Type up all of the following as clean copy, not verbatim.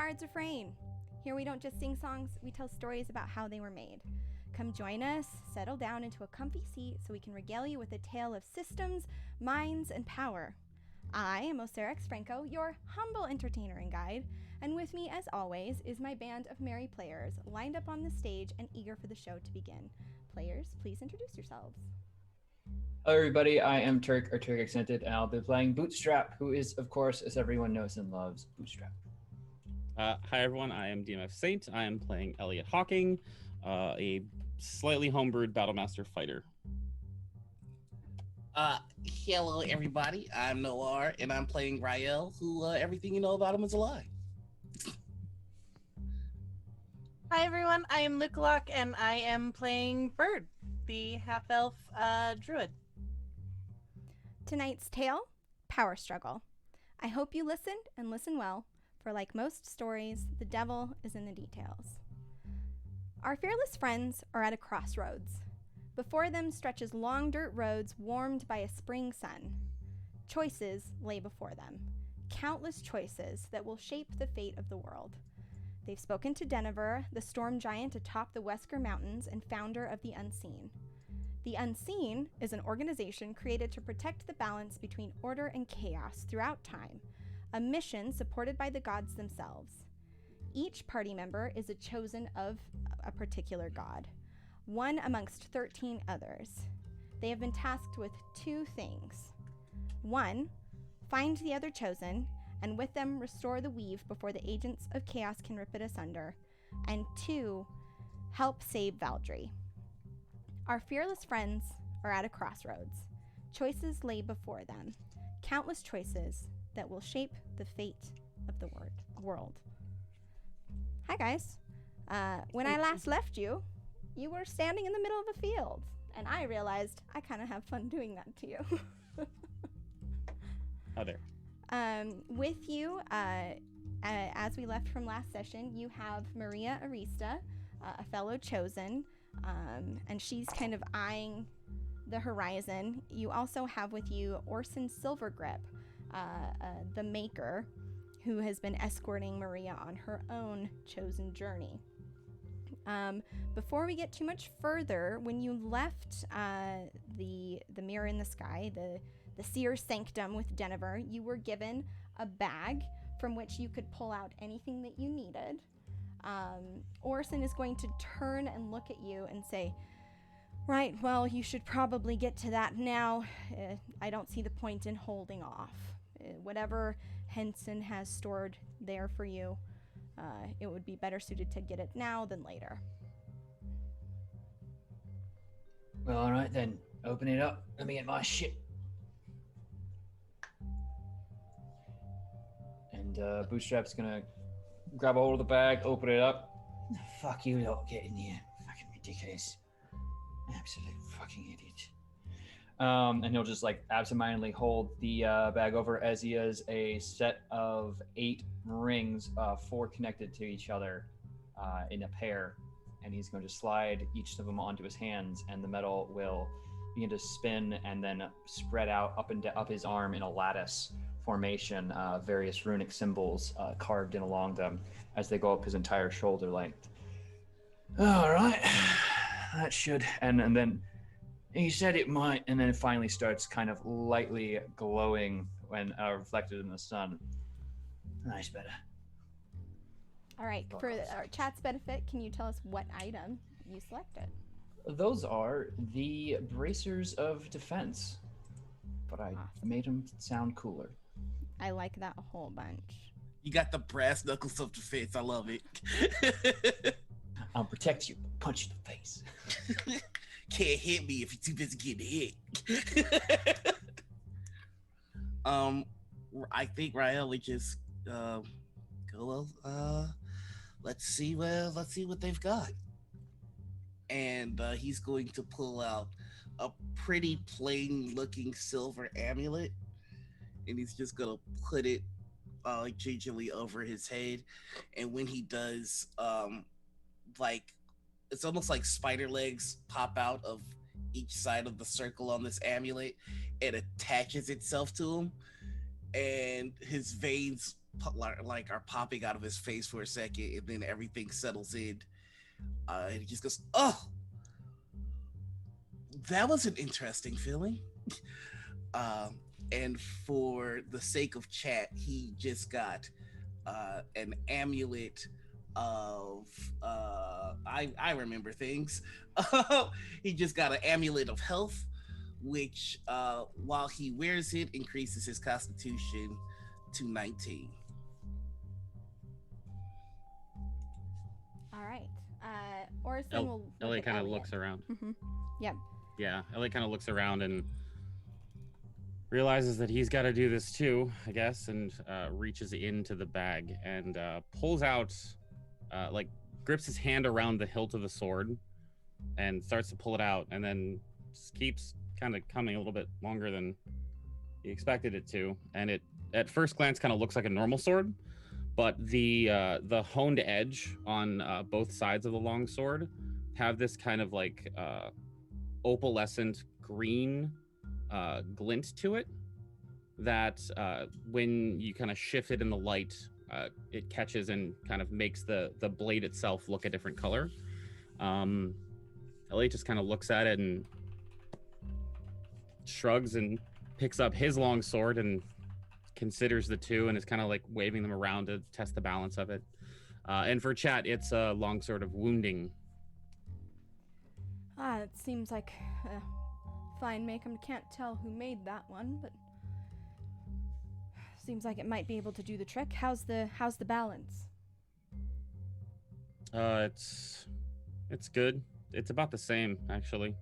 are, it's Refrain. Here we don't just sing songs, we tell stories about how they were made. Come join us, settle down into a comfy seat so we can regale you with a tale of systems, minds, and power. I am Oserex Franco, your humble entertainer and guide, and with me, as always, is my band of merry players lined up on the stage and eager for the show to begin. Players, please introduce yourselves. Hello, everybody. I am Turk or Turk Accented, and I'll be playing Bootstrap, who is, of course, as everyone knows and loves, Bootstrap. Hi, everyone. I am DMF Saint. I am playing Elliot Hawking, a slightly homebrewed Battlemaster fighter. Hello, everybody. I'm Noir, and I'm playing Rael, who everything you know about him is a lie. Hi, everyone. I am Lukalok, and I am playing Bird, the half-elf druid. Tonight's tale, Power Struggle. I hope you listened and listen well, for like most stories, the devil is in the details. Our fearless friends are at a crossroads. Before them stretches long dirt roads warmed by a spring sun. Choices lay before them, countless choices that will shape the fate of the world. They've spoken to Denevor, the storm giant atop the Wesker Mountains and founder of the Unseen. The Unseen is an organization created to protect the balance between order and chaos throughout time, a mission supported by the gods themselves. Each party member is a chosen of a particular god, one amongst 13 others. They have been tasked with two things. One, find the other chosen, and with them restore the weave before the agents of chaos can rip it asunder. And two, help save Valdry. Our fearless friends are at a crossroads. Choices lay before them, countless choices that will shape the fate of the world. Hi guys. When I last left you, you were standing in the middle of a field, and I realized I kind of have fun doing that to you. Oh, there. With you, as we left from last session, you have Maria Arista, a fellow chosen, and she's kind of eyeing the horizon. You also have with you Orson Silvergrip, the maker, who has been escorting Maria on her own chosen journey. Before we get too much further, when you left the mirror in the sky, the seer's sanctum with Denevor, you were given a bag from which you could pull out anything that you needed. Orson is going to turn and look at you and say, "Right, well, you should probably get to that now. I don't see the point in holding off. Whatever Henson has stored there for you, it would be better suited to get it now than later." Well, all right then. Open it up. Let me get my shit. And Bootstrap's gonna grab a hold of the bag, open it up. Fuck you lot, get in here. Fucking ridiculous. Absolute fucking idiot. And he'll just like absentmindedly hold the bag over as he has a set of 8 rings, 4 connected to each other in a pair. And he's going to slide each of them onto his hands, and the metal will begin to spin and then spread out up his arm in a lattice formation, various runic symbols carved in along them as they go up his entire shoulder length. All right, that should, and then he said it might, and then it finally starts kind of lightly glowing when reflected in the sun. Nice, better. All right, for our chat's benefit, can you tell us what item you selected? Those are the bracers of defense, but I made them sound cooler. I like that a whole bunch. You got the brass knuckles of defense. I love it. I'll protect you, punch you in the face. Can't hit me if you're too busy getting hit. I think Rael would just go. Let's see what they've got. And he's going to pull out a pretty plain looking silver amulet, and he's just gonna put it gingerly over his head. And when he does, like it's almost like spider legs pop out of each side of the circle on this amulet and attaches itself to him, and his veins like are popping out of his face for a second, and then everything settles in. And he just goes, "Oh, that was an interesting feeling." And for the sake of chat, he just got an amulet of I remember things. He just got an amulet of health, which while he wears it, increases his constitution to 19. All right. Orson will look Elliot at kind of Elliot. looks around. Mm-hmm. Yep. Yeah, Elliot kind of looks around and realizes that he's got to do this too, I guess, and reaches into the bag and pulls out, like, grips his hand around the hilt of the sword and starts to pull it out, and then just keeps kind of coming a little bit longer than he expected it to. And it, at first glance, kind of looks like a normal sword, but the honed edge on both sides of the long sword have this kind of like opalescent green glint to it that when you kind of shift it in the light, it catches and kind of makes the blade itself look a different color. Elliot just kind of looks at it and shrugs and picks up his long sword and considers the two and is kind of like waving them around to test the balance of it. And for chat, it's a long sword of wounding. It seems like a fine make. I can't tell who made that one, but seems like it might be able to do the trick. How's the balance? It's good. It's about the same, actually.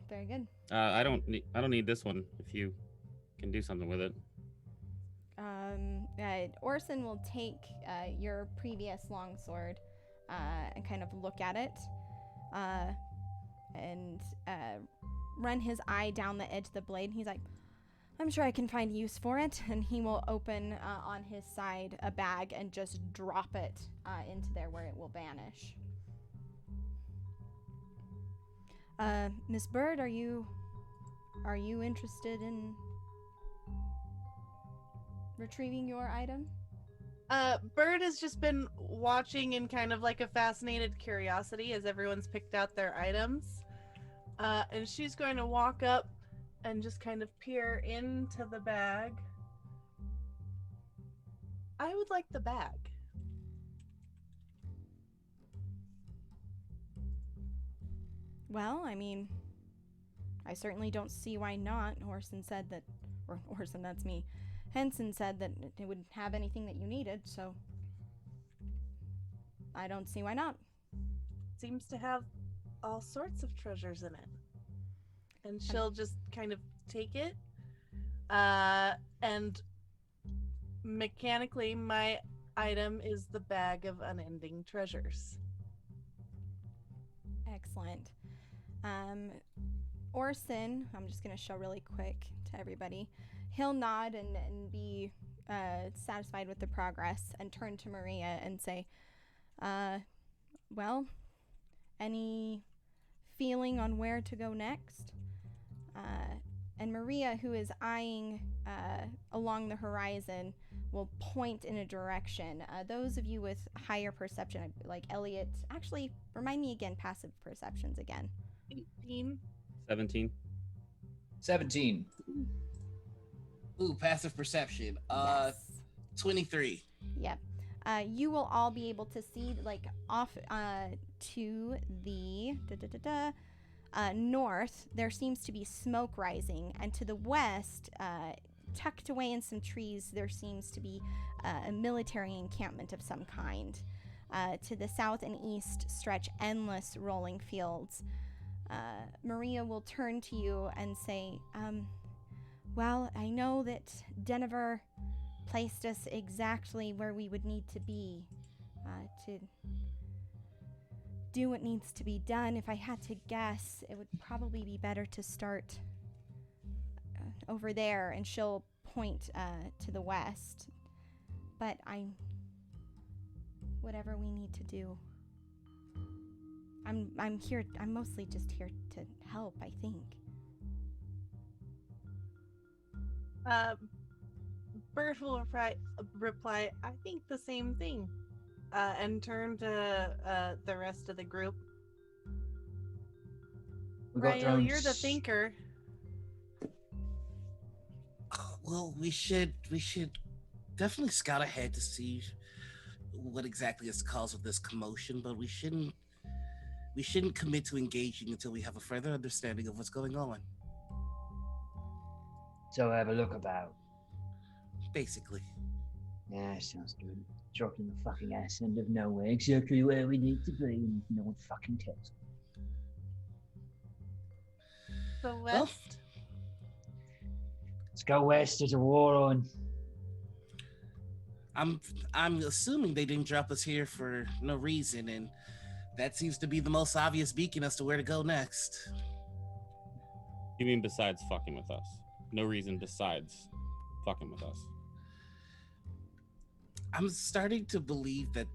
Very good. I don't need this one if you can do something with it. Orson will take your previous longsword and kind of look at it and run his eye down the edge of the blade. He's like, I'm sure I can find use for it. And he will open on his side a bag and just drop it into there where it will vanish. Miss Bird, are you interested in retrieving your item? Bird has just been watching in kind of like a fascinated curiosity as everyone's picked out their items. And she's going to walk up and just kind of peer into the bag. I would like the bag. Well, I mean, I certainly don't see why not. Orson said that, or Orson, that's me. Henson said that it would have anything that you needed, so I don't see why not. Seems to have all sorts of treasures in it. And she'll just kind of take it. And mechanically, my item is the bag of unending treasures. Excellent. Orson, I'm just going to show really quick to everybody. He'll nod and be satisfied with the progress and turn to Maria and say, well, any feeling on where to go next? And Maria, who is eyeing along the horizon, will point in a direction. Those of you with higher perception, like Elliot, actually, remind me again, passive perceptions again. 18. 17. 17. Ooh, passive perception. Yes. 23. Yep. You will all be able to see, like, off to the north, there seems to be smoke rising, and to the west, tucked away in some trees, there seems to be a military encampment of some kind. To the south and east stretch endless rolling fields. Maria will turn to you and say, well, I know that Denver placed us exactly where we would need to be to do what needs to be done. If I had to guess, it would probably be better to start over there, and she'll point to the west. But whatever we need to do, I'm here. I'm mostly just here to help, I think. Bird will reply, I think the same thing, and turn to the rest of the group. We got Rael, you're the drones. thinker. Well, we should definitely scout ahead to see what exactly is the cause of this commotion, but we shouldn't commit to engaging until we have a further understanding of what's going on. So have a look about. Basically. Yeah, sounds good. Dropping the fucking ass end of nowhere, exactly where we need to be, and no one fucking tells. The Well, west. Let's go west. There's a war on. I'm assuming they didn't drop us here for no reason, and that seems to be the most obvious beacon as to where to go next. You mean besides fucking with us? No reason besides fucking with us. I'm starting to believe that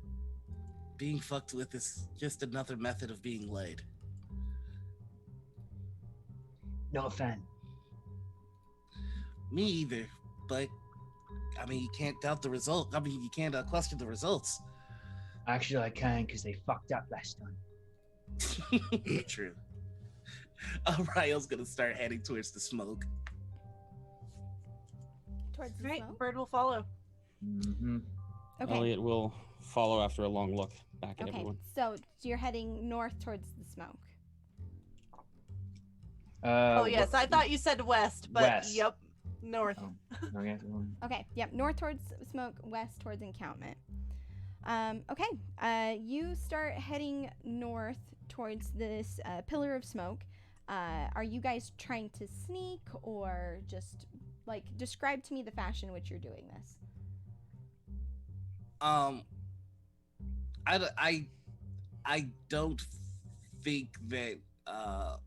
being fucked with is just another method of being laid. Not a fan. Me either, but I mean, you can't doubt the result. I mean, you can't question the results. Actually, I can, because they fucked up last time. True. Rael's gonna start heading towards the smoke. Towards the Right, smoke? Bird will follow. Mm-hmm. Okay. Elliot will follow after a long look back at Okay, everyone. so you're heading north towards the smoke. Oh yes, I thought you said west, but West. yep, north. Oh, okay. Okay, yep, north towards smoke, west towards encampment. Okay, you start heading north towards this pillar of smoke. Are you guys trying to sneak or just, like, describe to me the fashion in which you're doing this? I don't think that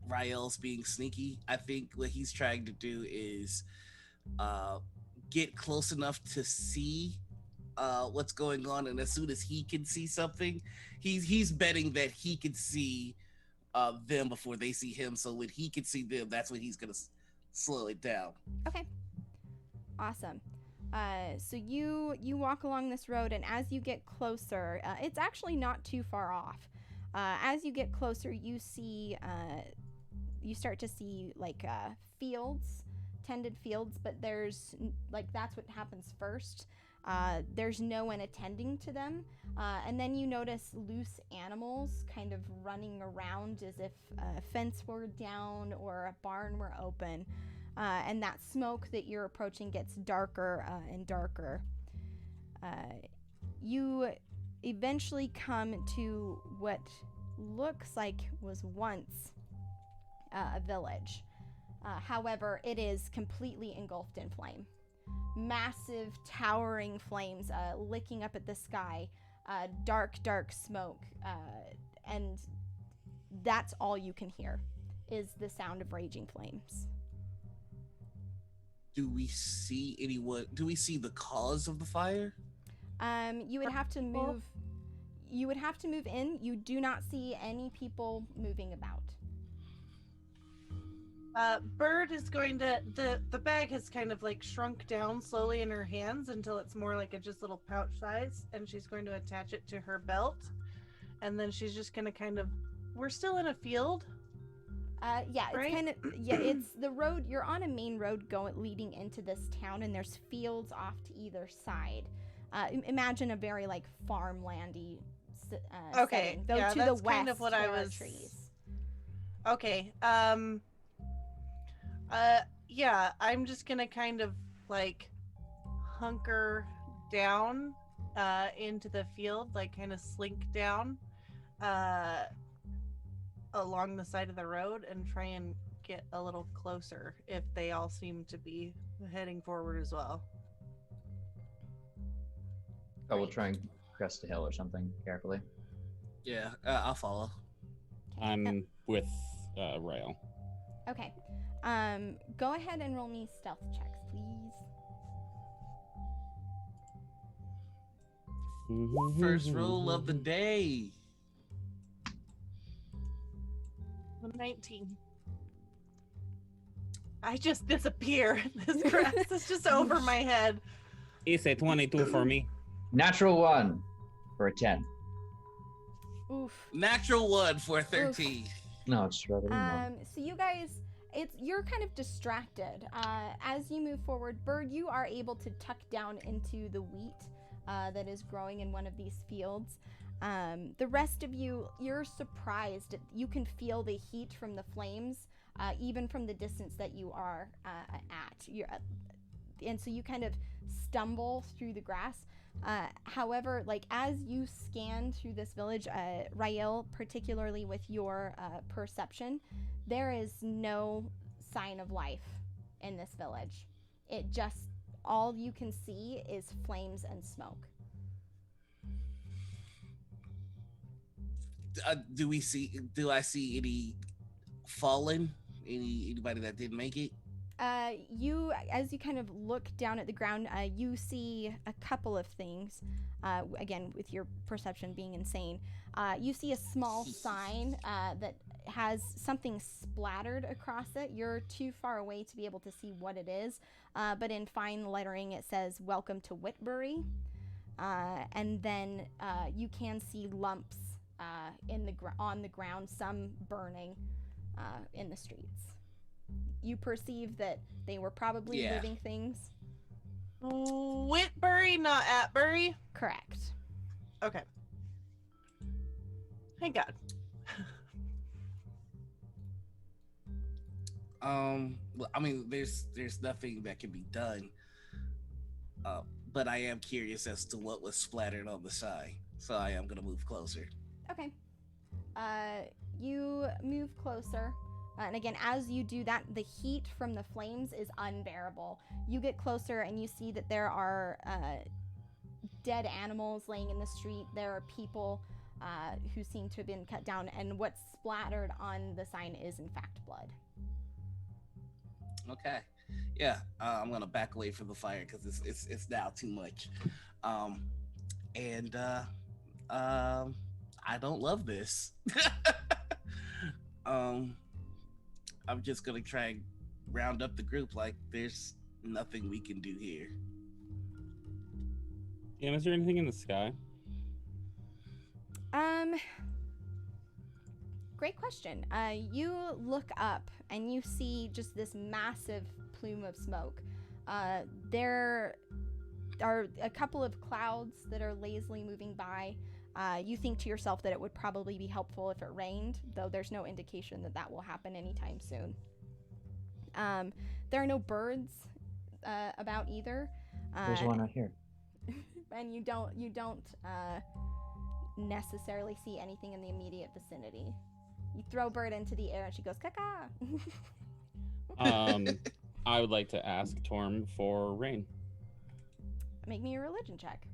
Rael's being sneaky. I think what he's trying to do is get close enough to see what's going on, and as soon as he can see something, he's betting that he can see them before they see him. So when he can see them, that's when he's gonna slow it down. Okay, awesome. So you walk along this road, and as you get closer, it's actually not too far off. As you get closer, you start to see like fields, tended fields, but there's like that's what happens first. There's no one attending to them, and then you notice loose animals kind of running around as if a fence were down or a barn were open. And that smoke that you're approaching gets darker and darker. You eventually come to what looks like was once a village. However, it is completely engulfed in flame. Massive, towering flames licking up at the sky. Dark, dark smoke. And that's all you can hear is the sound of raging flames. Do we see anyone? Do we see the cause of the fire? You would have to move. You would have to move in. You do not see any people moving about. Bird is going to the bag has kind of like shrunk down slowly in her hands until it's more like a just little pouch size, and she's going to attach it to her belt, and then she's just going to kind of. We're still in a field. Yeah, right? it's kind of it's the road. You're on a main road leading into this town, and there's fields off to either side. Imagine a very like farmlandy Okay, setting. Though yeah, to that's the west kind of what I there are was. trees. Okay. Yeah, I'm just gonna kind of like hunker down into the field, like kind of slink down along the side of the road and try and get a little closer if they all seem to be heading forward as well. I will try and crest a hill or something carefully. Yeah, I'll follow. I'm with Rael. Okay. Go ahead and roll me stealth checks, please. First roll of the day. 19. I just disappear. This grass is just over my head. It's a 22 for me. Natural 1 for a 10. Oof. Natural 1 for a 13. No, it's rather more. So you guys, you're kind of distracted. As you move forward, Bird, you are able to tuck down into the wheat that is growing in one of these fields. The rest of you, you're surprised. You can feel the heat from the flames, even from the distance that you are at. And so you kind of stumble through the grass. However, like as you scan through this village, Rael, particularly with your perception, there is no sign of life in this village. It just, all you can see is flames and smoke. Do I see any fallen? Anybody that didn't make it? You, as you kind of look down at the ground, you see a couple of things. Again, with your perception being insane, you see a small sign that has something splattered across it. You're too far away to be able to see what it is, but in fine lettering it says "Welcome to Whitbury," and then you can see lumps on the ground, some burning in the streets. You perceive that they were probably living things. Whitbury, not Atbury. Correct. Okay. Thank God. Well, I mean, there's nothing that can be done. But I am curious as to what was splattered on the side, so I am gonna move closer. Okay. You move closer. And again, as you do that, the heat from the flames is unbearable. You get closer and you see that there are dead animals laying in the street. There are people who seem to have been cut down. And what's splattered on the sign is, in fact, blood. Okay. Yeah, I'm going to back away from the fire because it's now too much. I don't love this. I'm just gonna try and round up the group. Like, there's nothing we can do here. Yeah, is there anything in the sky? Great question. You look up and you see just this massive plume of smoke. There are a couple of clouds that are lazily moving by. You think to yourself that it would probably be helpful if it rained, though there's no indication that that will happen anytime soon. There are no birds about either. There's one right here. And you don't necessarily see anything in the immediate vicinity. You throw Bird into the air and she goes, "Caca." I would like to ask Torm for rain. Make me a religion check.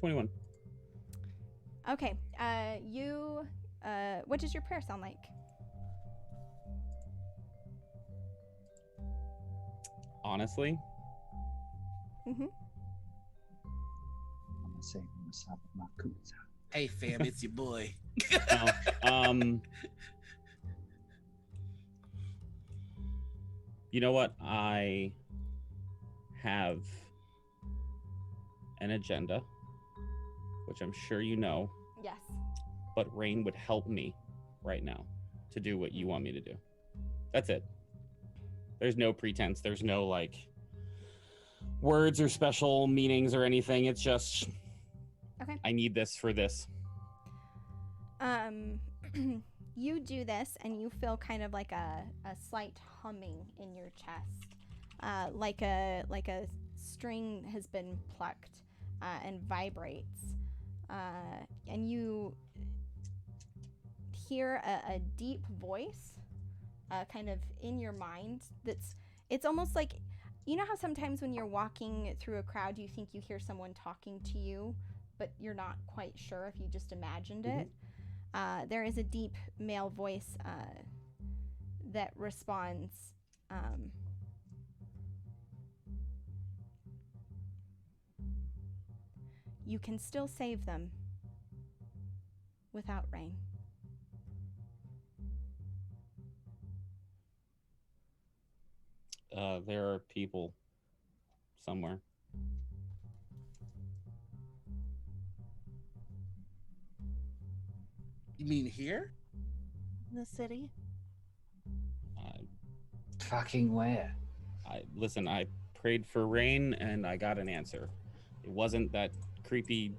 $21. Okay. What does your prayer sound like? Honestly, Mm-hmm. I'm gonna say my coots. Hey fam, it's your boy. You know what? I have an agenda, which I'm sure you know, Yes. but rain would help me right now to do what you want me to do. That's it. There's no pretense. There's no like words or special meanings or anything. It's just, Okay. I need this for this. You do this and you feel kind of like a slight humming in your chest, like a string has been plucked and vibrates, and you hear a deep voice kind of in your mind. It's almost like, you know how sometimes when you're walking through a crowd you think you hear someone talking to you but you're not quite sure if you just imagined it. There is a deep male voice that responds, "You can still save them without rain." there are people somewhere. You mean here? In the city? I, Fucking where? listen. I prayed for rain, and I got an answer. It wasn't that creepy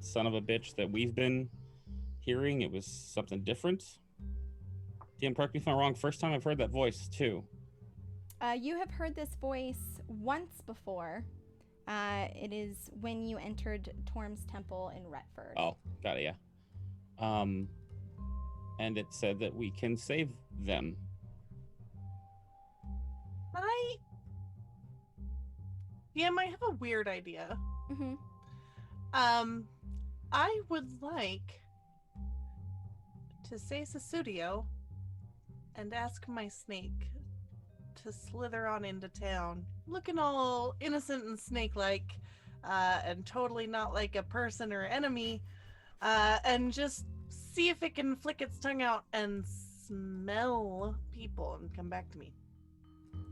son of a bitch that we've been hearing. It was something different. DM, correct me if I'm wrong. First time I've heard that voice too. You have heard this voice once before. It is when you entered Torm's temple in Retford. Oh, got it. Yeah. And it said that we can save them. Yeah, I have a weird idea. Mm-hmm. I would like to say Susudio and ask my snake to slither on into town, looking all innocent and snake-like, and totally not like a person or enemy, and just see if it can flick its tongue out and smell people and come back to me.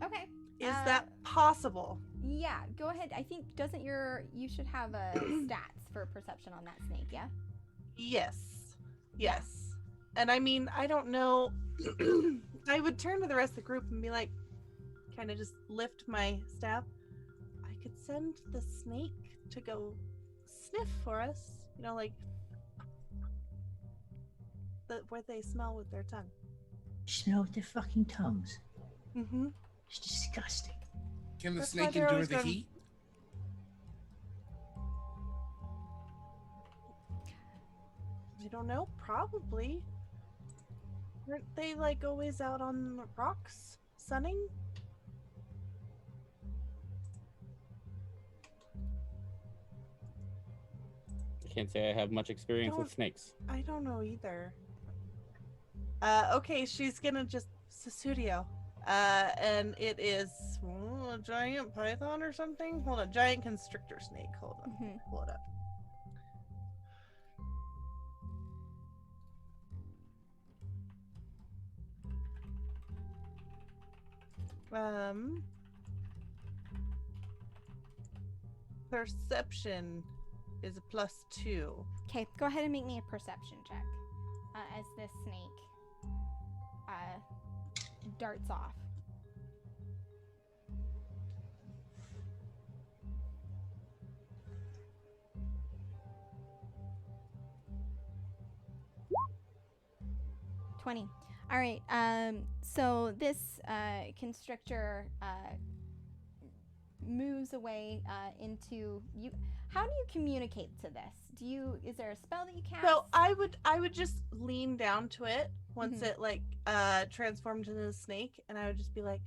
Okay. Is that possible? Yeah, go ahead. I think you should have a stats for perception on that snake, yeah? Yes. And I mean, I don't know. I would turn to the rest of the group and be like, kind of just lift my staff. I could send the snake to go sniff for us, like where they smell with their tongue. Smell their fucking tongues. Mm-hmm. It's disgusting. Can the That's why snake they're endure always the gonna- heat? I don't know, probably. Aren't they like always out on the rocks sunning? I can't say I have much experience with Don't- snakes. I don't know either. Okay, she's gonna just Susudio. And it is a giant python or something. Hold on, giant constrictor snake. Hold on, Mhm. pull it up. Perception is a +2. Okay, go ahead and make me a perception check as this snake darts off. $20. All right. So this constrictor moves away into you. How do you communicate to this? Is there a spell that you cast? So I would just lean down to it once Mhm. it like transformed into a snake, and I would just be like,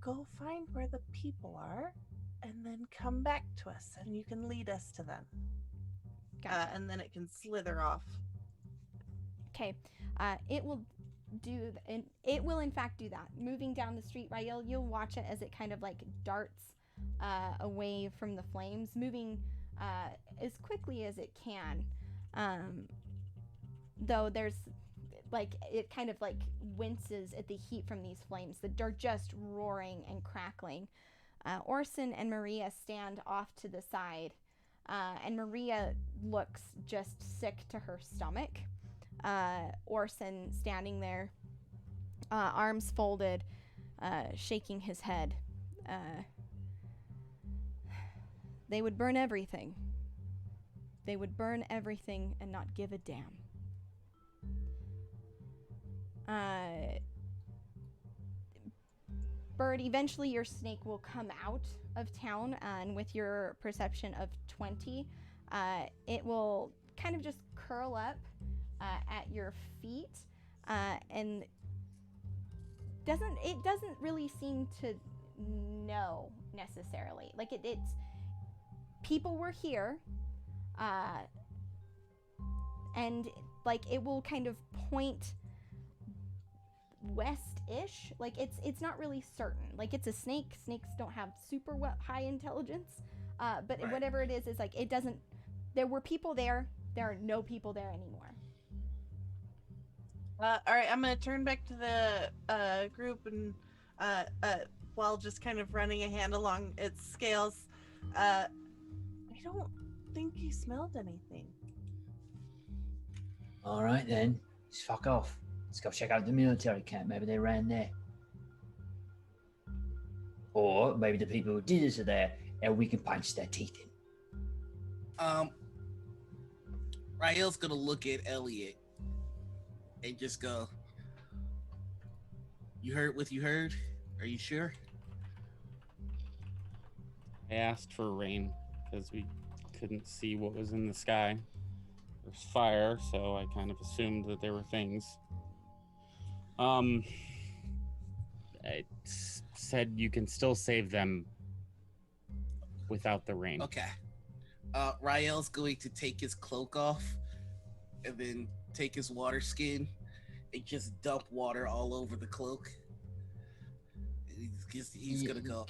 go find where the people are and then come back to us and you can lead us to them. Gotcha. And then it can slither off. Okay. It will it will in fact do that. Moving down the street, right? You'll watch it as it kind of like darts away from the flames, moving as quickly as it can. Though there's like it kind of like winces at the heat from these flames that are just roaring and crackling. Orson and Maria stand off to the side, and Maria looks just sick to her stomach. Orson standing there, arms folded, shaking his head. They would burn everything. They would burn everything and not give a damn. Bird, eventually your snake will come out of town, and with your perception of 20, it will kind of just curl up at your feet, and it doesn't really seem to know necessarily. Like it's people were here, and like it will kind of point west-ish. Like it's not really certain. Like it's a snake. Snakes don't have super high intelligence, but Right. whatever it is like it doesn't. There were people there. There are no people there anymore. All right, I'm gonna turn back to the group and while just kind of running a hand along its scales. I don't think he smelled anything. All right then, just fuck off. Let's go check out the military camp. Maybe they ran there. Or maybe the people who did this are there and we can punch their teeth in. Rael's gonna look at Elliot and just go, "You heard what you heard? Are you sure?" I asked for rain because we couldn't see what was in the sky. There's fire, so I kind of assumed that there were things. It said you can still save them without the rain. Okay. Rael's going to take his cloak off and then take his water skin and just dump water all over the cloak. He's gonna go,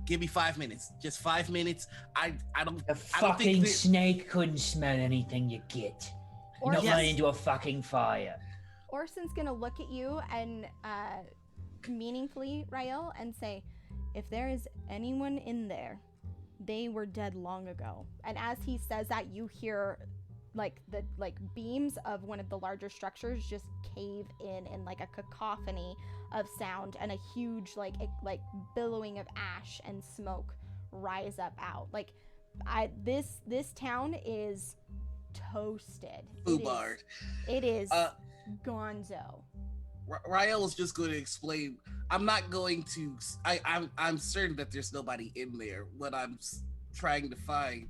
"Give me 5 minutes. Just 5 minutes. I don't. The I don't fucking think snake couldn't smell anything you get. You're Or not Yes. running into a fucking fire. Orson's gonna look at you and meaningfully, Rael, and say, if there is anyone in there, they were dead long ago. And as he says that, you hear the beams of one of the larger structures just cave in like a cacophony of sound, and a huge like billowing of ash and smoke rise up out. This town is toasted. Boubard. It is gonzo. Rael is just going to explain. I'm not going to. I'm certain that there's nobody in there. What I'm trying to find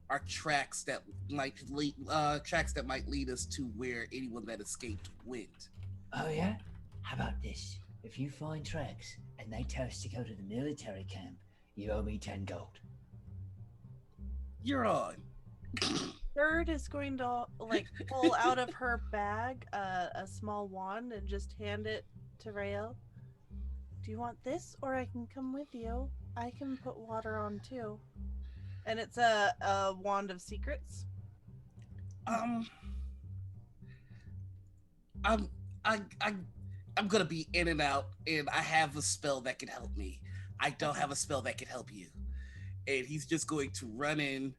are tracks that might lead us to where anyone that escaped went. Oh yeah? How about this? If you find tracks and they tell us to go to the military camp, you owe me 10 gold. You're on. Bird is going to pull out of her bag a small wand and just hand it to Rael. Do you want this, or I can come with you? I can put water on too. And it's a wand of secrets. I'm gonna be in and out, and I have a spell that can help me. I don't have a spell that can help you. And he's just going to run in,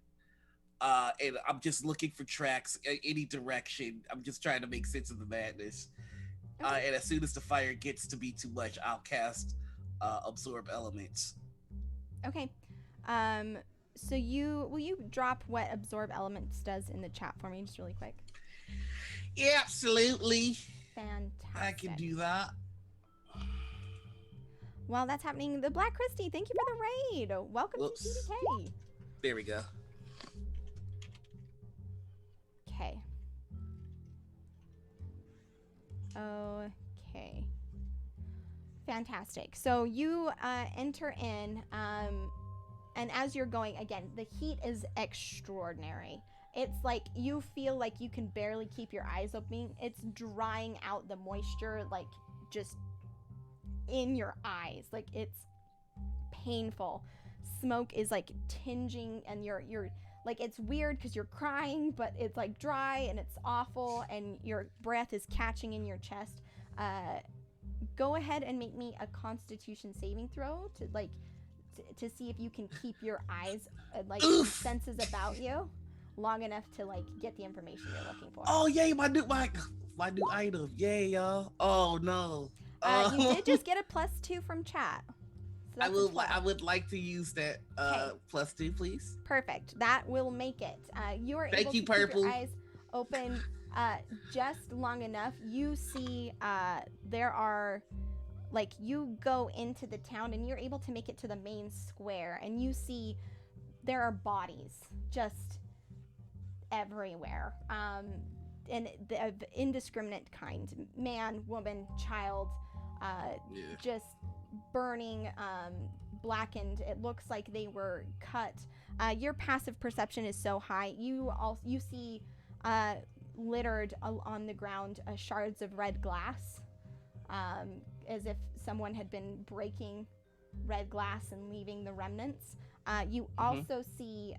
and I'm just looking for tracks in any direction. I'm just trying to make sense of the madness. Okay. And as soon as the fire gets to be too much, I'll cast Absorb Elements. Okay. So will you drop what absorb elements does in the chat for me just really quick? Yeah, absolutely. Fantastic. I can do that. While that's happening, the Black Christie, thank you for the raid. Welcome Whoops. to TDK. There we go. Okay. Okay. Fantastic. So you enter in, and as you're going, again, the heat is extraordinary. It's like you feel like you can barely keep your eyes open. It's drying out the moisture, just in your eyes. It's painful. Smoke is tinging, and you're it's weird because you're crying, but it's dry and it's awful, and your breath is catching in your chest. Go ahead and make me a Constitution saving throw to see if you can keep your eyes senses about you long enough to get the information you're looking for. Oh yay, my new item. Yay, y'all. Oh no. You did just get a +2 from chat. So that's a 12. I would like to use that +2, please. Perfect. That will make it. You are Thank able you, to keep Purple. your eyes open just long enough. You see there are you go into the town and you're able to make it to the main square, and you see there are bodies just everywhere, and of indiscriminate kind, man, woman, child, just burning, blackened. It looks like they were cut. Your passive perception is so high. You see littered on the ground shards of red glass, as if someone had been breaking red glass and leaving the remnants. You also see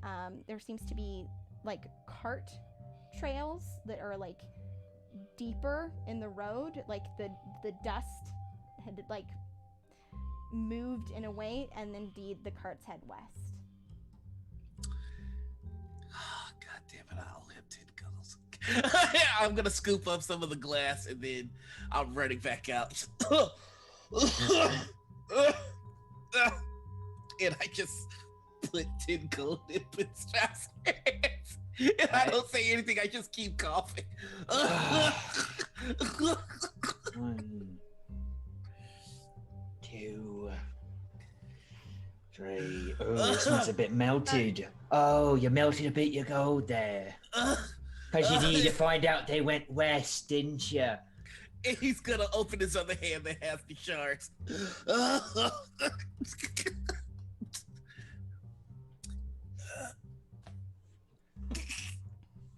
there seems to be cart trails that are deeper in the road. The dust had moved in a way, and indeed the carts head west. God damn it, I'll have 10 cuddles. I'm gonna scoop up some of the glass and then I'm running back out. And I just put 10 gold in Bootstrap's hands. And I don't say anything, I just keep coughing. 1, 2, 3. Oh, this one's a bit melted. Oh, you melted a bit your gold there. Because you needed to find out they went west, didn't you? And he's gonna open his other hand that has the shards.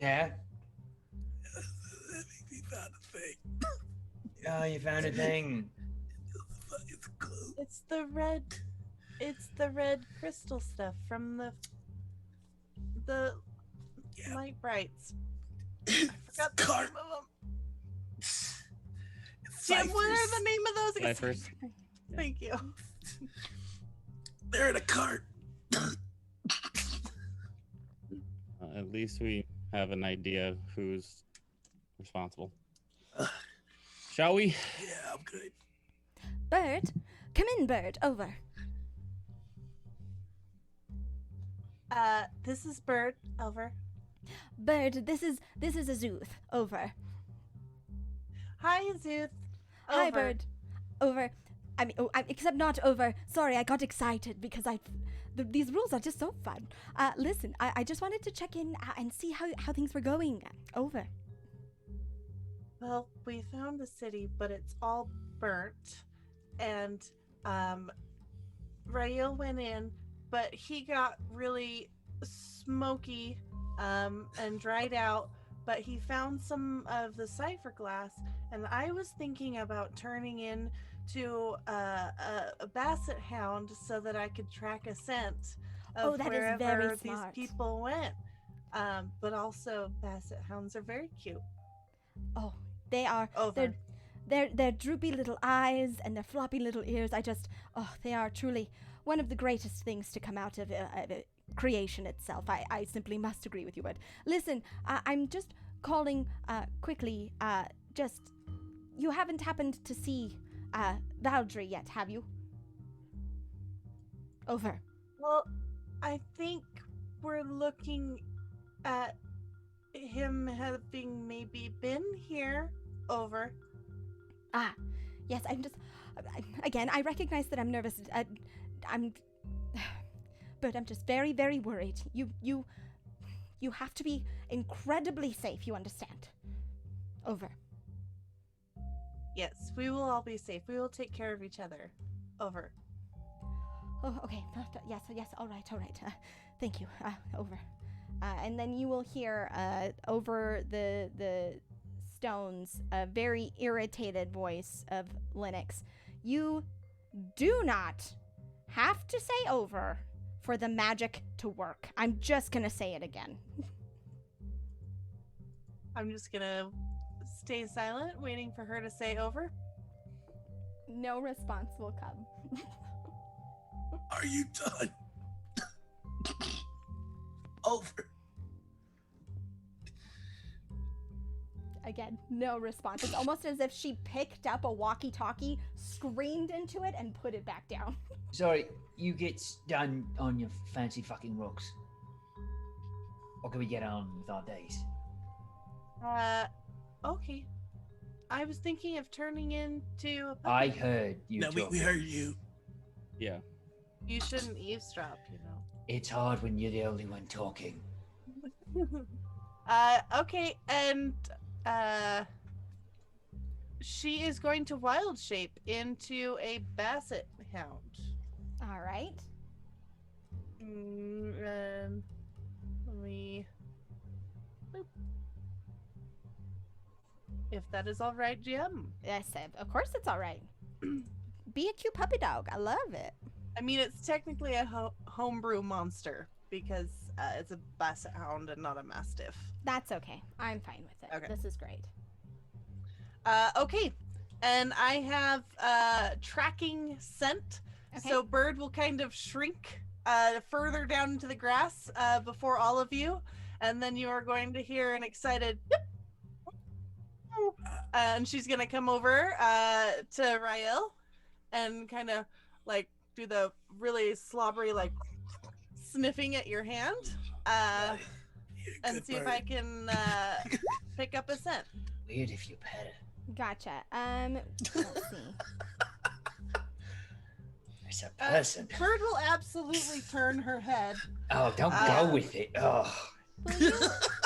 Yeah? He found a thing. Oh, you found a thing. It's close. It's the red crystal stuff from the Yeah. light brights. I forgot the Cart. name of them. It's Jim, what are ciphers. the name of those? Ciphers. Thank you. They're in a cart. At least we have an idea who's responsible. Shall we? Yeah, I'm good. Bird, come in, Bird. Over. This is Bird. Over. Bird, this is Azuth. Over. Hi, Azuth. Hi, Over. Bird. Over. Except not over. Sorry, I got excited because these rules are just so fun. Listen, I just wanted to check in and see how things were going. Over. Well, we found the city, but it's all burnt. And, Rael went in, but he got really smoky, and dried out. But he found some of the cipher glass, and I was thinking about turning in to a basset hound so that I could track a scent of that is wherever very these smart. people went. But also basset hounds are very cute. Oh, they are. Over. Their droopy little eyes and their floppy little ears. They are truly one of the greatest things to come out of creation itself. I simply must agree with you, but listen, I'm just calling quickly. You haven't happened to see Valdry yet, have you? Over. Well, I think we're looking at him having maybe been here. Over. Yes, again, I recognize that I'm nervous. But I'm just very, very worried. You have to be incredibly safe, you understand? Over. Yes, we will all be safe. We will take care of each other. Over. Oh, okay. Yes, all right. Thank you. Over. And then you will hear over the stones a very irritated voice of Linux. You do not have to say over for the magic to work. I'm just gonna say it again. I'm just gonna stay silent, waiting for her to say over. No response will come. Are you done? Over. Again, no response. It's almost as if she picked up a walkie-talkie, screamed into it, and put it back down. Sorry, you get done on your fancy fucking rocks. Or can we get on with our days? Okay. I was thinking of turning into a puppet. I heard you No, we talking. heard you. Yeah. You shouldn't eavesdrop, you know. It's hard when you're the only one talking. Okay, and she is going to wild shape into a basset hound. All right. And let me. Boop. If that is all right, Jim. Yes, of course it's all right. Be a cute puppy dog. I love it. I mean, it's technically a homebrew monster because it's a basset hound and not a mastiff. That's okay. I'm fine with it. Okay. This is great. Okay, and I have tracking scent Okay. So Bird will kind of shrink further down into the grass before all of you, and then you are going to hear an excited "Yip." And she's gonna come over to Rael and kind of like do the really slobbery like sniffing at your hand and see if I can pick up a scent. Weird if you pet it. Gotcha. Let's see. It's a person. Bird will absolutely turn her head, Oh, don't go with it. Oh. Will you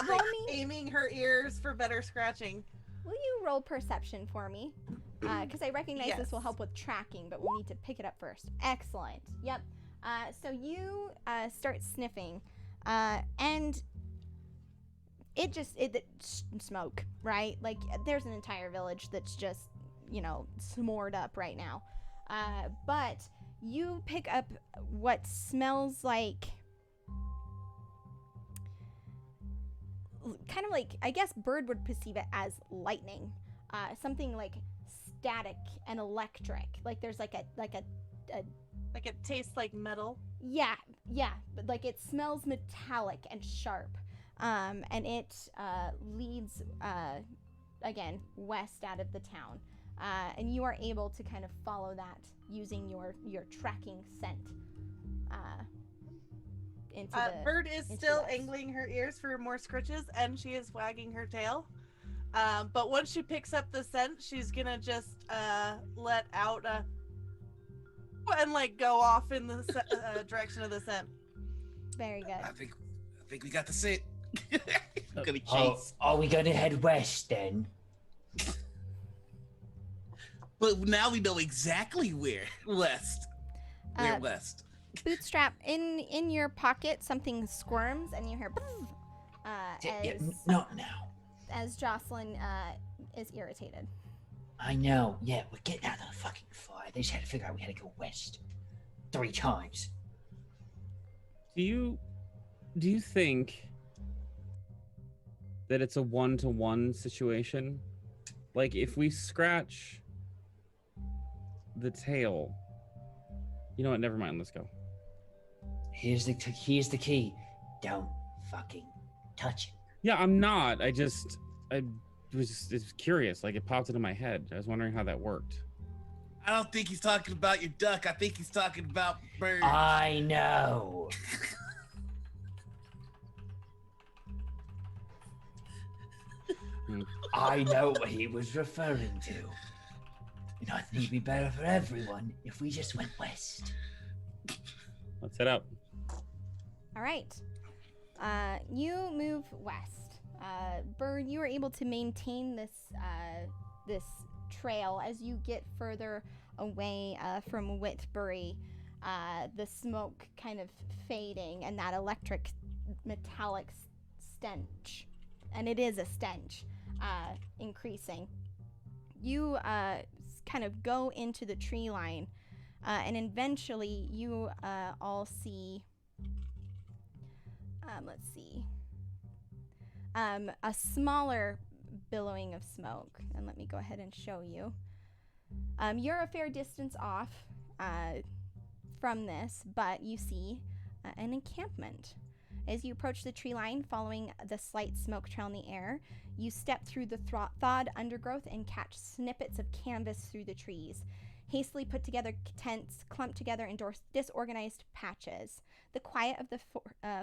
roll me? aiming her ears for better scratching. Will you roll perception for me? Because I recognize this will Yes. help with tracking, but we'll need to pick it up first. Excellent. Yep. So you start sniffing, and smoke, right? Like there's an entire village that's just, smored up right now. But you pick up what smells like kind of like, I guess Bird would perceive it as lightning, something like static and electric. Like there's like a Like it tastes like metal. yeah, but like it smells metallic and sharp, and it leads again west out of the town, and you are able to kind of follow that using your tracking scent into the Bird is into still west. angling her ears for more scritches, and she is wagging her tail. But once she picks up the scent, she's gonna just let out and like go off in the direction of the scent. Very good. I think we got the scent. I'm gonna Oh, chase. are we gonna head west then? But now we know exactly where. West. Where Uh, west? Bootstrap, in your pocket, something squirms, and you hear "Bzz," Yeah, not now. as Jocelyn is irritated. I know. Yeah, we're getting out of the fucking fire. They just had to figure out we had to go west 3 times. Do you think that it's a 1-to-1 situation? Like if we scratch the tail, you know what? Never mind. Let's go. Here's the key. Don't fucking touch it. Yeah, I'm not. I was just curious. Like it popped into my head. I was wondering how that worked. I don't think he's talking about your duck. I think he's talking about Bird. I know. I know what he was referring to. And I think it'd be better for everyone if we just went west. Let's head out. All right. You move west. Bird, you are able to maintain this trail as you get further away from Whitbury. The smoke kind of fading and that electric metallic stench, and it is a stench, increasing. You kind of go into the tree line, and eventually you all see, let's see, a smaller billowing of smoke. And let me go ahead and show you. You're a fair distance off from this, but you see an encampment. As you approach the tree line, following the slight smoke trail in the air, you step through the thawed undergrowth and catch snippets of canvas through the trees. Hastily put together tents clumped together in disorganized patches. The quiet of the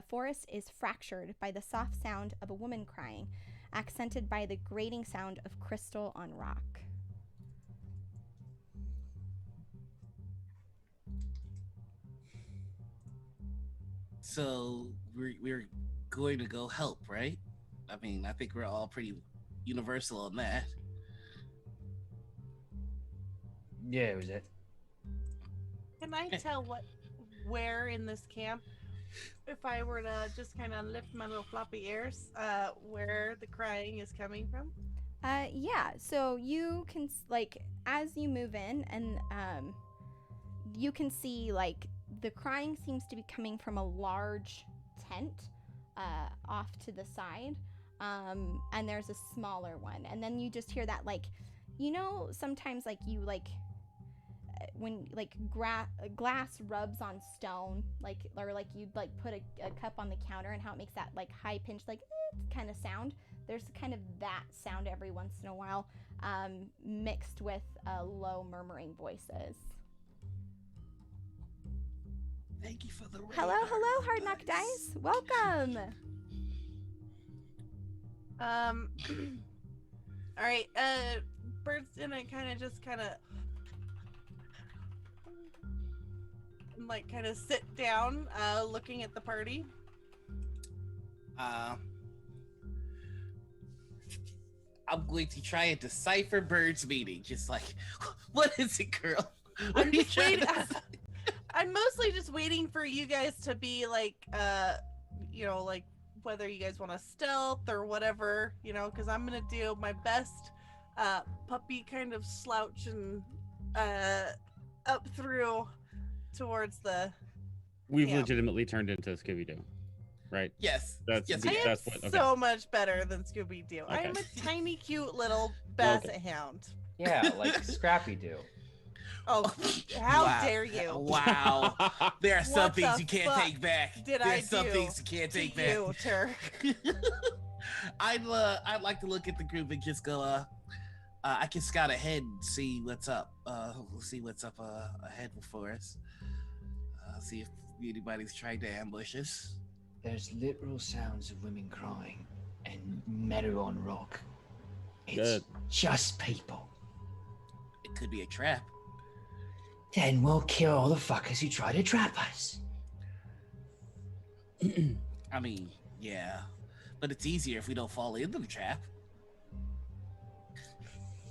forest is fractured by the soft sound of a woman crying, accented by the grating sound of crystal on rock. So we're going to go help, right? I mean, I think we're all pretty universal on that. Yeah, it was it. Can I tell where in this camp, if I were to just kind of lift my little floppy ears, where the crying is coming from? Yeah, so you can, as you move in, and you can see, the crying seems to be coming from a large tent off to the side, and there's a smaller one. And then you just hear that, sometimes, when like glass rubs on stone, like, or like you'd like put a cup on the counter, and how it makes that like high pitched like kind of sound. There's kind of that sound every once in a while, mixed with low murmuring voices. Thank you for the raid. Hello, Hard Knock Dice. Welcome. All right. Bird's gonna kind of sit down, looking at the party. I'm going to try and decipher Bird's meaning. Just like, what is it, girl? What are you trying to say? I'm mostly just waiting for you guys to be like, like whether you guys want to stealth or whatever, because I'm gonna do my best, puppy kind of slouch and up through towards the. We've legitimately turned into Scooby-Doo, right? Yes. That's what. Okay. So much better than Scooby-Doo. Okay. I am a tiny, cute little basset hound. Yeah, like Scrappy Doo. Oh, how dare you! Wow. There are some What things the you can't fuck take back. did There I are some do things you can't take to back. you, Turk? I'd like to look at the group and just go, I can scout ahead and see what's up. We'll see what's up ahead for us. See if anybody's trying to ambush us. There's literal sounds of women crying and meadow on rock. It's Good. just people. It could be a trap. Then we'll kill all the fuckers who try to trap us. I mean, yeah. But it's easier if we don't fall into the trap.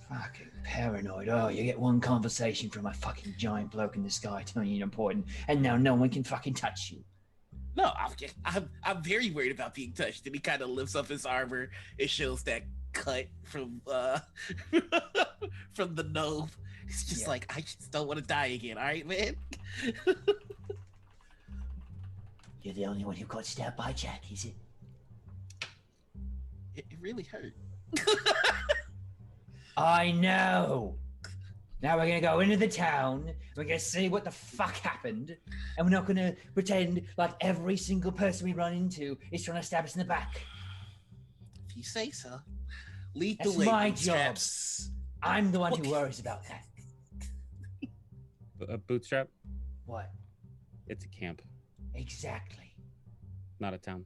Fucking paranoid. Oh, you get one conversation from a fucking giant bloke in the sky telling you you're important, and now no one can fucking touch you. No, I'm very worried about being touched. And he kind of lifts up his armor. It shows that cut from from the gnome. It's just like, I just don't want to die again. All right, man. You're the only one who got stabbed by Jack, is it? It really hurt. I know. Now we're gonna go into the town. We're gonna see what the fuck happened, and we're not gonna pretend like every single person we run into is trying to stab us in the back. If you say so. Lead the That's way, my Bootstraps. I'm the one who worries about that. Bootstrap? What? It's a camp, Exactly. not a town.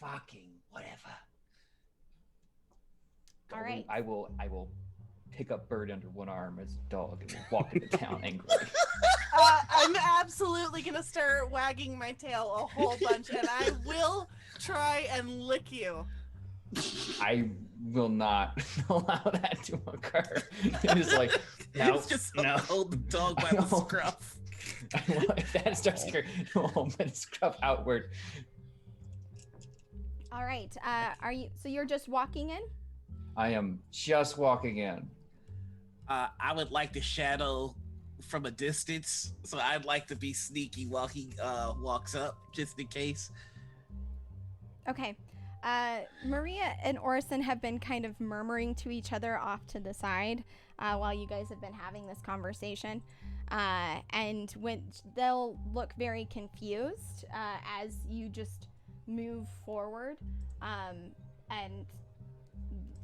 Fucking whatever. All right. I will pick up Bird under one arm as a dog and walk into town angrily. I'm absolutely gonna start wagging my tail a whole bunch, and I will try and lick you. I will not allow that to occur. It's like, no, It's just no. hold the dog by the scruff. If that starts to I'm gonna scruff outward. All right. Are you? So you're just walking in? I am just walking in. I would like to shadow from a distance, so I'd like to be sneaky while he walks up, just in case. Okay. Maria and Orson have been kind of murmuring to each other off to the side while you guys have been having this conversation. And when they'll look very confused as you just move forward and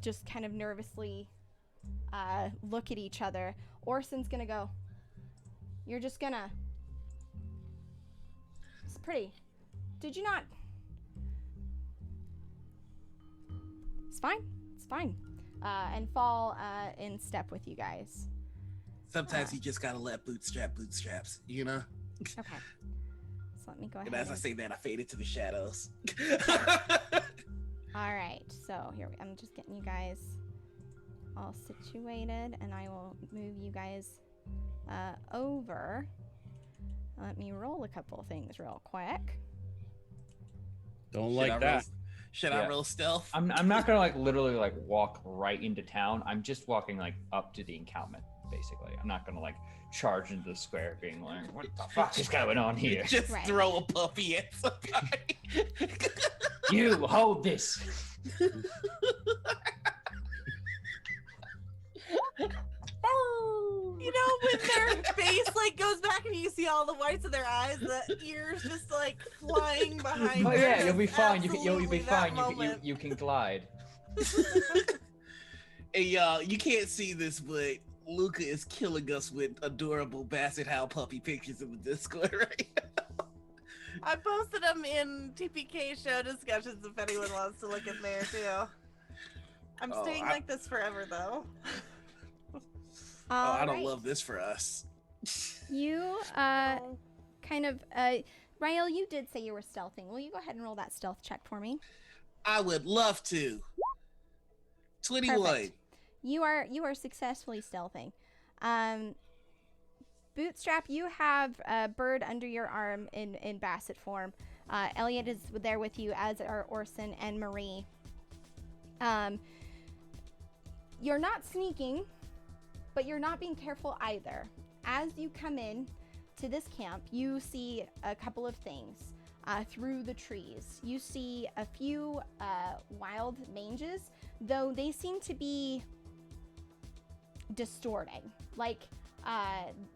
just kind of nervously look at each other. Orson's gonna go, you're just gonna... It's pretty. Did you not... It's fine. It's fine. And fall in step with you guys. Sometimes you just gotta let bootstraps, you know? Okay. So let me go ahead. And as I say that, I fade into the shadows. All right. So here I'm just getting you guys all situated, and I will move you guys over. Let me roll a couple of things real quick. Don't like that. Should I roll stealth? I'm not gonna like literally like walk right into town. I'm just walking like up to the encampment, basically. I'm not gonna like charge into the square being like, what the fuck is going on here? Just Right. throw a puppy at somebody. You hold this. You know, when their face like goes back and you see all the whites of their eyes, the ears just like flying behind. Oh her. yeah, you'll be That's fine. You'll be absolutely that fine. moment. You can glide. Hey y'all, you can't see this, but Luca is killing us with adorable Basset Hound puppy pictures in the Discord right now. I posted them in TPK show discussions if anyone wants to look in there too. I'm staying like this forever though. I don't love this for us. You kind of Rael, you did say you were stealthing. Will you go ahead and roll that stealth check for me? I would love to. 21. Perfect. You are successfully stealthing. Bootstrap, you have a bird under your arm in Basset form. Elliot is there with you, as are Orson and Marie. You're not sneaking, but you're not being careful either. As you come in to this camp, you see a couple of things through the trees. You see a few wild manges, though they seem to be distorting. Like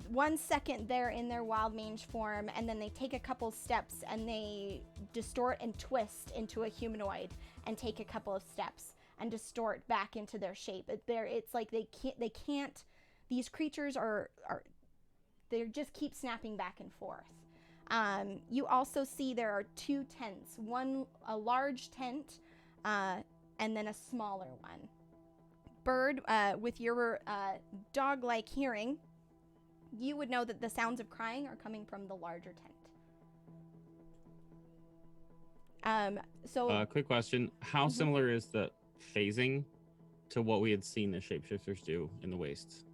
1 second they're in their wild mange form, and then they take a couple steps and they distort and twist into a humanoid, and take a couple of steps and distort back into their shape. It's like they can't. These creatures they just keep snapping back and forth. You also see there are 2 tents, one a large tent, and then a smaller one. Bird, with your dog-like hearing, you would know that the sounds of crying are coming from the larger tent. Quick question: how similar is the phasing to what we had seen the shapeshifters do in the wastes?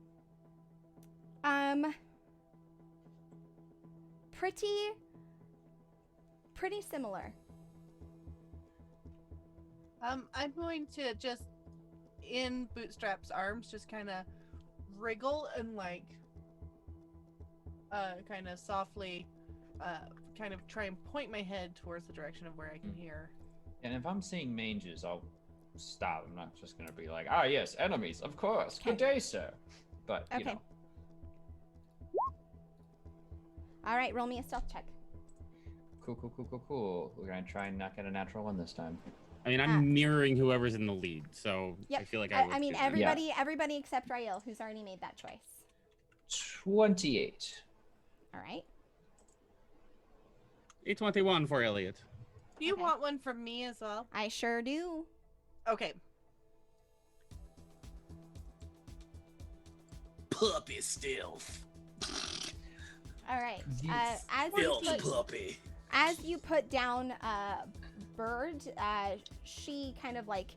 Pretty similar. I'm going to just, in Bootstrap's arms, just kind of wriggle and like kind of softly kind of try and point my head towards the direction of where I can hear. And if I'm seeing manges, I'll stop. I'm not just gonna be like, yes, enemies, of course. Good day, sir. But you know. All right, roll me a stealth check. Cool. We're gonna try and not get a natural one this time. I mean, I'm mirroring whoever's in the lead, so Yep. I feel like I mean, everybody except Rael, who's already made that choice. 28. All right. 821 for Elliot. Do you want one from me as well? I sure do. Okay. Puppy stealth. All right. Puppy. As you put down Bird, she kind of like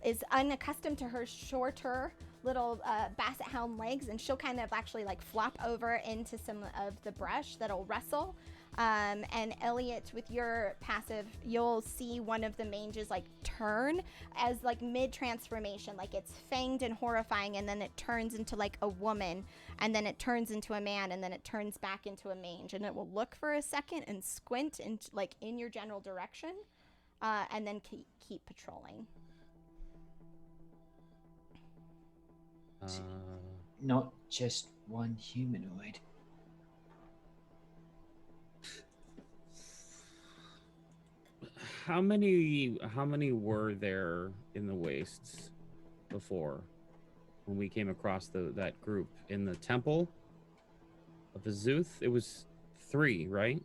is unaccustomed to her shorter little Basset Hound legs, and she'll kind of actually like flop over into some of the brush that'll rustle. And Elliot, with your passive, you'll see one of the manges like turn as like mid-transformation, like it's fanged and horrifying, and then it turns into like a woman, and then it turns into a man, and then it turns back into a mange, and it will look for a second and squint and like in your general direction, and then keep patrolling. Not just one humanoid. How many were there in the wastes before, when we came across that group in the temple of Azuth? It was 3, right?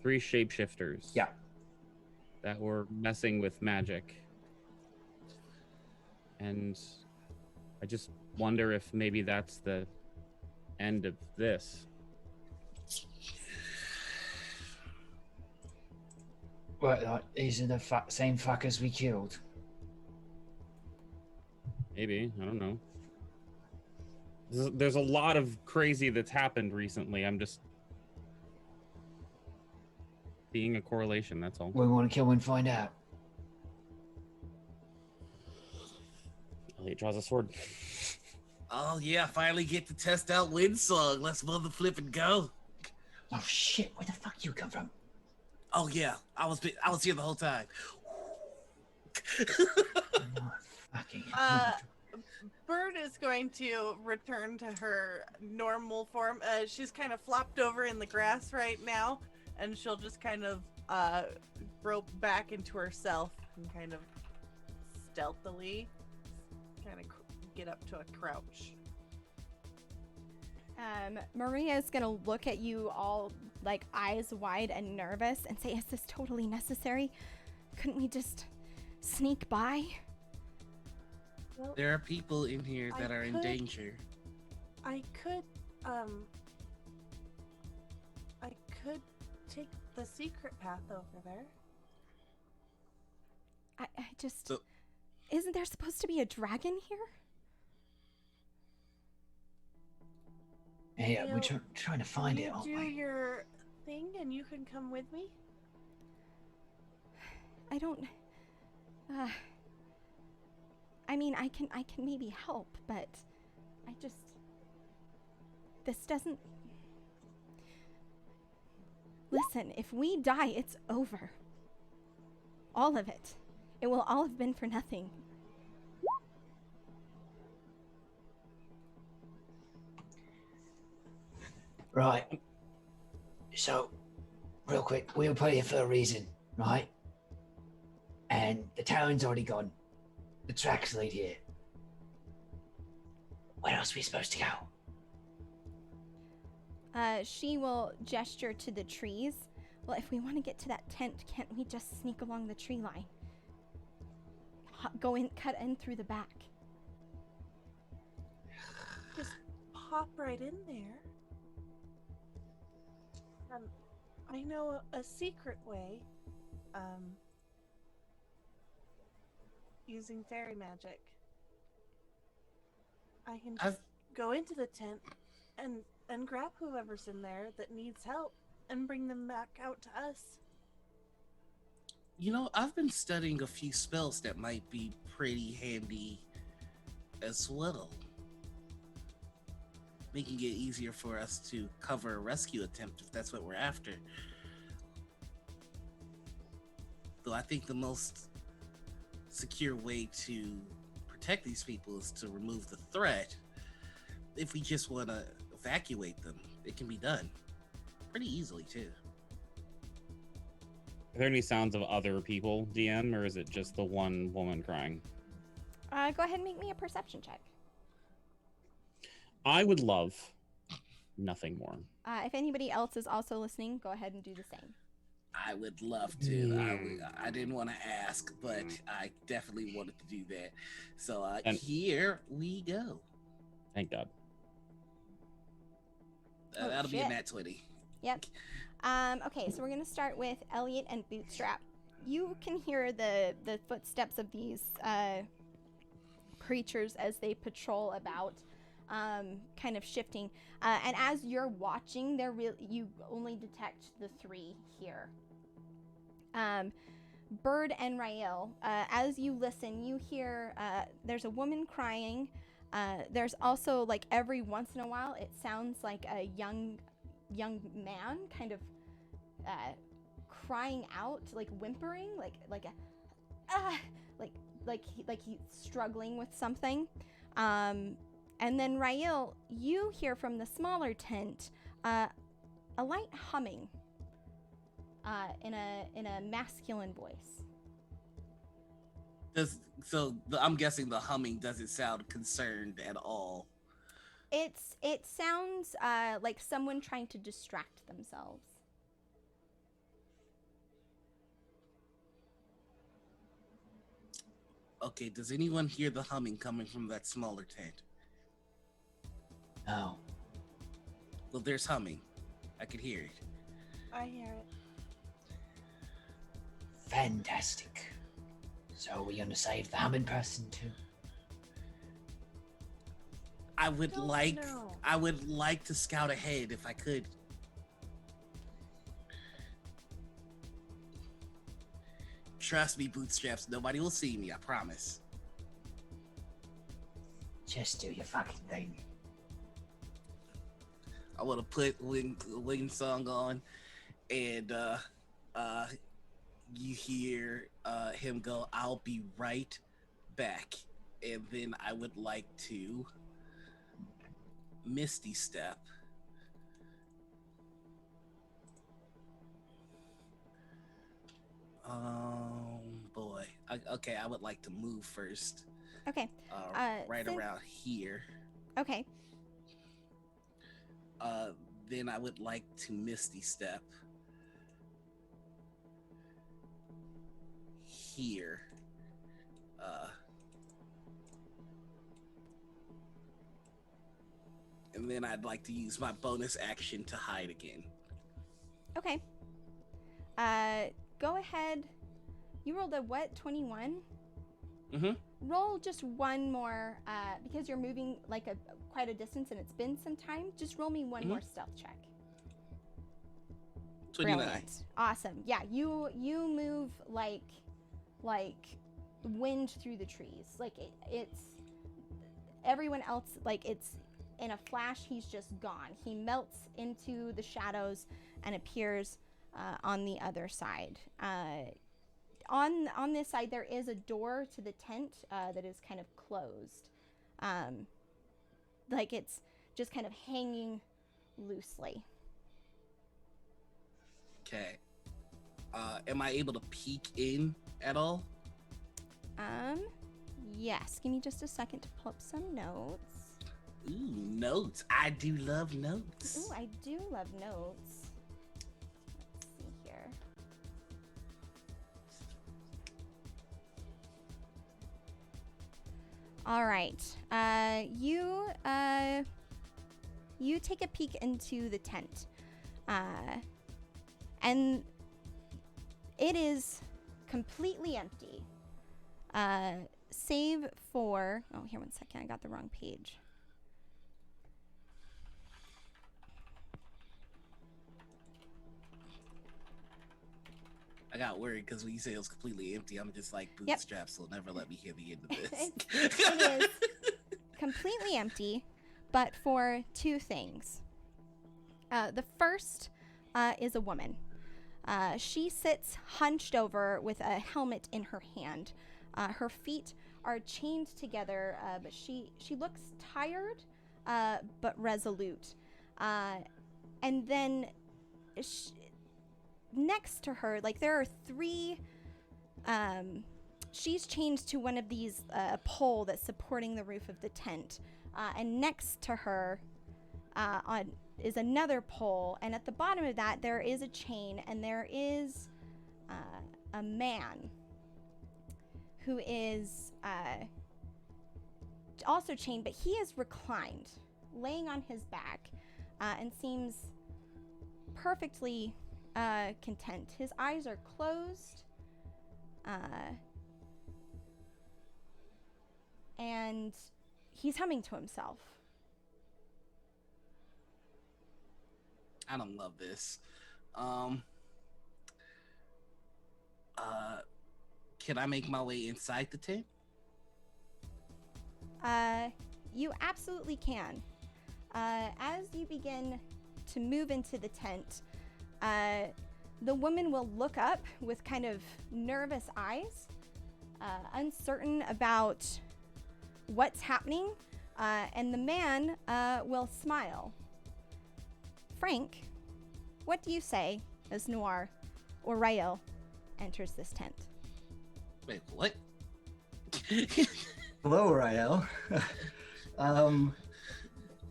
3 shapeshifters. Yeah. That were messing with magic. And I just wonder if maybe that's the end of this. Well, these are the same fuckers we killed. Maybe, I don't know. There's a lot of crazy that's happened recently. I'm just seeing a correlation, that's all. We want to kill and find out. Elliot draws a sword. Oh yeah, finally get to test out Windsong. Let's mother flip and go. Oh shit, where the fuck you come from? Oh yeah, I was here the whole time. Bird is going to return to her normal form. She's kind of flopped over in the grass right now, and she'll just kind of rope back into herself and kind of stealthily kind of get up to a crouch. Maria's gonna look at you all like eyes wide and nervous and say, "Is this totally necessary? Couldn't we just sneak by?" Well, There are people in here that are in could- danger. I could take the secret path over there. I just So- isn't there supposed to be a dragon here? Yeah, we're Well, trying to find Can it, you aren't do we? your thing and you can come with me? I don't. I mean, I can maybe help, but I just. This doesn't. Listen, if we die, it's over. All of it. It will all have been for nothing. Right. So, real quick, we were put here for a reason, right? And the town's already gone. The tracks lead here. Where else are we supposed to go? She will gesture to the trees. Well, if we want to get to that tent, can't we just sneak along the tree line? Go in, cut in through the back. Just hop right in there. I know a secret way. Using fairy magic. I can just go into the tent and grab whoever's in there that needs help and bring them back out to us. You know, I've been studying a few spells that might be pretty handy as well. Making it easier for us to cover a rescue attempt if that's what we're after. Though I think the most secure way to protect these people is to remove the threat. If we just want to evacuate them, it can be done pretty easily too. Are there any sounds of other people, DM, or is it just the one woman crying? Go ahead and make me a perception check. I would love nothing more. If anybody else is also listening, go ahead and do the same. I would love to. I didn't want to ask, but I definitely wanted to do that. So And- here we go. Thank God. Oh, That'll be a shit. nat 20. Yep. Okay, so we're gonna start with Elliot and Bootstrap. You can hear the footsteps of these creatures as they patrol about, kind of shifting. And as you're watching, you only detect the three here. Bird and Rael. As you listen, you hear there's a woman crying. There's also, like, every once in a while, it sounds like a young man kind of crying out, like whimpering, like he's struggling with something. And then Rael, you hear from the smaller tent a light humming in a masculine voice. I'm guessing the humming doesn't sound concerned at all. It sounds like someone trying to distract themselves. Okay, does anyone hear the humming coming from that smaller tent? No. Well, there's humming. I could hear it. I hear it. Fantastic. So are we gonna save the humming person too? I would Don't like know. I would like to scout ahead if I could. Trust me, Bootstraps, nobody will see me, I promise. Just do your fucking thing. I want to put Wing song on, and you hear him go, "I'll be right back," And then I would like to Misty Step. Boy. Okay, I would like to move first. Okay. Right since- around here. Okay. Then I would like to Misty Step here. And then I'd like to use my bonus action to hide again. Okay. Go ahead. You rolled a what? 21? Mm-hmm. Roll just one more, because you're moving like quite a distance and it's been some time. Just roll me one more stealth check. 29. Brilliant. Awesome. Yeah, you move like wind through the trees. Like it's everyone else, like it's in a flash, he's just gone. He melts into the shadows and appears on the other side. On this side, there is a door to the tent that is kind of closed. Like it's just kind of hanging loosely. Okay. Am I able to peek in at all? Yes. Give me just a second to pull up some notes. Ooh, notes. I do love notes. Ooh, I do love notes. Let's see here. All right. You take a peek into the tent, and it is completely empty, save for. Oh, here, one second. I got the wrong page. I got worried because when you say it was completely empty, I'm just like, Yep. bootstraps will never let me hear the end of this. It is completely empty, but for two things. The first is a woman. She sits hunched over with a helmet in her hand. Her feet are chained together, but she looks tired, but resolute. And then next to her, like there are three. She's chained to one of these pole that's supporting the roof of the tent, and next to her is another pole, and at the bottom of that there is a chain, and there is a man who is also chained, but he is reclined, laying on his back, and seems perfectly content. His eyes are closed, and he's humming to himself. I don't love this. Can I make my way inside the tent? You absolutely can. As you begin to move into the tent, the woman will look up with kind of nervous eyes, uncertain about what's happening, and the man will smile. Frank, what do you say as Noir or Rael enters this tent? Wait, what? Hello, Rael.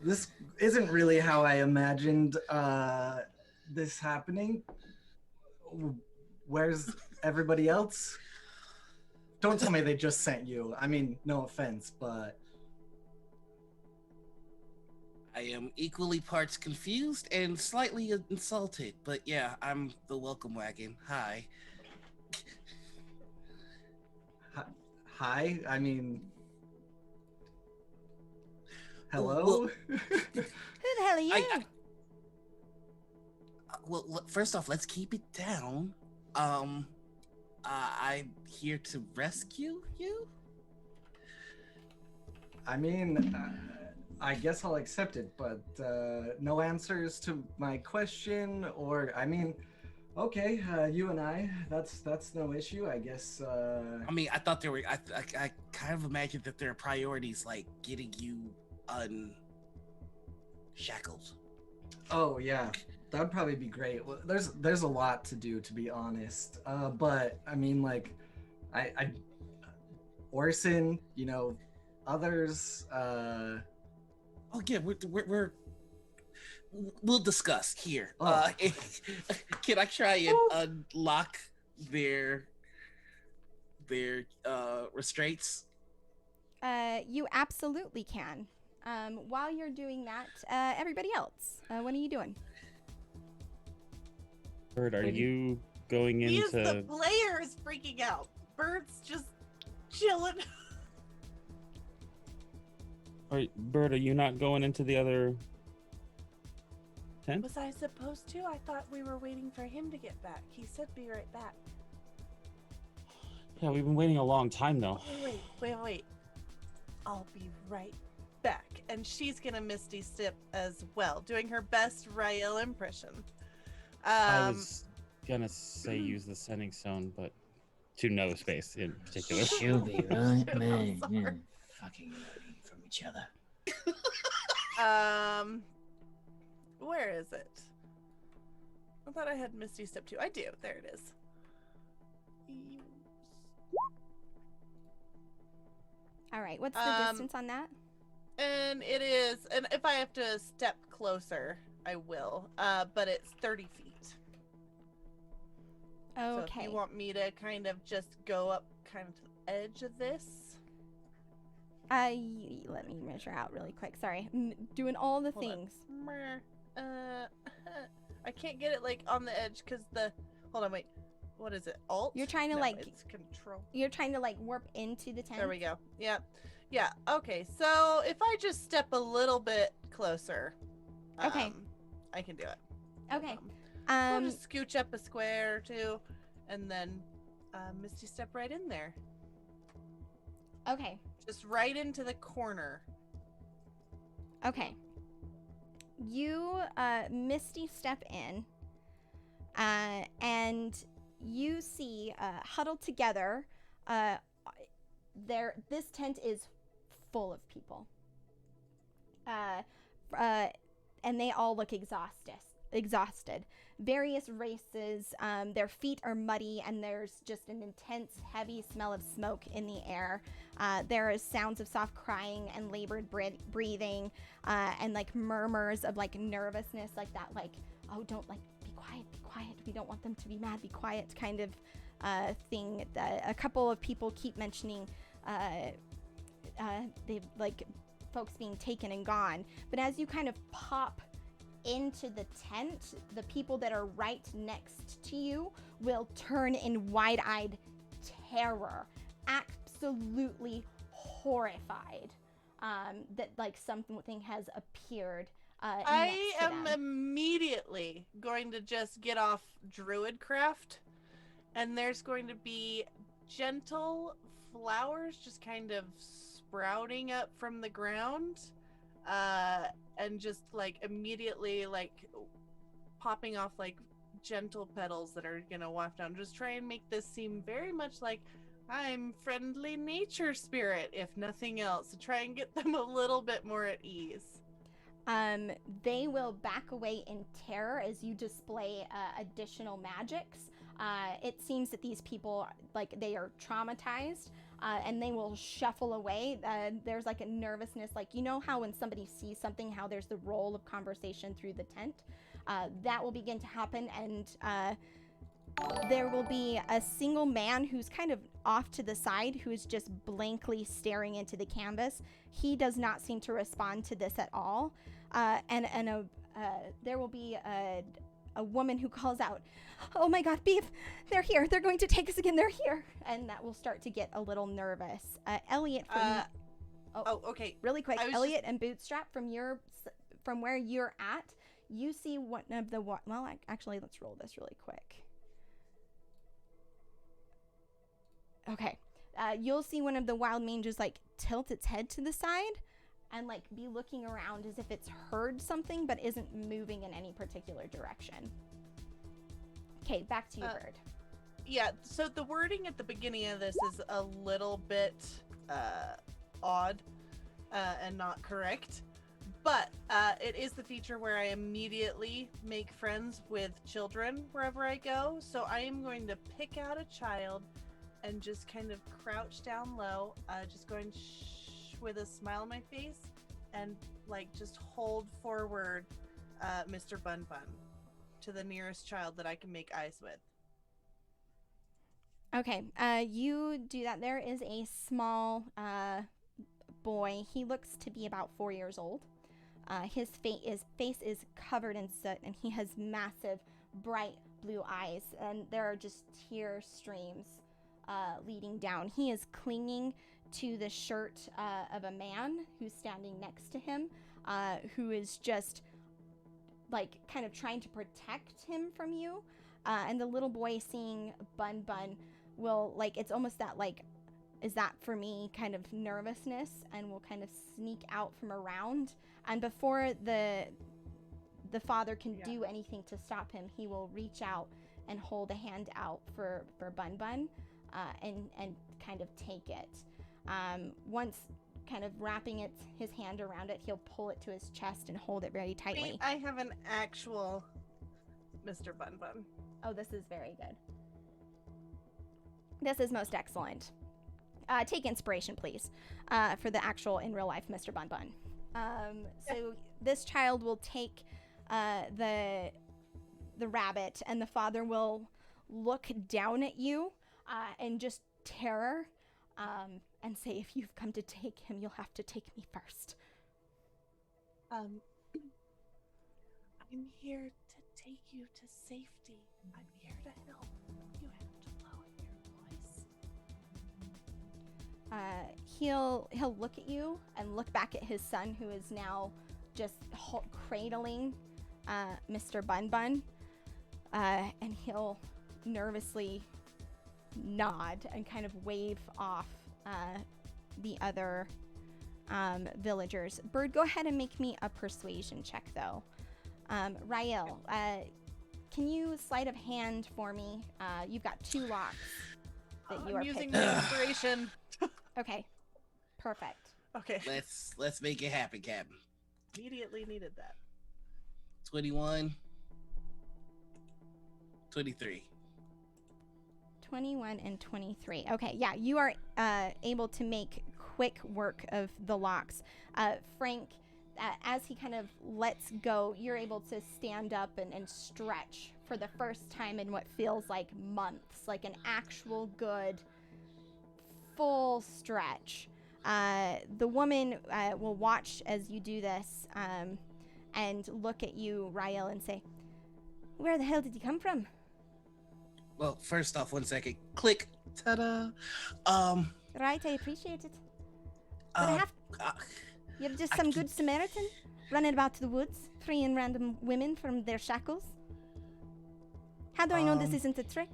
This isn't really how I imagined this happening. Where's everybody else? Don't tell me they just sent you. I mean, no offense, but... I am equally parts confused and slightly insulted, but yeah, I'm the welcome wagon. Hi. Hi? I mean... Hello? Well, Who the hell are you? Well, first off, let's keep it down. I'm here to rescue you? I mean, I guess I'll accept it, but no answers to my question, or, I mean, Okay, you and that's no issue, I guess. I mean, I thought there were. I kind of imagined that there are priorities like getting you unshackled. Oh yeah, that'd probably be great. Well, there's a lot to do, to be honest. But I mean, like, I Orson, others. Oh yeah, we'll discuss here. Oh. Can I try and unlock their restraints? You absolutely can. While you're doing that, everybody else, what are you doing? Bird, are you going He is the into? player is freaking out. Bird's just chilling. Bird, are you not going into the other tent? Was I supposed to? I thought we were waiting for him to get back. He said be right back. Yeah, we've been waiting a long time though. Wait. I'll be right back. And she's gonna Misty Step as well, doing her best Rael impression. I was gonna say use the sending stone, but to no space in particular. She'll be right, I'm man. sorry. Yeah. Fucking learning from each other. Where is it? I thought I had Misty Step 2. I do. There it is. All right, what's the distance on that? And it is, and if I have to step closer, I will. But it's 30 feet. So if Okay. you want me to kind of just go up kind of to the edge of this. Let me measure out really quick. Sorry, I'm doing all the Hold on. things. I can't get it like on the edge because hold on, wait. What is it? Alt? You're trying to, No, like- it's control. You're trying to like warp into the tent. There we go. Yeah. Yeah. Okay. So if I just step a little bit closer, Okay. I can do it. No Okay. problem. I'll Um. just scooch up a square or two, and then Misty Step right in there. Okay. Just right into the corner. Okay. You Misty Step in, and you see huddled together. This tent is full of people. And they all look exhausted. Various races. Their feet are muddy, and there's just an intense, heavy smell of smoke in the air. There is sounds of soft crying and labored breathing, and like murmurs of like nervousness, like that, like, oh, don't, like, be quiet. We don't want them to be mad. Be quiet, kind of thing. A couple of people keep mentioning they like folks being taken and gone. But as you kind of pop into the tent, the people that are right next to you will turn in wide-eyed terror, absolutely horrified that like something has appeared I next to am them. immediately going to just get off Druidcraft, and there's going to be gentle flowers just kind of sprouting up from the ground, and just like immediately like popping off like gentle petals that are gonna waft down. Just try and make this seem very much like I'm friendly nature spirit, if nothing else, to try and get them a little bit more at ease. They will back away in terror as you display additional magics. It seems that these people, like, they are traumatized, and they will shuffle away. There's like a nervousness, like, you know how when somebody sees something, how there's the roll of conversation through the tent? That will begin to happen, and there will be a single man who's kind of off to the side, who is just blankly staring into the canvas. He does not seem to respond to this at all. And there will be a woman who calls out, "Oh my God, Beef! They're here! They're going to take us again! They're here!" And that will start to get a little nervous. Elliot, Okay. really quick, I was Elliot and Bootstrap, from where you're at, you see one of the actually, let's roll this really quick. Okay, you'll see one of the wild manges like tilt its head to the side and like be looking around as if it's heard something but isn't moving in any particular direction. Okay, back to you, Bird. Yeah, so the wording at the beginning of this is a little bit odd and not correct. But it is the feature where I immediately make friends with children wherever I go. So I am going to pick out a child and just kind of crouch down low, just going shh with a smile on my face, and like just hold forward Mr. Bun Bun to the nearest child that I can make eyes with. Okay, you do that. There is a small boy. He looks to be about 4 years old. His face is covered in soot, and he has massive, bright blue eyes, and there are just tear streams leading down. He is clinging to the shirt of a man who's standing next to him, who is just like kind of trying to protect him from you. And the little boy, seeing Bun Bun, will like, it's almost that like, is that for me kind of nervousness, and will kind of sneak out from around. And before the father can do anything to stop him, he will reach out and hold a hand out for Bun Bun, and kind of take it. Once kind of wrapping his hand around it, he'll pull it to his chest and hold it very tightly. I have an actual Mr. Bun Bun. Oh, this is very good. This is most excellent. Take inspiration, please, for the actual in real life Mr. Bun Bun. So this child will take the rabbit, and the father will look down at you in just terror, and say, "If you've come to take him, you'll have to take me first." I'm here to take you to safety. I'm here to help. You have to lower your voice. He'll look at you and look back at his son, who is now just cradling Mr. Bun Bun, and he'll nervously nod and kind of wave off the other villagers. Bird, go ahead and make me a persuasion check, though. Rael, can you sleight of hand for me? You've got 2 locks that you are I'm using picking. the inspiration. Okay, perfect. Okay. Let's make it happen, Captain. Immediately needed that. 21, 23. 21 and 23. Okay, yeah, you are able to make quick work of the locks. Frank, as he kind of lets go, you're able to stand up and stretch for the first time in what feels like months, like an actual good full stretch. The woman will watch as you do this, and look at you, Rael, and say, "Where the hell did you come from?" Well, first off, 1 second. Click. Ta-da. Right, I appreciate it. But you're just some good Samaritan running about the woods, freeing random women from their shackles. How do I know this isn't a trick?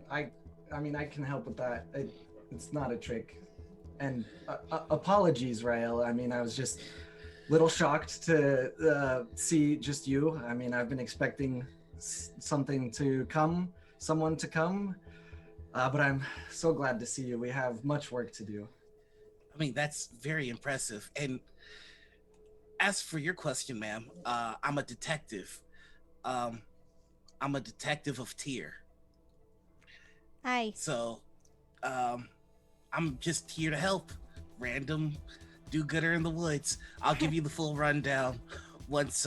I mean, I can help with that. It's not a trick. And apologies, Rael. I mean, I was just a little shocked to see just you. I mean, I've been expecting someone to come, but I'm so glad to see you. We have much work to do. I mean, that's very impressive. And as for your question, ma'am, I'm a detective. I'm a detective of Tyr. Aye. So, I'm just here to help. Random do-gooder in the woods. I'll give you the full rundown once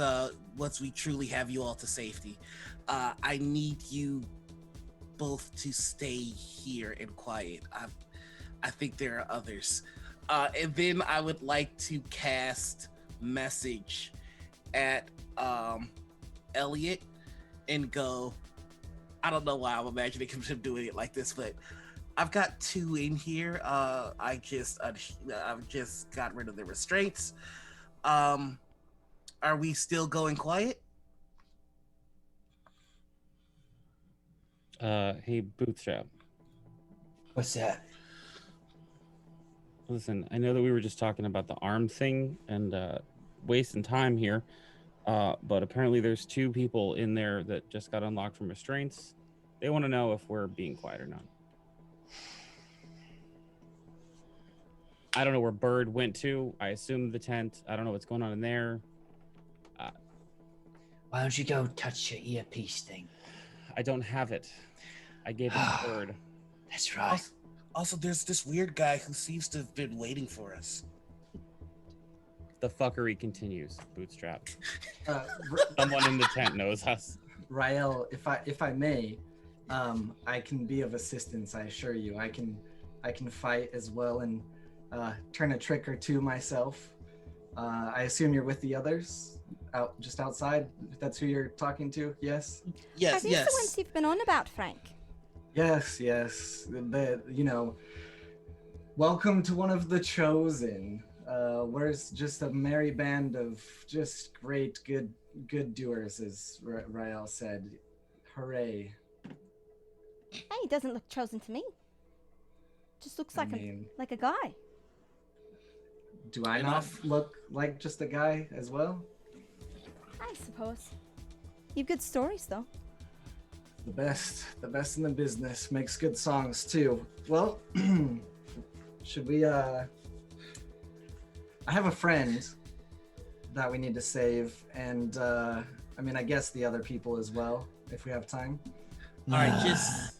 we truly have you all to safety. I need you both to stay here and quiet. I think there are others. And then I would like to cast message at Elliot and go, I don't know why I'm imagining him doing it like this, but I've got 2 in here. I've just got rid of the restraints. Are we still going quiet? Hey, Bootstrap. What's that? Listen, I know that we were just talking about the arm thing and wasting time here. But apparently there's 2 people in there that just got unlocked from restraints. They want to know if we're being quiet or not. I don't know where Bird went to. I assume the tent. I don't know what's going on in there. Why don't you go touch your earpiece thing? I don't have it. I gave it to Bird. That's right. Also, there's this weird guy who seems to have been waiting for us. The fuckery continues, Bootstrap. R- Someone in the tent knows us. Rael, if I may, I can be of assistance. I assure you, I can fight as well and turn a trick or two myself. I assume you're with the others, just outside. If that's who you're talking to, yes. Yes, Are these the ones you've been on about, Frank? Yes. Welcome to one of the chosen. We're just a merry band of just great, good doers, as Rael said. Hooray. Hey, he doesn't look chosen to me. Just looks like a guy. Do I not look like just a guy as well? I suppose. You've good stories, though. The best in the business. Makes good songs too. Well, should we I have a friend that we need to save, and I guess the other people as well, if we have time. All right, just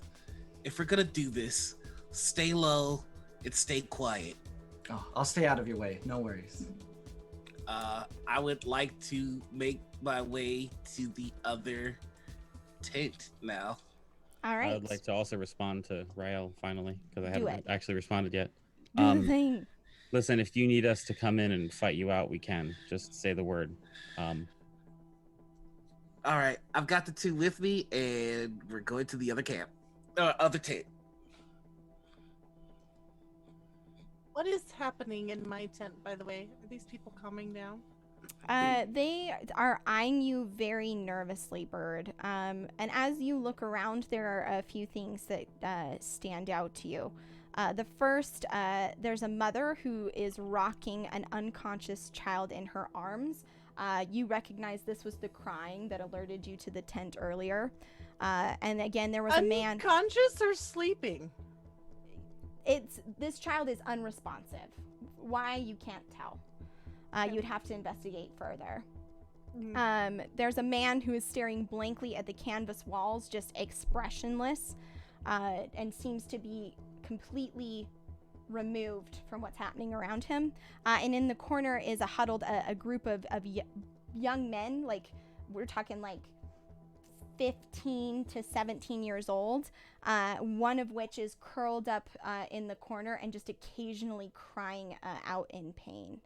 if we're gonna do this, stay low and stay quiet. Oh, I'll stay out of your way. No worries. I would like to make my way to the other tent now. All right. I would like to also respond to Rael finally, because I Do haven't it. actually responded yet. Do the thing. Listen, if you need us to come in and fight you out, we can. Just say the word. All right, I've got the 2 with me, and we're going to the other camp, other tent. What is happening in my tent, by the way? Are these people calming down? They are eyeing you very nervously, Bird. And as you look around, there are a few things that stand out to you. The first, there's a mother who is rocking an unconscious child in her arms. You recognize this was the crying that alerted you to the tent earlier. And again, there was a man. Unconscious or sleeping? This child is unresponsive. Why, you can't tell. You'd have to investigate further. There's a man who is staring blankly at the canvas walls, just expressionless, and seems to be completely removed from what's happening around him. And in the corner is a group of young men, like we're talking like 15 to 17 years old, one of which is curled up in the corner and just occasionally crying out in pain.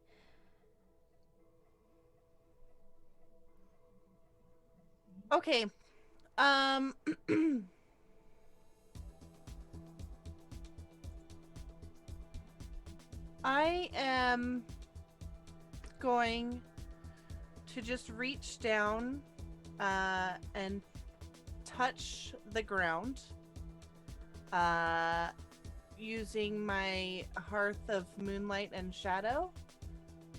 Okay. I am going to just reach down and touch the ground using my Hearth of Moonlight and Shadow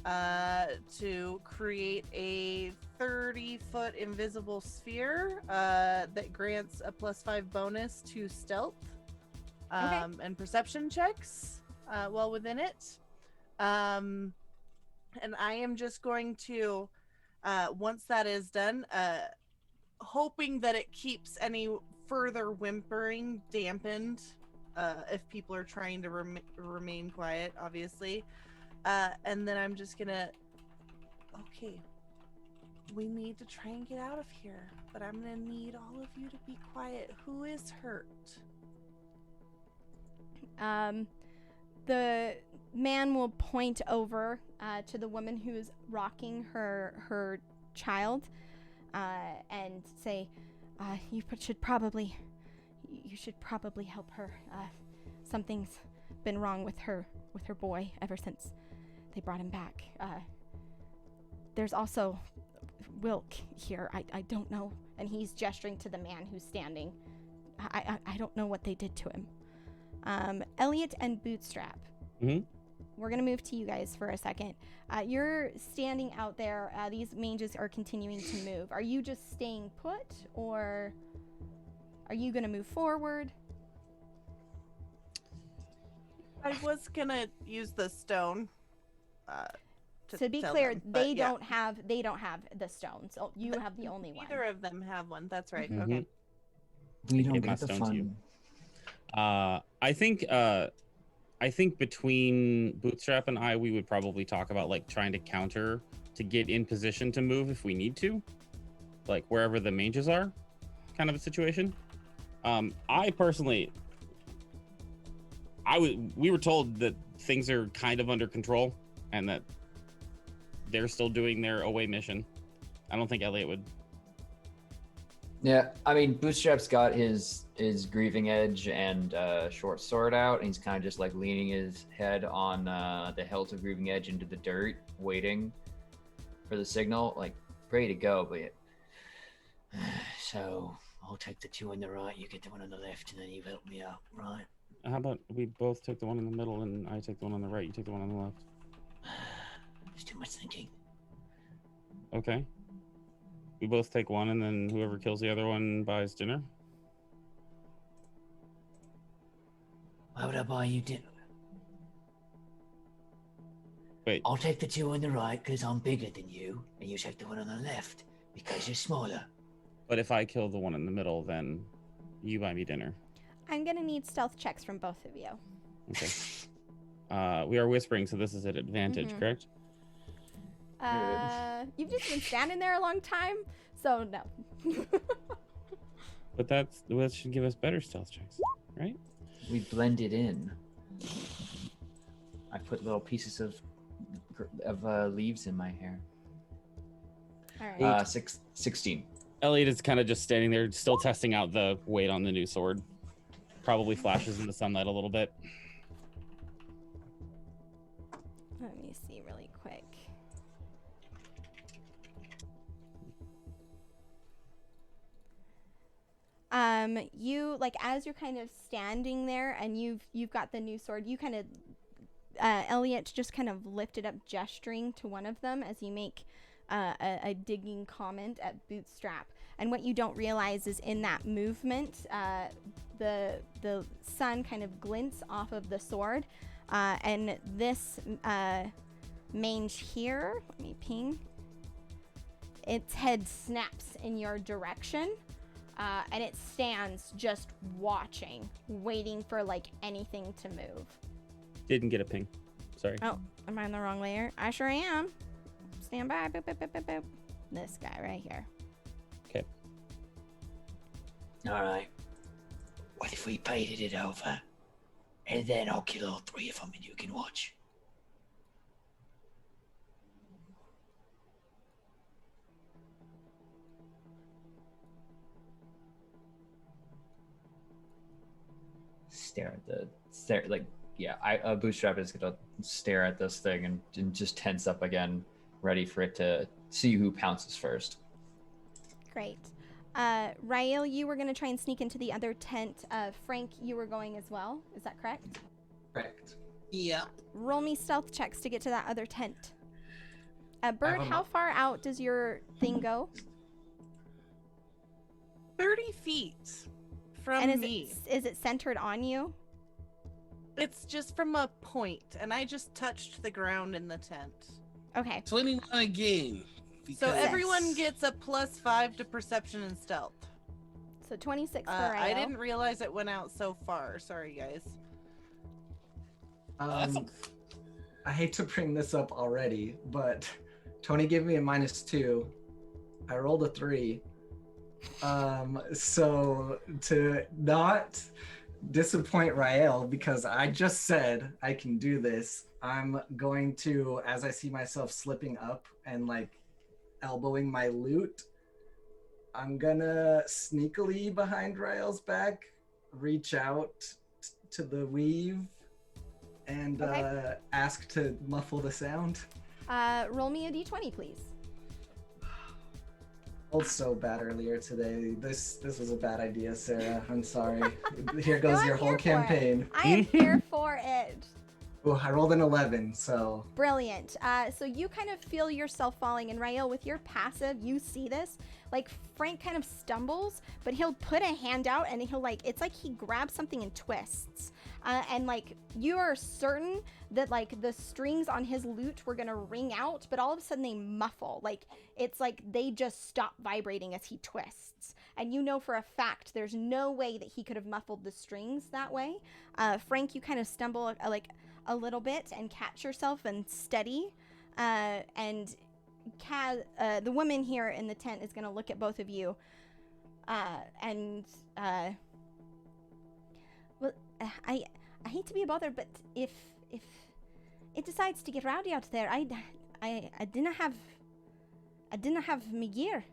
to create a 30-foot invisible sphere that grants a +5 bonus to stealth and perception checks while within it. And I am just going to, once that is done, hoping that it keeps any further whimpering dampened if people are trying to remain quiet, obviously. And then I'm just gonna, okay, we need to try and get out of here, but I'm gonna need all of you to be quiet. Who is hurt? The man will point over to the woman who's rocking her child and say, you should probably help her. Something's been wrong with her boy ever since they brought him back. There's also Wilk here. I don't know. And he's gesturing to the man who's standing. I don't know what they did to him. Elliot and Bootstrap. Mm-hmm. we're gonna move to you guys for a second. You're standing out there. These mages are continuing to move. Are you just staying put, or are you gonna move forward? I was gonna use the stone. To be tell clear, them, but they yeah. don't have the stone, so you have the only one. Neither of them have one. That's right. Mhm. Okay. We I don't give my get the stone to you. fun. I think between Bootstrap and I, we would probably talk about like trying to counter to get in position to move if we need to, like wherever the mages are, kind of a situation. I personally, we were told that things are kind of under control and that they're still doing their away mission. I don't think Elliot would. Yeah, I mean, Bootstrap's got his grieving edge and short sword out, and he's kind of just like leaning his head on the hilt of grieving edge into the dirt, waiting for the signal, like ready to go. But so I'll take the two on the right, you get the one on the left, and then you help me out, right? How about we both take the one in the middle and I take the one on the right, you take the one on the left? There's too much thinking. Okay. We both take one and then whoever kills the other one buys dinner? Why would I buy you dinner? Wait, I'll take the two on the right because I'm bigger than you, and you take the one on the left because you're smaller. but if I kill the one in the middle, then you buy me dinner. I'm gonna need stealth checks from both of you. Okay. We are whispering, so this is at advantage, Mhm. correct? You've just been standing there a long time, so no. But that should give us better stealth checks, right? We blended in. I put little pieces of leaves in my hair. All right. 16. Elliot is kind of just standing there, still testing out the weight on the new sword. Probably flashes in the sunlight a little bit. Let me see really quick. You like as you're kind of standing there and you've got the new sword, you kind of Elliot just kind of lifted up, gesturing to one of them as you make a digging comment at Bootstrap. And what you don't realize is in that movement, the sun kind of glints off of the sword, and this mange here, let me ping, its head snaps in your direction, and it stands just watching, waiting for like anything to move. Didn't get a ping. Sorry. Oh, am I on the wrong layer? I sure am. Stand by. Boop, boop, boop, boop, boop. This guy right here. Okay. All right. What if we painted it over, and then I'll kill all three of them, and you can watch? Bootstrap is gonna stare at this thing and just tense up again, ready for it to see who pounces first. Great. Rael, you were going to try and sneak into the other tent. Frank, you were going as well. Is that correct? Correct. Yeah. Roll me stealth checks to get to that other tent. Bird, have a how far out does your thing go? 30 feet from And me. is it centered on you? It's just from a point, and I just touched the ground in the tent. Okay. 21 again. So because- everyone gets a +5 to perception and stealth. So 26 for Rael. I didn't realize it went out so far. Sorry, guys. I hate to bring this up already, but Tony gave me a -2. I rolled a 3. So to not disappoint Rael, because I just said I can do this, I'm going to, as I see myself slipping up and like elbowing my loot, I'm gonna sneakily behind Rael's back, reach out to the weave, and Okay. ask to muffle the sound. Roll me a d20, please. I rolled so bad earlier today. This was a bad idea, Sarah. I'm sorry. Here goes I'm your whole here for it. campaign. I am here for it. Oh, I rolled an 11, so Brilliant. So you kind of feel yourself falling, and Rael, with your passive, you see this. Like, Frank kind of stumbles, but he'll put a hand out, and he'll, like, it's like he grabs something and twists. And, like, you are certain that, like, the strings on his lute were gonna ring out, but all of a sudden they muffle. Like, it's like they just stop vibrating as he twists. And you know for a fact there's no way that he could have muffled the strings that way. Frank, you kind of stumble, like, a little bit and catch yourself and steady. And the woman here in the tent is going to look at both of you. Well, I hate to be a bother, but if it decides to get rowdy out there, I didn't have my gear.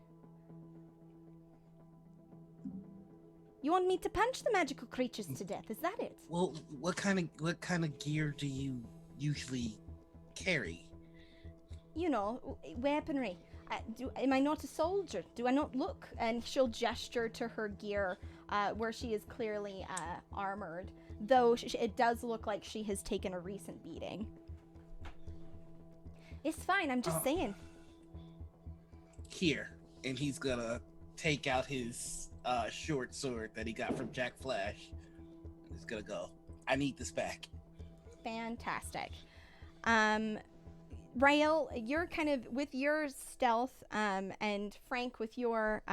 You want me to punch the magical creatures to death? Is that it? Well, what kind of gear do you usually carry? You know, weaponry. Am I not a soldier? Do I not look? And she'll gesture to her gear, where she is clearly armored, though it does look like she has taken a recent beating. It's fine. I'm just saying. Here, and he's gonna take out his short sword that he got from Jack Flash. He's gonna go, I need this back. Fantastic. Rael, you're kind of, with your stealth, and Frank, with your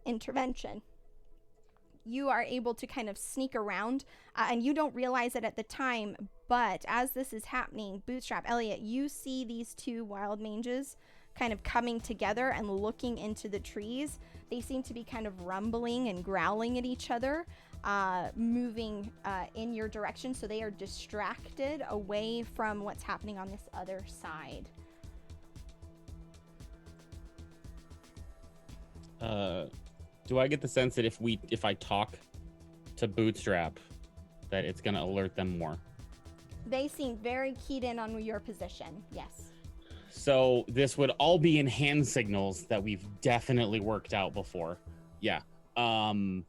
intervention, you are able to kind of sneak around, and you don't realize it at the time, but as this is happening, Bootstrap, Elliot, you see these two wild mages kind of coming together and looking into the trees. They seem to be kind of rumbling and growling at each other, moving in your direction, so they are distracted away from what's happening on this other side. Do I get the sense that if I talk to Bootstrap, that it's gonna alert them more? They seem very keyed in on your position, yes. So this would all be in hand signals that we've definitely worked out before. Yeah. I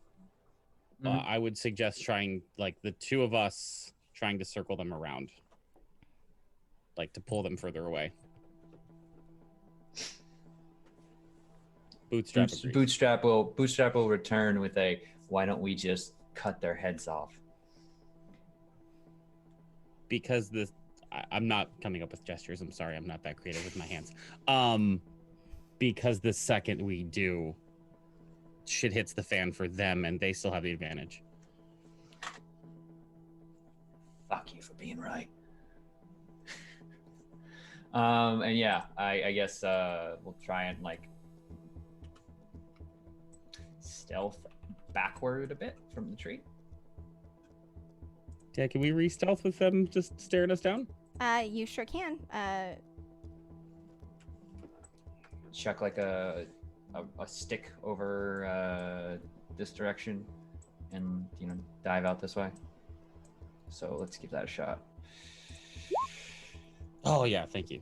would suggest trying, like, the two of us trying to circle them around, like, to pull them further away. Bootstrap agrees. Bootstrap will return with a, why don't we just cut their heads off? Because I'm not coming up with gestures. I'm sorry. I'm not that creative with my hands. Because the second we do, shit hits the fan for them and they still have the advantage. Fuck you for being right. And yeah, I guess we'll try and, like, stealth backward a bit from the tree. Yeah, can we re-stealth with them just staring us down? You sure can. Chuck like a stick over this direction and, dive out this way. So let's give that a shot. Oh yeah, thank you.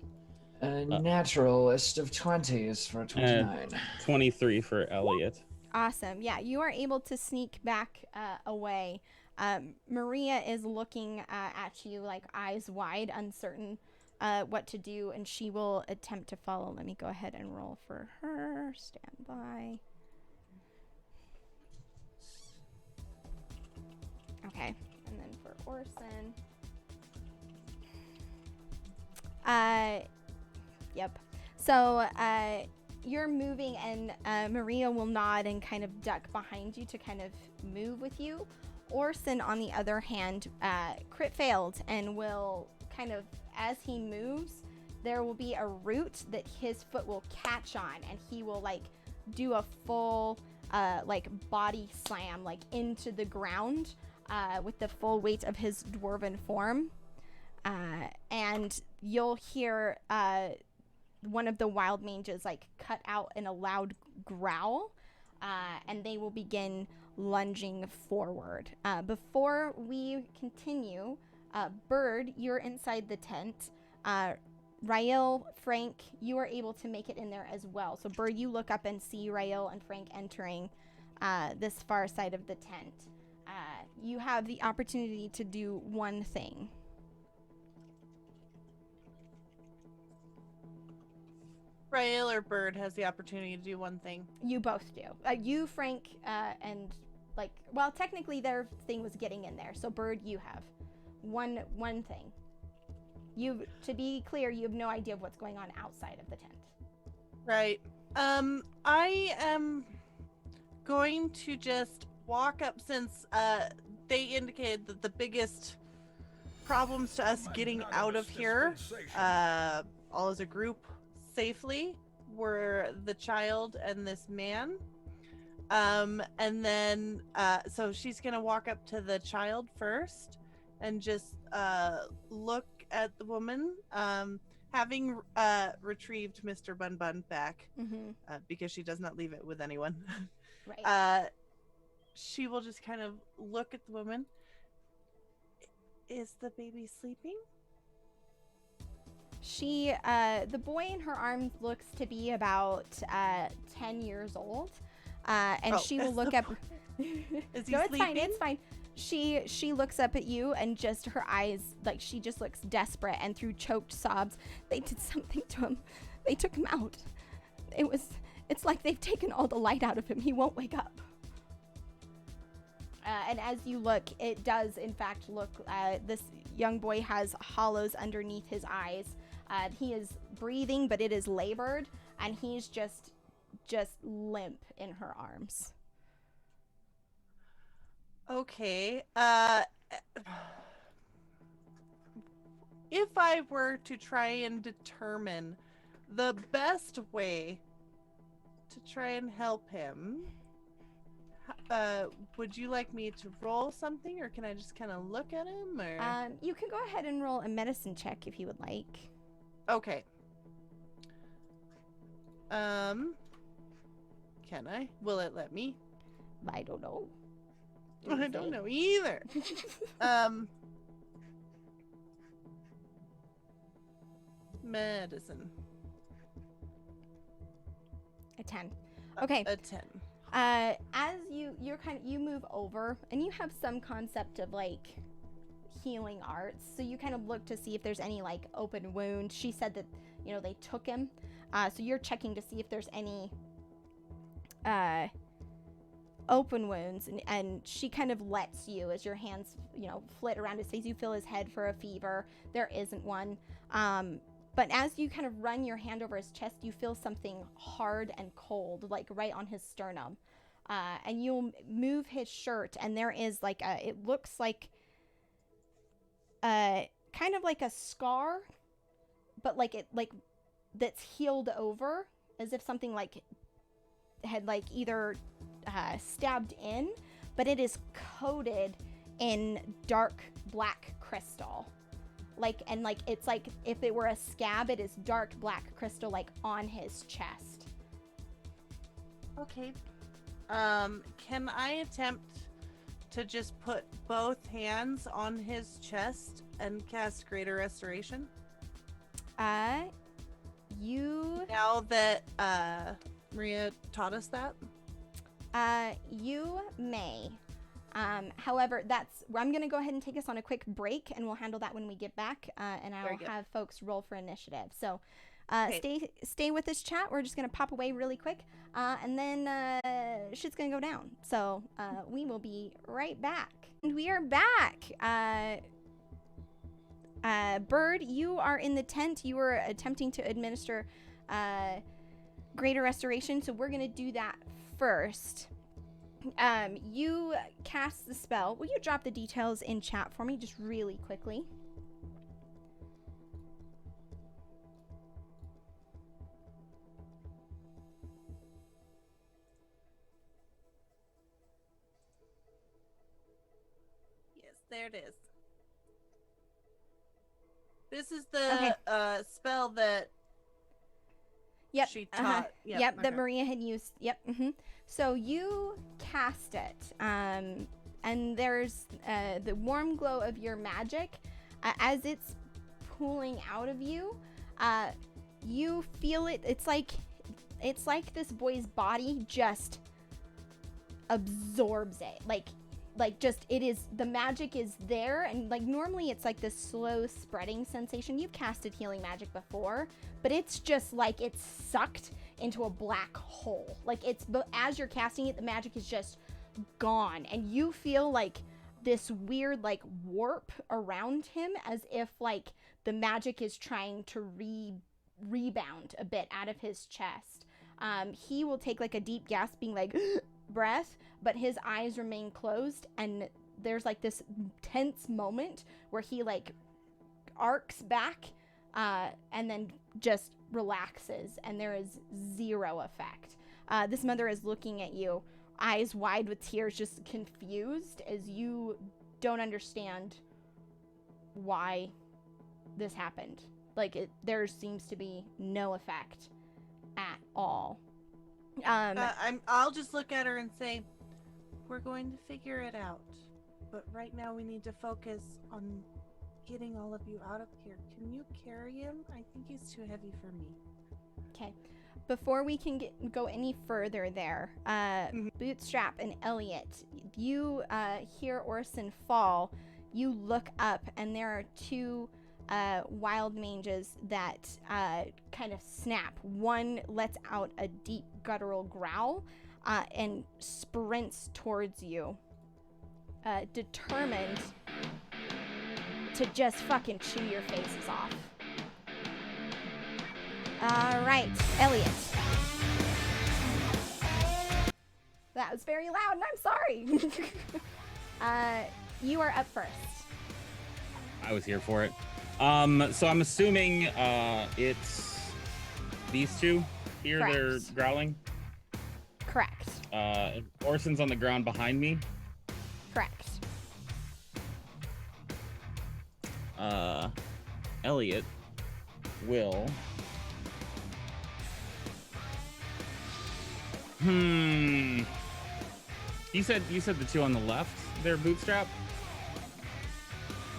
A naturalist of 20s for a 29. 23 for Elliot. Awesome. Yeah, you are able to sneak back away. Maria is looking at you, like, eyes wide, uncertain what to do, and she will attempt to follow. Let me go ahead and roll for her. Stand by. Okay, and then for Orson. Yep. So, you're moving, and Maria will nod and kind of duck behind you to kind of move with you. Orson, on the other hand, crit failed and will kind of, as he moves, there will be a root that his foot will catch on, and he will, like, do a full, like, body slam, like, into the ground with the full weight of his dwarven form. And you'll hear one of the wild mages, like, cut out in a loud growl, and they will begin lunging forward. Before we continue, Bird, you're inside the tent. Rael, Frank, you are able to make it in there as well. So Bird, you look up and see Rael and Frank entering this far side of the tent. You have the opportunity to do one thing. Rael or Bird has the opportunity to do one thing. You both do. You, Frank, and like, well, technically their thing was getting in there. So Bird, you have one thing. You, to be clear, you have no idea of what's going on outside of the tent. Right. I am going to just walk up since they indicated that the biggest problems to us getting out of here, all as a group safely, were the child and this man. And then, so she's gonna walk up to the child first and just look at the woman, having retrieved Mr. Bun Bun back, because she does not leave it with anyone. Right. She will just kind of look at the woman. Is the baby sleeping? She, the boy in her arms looks to be about 10 years old, and she will look up. Is he No, it's sleeping? fine. It's fine. She looks up at you, and just her eyes, like, she just looks desperate, and through choked sobs, they did something to him. They took him out. It's like they've taken all the light out of him. He won't wake up. And as you look, it does in fact look, this young boy has hollows underneath his eyes. He is breathing, but it is labored, and he's just limp in her arms. Okay. If I were to try and determine the best way to try and help him, would you like me to roll something, or can I just kind of look at him? Or You can go ahead and roll a medicine check if you would like. okay. Can I? Will it let me? I don't know. I don't know either. Medicine. A 10. Okay. A 10. As you move over, and you have some concept of like healing arts, so you kind of look to see if there's any like open wounds. She said that they took him, so you're checking to see if there's any open wounds, and she kind of lets you, as your hands flit around his face, you feel his head for a fever. There isn't one, but as you kind of run your hand over his chest, you feel something hard and cold, like right on his sternum. And you'll move his shirt, and there is like it looks like kind of like a scar, but like that's healed over, as if something like had like either stabbed in, but it is coated in dark black crystal. It's like if it were a scab, it is dark black crystal, like on his chest. Okay. Can I attempt to just put both hands on his chest and cast Greater Restoration? You Now that Maria taught us that? You may. However, I'm going to go ahead and take us on a quick break, and we'll handle that when we get back, and I'll have folks roll for initiative. So stay with this chat. We're just going to pop away really quick, and then shit's going to go down. So we will be right back. And we are back. Bird, you are in the tent. You were attempting to administer Greater Restoration, so we're going to do that first. You cast the spell. Will you drop the details in chat for me just really quickly? Yes, there it is. This is the spell that she taught. That Maria had used. So you cast it, and there's the warm glow of your magic as it's pooling out of you. You feel it. It's like this boy's body just absorbs it. Like like just it is the magic is there, and like normally it's like this slow spreading sensation. You've casted healing magic before, but it's just like it's sucked into a black hole. Like it's, but as you're casting it, the magic is just gone, and you feel like this weird like warp around him, as if like the magic is trying to rebound a bit out of his chest. He will take like a deep gasping like breath, but his eyes remain closed, and there's like this tense moment where he like arcs back and then just relaxes, and there is zero effect. This mother is looking at you, eyes wide with tears, just confused as you don't understand why this happened. Like there seems to be no effect at all. I'll just look at her and say, we're going to figure it out, but right now we need to focus on getting all of you out of here. Can you carry him? I think he's too heavy for me. Okay. Before we can go any further there, Bootstrap and Elliot, you hear Orson fall. You look up, and there are two wild mages that kind of snap. One lets out a deep guttural growl and sprints towards you, determined to just fucking chew your faces off. All right, Elliot. That was very loud, and I'm sorry. You are up first. I was here for it. So I'm assuming it's these two here. Correct. They're growling. Correct. Orson's on the ground behind me. Correct. Elliot will. You said the two on the left. They're Bootstrap.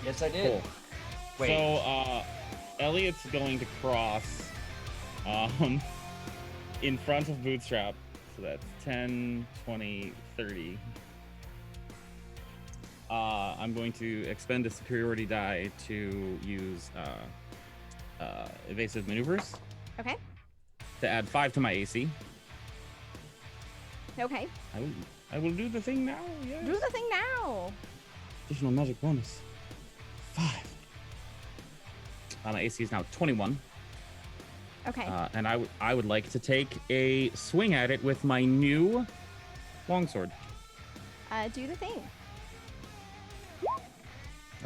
Yes, I did. Cool. Wait. So, Elliot's going to cross, in front of Bootstrap. So that's 10, 20, 30. I'm going to expend a superiority die to use, evasive maneuvers. Okay. To add 5 to my AC. Okay. I will do the thing now, yes. Do the thing now. Additional magic bonus. 5. My AC is now 21. Okay. And I would like to take a swing at it with my new longsword. Do the thing.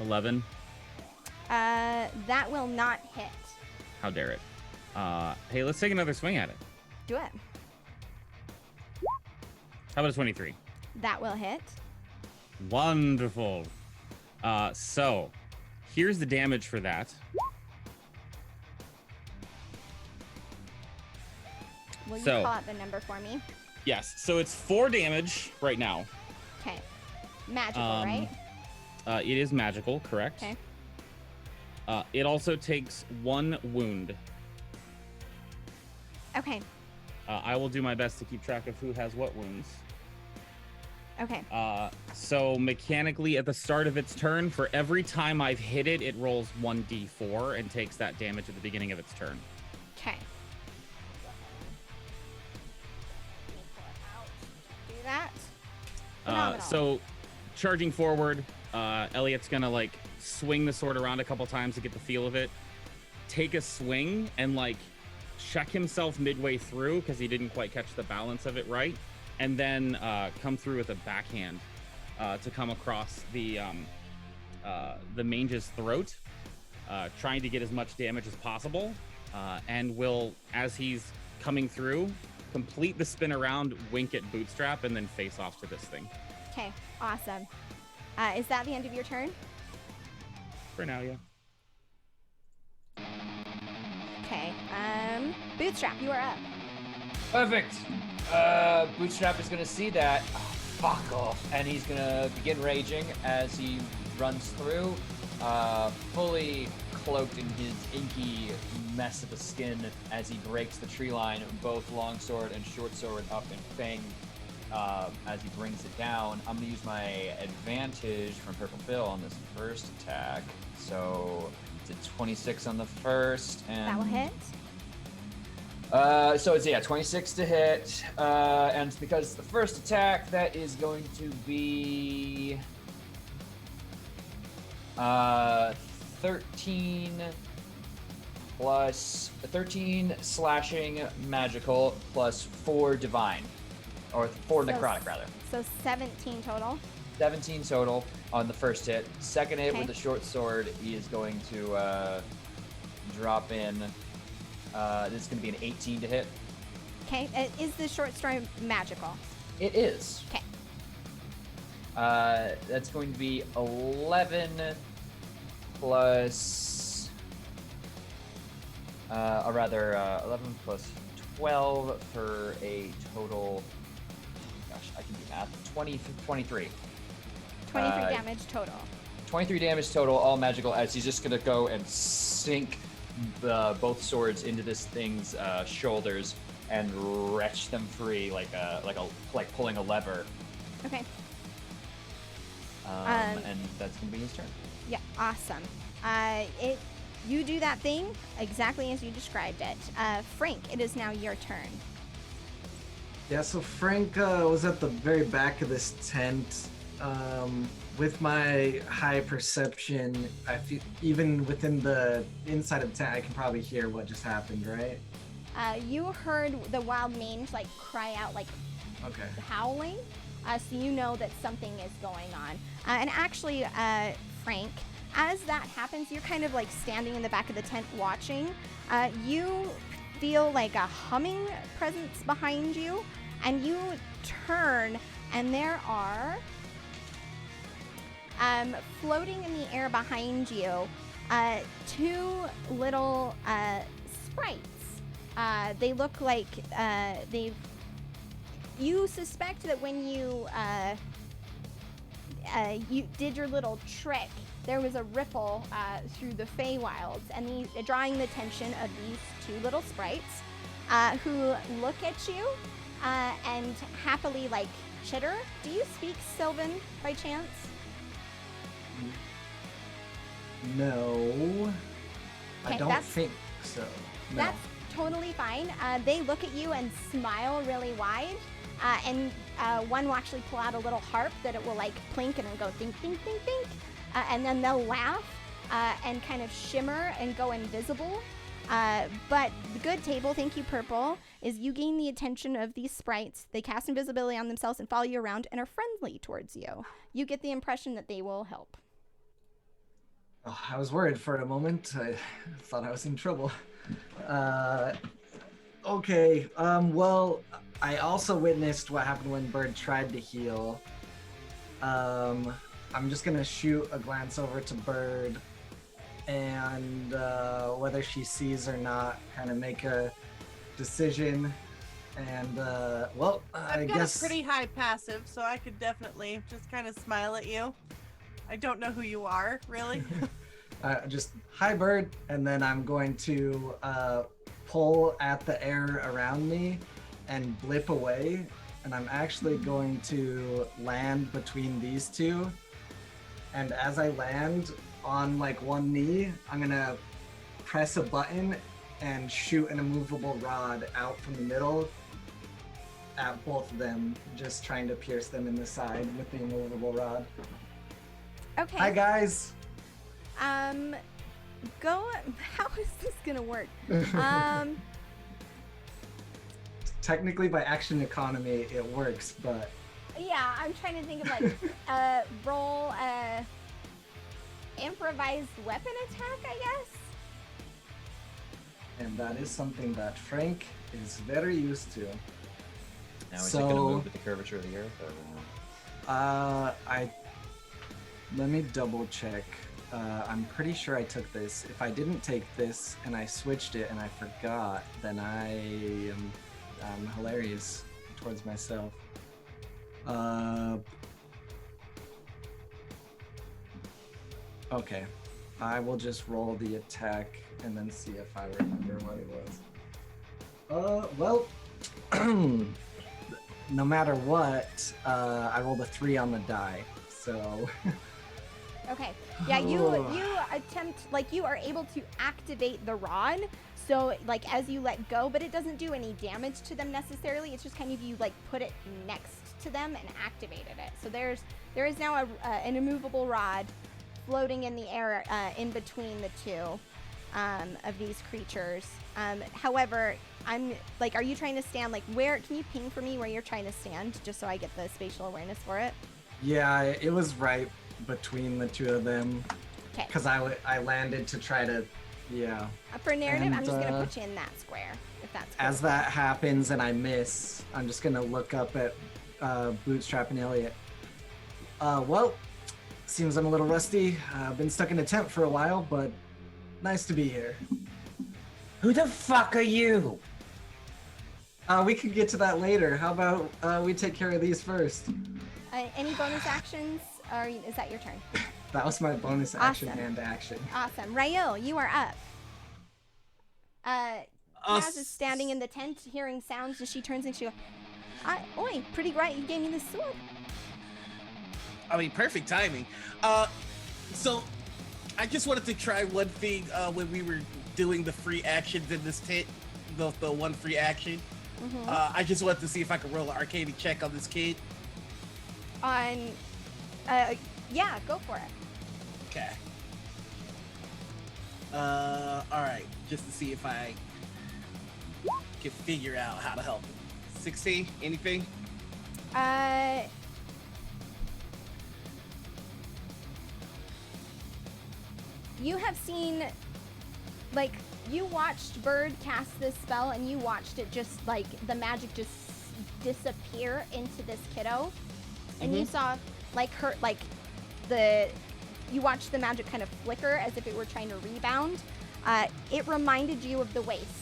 11. That will not hit. How dare it? Hey, let's take another swing at it. Do it. How about a 23? That will hit. Wonderful. So here's the damage for that. Will you So- call out the number for me? Yes. So it's 4 damage right now. Okay. Magical, right? It is magical, correct? Okay. It also takes 1 wound. Okay. I will do my best to keep track of who has what wounds. Okay. So mechanically, at the start of its turn, for every time I've hit it, it rolls 1d4 and takes that damage at the beginning of its turn. Okay. Do that. Phenomenal. So charging forward, Elliot's gonna like swing the sword around a couple times to get the feel of it, take a swing and like check himself midway through because he didn't quite catch the balance of it right, and then come through with a backhand to come across the mage's throat, trying to get as much damage as possible, and will, as he's coming through, complete the spin around, wink at Bootstrap, and then face off to this thing. Okay. Awesome. Is that the end of your turn? For now, yeah. Okay. Bootstrap, you are up. Perfect. Bootstrap is gonna see that. Oh, fuck off. And he's gonna begin raging as he runs through, fully cloaked in his inky mess of a skin as he breaks the tree line, both longsword and short sword up and fang as he brings it down. I'm gonna use my advantage from Purple Bill on this first attack. So it's a 26 on the first, and That will hit. So it's 26 to hit, and because the first attack, that is going to be 13 plus 13 slashing magical plus 4 divine, or 4 necrotic rather. So 17 total. 17 total on the first hit. Second hit Okay. with the short sword, he is going to drop in. This is going to be an 18 to hit. Okay. Is the short sword magical? It is. Okay. That's going to be 11 plus, or rather, 11 plus 12 for a total. Gosh, I can do math. 23. 23 damage total. 23 damage total, all magical. As he's just gonna go and sink both swords into this thing's shoulders and wrench them free, like pulling a lever. Okay. And that's gonna be his turn. Yeah. Awesome. You do that thing exactly as you described it. Frank, it is now your turn. Yeah, so Frank was at the very back of this tent. With my high perception, I feel even within the inside of the tent, I can probably hear what just happened, right? You heard the wild mange like cry out, like Okay. howling, so you know that something is going on. And actually, Frank, as that happens, you're kind of like standing in the back of the tent watching. You feel like a humming presence behind you, and you turn, and there are floating in the air behind you, 2 little sprites. They look like you suspect that when you did your little trick, there was a ripple through the Feywilds, and drawing the attention of these 2 little sprites, who look at you and happily like chitter. Do you speak Sylvan by chance? No. I Okay, don't that's- think so. No. That's totally fine. They look at you and smile really wide, and one will actually pull out a little harp that it will like plink and it'll go think, think, think, think, and then they'll laugh and kind of shimmer and go invisible. But the good table, thank you, Purple, is you gain the attention of these sprites. They cast invisibility on themselves and follow you around and are friendly towards you. You get the impression that they will help. Oh, I was worried for a moment. I thought I was in trouble. Okay. Well, I also witnessed what happened when Bird tried to heal. I'm just gonna shoot a glance over to Bird, and whether she sees or not, kind of make a decision. And well, I I've got guess a pretty high passive, so I could definitely just kind of smile at you. I don't know who you are, really. just hi Bird, and then I'm going to pull at the air around me and blip away, and I'm actually going to land between these 2. And as I land on like one knee, I'm gonna press a button and shoot an immovable rod out from the middle at both of them, just trying to pierce them in the side with the immovable rod. Okay. Hi guys. Go. How is this gonna work? Technically, by action economy, it works, but Yeah, I'm trying to think of like roll improvised weapon attack, I guess. and that is something that Frank is very used to. Now is it So- gonna move with the curvature of the earth? Or... Let me double check. I'm pretty sure I took this. If I didn't take this and I switched it and I forgot, then I'm hilarious towards myself. Okay, I will just roll the attack and then see if I remember what it was. Well, no matter what, I rolled a 3 on the die. So Okay. Yeah, you attempt, like, you are able to activate the rod. So, like, as you let go, but it doesn't do any damage to them necessarily. It's just kind of you, like, put it next to them and activated it. So there is now an immovable rod floating in the air in between the two of these creatures. However, I'm like, are you trying to stand, like, where? Can you ping for me where you're trying to stand, just so I get the spatial awareness for it? yeah, it was right between the two of them. Okay. Because I landed to try to, yeah. For narrative, I'm And, just gonna put you in that square, if that's cool. As that happens and I miss, I'm just gonna look up at Bootstrap and Elliot. Well, seems I'm a little rusty. I've been stuck in a tent for a while, but nice to be here. Who the fuck are you? We could get to that later. How about we take care of these first? Any bonus actions, or is that your turn? That was my bonus action Awesome. and action. Awesome. Rael, you are up. Kaz is standing in the tent, hearing sounds, and she turns and she goes, oi, pretty great, you gave me this sword. I mean, perfect timing. So I just wanted to try one thing when we were doing the free actions in this tent, the one free action. Mm-hmm. I just wanted to see if I could roll an arcane check on this kid. Yeah, go for it. Okay. All right, just to see if I can figure out how to help him. 16, anything? You have seen, like, you watched Bird cast this spell, and you watched it just, like, the magic just disappear into this kiddo. And you saw, like, her, like, you watched the magic kind of flicker as if it were trying to rebound. It reminded you of the wastes.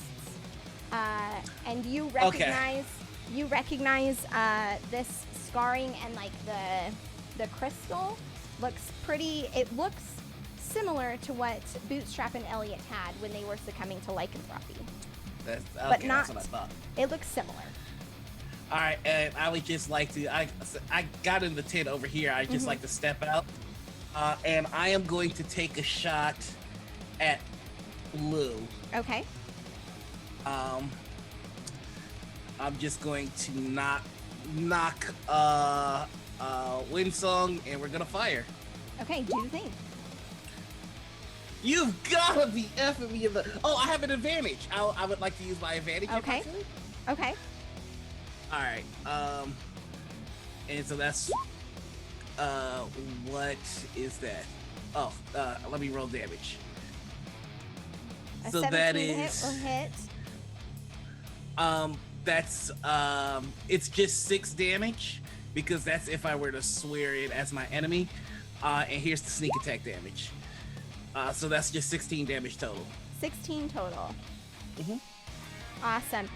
And you recognize this scarring, and, like, the crystal looks pretty, it looks similar to what Bootstrap and Elliot had when they were succumbing to lycanthropy. That's not, what I thought. It looks similar. All right, and I would just like to, I got in the tent over here. I just like to step out, and I am going to take a shot at Blue. Okay. I'm just going to knock Windsong, and we're gonna fire. Okay, do the thing. You've gotta be effing me in the. Oh, I have an advantage. I would like to use my advantage. Okay. If I could. Okay. All right. And so that's. What is that? Oh, let me roll damage. A So 17 that to hit is. will hit. That's it's just 6 damage because that's if I were to swear it as my enemy. And here's the sneak attack damage. So that's just 16 damage total. 16 total. Mhm. Awesome.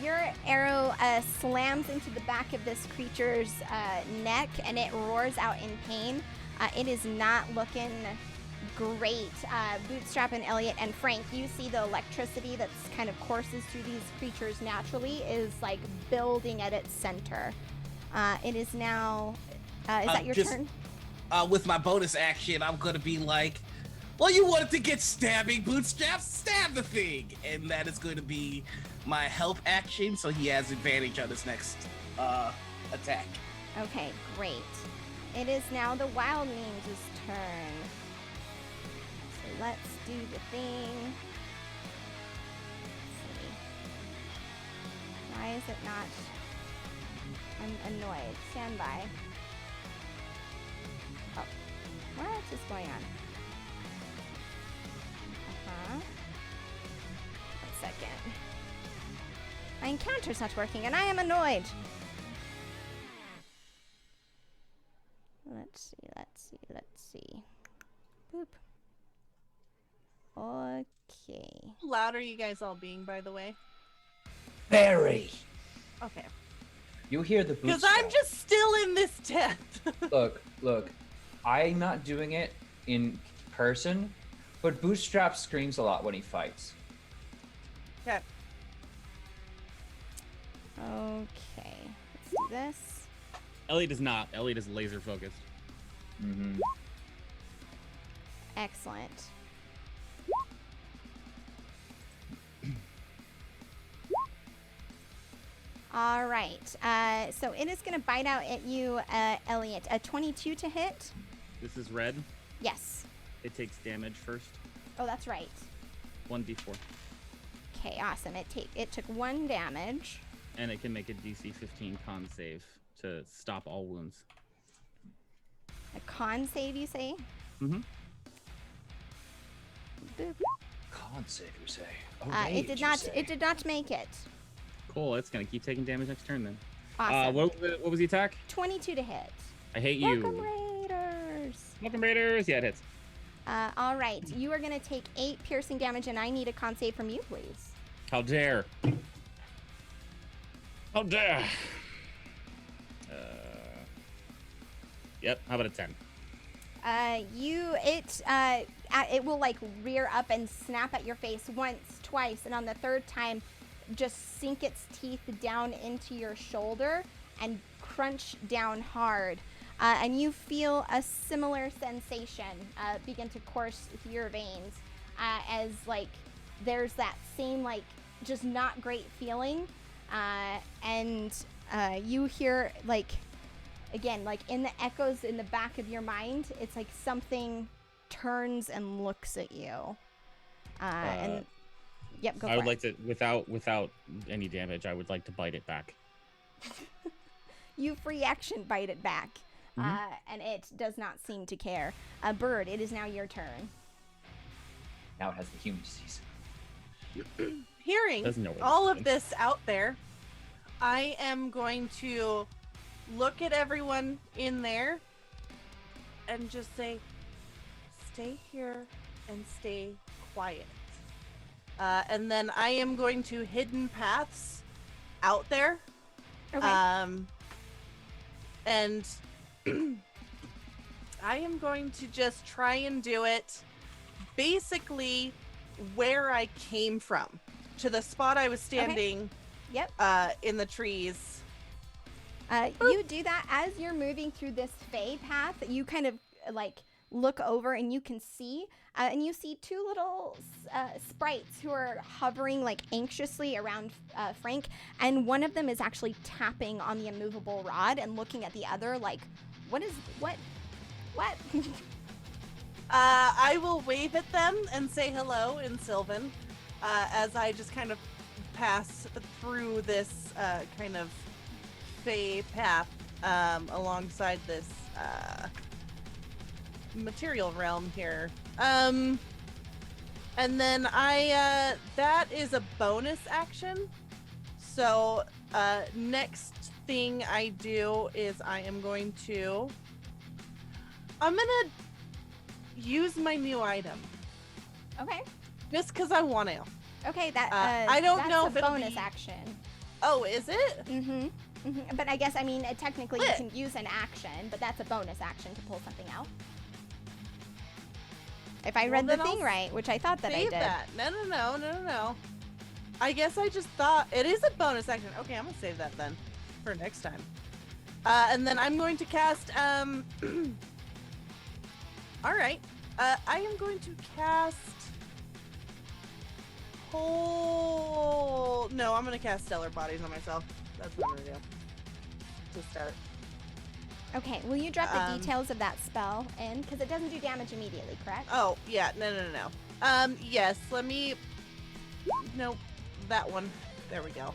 Your arrow slams into the back of this creature's neck, and it roars out in pain. It is not looking great. Bootstrap and Elliot and Frank, you see the electricity that's kind of courses through these creatures naturally is, like, building at its center. It is now. Is that your turn? With my bonus action, I'm gonna be like, well, you wanted to get stabbing, Bootstrap, stab the thing! And that is going to be my help action, so he has advantage on his next attack. Okay, great. It is now the Wild Ninja's turn. So let's do the thing. Let's see. Why is it not? I'm annoyed. Stand by. Oh, what is going on? One second. My encounter's not working, and I am annoyed. Let's see. Boop. Okay. How loud are you guys all being, by the way? Very. Okay. You hear the Because Bootstrap. I'm just still in this tent. Look. I'm not doing it in person, but Bootstrap screams a lot when he fights. Okay. Okay. Let's do this. Elliot is not. Elliot is laser focused. Mm-hmm. Excellent. All right. So it is going to bite out at you, Elliot. A 22 to hit? This is red. Yes. It takes damage first. Oh, that's right. 1d4. Okay, awesome. It took 1 damage. And it can make a DC 15 con save to stop all wounds. A con save, you say? Mm-hmm. Boop. Con save, you say? Oh, It did not. It did not make it. Cool. It's gonna keep taking damage next turn then. Awesome. What was the attack? 22 to hit. I hate Welcome, you. Raiders. Welcome, Raiders. Yeah, it hits. All right. You are going to take 8 piercing damage, and I need a con save from you, please. How dare? How dare? Yep. How about a 10? It will like rear up and snap at your face once, twice, and on the third time, just sink its teeth down into your shoulder and crunch down hard. And you feel a similar sensation begin to course through your veins as like there's that same like just not great feeling, and you hear like again like in the echoes in the back of your mind, it's like something turns and looks at you. And yep, go for it. I would like to without any damage. I would like to bite it back. You free action bite it back. And it does not seem to care. Bird, it is now your turn. Now it has the human disease. Hearing Doesn't know what all it's of doing. this out there, I am going to look at everyone in there and just say, stay here and stay quiet. And then I am going to hidden paths out there. Okay. And I am going to just try and do it basically where I came from, to the spot I was standing Yep. in the trees. You do that as you're moving through this fey path. You kind of like look over and you can see, and you see 2 little sprites who are hovering like anxiously around Frank, and one of them is actually tapping on the immovable rod and looking at the other like, what? I will wave at them and say hello in Sylvan as I just kind of pass through this kind of fey path alongside this material realm here. And then that is a bonus action. So next thing I do is I'm gonna use my new item Okay. just because I want to. Okay. That I don't that's know a if it'll bonus be- action. Oh, is it? Mm-hmm. But I guess technically you Lit. can use an action, but that's a bonus action to pull something out. If I Well, read the then thing I'll right, which I thought that I Save did. that. No. I guess I just thought it is a bonus action. Okay, I'm gonna save that then for next time. And then I'm going to cast. All right. I am going to cast. No, I'm gonna cast Stellar Bodies on myself. That's what I'm gonna do to start. Okay, will you drop the Um, details of that spell in? Because it doesn't do damage immediately, correct? Oh yeah, no. Yes. Let me. Nope, that one. There we go.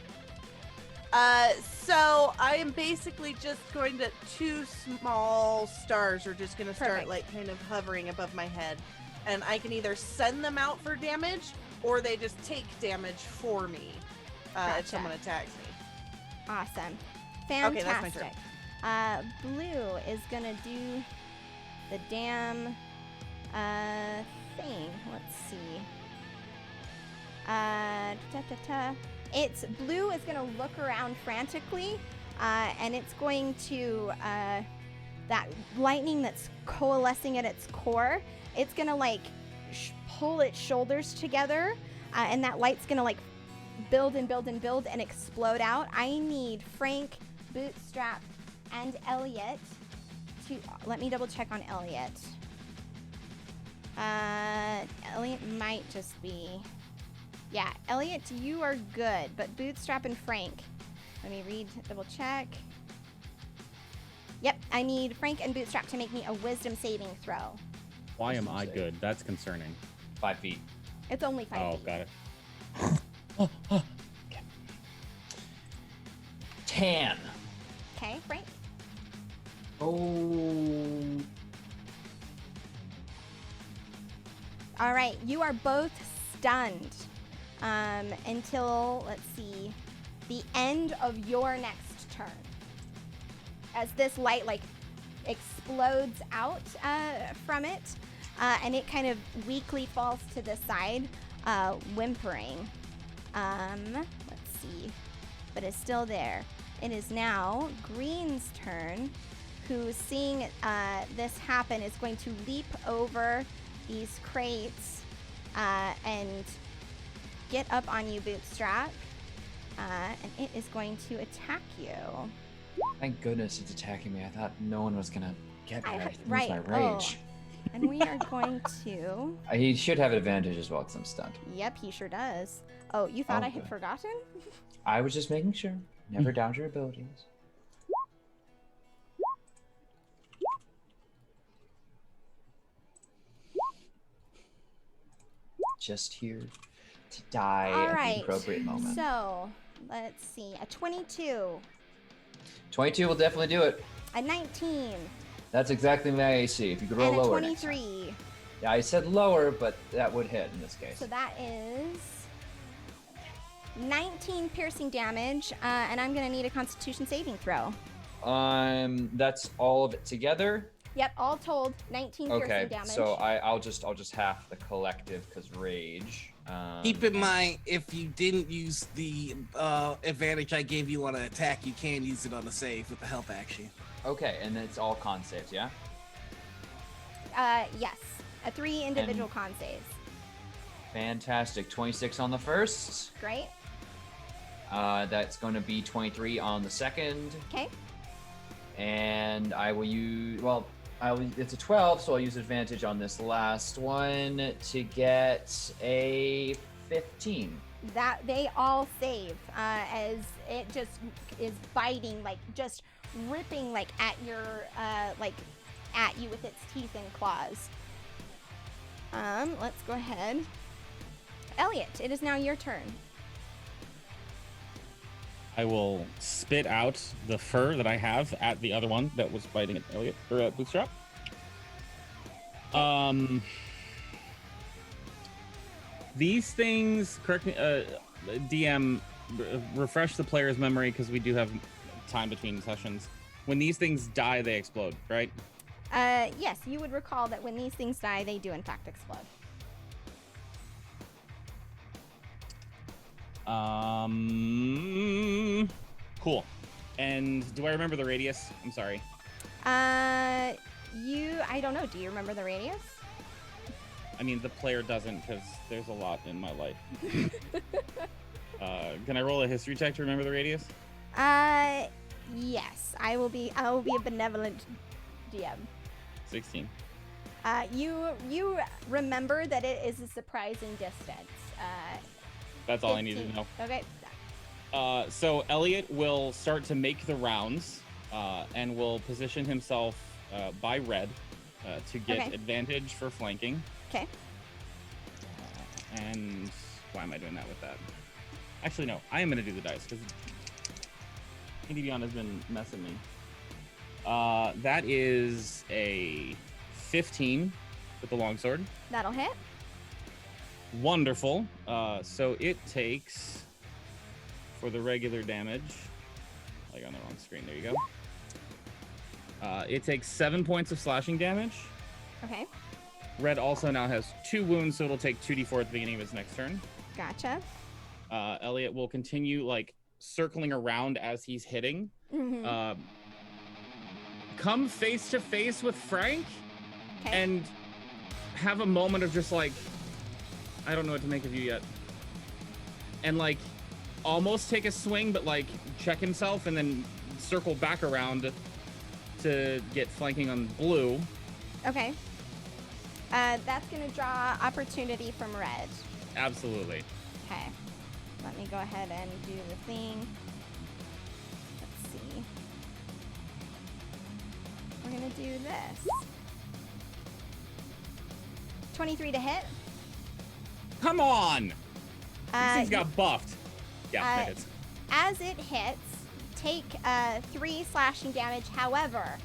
So I am basically just going to 2 small stars are just going to start Perfect. like kind of hovering above my head, and I can either send them out for damage or they just take damage for me if Gotcha. someone attacks me. Awesome. Okay, that's my Fantastic. Blue is gonna do the damn thing. Let's see. It's Blue is gonna look around frantically, and it's going to that lightning that's coalescing at its core. It's gonna like pull its shoulders together, and that light's gonna like build and explode out. I need Frank, Bootstrap, and Elliot to. Let me double check on Elliot. Elliot might just be. Yeah, Elliot, you are good, but Bootstrap and Frank. Let me read, double check. Yep, I need Frank and Bootstrap to make me a wisdom saving throw. Why am I good? That's concerning. 5 feet. It's only 5 Oh, feet. got it. Okay. 10. Okay, Frank. Oh. All right, you are both stunned until, let's see, the end of your next turn. As this light, like, explodes out from it, and it kind of weakly falls to the side, whimpering. Let's see, but it's still there. It is now Green's turn, who, seeing this happen, is going to leap over these crates and get up on you, Bootstrap, and it is going to attack you. Thank goodness it's attacking me. I thought no one was gonna get me. I lose right, my rage. And we are going to. He should have advantage as well because I'm stunned. Yep, he sure does. Oh, you thought I had Okay. forgotten? I was just making sure. Never doubt your abilities. Just here to die All at right. the appropriate moment. So, let's see. A 22, 22 will definitely do it. a 19, That's exactly my AC. If you could roll and a lower. next time. 23. Yeah, I said lower, but that would hit in this case. So that is 19 piercing damage, and I'm going to need a Constitution saving throw. That's all of it together. Yep, all told, 19 Okay, piercing damage. so I'll just half the collective because rage. Keep in mind, if you didn't use the advantage I gave you on an attack, you can use it on a save with the help action. Okay, and it's all con saves, yeah. Yes, 3 individual con saves. Fantastic. 26 on the first. Great. That's going to be 23 on the second, Okay. and I will use it's a 12, so I'll use advantage on this last one to get a 15. That they all save as it just is biting, like just ripping, like at your at you with its teeth and claws. Let's go ahead. Elliot, it is now your turn. I will spit out the fur that I have at the other one that was biting at Elliot or at Bootstrap. These things, correct me, DM, refresh the player's memory because we do have time between sessions. When these things die, they explode, right? Yes, you would recall that when these things die, they do in fact explode. Cool. And do I remember the radius? I'm sorry. I don't know. Do you remember the radius? I mean, the player doesn't because there's a lot in my life. Can I roll a history check to remember the radius? Yes. I will be a benevolent DM. 16. You remember that it is a surprising distance. That's all I need to know. Okay. So Elliot will start to make the rounds and will position himself by red to get Okay. advantage for flanking. Okay. And why am I doing that with that? Actually, no. I am going to do the dice because Beyond has been messing me. That is a 15 with the longsword. That'll hit. Wonderful. So it takes, for the regular damage, like on the wrong screen, there you go. It takes 7 points of slashing damage. Okay. Red also now has 2 wounds, so it'll take 2d4 at the beginning of his next turn. Gotcha. Elliot will continue like circling around as he's hitting. Mm-hmm. Come face to face with Frank Okay. and have a moment of just like, I don't know what to make of you yet. And like almost take a swing, but like check himself and then circle back around to get flanking on blue. Okay. That's gonna draw opportunity from red. Absolutely. Okay. Let me go ahead and do the thing. Let's see. We're gonna do this. 23 to hit. Come on! These things Uh, got buffed. Yeah, that hits. As it hits, take 3 slashing damage. However,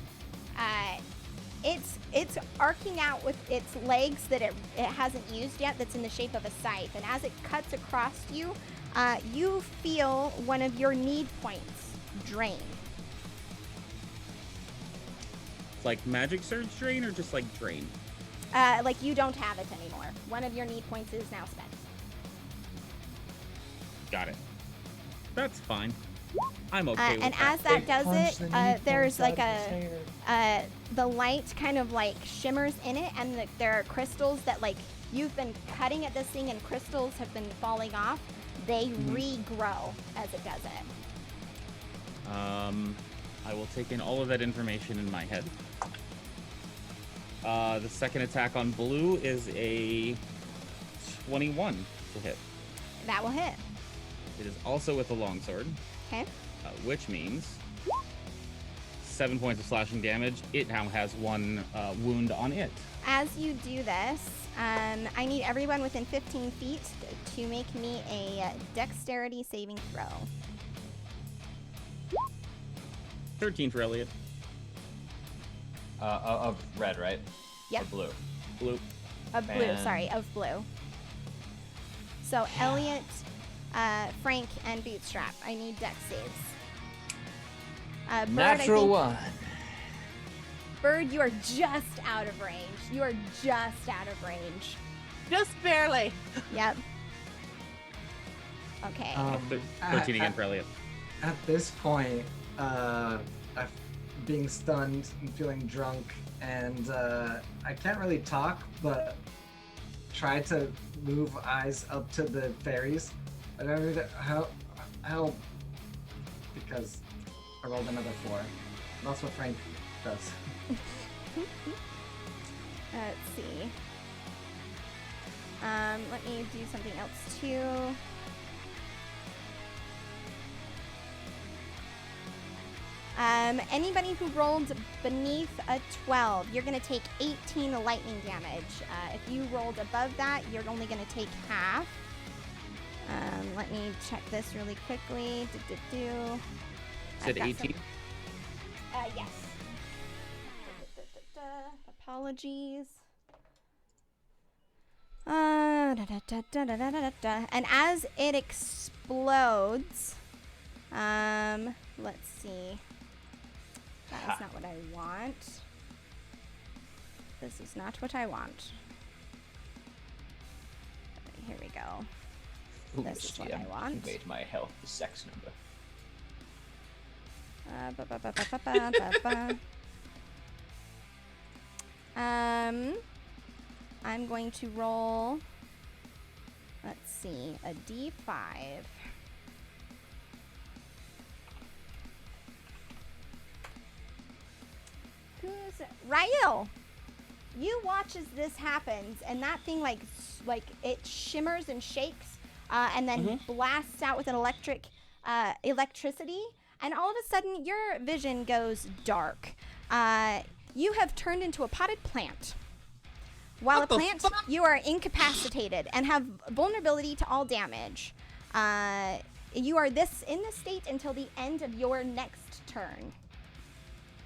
it's arcing out with its legs that it hasn't used yet. That's in the shape of a scythe, and as it cuts across you, you feel one of your need points drain. Like magic surge drain or just like drain? Like you don't have it anymore. One of your need points is now spent. Got it. That's fine. I'm okay with And that. as that does punch it, the need there's points like out of his hair. the light kind of like shimmers in it, and there are crystals that like you've been cutting at this thing, and crystals have been falling off. They regrow as it does it. I will take in all of that information in my head. The second attack on blue is a 21 to hit. That will hit. It is also with a longsword, Okay. which means 7 points of slashing damage. It now has 1 wound on it. As you do this, I need everyone within 15 feet to make me a dexterity saving throw. 13 for Elliot. Of red, right? Yep. Or blue. Blue. Of blue, And- sorry, of blue. So Elliot, Frank, and Bootstrap, I need dex saves. Bird, Natural one. Bird, you are just out of range. You are just out of range. Just barely. Yep. Okay. 13 again for Elliot. At this point, being stunned and feeling drunk, and I can't really talk, but try to move eyes up to the fairies. I don't need to help because I rolled another 4. That's what Frank does. Let's see. Let me do something else too. Anybody who rolled beneath a 12, you're going to take 18 lightning damage. If you rolled above that, you're only going to take half. Let me check this really quickly. Said 18? Yes. Apologies. And as it explodes, let's see. That is not what I want. This is not what I want. Here we go. This is what I want. You made my health the sex number. I'm going to roll, let's see, a d5. Who's Rael? You watch as this happens, and that thing like it shimmers and shakes, and then blasts out with an electricity, and all of a sudden your vision goes dark. You have turned into a potted plant. While What a the plant, fuck? you are incapacitated and have vulnerability to all damage. You are in this state until the end of your next turn.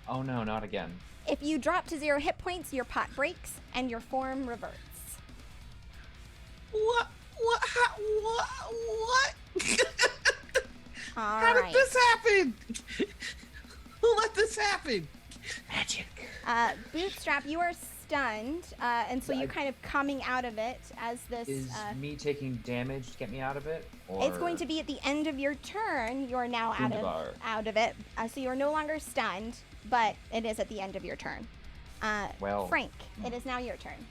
Oh no, not again. If you drop to 0 hit points, your pot breaks and your form reverts. What? All How right. did this happen? Who let this happen? Magic. Bootstrap, you are stunned, and so you're kind of coming out of it as this. Is me taking damage to get me out of it? Or It's going to be at the end of your turn. You are now Wunderbar. out of it, so you are no longer stunned, but it is at the end of your turn. Well. Frank, it is now your turn.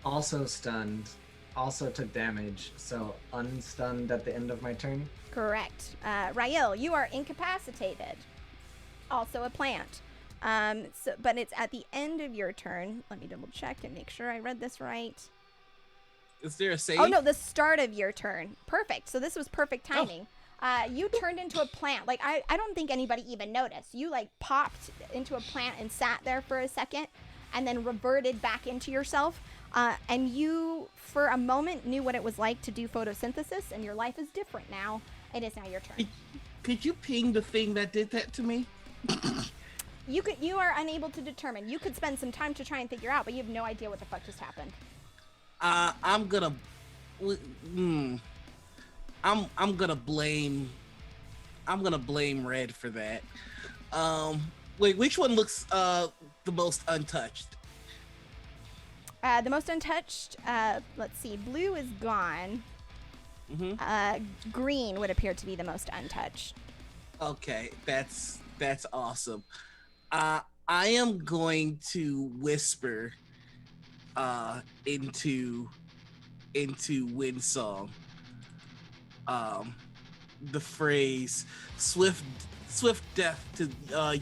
Also stunned, also took damage, so unstunned at the end of my turn. Correct. Rael, you are incapacitated. Also a plant. But it's at the end of your turn. Let me double check and make sure I read this right. Is there a save? Oh no, the start of your turn. Perfect. So this was perfect timing. You turned into a plant. Like I don't think anybody even noticed. You like popped into a plant and sat there for a second and then reverted back into yourself. And you, for a moment, knew what it was like to do photosynthesis, and your life is different now. It is now your turn. Could you ping the thing that did that to me? You are unable to determine. You could spend some time to try and figure out, but you have no idea what the fuck just happened. I'm gonna blame Red for that. Wait, which one looks the most untouched? The most untouched, let's see, blue is gone. Green would appear to be the most untouched. Okay, that's awesome. I am going to whisper into Windsong the phrase swift death to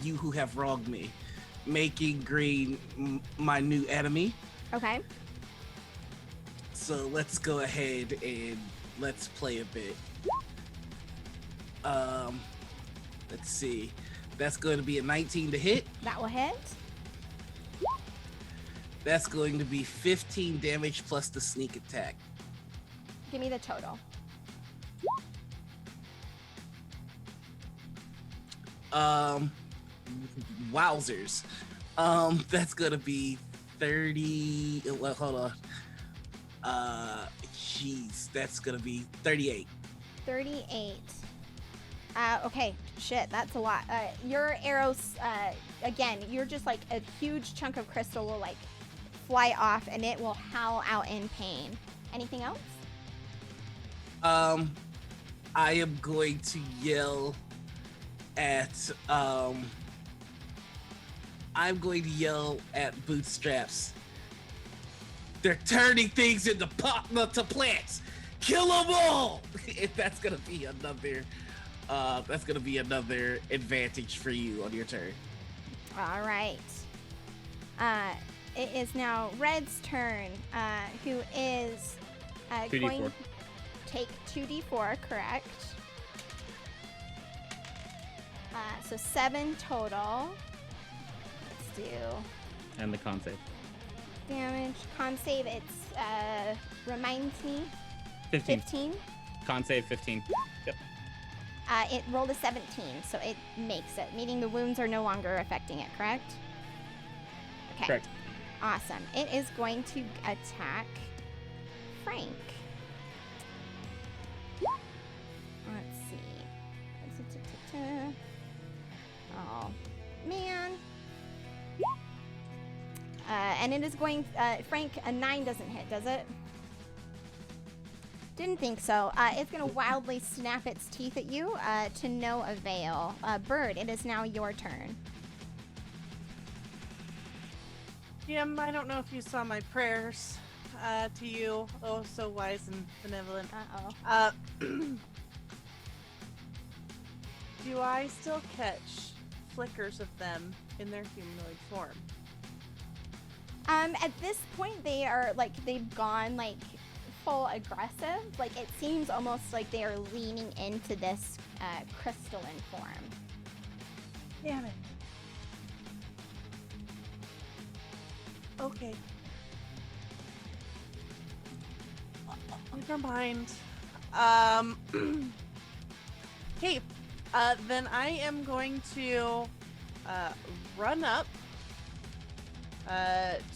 you who have wronged me, making green my new enemy. Okay. So let's go ahead and let's play a bit. Let's see. That's going to be a 19 to hit. That will hit. That's going to be 15 damage plus the sneak attack. Give me the total. Wowzers. That's gonna be 30. Well, hold on. Jeez, that's gonna be 38. 38. Okay, shit, that's a lot. Your arrows, again, you're just like a huge chunk of crystal will like fly off and it will howl out in pain. Anything else? I am going to yell at Bootstraps. They're turning things into to plants. Kill them all. That's gonna be another advantage for you on your turn. All right. It is now Red's turn, who is going to take 2d4, correct? So 7 total. Let's do And the con save. damage. Con save, it's, reminds me, 15. 15. Con save 15. Yep. It rolled a 17, so it makes it, meaning the wounds are no longer affecting it, correct? Okay. Correct. Awesome. It is going to attack Frank. Let's see. Oh, man. And it is going, Frank, a 9 doesn't hit, does it? Didn't think so. It's going to wildly snap its teeth at you to no avail. Bird, it is now your turn. Jim, I don't know if you saw my prayers to you. Oh, so wise and benevolent. Uh-oh. Do I still catch flickers of them in their humanoid form? At this point, they are, like, they've gone, like, full aggressive. Like, it seems almost like they are leaning into this crystalline form. Damn it. Okay. Never mind. Okay. Then I am going to run up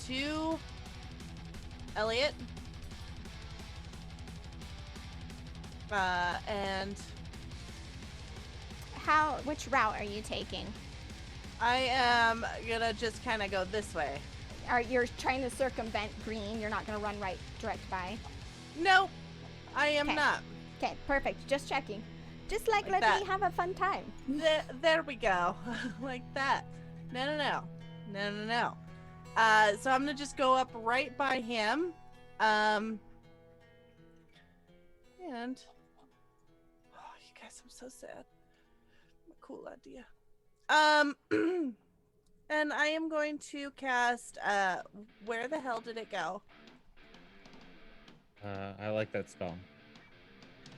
to Elliot. And Which route are you taking? I am gonna just kind of go this way. You're trying to circumvent green. You're not going to run right direct by. No, I am Okay. not. Okay, perfect. Just checking. Just like Like let me that. have a fun time. There we go. Like that. No. So I'm gonna just go up right by him. And oh, you guys so sad. A cool idea. And I am going to cast Where the Hell Did It Go? I like that spell.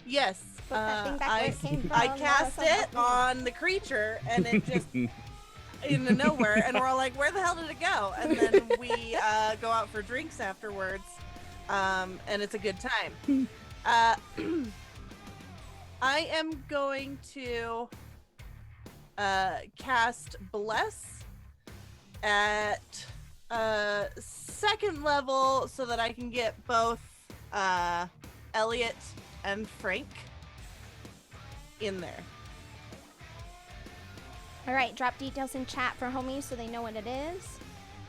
Yes. Put that thing back where it came from. I That was cast so it helpful. on the creature, and it just into nowhere, and we're all like, "Where the hell did it go?" And then we go out for drinks afterwards, and it's a good time. I am going to cast Bless at second level so that I can get both Elliot and Frank in there. All right, drop details in chat for homies so they know what it is.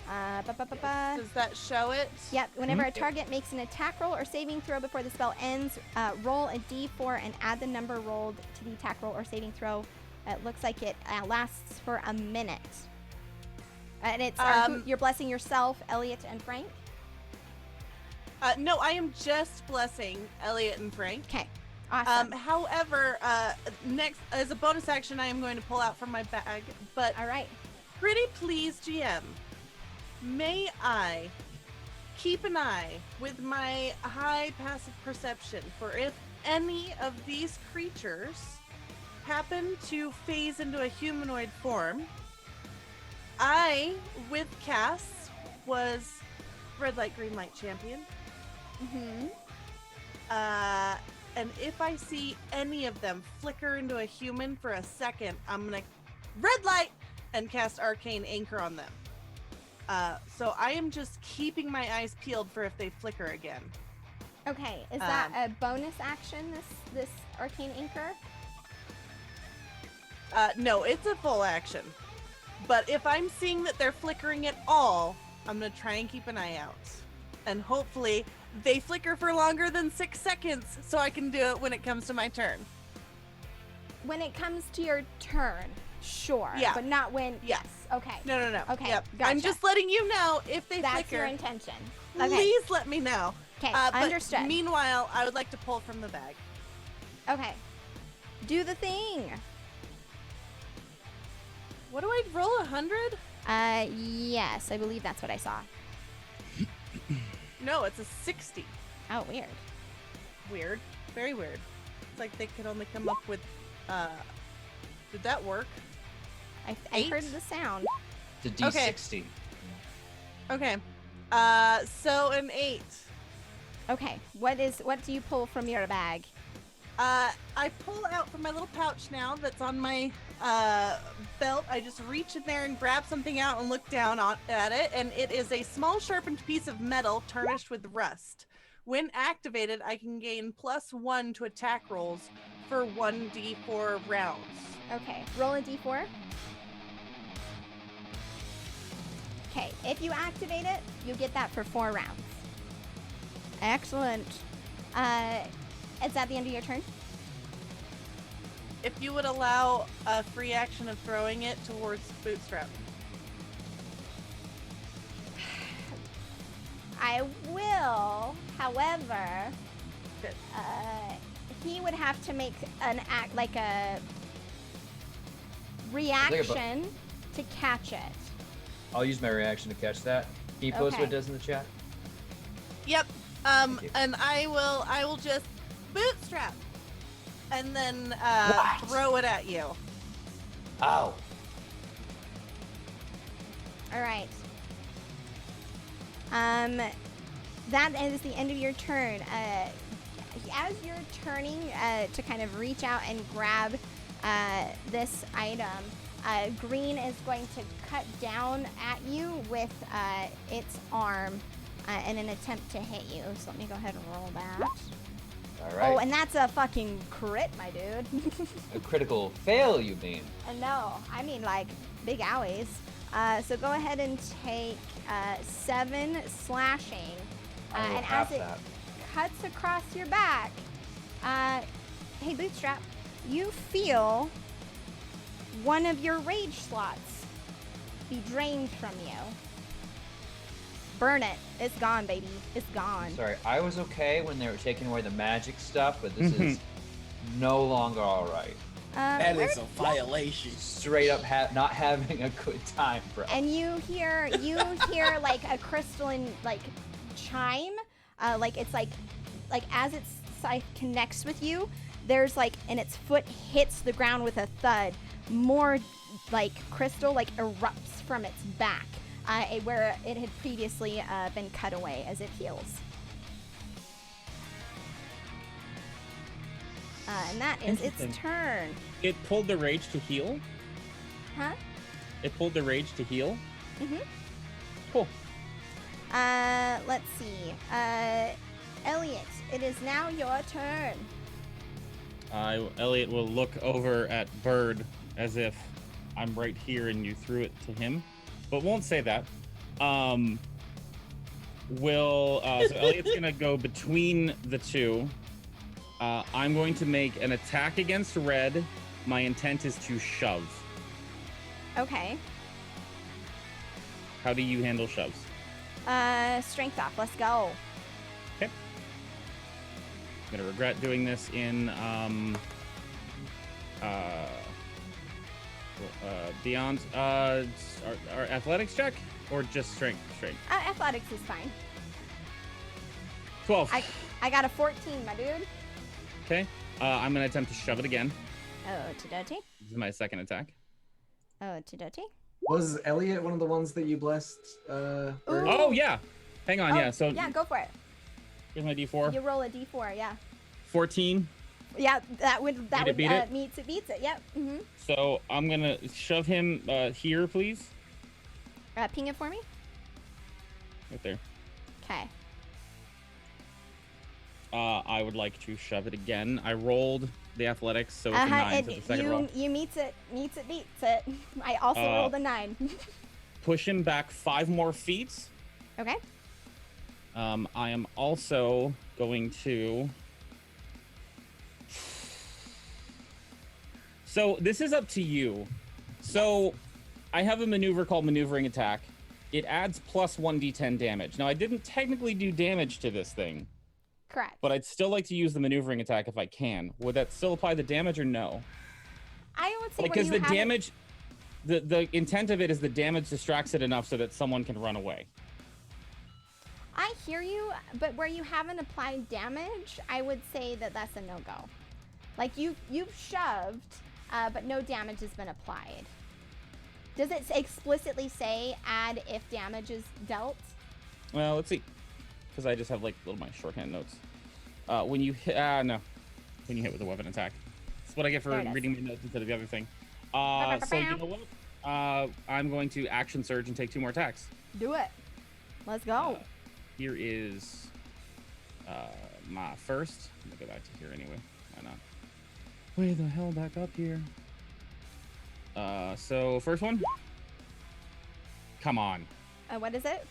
Does that show it? Yep, whenever a target makes an attack roll or saving throw before the spell ends, roll a d4 and add the number rolled to the attack roll or saving throw. It looks like it lasts for a minute. And it's you're blessing yourself, Elliot, and Frank? No, I am just blessing Elliot and Frank. Okay, awesome. However, next, as a bonus action, I am going to pull out from my bag, but All right. pretty please, GM, may I keep an eye with my high passive perception for if any of these creatures happen to phase into a humanoid form. I, with Cass, was red light, green light champion. Mm-hmm. And if I see any of them flicker into a human for a second, I'm gonna red light and cast arcane anchor on them. So I am just keeping my eyes peeled for if they flicker again. Okay, is that a bonus action, this arcane anchor? No, it's a full action. But if I'm seeing that they're flickering at all, I'm gonna try and keep an eye out. And hopefully they flicker for longer than 6 seconds so I can do it when it comes to my turn. When it comes to your turn, sure. Yeah. But not when. Yeah. Yes. Okay. No. Okay, Yep. gotcha. I'm just letting you know if they That's flicker. your intention. Okay. Please let me know. Okay. But Understood. Meanwhile, I would like to pull from the bag. Okay. Do the thing. What do I roll? 100? Yes, I believe that's what I saw. No, it's a 60. Oh, weird. Weird. Very weird. It's like they could only come up with. Did that work? I heard the sound. The D60. Okay. So an 8. Okay. What do you pull from your bag? I pull out from my little pouch now that's on my belt. I just reach in there and grab something out and look down at it, and it is a small sharpened piece of metal tarnished with rust. When activated, I can gain +1 to attack rolls for 1d4 rounds. Okay. Roll a d4. Okay. If you activate it, you get that for 4 rounds. Excellent. Is that the end of your turn? If you would allow a free action of throwing it towards Bootstrap. I will. However, Good. he would have to make an act like a reaction to catch it. I'll use my reaction to catch that. Can you post Okay. what it does in the chat? Yep. Thank you. And I will just Bootstrap and then What? throw it at you. Ow. All right. That is the end of your turn. As you're turning to kind of reach out and grab this item, Green is going to cut down at you with its arm in an attempt to hit you. So let me go ahead and roll that. All right. Oh, and that's a fucking crit, my dude. A critical fail, you mean? No, I mean like big owies. So go ahead and take 7 slashing. I will And half as it that. cuts across your back, hey Bootstrap, you feel one of your rage slots be drained from you. Burn it. It's gone, baby. It's gone. Sorry, I was okay when they were taking away the magic stuff, but this is no longer all right. That where- is a violation. Straight up not having a good time, bro. and you hear like a crystalline like chime, like it's like as its scythe connects with you, there's like, and its foot hits the ground with a thud, more like crystal like erupts from its back, where it had previously been cut away as it heals. And that is its Interesting. turn. It pulled the rage to heal. Huh? It pulled the rage to heal. Mm-hmm. Cool. Let's see. Elliot, it is now your turn. Elliot will look over at Bird as if I'm right here and you threw it to him, but won't say that. So Elliot's gonna go between the two. I'm going to make an attack against Red. My intent is to shove. Okay. How do you handle shoves? Strength off. Let's go. I'm gonna regret doing this in beyond our athletics check or just strength. Athletics is fine. 12. I got a 14, my dude. Okay. I'm gonna attempt to shove it again. Oh, Tidoti. This is my second attack. Oh, Tidoti. Was Elliot one of the ones that you blessed? Ooh. Oh yeah. Hang on. Yeah. So yeah, go for it. here's my D4. You roll a D4. Yeah. 14. Yeah, that would beat it? beats it. Yep. Mm-hmm. So I'm gonna shove him here, please. Ping it for me. Right there. Okay. I would like to shove it again. I rolled the athletics, so it's a 9 for the second roll. You beats it. I also rolled a 9. Push him back 5 more feet. Okay. I am also going to... So this is up to you. So I have a maneuver called Maneuvering Attack. It adds plus 1d10 damage. Now, I didn't technically do damage to this thing, Correct. but I'd still like to use the Maneuvering Attack if I can. Would that still apply the damage or no? I would say Because when the you have damage... The intent of it is the damage distracts it enough so that someone can run away. I hear you, but where you haven't applied damage, I would say that that's a no-go. Like you've shoved, but no damage has been applied. Does it explicitly say add if damage is dealt? Well, let's see. Because I just have like little my shorthand notes. When you hit, no. When you hit with a weapon attack. That's what I get for There it is. reading my notes instead of the other thing. So you know what? I'm going to action surge and take 2 more attacks. Do it. Let's go. Here is my first. I'm gonna go back to here anyway. Why not? Way the hell back up here. So first one. Come on. What is it?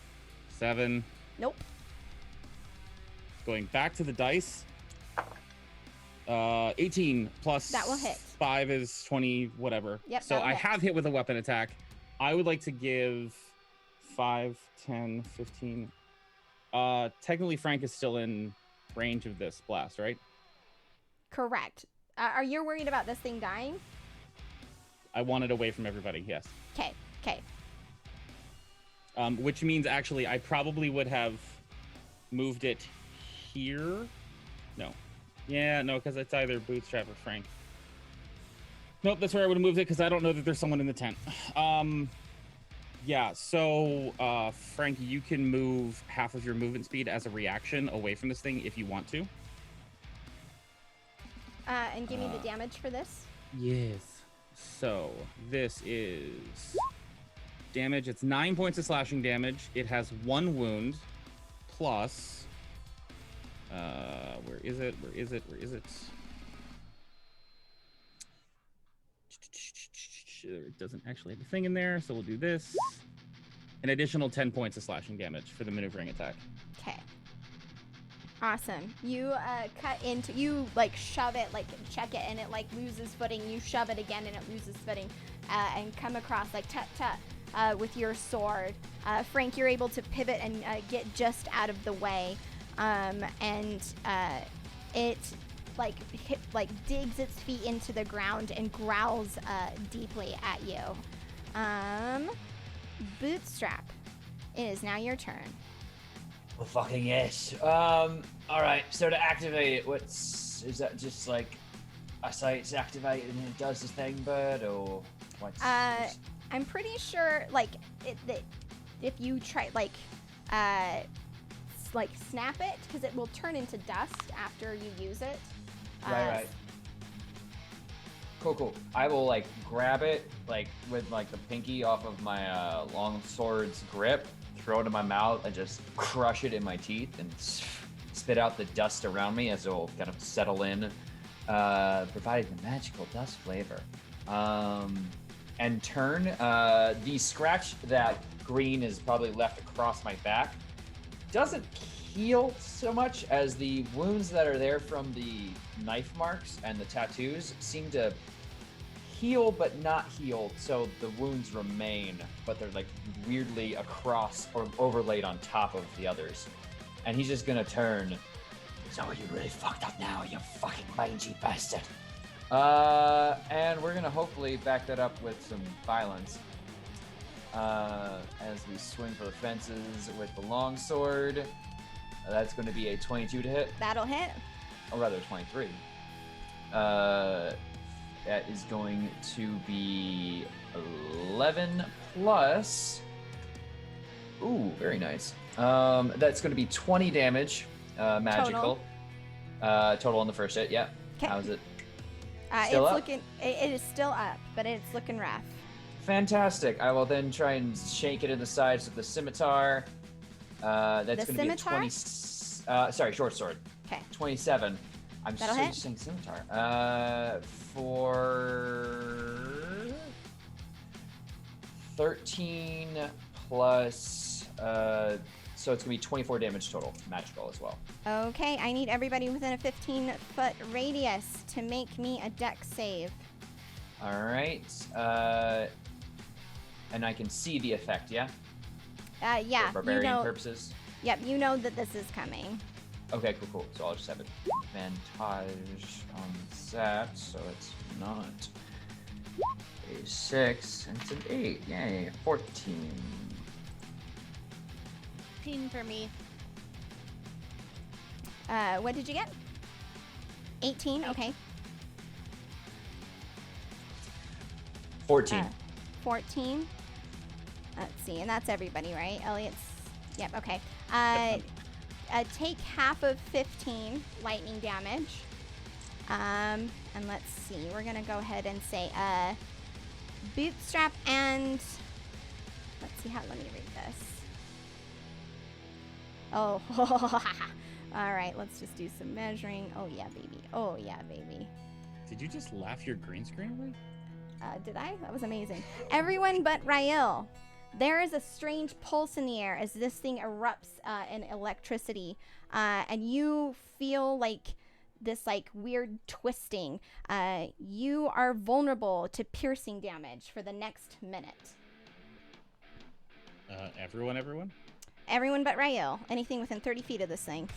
7. Nope. Going back to the dice. 18 plus That will hit. 5 is 20, whatever. Yep, So that'll I hit. have hit with a weapon attack. I would like to give 5, 10, 15. Technically Frank is still in range of this blast, right? Correct. Are you worried about this thing dying? I want it away from everybody, yes. Okay. Which means actually I probably would have moved it here. No. Yeah, no, because it's either Bootstrap or Frank. Nope, that's where I would have moved it because I don't know that there's someone in the tent. Yeah, so Frank, you can move half of your movement speed as a reaction away from this thing if you want to. And give me the damage for this. Yes. So this is damage. It's 9 points of slashing damage. It has 1 wound plus. Where is it? It doesn't actually have a thing in there, so we'll do this. An additional 10 points of slashing damage for the maneuvering attack. Okay. Awesome. You you like shove it, like check it, and it like loses footing. You shove it again, and it loses footing, and come across like tut with your sword. Frank, you're able to pivot and get just out of the way, and it digs its feet into the ground and growls deeply at you. Bootstrap, it is now your turn. Well, fucking yes. All right. So to activate it, is that just like I say it's activated and it does the thing, bird, or what's? I'm pretty sure if you try snap it, because it will turn into dust after you use it. Right. Cool. I will like grab it with the pinky off of my long sword's grip, throw it in my mouth, and just crush it in my teeth and spit out the dust around me as it will kind of settle in, providing the magical dust flavor. And turn. The scratch that green is probably left across my back doesn't heal so much as the wounds that are there from the knife marks and the tattoos seem to heal but not heal, so the wounds remain, but they're like weirdly across or overlaid on top of the others. And he's just gonna turn. So you really fucked up now, you fucking mangy bastard. And we're gonna hopefully back that up with some violence. As we swing for the fences with the longsword. That's going to be a 22 to hit. That'll hit. Or rather, 23. That is going to be 11 plus. Ooh, very nice. That's going to be 20 damage, magical. Total on the first hit. Yeah. Okay. How's it? Still up? It is still up, but it's looking rough. Fantastic. I will then try and shake it in the sides with the scimitar. That's going to be a 20. Short sword. Okay. 27. I'm That'll so hit. saying scimitar. For 13 plus. So it's going to be 24 damage total, magical as well. Okay, I need everybody within a 15-foot radius to make me a dex save. All right. And I can see the effect, yeah? Yeah. For barbarian purposes? Yep, you know that this is coming. Okay, cool. So I'll just have advantage on that, so it's not a 6, and it's an 8. Yay, 14. 15 for me. What did you get? 18, okay. 14. 14. Let's see, and that's everybody, right? Elliot's. Yep, okay. Take half of 15 lightning damage. And let's see, we're gonna go ahead and say bootstrap and let's see how. Let me read this. Oh, all right. Let's just do some measuring. Oh yeah, baby. Did you just laugh your green screen away? Did I? That was amazing. Everyone but Rael. There is a strange pulse in the air as this thing erupts in electricity, and you feel like this weird twisting. You are vulnerable to piercing damage for the next minute. Everyone? Everyone but Rael. Anything within 30 feet of this thing.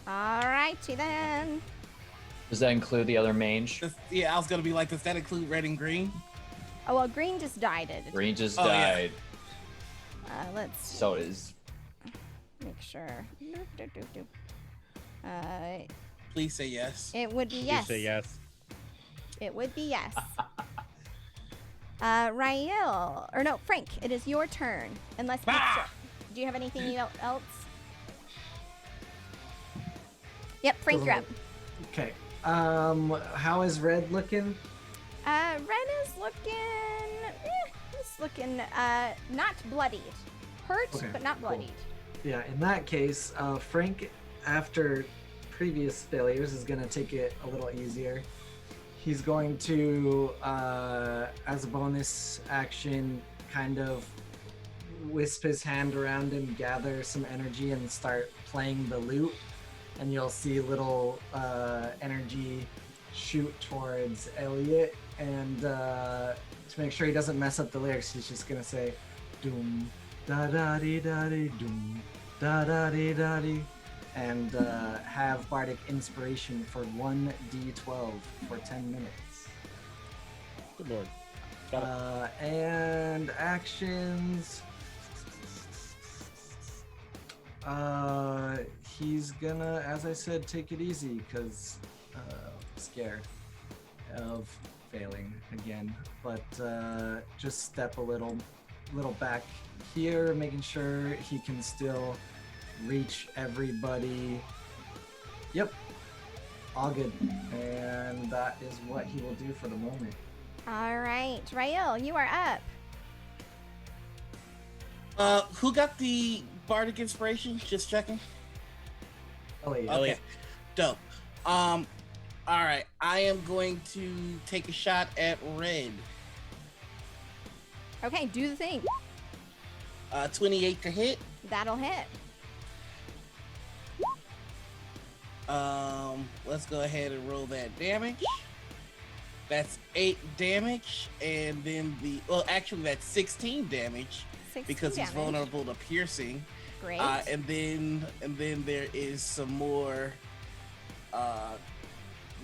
Alrighty then. Does that include the other mage? Yeah, I was gonna be like, does that include red and green? Oh, well, green just died. Green just died. Let's see. So it is. Make sure. Please say yes. It would be Please yes. say yes. It would be yes. Rael, or no, Frank, it is your turn. Unless, do you have anything else? Yep, Frank, you're up. Okay. How is Red looking? Red is looking, not bloodied. Hurt, Okay, but not cool. bloodied. Yeah, in that case, Frank, after previous failures, is going to take it a little easier. He's going to, as a bonus action, kind of wisp his hand around and gather some energy and start playing the lute. And you'll see little energy shoot towards Elliot. And to make sure he doesn't mess up the lyrics, he's just going to say, doom, da da dee da dee, doom, da da dee da dee, and have bardic inspiration for 1d12 for 10 minutes. Good lord. Got it. And actions. He's gonna, as I said, take it easy because scared of failing again. But just step a little back here, making sure he can still reach everybody. Yep, all good. And that is what he will do for the moment. All right, Rael, you are up. Who got the bardic inspiration? Just checking. Elliot. Okay, dope. All right, I am going to take a shot at Red. Okay, do the thing. 28 to hit. That'll hit. Let's go ahead and roll that damage. That's 8 damage, and then actually that's 16 damage 16 because he's damage. vulnerable to piercing. Great. And then there is some more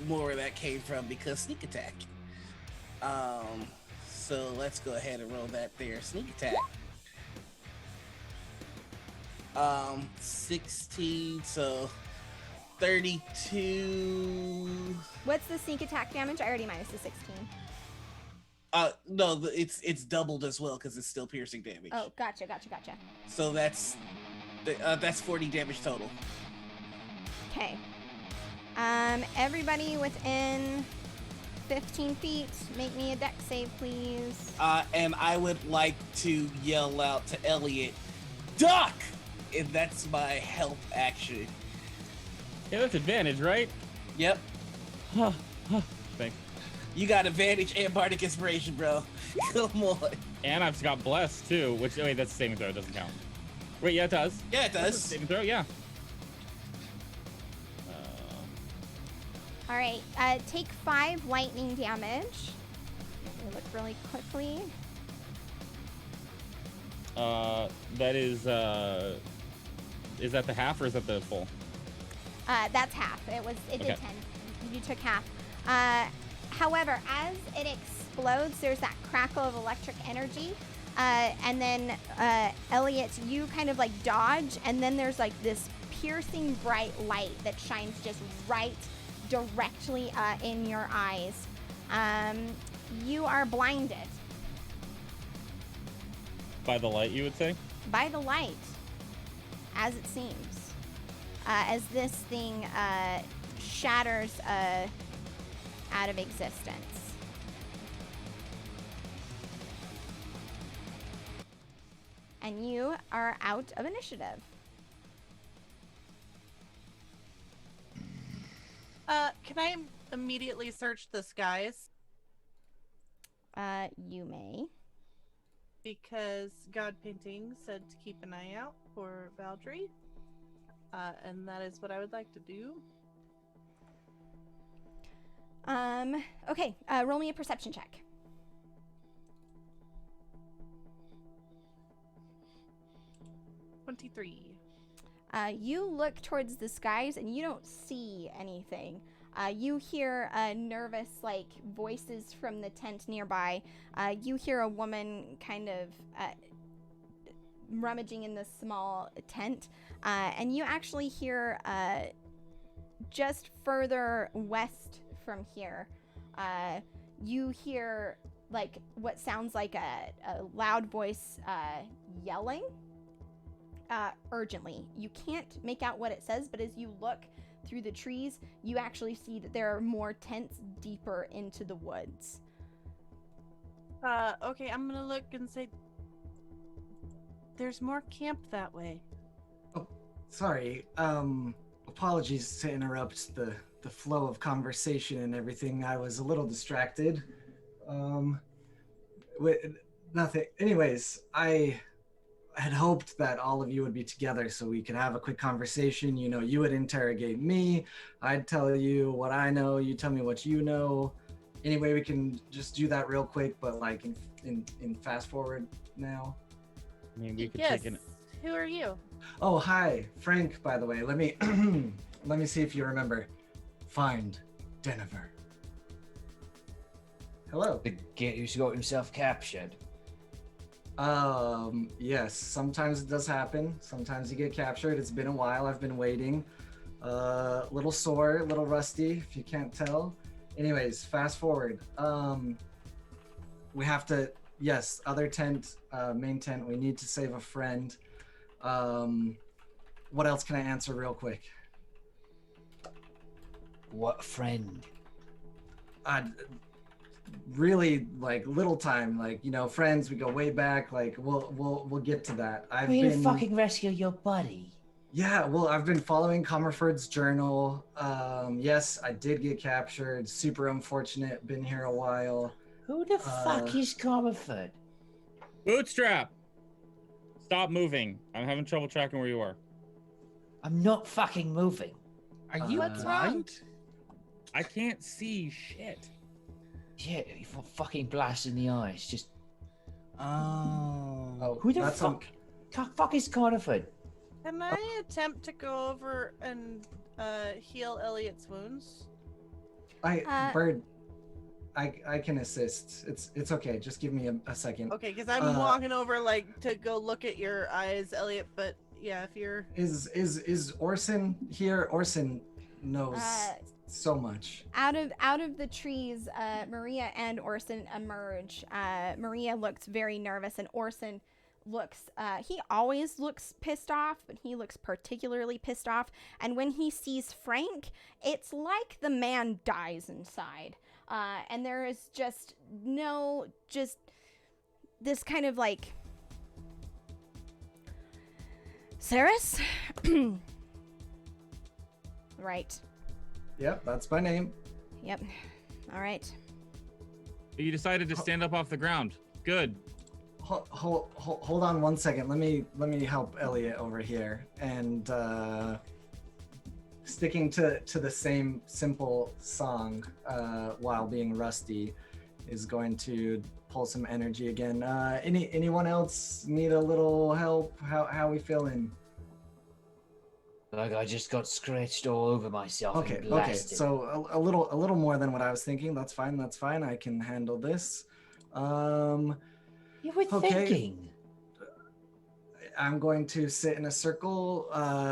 where that came from because sneak attack. So let's go ahead and roll that there. Sneak attack. 16, so 32. What's the sneak attack damage? I already minus the 16. No, it's doubled as well because it's still piercing damage. Oh, gotcha. So that's 40 damage total. Okay. Everybody within 15 feet, make me a dex save, please. And I would like to yell out to Elliot, "Duck!" And that's my help action. Yeah, that's advantage, right? Yep. Thanks. You got advantage and bardic inspiration, bro. Come on. And I've got blessed too, which wait, that's a saving throw. It doesn't count. Wait, yeah, it does. Yeah, it That's a does. saving throw, yeah. All right, take 5 lightning damage. Let me look really quickly. That is that the half or is that the full? That's half. It did Okay. 10. You took half. However, as it explodes, there's that crackle of electric energy. And then, Elliot, you kind of like dodge, and then there's like this piercing bright light that shines just right directly in your eyes. You are blinded By the light, you would say? by the light, as it seems, as this thing shatters out of existence. And you are out of initiative. Can I immediately search the skies? You may. Because God Painting said to keep an eye out for Valdry. And that is what I would like to do. Okay, roll me a perception check. You look towards the skies and you don't see anything. You hear nervous, like, voices from the tent nearby. You hear a woman kind of rummaging in the small tent. And you actually hear just further west from here, you hear, like, what sounds like a loud voice yelling urgently. You can't make out what it says, but as you look through the trees, you actually see that there are more tents deeper into the woods. Okay, I'm gonna look and say, there's more camp that way. Oh, sorry. Apologies to interrupt the flow of conversation and everything. I was a little distracted. With nothing. Anyways, I had hoped that all of you would be together so we could have a quick conversation. You know, you would interrogate me. I'd tell you what I know. You tell me what you know. Anyway, we can just do that real quick, but like in fast forward now. I mean, we could Yes. take an Who are you? Oh, hi, Frank. By the way, let me let me see if you remember. Find Denver. Hello. The git who's got himself captured. Yes. Sometimes it does happen. Sometimes you get captured. It's been a while. I've been waiting. Little sore, a little rusty, if you can't tell. Anyways, fast forward. We have to. Yes, other tent, main tent. We need to save a friend. What else can I answer real quick? What friend? Really, like little time, like friends. We go way back. Like we'll get to that. I've Will you been fucking rescue your buddy? Yeah. Well, I've been following Comerford's journal. Yes, I did get captured. Super unfortunate. Been here a while. Who the fuck is Comerford? Bootstrap! Stop moving. I'm having trouble tracking where you are. I'm not fucking moving. Are you What's blind? I can't see shit. Yeah, you fucking blast in the eyes. Just Oh. who the that's fuck? Fuck is Comerford? Can I attempt to go over and heal Elliot's wounds? Bird. I can assist. It's okay. Just give me a second. Okay, because I'm walking over like to go look at your eyes, Elliot. But yeah, if you're Is Orson here? Orson knows so much. Out of the trees, Maria and Orson emerge. Maria looks very nervous, and Orson looks he always looks pissed off, but he looks particularly pissed off. And when he sees Frank, it's like the man dies inside. And there is just this kind of like, Saris? Right. Yep, that's my name. Yep. All right. You decided to stand up off the ground. Good. Hold on one second. Let me help Elliot over here. And sticking to the same simple song while being rusty is going to pull some energy again. Anyone else need a little help? How we feeling? Like I just got scratched all over myself. Okay. And blasted. So a little more than what I was thinking. That's fine. I can handle this. You were Okay. thinking. I'm going to sit in a circle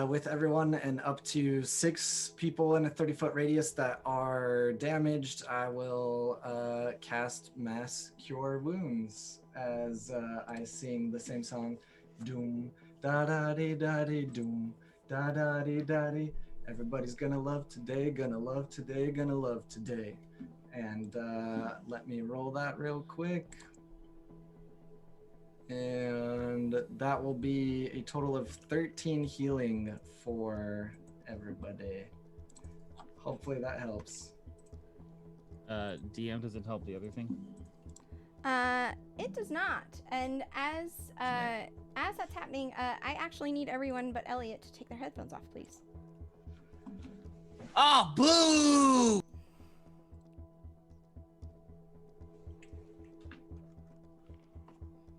with everyone, and up to 6 people in a 30-foot radius that are damaged, I will cast Mass Cure Wounds as I sing the same song. Doom, da da dee da dee, doom, da da dee da dee. Everybody's gonna love today, gonna love today, gonna love today. And let me roll that real quick. And that will be a total of 13 healing for everybody. Hopefully that helps. DM doesn't help the other thing. It does not. And as that's happening, I actually need everyone but Elliot to take their headphones off, please. Oh, boo!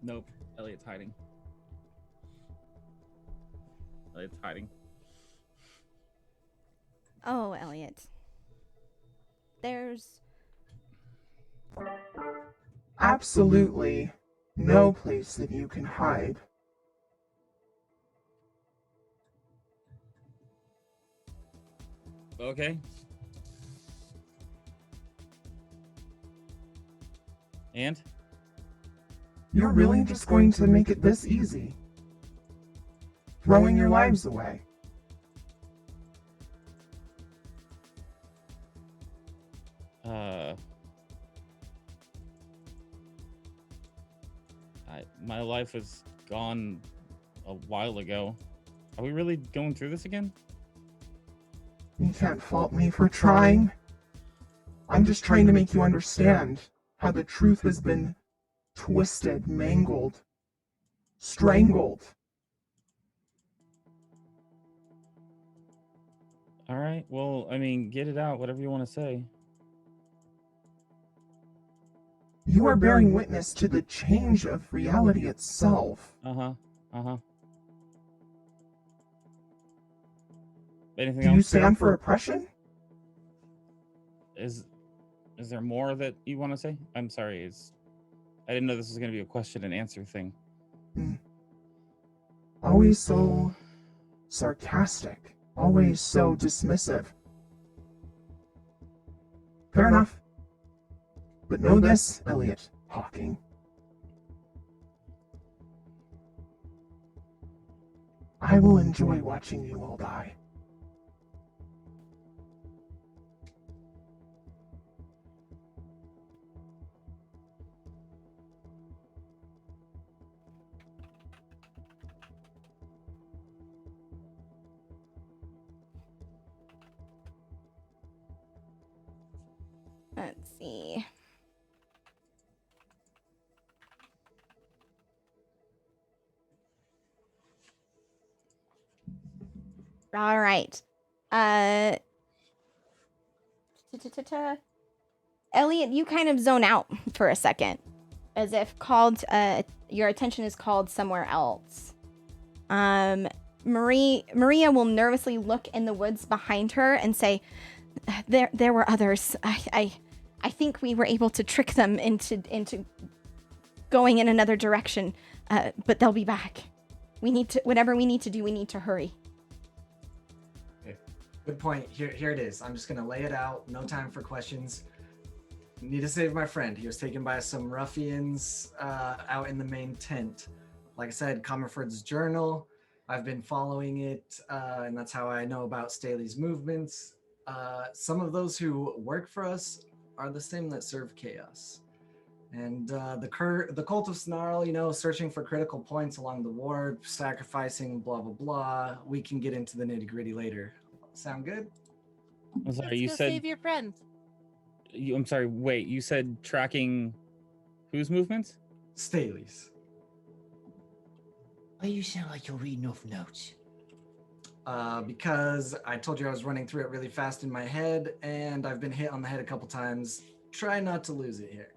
Nope. Elliot's hiding. Elliot's hiding. Oh, Elliot. There's absolutely no place that you can hide. Okay. And? You're really just going to make it this easy? Throwing your lives away? My life is gone a while ago. Are we really going through this again? You can't fault me for trying. I'm just trying to make you understand how the truth has been twisted, mangled, strangled. All right. Well, I mean, get it out, whatever you want to say. You are bearing witness to the change of reality itself. Uh-huh. Uh-huh. Anything Do you else? stand for oppression? Is there more that you want to say? I'm sorry. I didn't know this was going to be a question and answer thing. Always so sarcastic. Always so dismissive. Fair enough. But know this, Elliot Hawking. I will enjoy watching you all die. Let's see. All right. Elliot, you kind of zone out for a second, as if your attention is called somewhere else. Maria will nervously look in the woods behind her and say, "There were others. I think we were able to trick them into going in another direction, but they'll be back. Whatever we need to do, we need to hurry." Good point. Here it is. I'm just gonna lay it out. No time for questions. Need to save my friend. He was taken by some ruffians out in the main tent. Like I said, Comerford's journal. I've been following it, and that's how I know about Staley's movements. Some of those who work for us are the same that serve chaos. And the Cult of Snarl, searching for critical points along the warp, sacrificing, blah, blah, blah. We can get into the nitty gritty later. Sound good? I'm sorry, Let's you go said. save your friend. I'm sorry, wait, you said tracking whose movements? Staley's. Why you sound like you're reading off notes? Because I told you I was running through it really fast in my head, and I've been hit on the head a couple times. Try not to lose it here.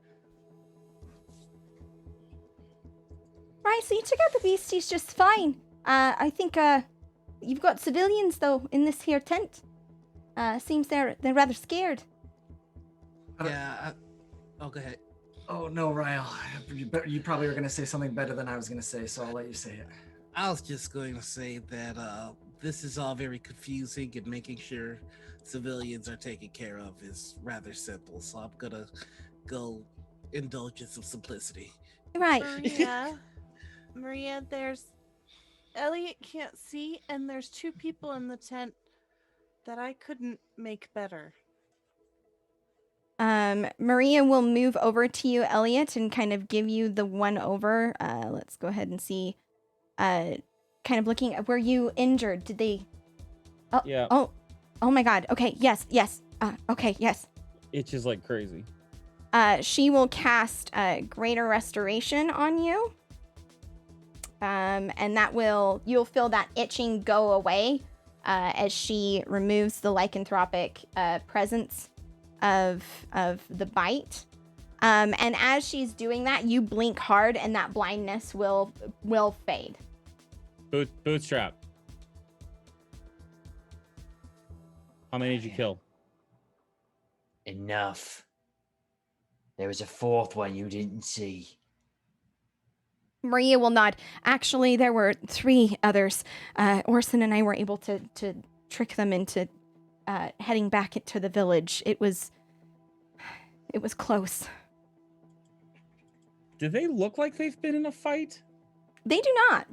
Right, so you took out the beasties just fine. I think you've got civilians though in this here tent. Seems they're rather scared. Yeah. Oh, go ahead. Oh no, Ryle. You probably were gonna say something better than I was gonna say, so I'll let you say it. I was just going to say that this is all very confusing, and making sure civilians are taken care of is rather simple. So I'm gonna go indulge in some simplicity. Right. Maria, there's Elliot can't see, and there's two people in the tent that I couldn't make better. Maria will move over to you, Elliot, and kind of give you the one over. Let's go ahead and see. Kind of looking at, were you injured? Did they? Oh, Yeah. Oh my God. Okay. Yes. Okay. Yes. Itches like crazy. She will cast Greater Restoration on you. And you'll feel that itching go away as she removes the lycanthropic presence of the bite. And as she's doing that, you blink hard and that blindness will fade. Bootstrap. How many did you kill? Enough. There was a fourth one you didn't see. Maria will nod. Actually, there were 3 others. Orson and I were able to trick them into heading back to the village. It was close. Do they look like they've been in a fight? They do not.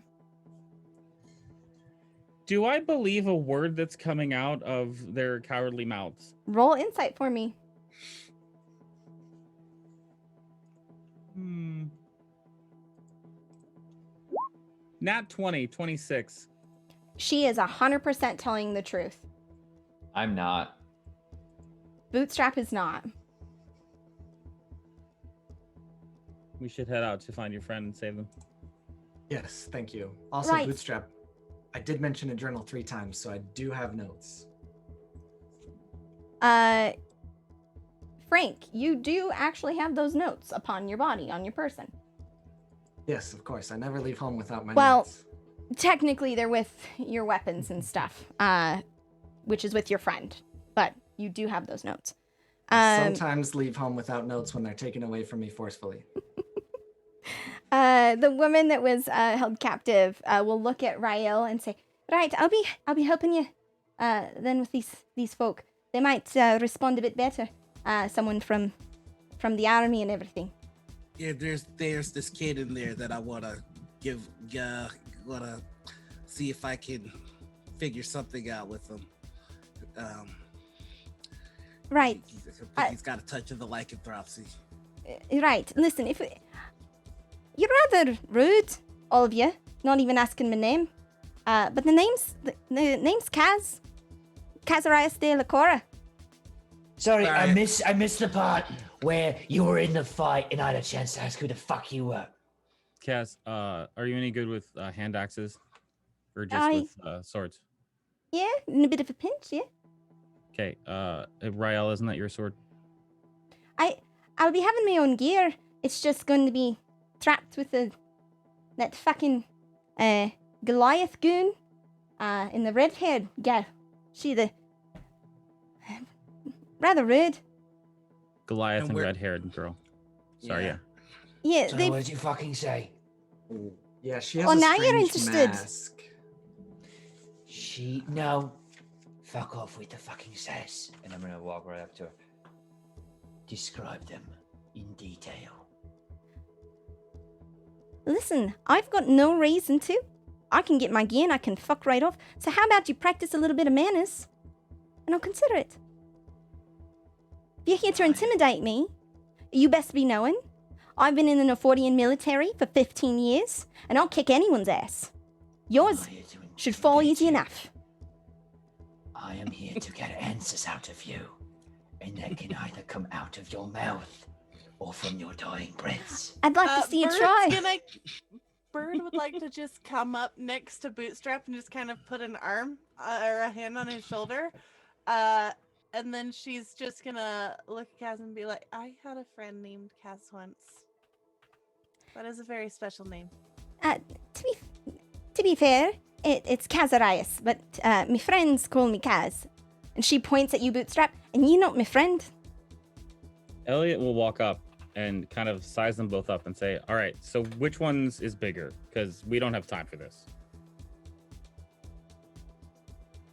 Do I believe a word that's coming out of their cowardly mouths? Roll insight for me. Nat 20, 26. She is 100% telling the truth. I'm not. Bootstrap is not. We should head out to find your friend and save them. Yes, thank you. Also, Right. Bootstrap, I did mention a journal 3 times, so I do have notes. Frank, you do actually have those notes upon your body, on your person. Yes, of course. I never leave home without my Well, notes. Technically, they're with your weapons and stuff. which is with your friend, but you do have those notes. I sometimes leave home without notes when they're taken away from me forcefully. The woman that was held captive will look at Rael and say, "Right, I'll be helping you. Then with these folk, they might respond a bit better. Someone from the army and everything." Yeah, there's this kid in there that I wanna wanna see if I can figure something out with him. Right. He's got a touch of the lycanthropy. Right. Listen, you're rather rude, all of you, not even asking my name. But the name's Kaz. Kazarias de la Cora. Sorry, I Alright. missed the part where you were in the fight and I had a chance to ask who the fuck you were. Cass, are you any good with hand axes, or just I- with swords? Yeah, in a bit of a pinch, yeah. Okay, Rael, isn't that your sword? I'll be having my own gear. It's just going to be trapped with that fucking Goliath goon in the red-haired gal. She the rather rude. Goliath And and where- red-haired girl. Sorry, Yeah. Yeah, So they. what did you fucking say? Yeah, she has Oh, a now you're strange interested. mask. No. Fuck off with the fucking sass. And I'm gonna walk right up to her. Describe them in detail. Listen, I've got no reason to. I can get my gear and I can fuck right off. So how about you practice a little bit of manners, and I'll consider it. If you're here to intimidate me, you best be knowing I've been in the Nofordian military for 15 years, and I'll kick anyone's ass. Yours I'm here to should fall intimidate easy you. enough. I am here to get answers out of you. And that can either come out of your mouth or from your dying breaths. I'd like to see you Bird's try. Bird would like to just come up next to Bootstrap and just kind of put an arm or a hand on his shoulder. And then she's just gonna look at Kaz and be like, I had a friend named Kaz once. That is a very special name. To be fair, it's Kazarias, but my friends call me Kaz. And she points at you, Bootstrap, and you're not my friend. Elliot will walk up and kind of size them both up and say, all right, so which one's is bigger? Because we don't have time for this.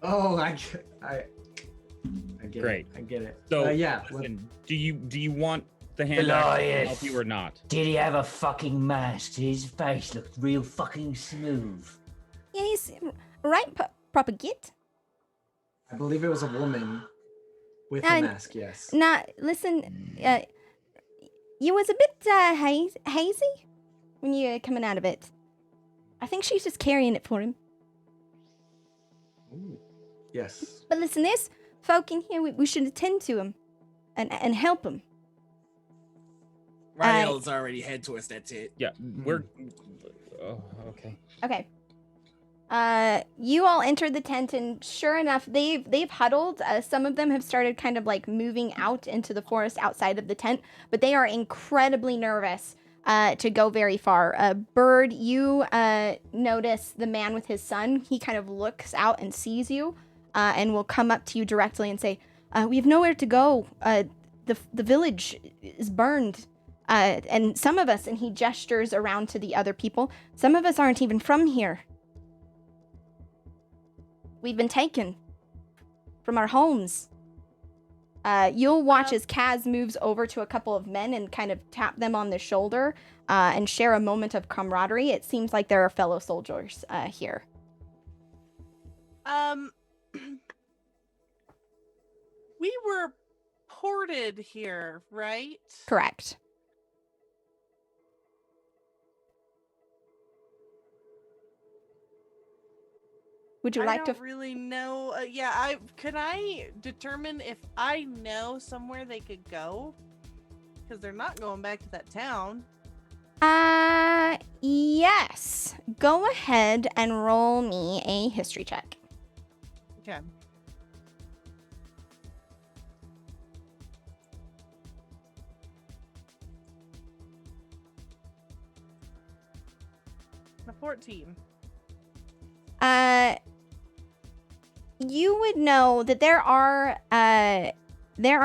Oh, I get Great. it. I get it. So, yeah. listen, do you want the hand axe to Goliath. help you or not? Did he have a fucking mask? His face looked real fucking smooth. Yeah, he's right, proper git. I believe it was a woman with a Uh, mask. Yes. Now, listen, you was a bit hazy when you were coming out of it. I think she's just carrying it for him. Ooh. Yes. But listen, there's folk in here. We should attend to him and help him. Rael's already head towards that tent. Yeah, we're. Oh, okay. Okay. You all entered the tent, and sure enough, they've huddled. Some of them have started kind of like moving out into the forest outside of the tent, but they are incredibly nervous to go very far. Bird, you notice the man with his son. He kind of looks out and sees you, and will come up to you directly and say, "We have nowhere to go. The village is burned." And some of us, and he gestures around to the other people, some of us aren't even from here. We've been taken from our homes. You'll watch as Kaz moves over to a couple of men and kind of tap them on the shoulder and share a moment of camaraderie. It seems like there are fellow soldiers here. We were ported here, right? Correct. Would you like I to? don't really know. Can I determine if I know somewhere they could go? Because they're not going back to that town. Yes. Go ahead and roll me a history check. Okay. A 14. you would know that there are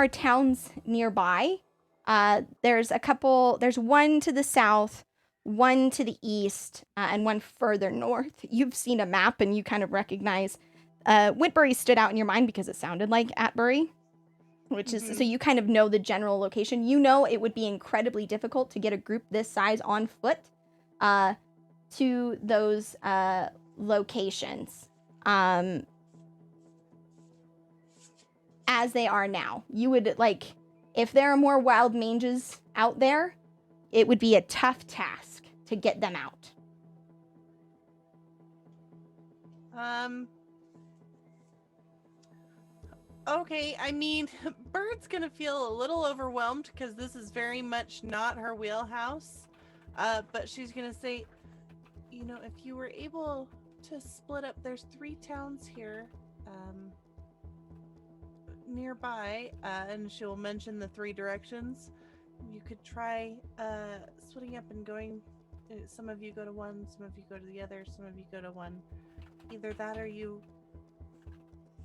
towns nearby. There's one to the south, one to the east, and one further north. You've seen a map and you kind of recognize Whitbury stood out in your mind because it sounded like Atbury, which is so you kind of know the general location. You know it would be incredibly difficult to get a group this size on foot to those locations. As they are now. You would, like, if there are more wild mages out there, it would be a tough task to get them out. Okay, I mean, Bird's gonna feel a little overwhelmed because this is very much not her wheelhouse. But she's gonna say, you know, if you were able to split up, there's 3 towns here, nearby, and she'll mention the 3 directions. You could try splitting up and going. Some of you go to one, some of you go to the other, some of you go to one. Either that or you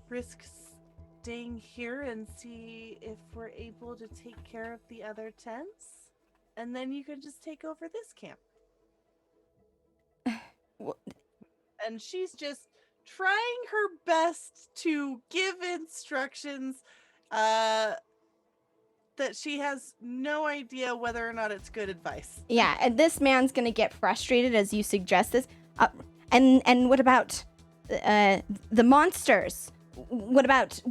risk staying here and see if we're able to take care of the other tents, and then you could just take over this camp. And she's just trying her best to give instructions that she has no idea whether or not it's good advice. Yeah, and this man's gonna get frustrated as you suggest this. And what about the monsters? What about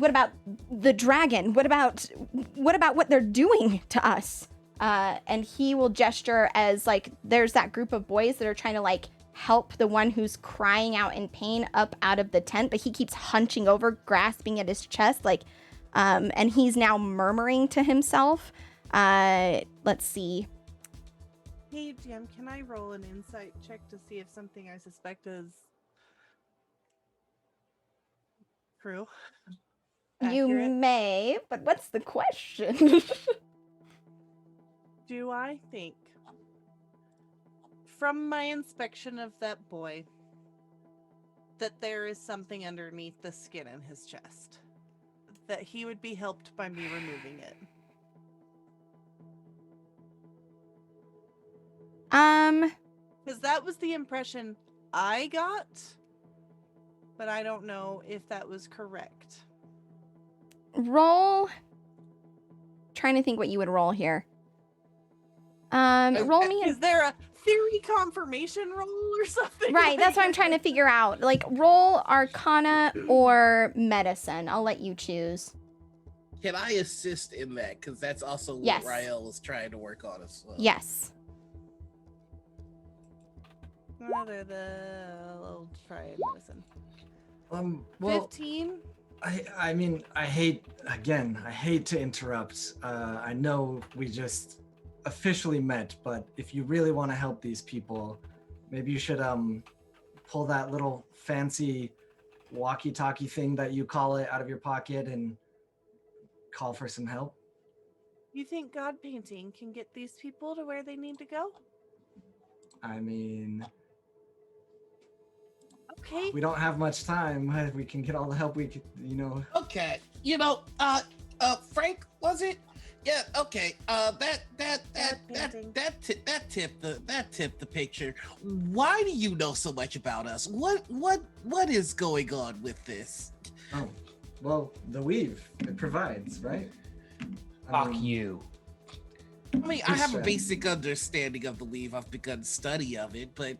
the dragon? What about what they're doing to us? And he will gesture as, like, there's that group of boys that are trying to, like, help the one who's crying out in pain up out of the tent, but he keeps hunching over, grasping at his chest, like, and he's now murmuring to himself. Let's see. Hey, GM, can I roll an insight check to see if something I suspect is true? You Accurate? may, but what's the question? Do I think, from my inspection of that boy, that there is something underneath the skin in his chest? That he would be helped by me removing it? Because that was the impression I got, but I don't know if that was correct. Roll. Trying to think what you would roll here. Roll me. Is there a theory confirmation roll or something? Right, that's what I'm trying to figure out. Like, roll Arcana or Medicine. I'll let you choose. Can I assist in that? Because that's also what Yes. Rael was trying to work on as well. Yes. I'll try medicine. Well, 15? I mean, I hate to interrupt. I know we just officially met, but if you really want to help these people, maybe you should pull that little fancy walkie-talkie thing that you call it out of your pocket and call for some help. You think God painting can get these people to where they need to go? I mean, Okay. we don't have much time. We can get all the help we could, Okay. Frank, was it? Yeah. Okay. That tipped the picture. Why do you know so much about us? What is going on with this? Oh, well, the weave, it provides, right? Fuck you. I mean, I have a Refrain. basic understanding of the weave. I've begun study of it, but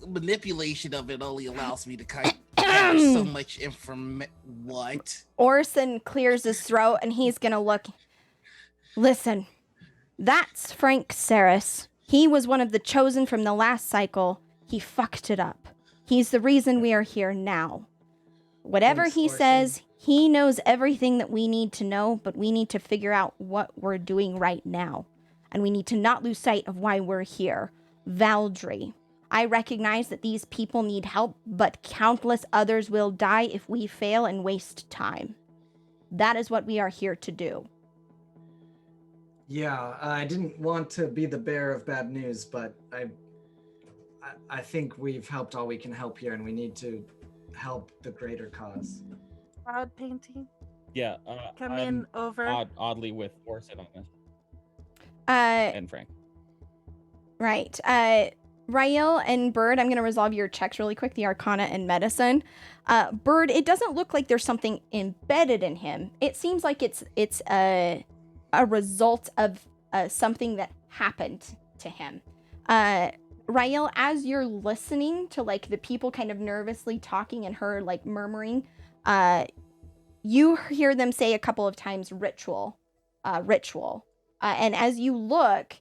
manipulation of it only allows me to kind of have so much information. What? Orson clears his throat and he's gonna look. Listen, that's Frank Saris. He was one of the chosen from the last cycle. He fucked it up. He's the reason we are here now. Whatever Thanks, he Orson. says, he knows everything that we need to know, but we need to figure out what we're doing right now. And we need to not lose sight of why we're here. Valdry. I recognize that these people need help, but countless others will die if we fail and waste time. That is what we are here to do. Yeah, I didn't want to be the bearer of bad news, but I think we've helped all we can help here, and we need to help the greater cause. God painting. Yeah, Come I'm in over. oddly with Orson on this, Uh, and Frank. right. Rael and Bird, I'm going to resolve your checks really quick, the Arcana and Medicine. Bird, it doesn't look like there's something embedded in him. It seems like it's a result of something that happened to him. Rael, as you're listening to like the people kind of nervously talking and her like murmuring, you hear them say a couple of times ritual. And as you look,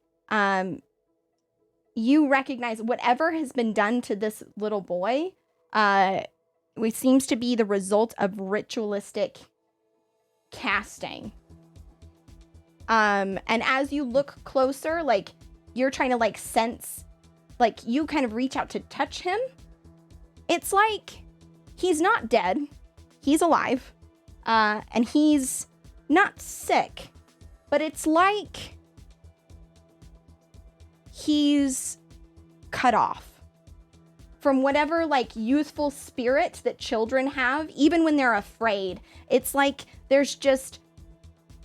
you recognize whatever has been done to this little boy, it seems to be the result of ritualistic casting. And as you look closer, like you're trying to like sense, like you kind of reach out to touch him. It's like he's not dead, he's alive, and he's not sick, but it's like he's cut off from whatever like youthful spirit that children have, even when they're afraid. It's like there's just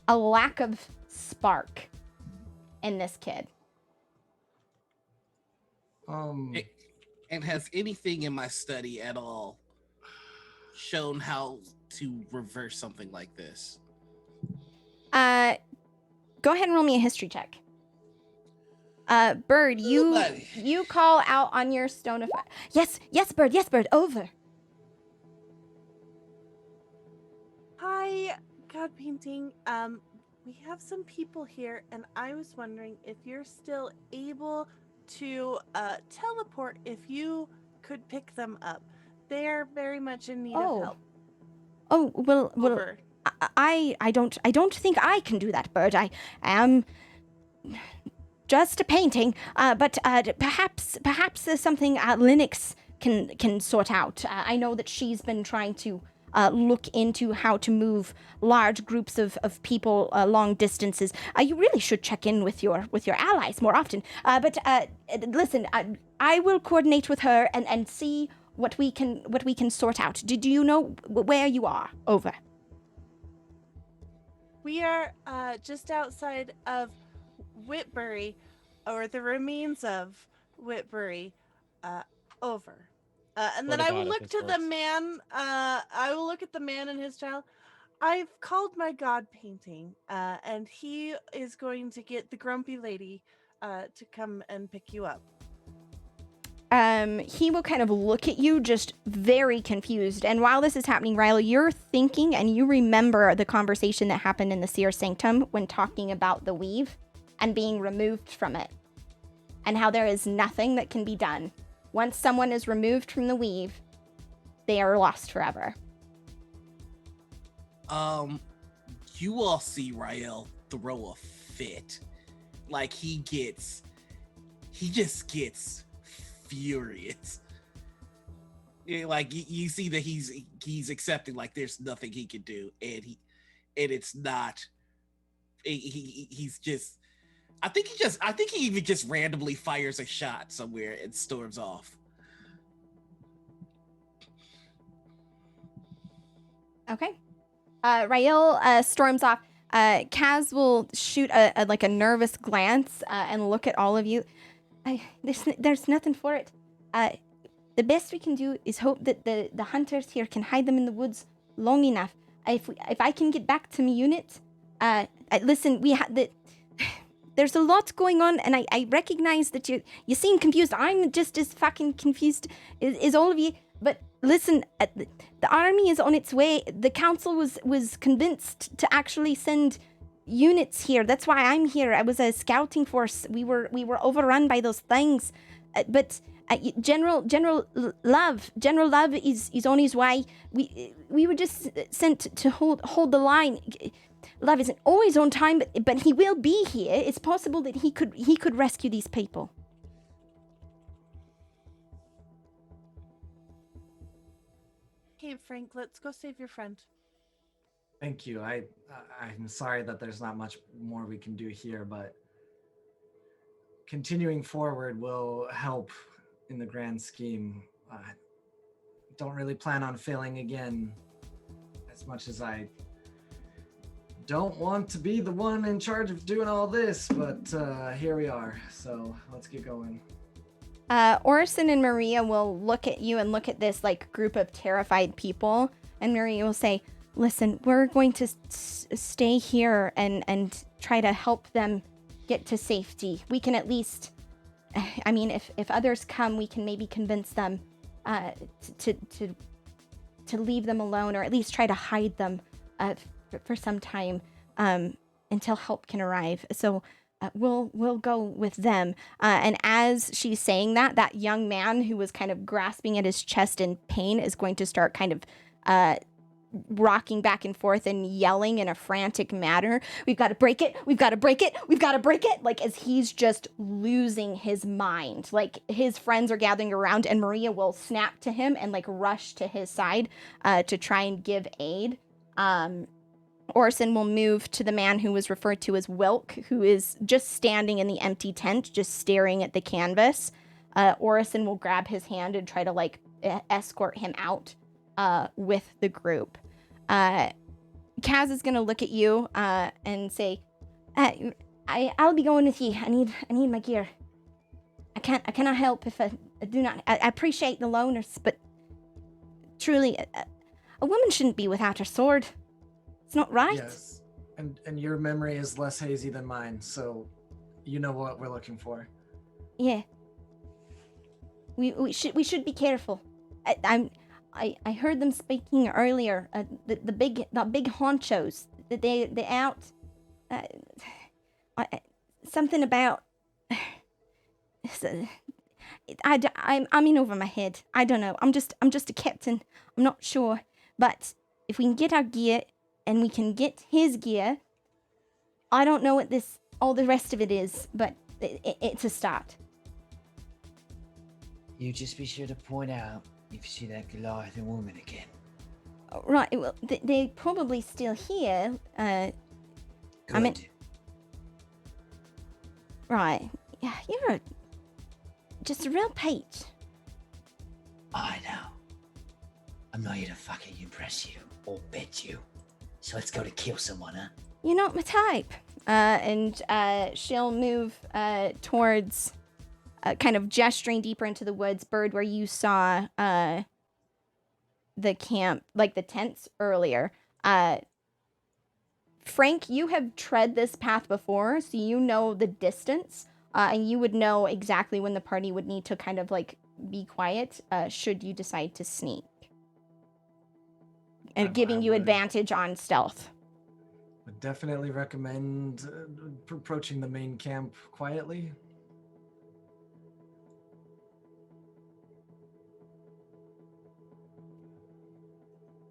a lack of spark in this kid. And has anything in my study at all shown how to reverse something like this? Go ahead and roll me a history check. Bird, you call out on your stone of yes, Bird, over. Hi, God painting. We have some people here, and I was wondering if you're still able to teleport. If you could pick them up, they are very much in need of help. Oh well. Over. I don't think I can do that, Bird. I am just a painting. But perhaps there's something Linux can sort out. I know that she's been trying to look into how to move large groups of people long distances. You really should check in with your allies more often. But listen, I will coordinate with her and see what we can sort out. Do you know where you are? Over. We are just outside of Whitbury, or the remains of Whitbury. Over. And then I will look to the man. I will look at the man and his child. I've called my god painting, and he is going to get the grumpy lady to come and pick you up. He will kind of look at you just very confused. And while this is happening, Riley, you're thinking and you remember the conversation that happened in the Seer Sanctum when talking about the weave and being removed from it. And how there is nothing that can be done. Once someone is removed from the weave, they are lost forever. You all see Rael throw a fit. Like he just gets furious. Yeah, like you see that he's accepting like there's nothing he can do, and it's not. He's just. I think he even just randomly fires a shot somewhere and storms off. Okay. Rael storms off. Kaz will shoot a nervous glance and look at all of you. There's nothing for it. The best we can do is hope that the hunters here can hide them in the woods long enough. If I can get back to my unit, listen, there's a lot going on, and I recognize that you seem confused. I'm just as fucking confused as all of you. But listen, the army is on its way. The council was convinced to actually send units here. That's why I'm here. I was a scouting force. We were overrun by those things. But General Love is on his way. We were just sent to hold the line. Love isn't always on time, but he will be here. It's possible that he could rescue these people. Okay, Frank, let's go save your friend. Thank you. I'm sorry that there's not much more we can do here, but continuing forward will help in the grand scheme. don't really plan on failing again, as much as I don't want to be the one in charge of doing all this, but here we are, so let's get going. Orison and Maria will look at you and look at this like group of terrified people, and Maria will say, listen, we're going to stay here and try to help them get to safety. We can at least, I mean, if others come, we can maybe convince them to leave them alone, or at least try to hide them for some time until help can arrive. So we'll go with them. And as she's saying that, that young man who was kind of grasping at his chest in pain is going to start kind of rocking back and forth and yelling in a frantic manner. We've got to break it. We've got to break it. We've got to break it. Like, as he's just losing his mind. Like, his friends are gathering around, and Maria will snap to him and like rush to his side to try and give aid. Orson will move to the man who was referred to as Wilk, who is just standing in the empty tent, just staring at the canvas. Orison will grab his hand and try to like escort him out with the group. Kaz is gonna look at you and say, "I'll be going with you. I need my gear. I cannot help if I do not. I appreciate the loaners, but truly, a woman shouldn't be without her sword. It's not right." Yes, and your memory is less hazy than mine, so you know what we're looking for. Yeah. We should be careful. I heard them speaking earlier. The big honchos. They out. Something about. I'm in over my head. I don't know. I'm just a captain. I'm not sure. But if we can get our gear and we can get his gear, I don't know what all the rest of it is, but it's a start. You just be sure to point out if you see that Goliath woman again. Right. Well, they're probably still here. Good. I mean, right. Yeah, you're just a real peach. I know. I'm not here to fucking impress you or bet you. So let's go to kill someone, huh? You're not my type. And she'll move towards, kind of gesturing deeper into the woods, Bird, where you saw the camp, like the tents earlier. Frank, you have tread this path before, so you know the distance, and you would know exactly when the party would need to kind of like be quiet, should you decide to sneak. And giving you advantage on stealth. Would definitely recommend approaching the main camp quietly.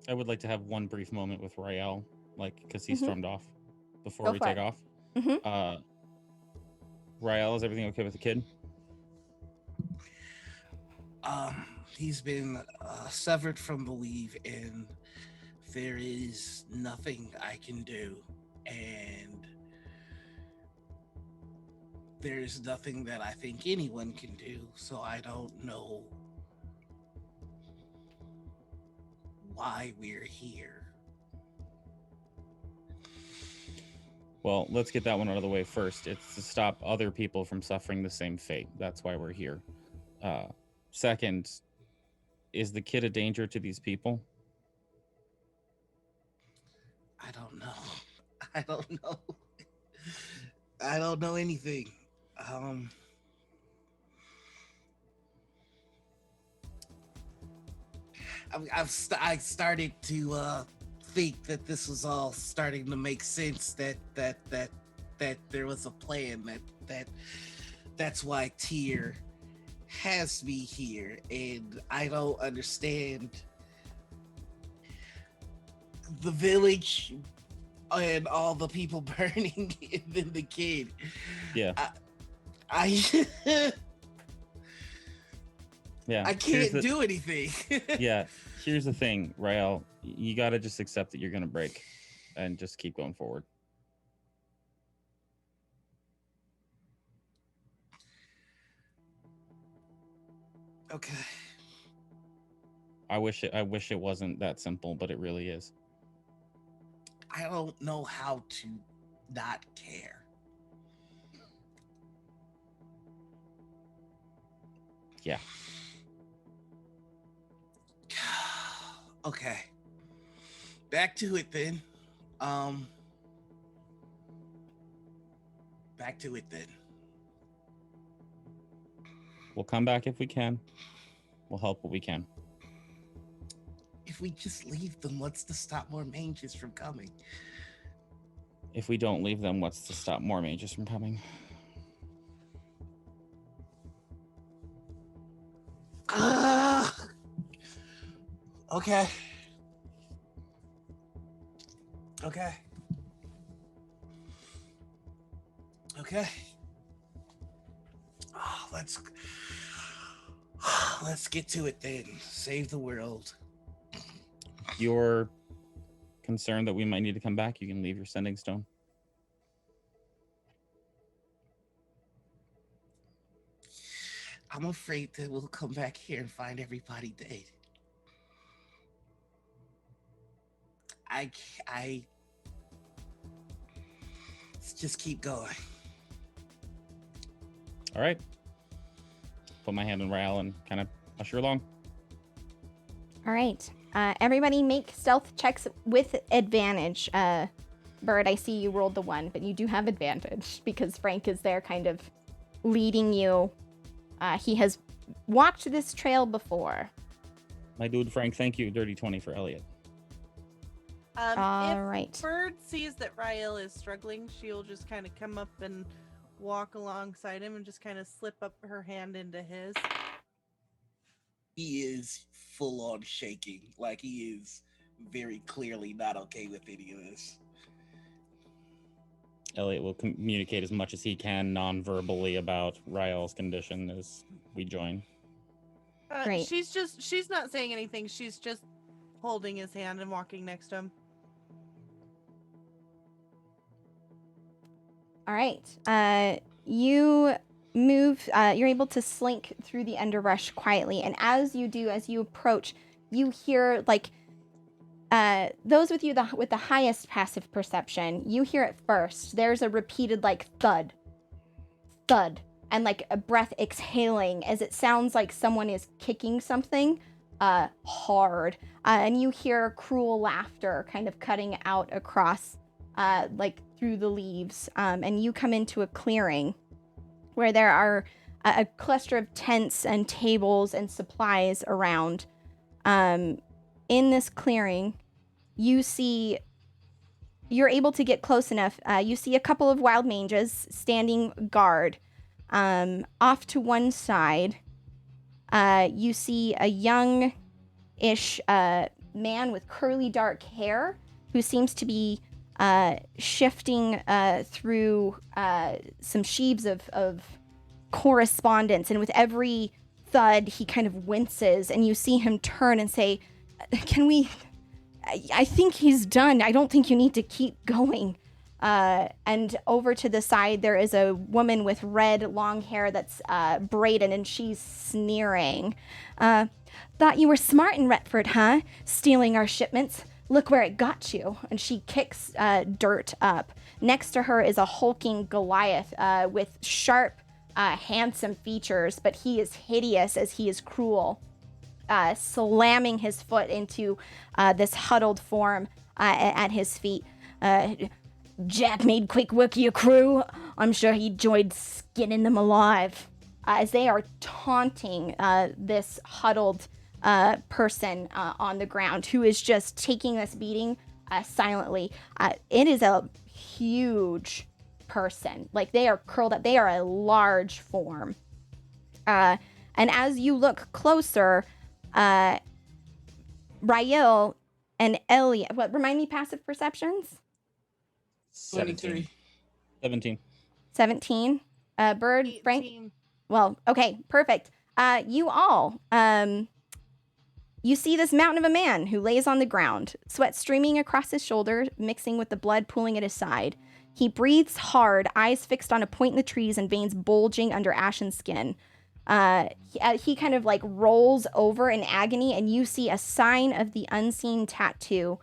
I would like to have one brief moment with Rael, like, because he Mhm. stormed off before Go we for take it. off. Mhm. Rael, is everything okay with the kid? He's been severed from the weave, and there is nothing I can do, and there's nothing that I think anyone can do, so I don't know why we're here. Well, let's get that one out of the way first. It's to stop other people from suffering the same fate. That's why we're here. Second, is the kid a danger to these people? I don't know. I don't know. I don't know anything. I started to think that this was all starting to make sense. That there was a plan. That's why Tyr has me here, and I don't understand the village and all the people burning, and then the kid. Yeah. Yeah. I can't do anything. Yeah. Here's the thing, Rael. You got to just accept that you're going to break and just keep going forward. Okay. I wish it wasn't that simple, but it really is. I don't know how to not care. Yeah. Okay. Back to it then. Back to it then. We'll come back if we can. We'll help what we can. If we just leave them, what's to stop more mages from coming? If we don't leave them, what's to stop more mages from coming? Okay. Okay. Okay. Let's get to it then. Save the world. You're concerned that we might need to come back? You can leave your sending stone. I'm afraid that we'll come back here and find everybody dead. Let's just keep going. All right. Put my hand on Rael and kind of usher along. All right. Everybody make stealth checks with advantage. Bird, I see you rolled the 1, but you do have advantage because Frank is there kind of leading you. He has walked this trail before. My dude, Frank, thank you. Dirty 20 for Elliot. All If right. Bird sees that Rael is struggling, she'll just kind of come up and walk alongside him and just kind of slip up her hand into his. He is full on shaking. Like he is very clearly not okay with any of this. Elliot will communicate as much as he can non-verbally about Rael's condition as we join. Great. She's not saying anything. She's just holding his hand and walking next to him. All right. You move. You're able to slink through the underbrush quietly, and as you do, as you approach, you hear like those with you with the highest passive perception. You hear it first. There's a repeated like thud, thud, and like a breath exhaling as it sounds like someone is kicking something hard, and you hear cruel laughter kind of cutting out across like through the leaves, and you come into a clearing where there are a cluster of tents and tables and supplies around. In this clearing, you're able to get close enough. You see a couple of wild mages standing guard. Off to one side, you see a young-ish man with curly dark hair who seems to be shifting through some sheaves of correspondence, and with every thud he kind of winces, and you see him turn and say, I think he's done. I don't think you need to keep going. And over to the side there is a woman with red long hair that's braided, and she's sneering. Thought you were smart in Retford, huh? Stealing our shipments. Look where it got you. And she kicks dirt up. Next to her is a hulking Goliath with sharp, handsome features, but he is hideous as he is cruel, slamming his foot into this huddled form at his feet. Jack made quick work of your crew. I'm sure he enjoyed skinning them alive. As they are taunting this huddled person on the ground who is just taking this beating silently. It is a huge person. Like, they are curled up. They are a large form. And as you look closer, Rael and Elliot, remind me passive perceptions? 23. 17. Bird, 18. Frank? Well, okay, perfect. You all, you see this mountain of a man who lays on the ground, sweat streaming across his shoulder, mixing with the blood pooling at his side. He breathes hard, eyes fixed on a point in the trees and veins bulging under ashen skin. He kind of like rolls over in agony, and you see a sign of the unseen tattoo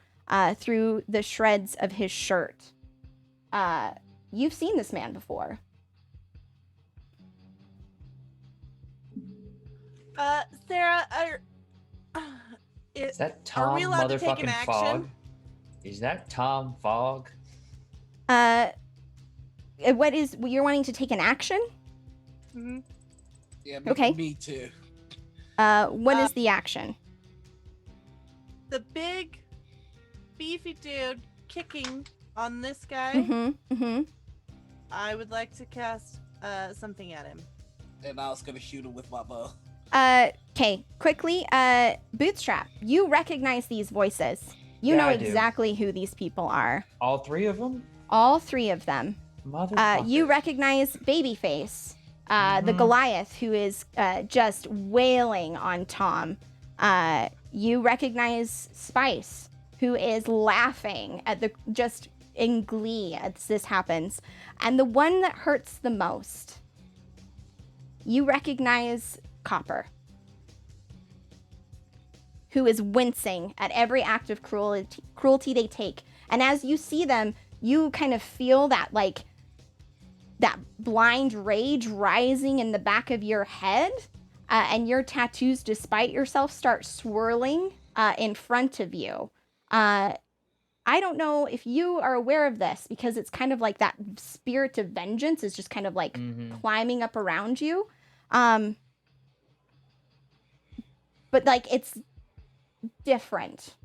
through the shreds of his shirt. You've seen this man before. Sarah, Is that are Tom we allowed to take an motherfucking action? Fogg? Is that Tom Fogg? What is you're wanting to take an action? Mm-hmm. Yeah, Okay. me too. What is the action? The big, beefy dude kicking on this guy. Mm-hmm. I would like to cast something at him. And I was gonna shoot him with my bow. Okay, quickly, Bootstrap, you recognize these voices. You Yeah, know I do. exactly who these people are. All three of them? All three of them. Motherfucker. You recognize Babyface, the Mhm. Goliath, who is just wailing on Tom. You recognize Spice, who is laughing at just in glee as this happens. And the one that hurts the most, you recognize Copper, who is wincing at every act of cruelty they take. And as you see them, you kind of feel that that blind rage rising in the back of your head, and your tattoos, despite yourself, start swirling in front of you. I don't know if you are aware of this, because it's kind of like that spirit of vengeance is just kind of like climbing up around you. But like it's different.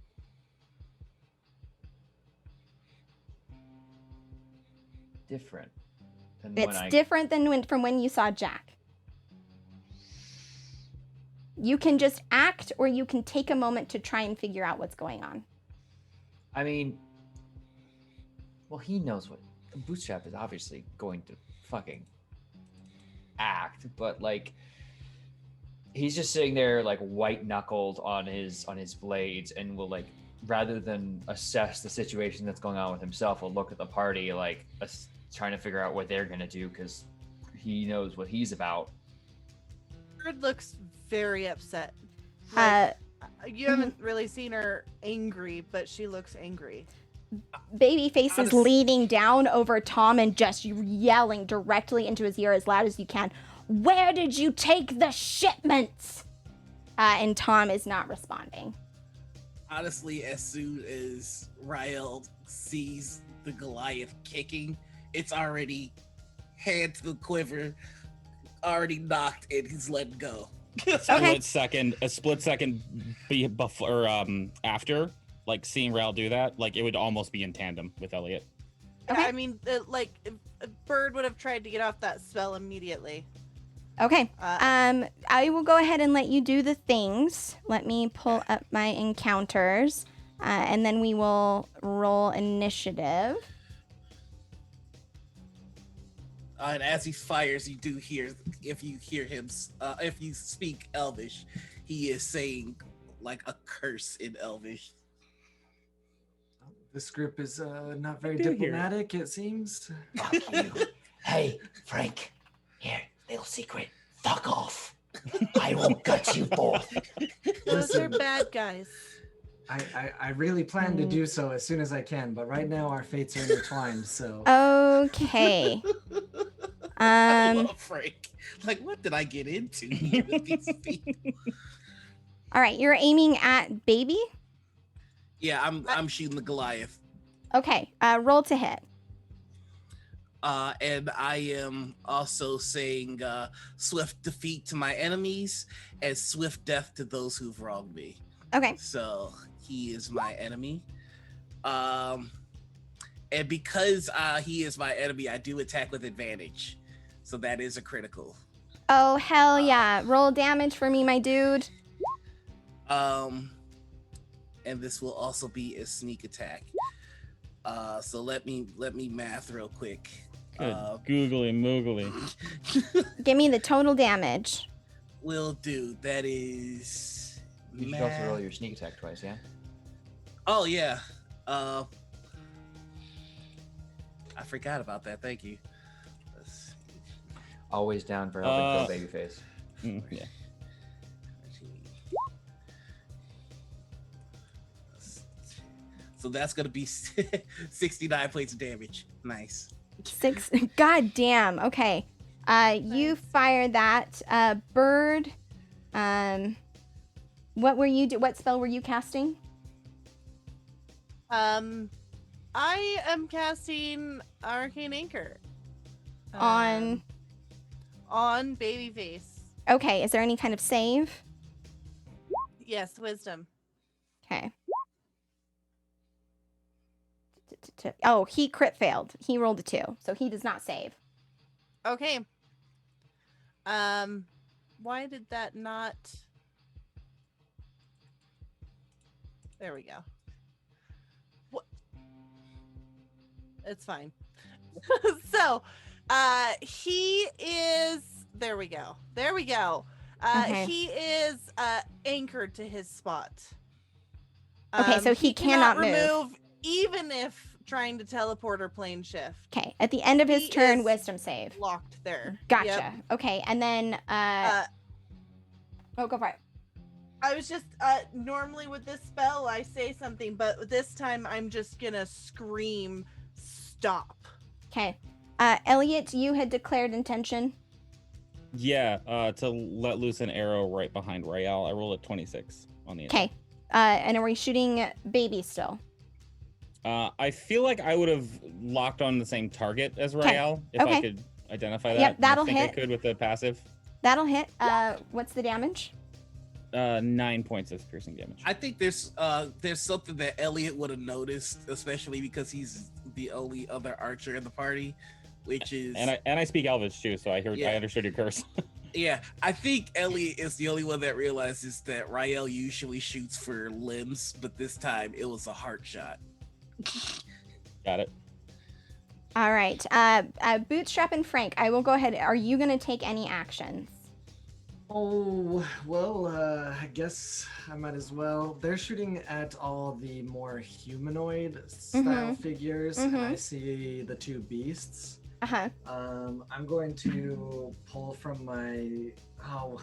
Different. It's different than from when you saw Jack. You can just act, or you can take a moment to try and figure out what's going on. I mean, well, he knows what Bootstrap is obviously going to fucking act, but like he's just sitting there like white knuckled on his blades, and will like, rather than assess the situation that's going on with himself, will look at the party like trying to figure out what they're gonna do, because he knows what he's about. Bird looks very upset. You haven't really seen her angry, but she looks angry. Babyface is leaning down over Tom and just yelling directly into his ear as loud as you can, "Where did you take the shipments?" And Tom is not responding. Honestly, as soon as Rael sees the Goliath kicking, it's already hand to the quiver, already knocked, and he's letting go. A split second before after, like seeing Rael do that, like it would almost be in tandem with Elliot. Okay. I mean, Bird would have tried to get off that spell immediately. Okay. I will go ahead and let you do the things. Let me pull up my encounters, and then we will roll initiative. And as he fires, you do hear, if you hear him, if you speak Elvish, he is saying like a curse in Elvish. This group is not very diplomatic, it seems. Fuck you. Hey, Frank. Here, little secret. Fuck off. I will gut you both. Those are bad guys. I really plan to do so as soon as I can, but right now our fates are intertwined, so. Okay. I love Frank. Like, what did I get into with these people? All right, you're aiming at Baby? Yeah, I'm shooting the Goliath. Okay, roll to hit. And I am also saying swift defeat to my enemies and swift death to those who've wronged me. Okay. So he is my enemy. And because he is my enemy, I do attack with advantage. So that is a critical. Oh, hell yeah. Roll damage for me, my dude. And this will also be a sneak attack. So let me math real quick. Good googly moogly. Give me the total damage. Will do. That is. You should also roll your sneak attack twice, yeah? Oh yeah. I forgot about that. Thank you. Always down for helping kill Babyface. Yeah. So that's gonna be 69 points of damage. Nice. 6. God damn. Okay. You Nice. fire that. Bird. What were you what spell were you casting? I am casting Arcane Anchor. On. On Babyface. Okay. Is there any kind of save? Yes, Wisdom. Okay. Oh, he crit failed. He rolled a 2, so he does not save. Okay. Why did that not? There we go. What? It's fine. So, he is. There we go. There we go. Okay. He is anchored to his spot. Okay, so he cannot move. remove, even if trying to teleport or plane shift. Okay. At the end of his He turn, is wisdom save. Locked there. Gotcha. Yep. Okay, and then oh, go for it. I was just normally with this spell I say something, but this time I'm just gonna scream stop. Okay. Elliot, you had declared intention. Yeah, to let loose an arrow right behind Royale. I rolled a 26 on the. Okay. And are we shooting baby still? I feel like I would have locked on the same target as Royale if Okay. I could identify that. Yep, that'll I think hit. I could with the passive. That'll hit. What's the damage? 9 points of piercing damage. I think there's something that Elliot would have noticed, especially because he's the only other archer in the party, which is And I speak Elvish too, so I understood your curse. yeah. I think Elliot is the only one that realizes that Rael usually shoots for limbs, but this time it was a heart shot. Got it. All right. Bootstrap and Frank, I will go ahead. Are you going to take any actions? Oh, well, I guess I might as well. They're shooting at all the more humanoid style figures, and I see the 2 beasts. Uh-huh. I'm going to pull from my... Oh,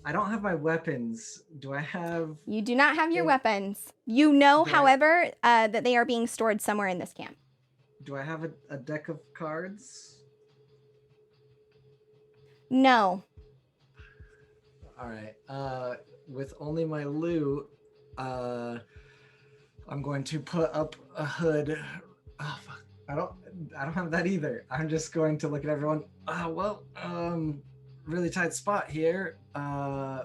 I don't have my weapons. Do I have... You do not have your weapons. You know, Do however, that they are being stored somewhere in this camp. Do I have a deck of cards? No. All right. With only my loot, I'm going to put up a hood. Oh, fuck. I don't have that either. I'm just going to look at everyone. Really tight spot here.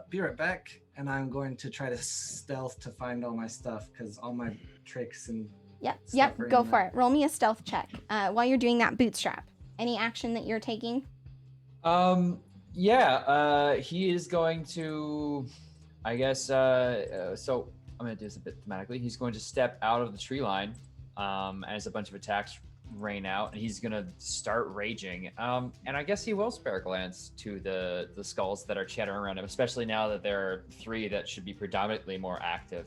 Be right back. And I'm going to try to stealth to find all my stuff because all my tricks and Yep. Go for it. Roll me a stealth check. While you're doing that, Bootstrap, any action that you're taking? Yeah, he is going to, I guess, so I'm going to do this a bit thematically. He's going to step out of the tree line as a bunch of attacks rain out, and he's going to start raging. And I guess he will spare a glance to the skulls that are chattering around him, especially now that there are 3 that should be predominantly more active.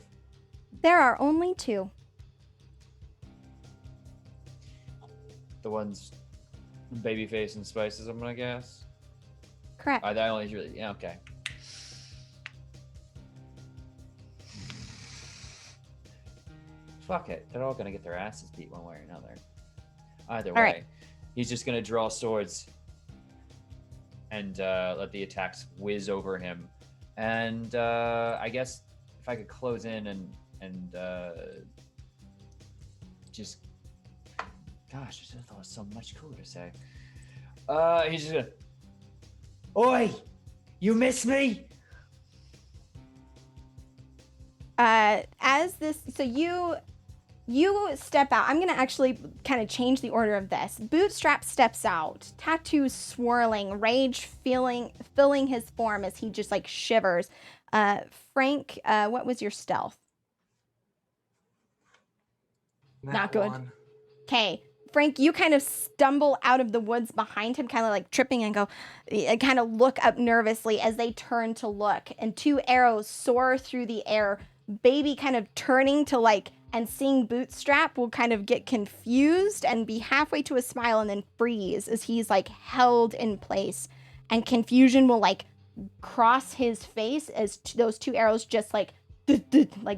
There are only 2. The ones, Babyface and Spices, I'm going to guess. Correct. That only really, yeah, okay. Fuck it. They're all going to get their asses beat one way or another. Either way, right. He's just going to draw swords and let the attacks whiz over him. And I guess if I could close in and just... Gosh, I thought it was so much cooler to say. He's just going to... Oi! You miss me? As this, so you step out. I'm gonna actually kind of change the order of this. Bootstrap steps out, tattoos swirling, rage filling his form as he just like shivers. Frank, what was your stealth? Not good. Okay. Frank, you kind of stumble out of the woods behind him, kind of like tripping and kind of look up nervously as they turn to look. And 2 arrows soar through the air. Baby kind of turning to and seeing Bootstrap will kind of get confused and be halfway to a smile and then freeze as he's held in place. And confusion will cross his face as those 2 arrows just like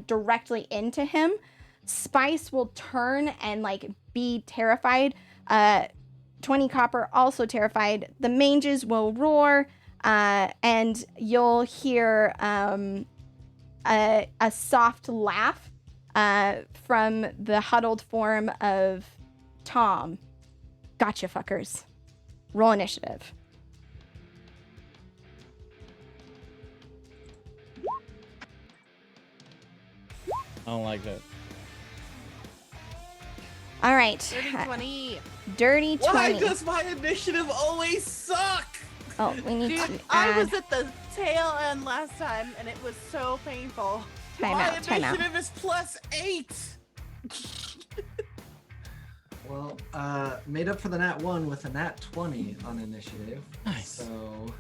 directly into him. Spice will turn and like be terrified. 20 copper also terrified. The mages will roar, and you'll hear a soft laugh from the huddled form of Tom. Gotcha, fuckers. Roll initiative. I don't like that. All right. Dirty 20. Dirty 20. Why does my initiative always suck? Oh, we need Dude, to I add was at the tail end last time, and it was so painful. My time out. initiative is +8. Well, made up for the nat 1 with a nat 20 on initiative. Nice. So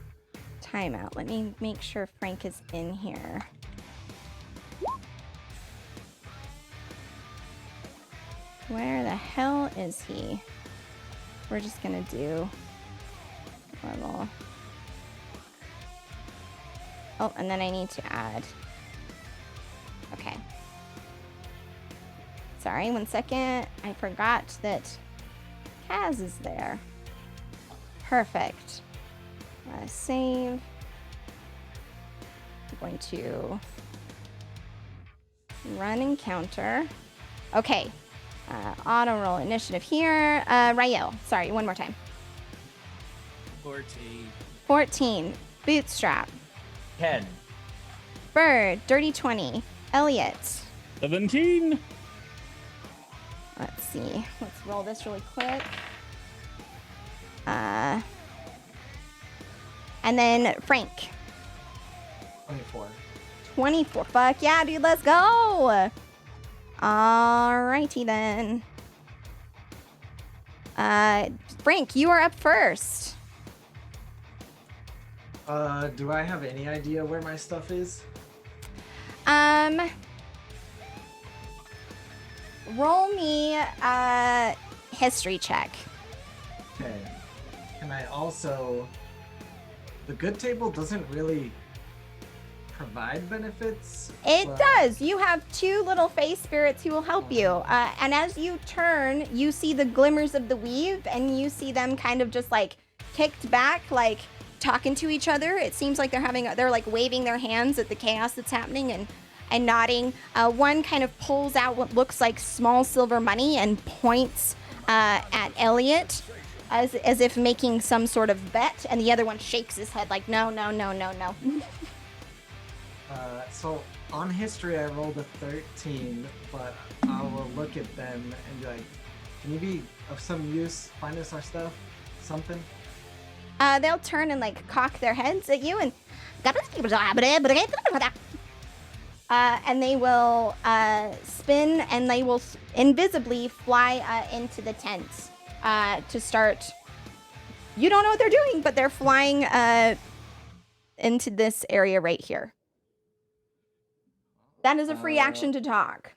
Time out. Let me make sure Frank is in here. Where the hell is he? We're just gonna do a little. Oh, and then I need to add. Okay. Sorry, 1 second. I forgot that Kaz is there. Perfect. Save. I'm going to run encounter. Okay. Auto roll initiative here. Rael, sorry, one more time. 14. 14. Bootstrap. 10. Bird. Dirty 20. Elliot. 17. Let's see. Let's roll this really quick. And then Frank. 24. 24. Fuck yeah, dude. Let's go. Alrighty then. Frank, you are up first. Do I have any idea where my stuff is? Roll me a history check. Okay. Can I also... The good table doesn't really provide benefits. It but- does. You have 2 little face spirits who will help you. And as you turn, you see the glimmers of the weave, and you see them kind of just like kicked back, like talking to each other. It seems like they're like waving their hands at the chaos that's happening and nodding. One kind of pulls out what looks like small silver money and points at Elliot as if making some sort of bet, and the other one shakes his head like, no. So on history, I rolled a 13, but I will look at them and be like, can you be of some use? Find us our stuff? Something? They'll turn and like cock their heads at you and they will spin, and they will invisibly fly into the tent to start. You don't know what they're doing, but they're flying into this area right here. That is a free action to talk.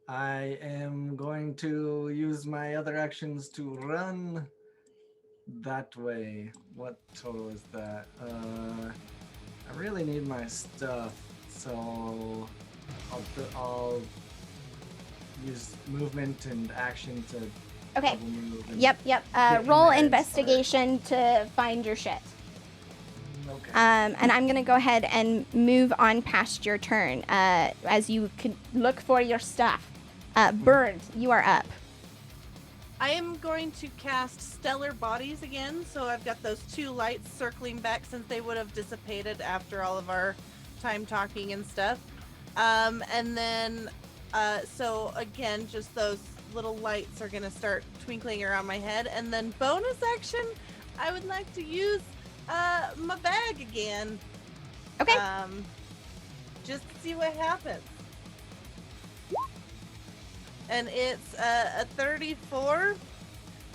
I am going to use my other actions to run that way. What total is that? I really need my stuff, so I'll use movement and action to Okay. double move and Yep. get in Roll there and investigation to find your shit. Okay. And I'm gonna go ahead and move on past your turn as you could look for your stuff. Bird, you are up. I am going to cast Stellar Bodies again, so I've got those 2 lights circling back since they would have dissipated after all of our time talking and stuff. And then, so again, just those little lights are gonna start twinkling around my head. And then bonus action, I would like to use my bag again. Okay. Just to see what happens. And it's a 34.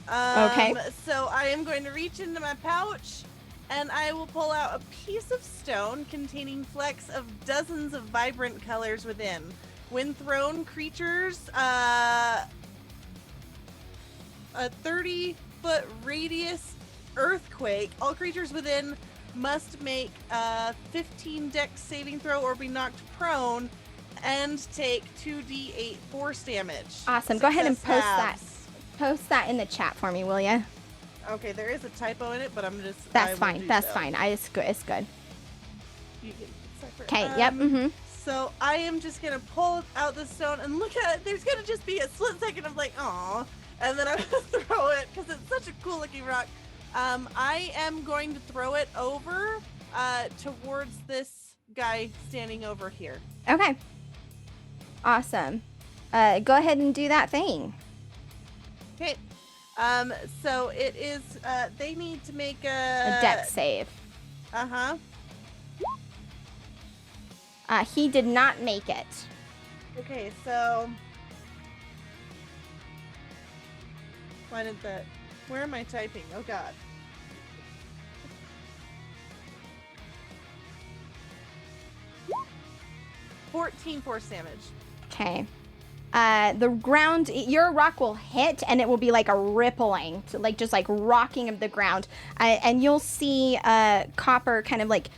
Okay. So I am going to reach into my pouch, and I will pull out a piece of stone containing flecks of dozens of vibrant colors within. When thrown, creatures, a 30-foot radius earthquake. All creatures within must make a 15 dex saving throw or be knocked prone and take 2d8 force damage. Awesome. Go ahead and Success post that. halves. Post that in the chat for me, will ya? Okay, there is a typo in it, but I'm just. I That's will fine. do That's so. fine. It's good. It's good. You can decipher. Okay. Yep. Mm-hmm. So I am just gonna pull out the stone and look at it. There's gonna just be a split second of like, aw, and then I'm gonna throw it because it's such a cool looking rock. I am going to throw it over towards this guy standing over here. Okay. Awesome. Go ahead and do that thing. Okay. So it is. They need to make A dex save. Uh-huh. He did not make it. Okay, so why did that? Where am I typing? Oh God. $14 force damage. Okay. The ground, your rock will hit and it will be like a rippling, like just like rocking of the ground. And you'll see Copper kind of like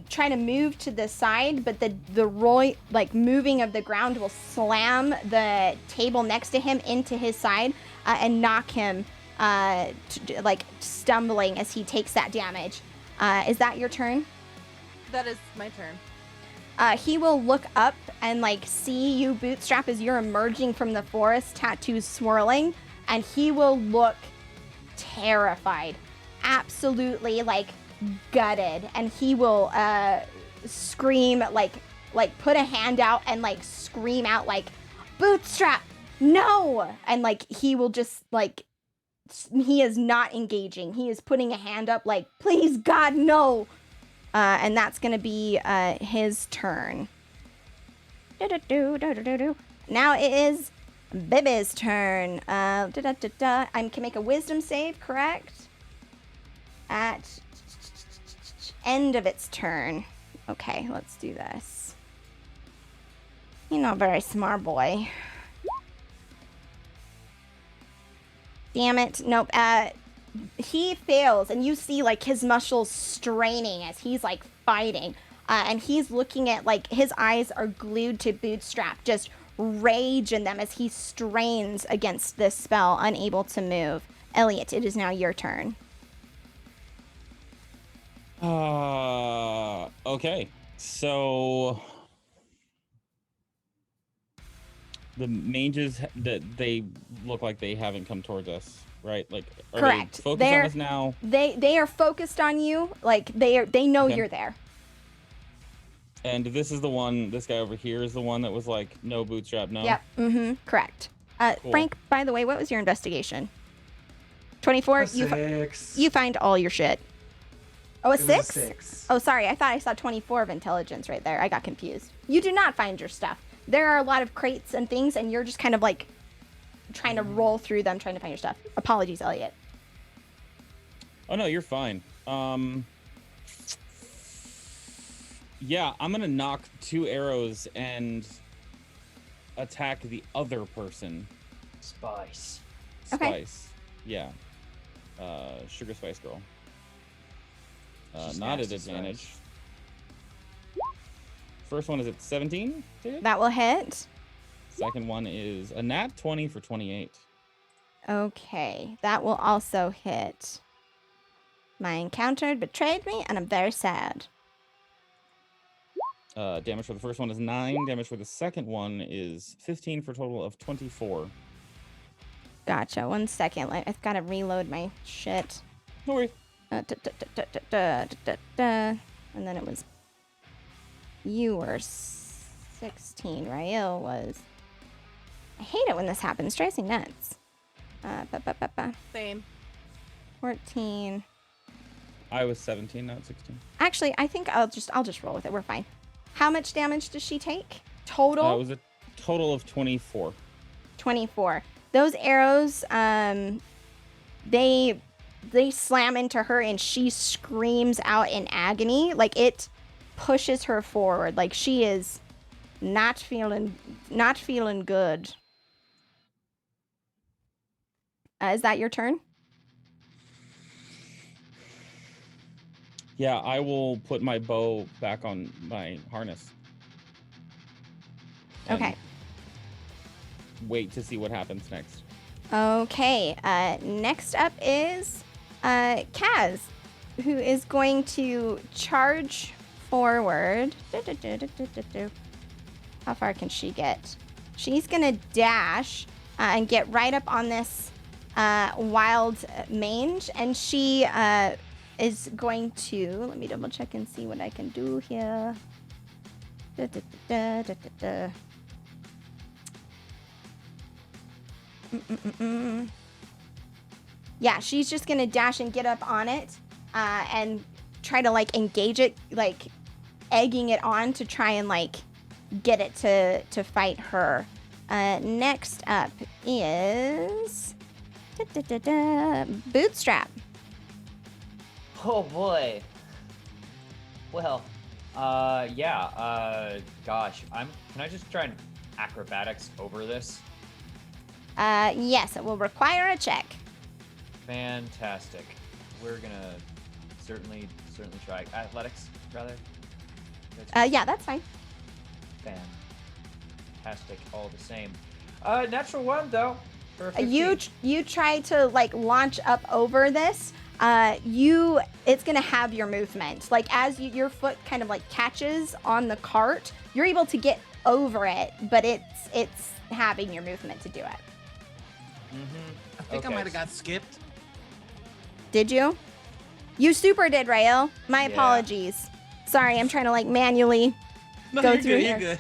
trying to move to the side, but the Roy like moving of the ground will slam the table next to him into his side and knock him like stumbling as he takes that damage. Is that your turn? That is my turn. He will look up and like see you, Bootstrap, as you're emerging from the forest, tattoos swirling, and he will look terrified, absolutely like gutted, and he will scream like put a hand out and like scream out like, Bootstrap, no! And like he will just like, he is not engaging. He is putting a hand up like, please God, no! And that's going to be his turn. Now it is Bibby's turn. I can make a wisdom save, correct? At end of its turn. Okay, let's do this. You're not very smart, boy. Damn it. Nope. He fails, and you see like his muscles straining as he's like fighting, and he's looking at like his eyes are glued to Bootstrap, just rage in them as he strains against this spell, unable to move. Elliot, it is now your turn. Okay. So the mages that they look like they haven't come towards us, right? Like, are Correct. they focused on us now? They are focused on you. Like they know Okay. you're there. And this is the one. This guy over here is the one that was like, no, Bootstrap, no. Yep. Mm-hmm. Correct. Cool. Frank, by the way, what was your investigation? 24. A 6. You find all your shit. Oh, a It was a 6? 6. Oh, sorry. I thought I saw 24 of intelligence right there. I got confused. You do not find your stuff. There are a lot of crates and things, and you're just kind of like trying to roll through them, trying to find your stuff. Apologies, Elliot. Oh no, you're fine. Yeah, I'm gonna knock 2 arrows and attack the other person. Spice. Okay. Spice. Yeah. Sugar Spice Girl. She's Not at nasty advantage. Spice. First one is at 17. to hit. That will hit. Second one is a nat 20 for 28. Okay. That will also hit. My encounter betrayed me, and I'm very sad. Damage for the first one is 9. Damage for the second one is 15 for a total of 24. Gotcha. 1 second. I've got to reload my shit. No worries. And then it was... You were 16. Rael was... I hate it when this happens. Drives me nuts. Same. 14. I was 17, not 16. Actually, I think I'll just roll with it. We're fine. How much damage does she take? Total? It was a total of 24. 24. Those arrows, they slam into her and she screams out in agony. Like it pushes her forward. Like she is not feeling good. Is that your turn? Yeah, I will put my bow back on my harness. and Okay. Wait to see what happens next. Okay. Next up is Kaz, who is going to charge forward. How far can she get? She's gonna dash and get right up on this wild mange, and she is going to. Let me double check and see what I can do here. Yeah, she's just gonna dash and get up on it and try to like engage it, like egging it on to try and like get it to fight her. Next up is Bootstrap. Oh boy. Well, gosh, can I just try and acrobatics over this? Yes, it will require a check. Fantastic. We're gonna certainly try athletics, rather. Yeah, that's fine. Fantastic, all the same. Natural one though. For a 15. You try to like launch up over this. It's gonna have your movement. Like as your foot kind of like catches on the cart, you're able to get over it, but it's having your movement to do it. I think I might have got skipped. Did you? You super did, Rael. My Yeah. apologies. Sorry, I'm trying to like manually No, go you're through good. here. You're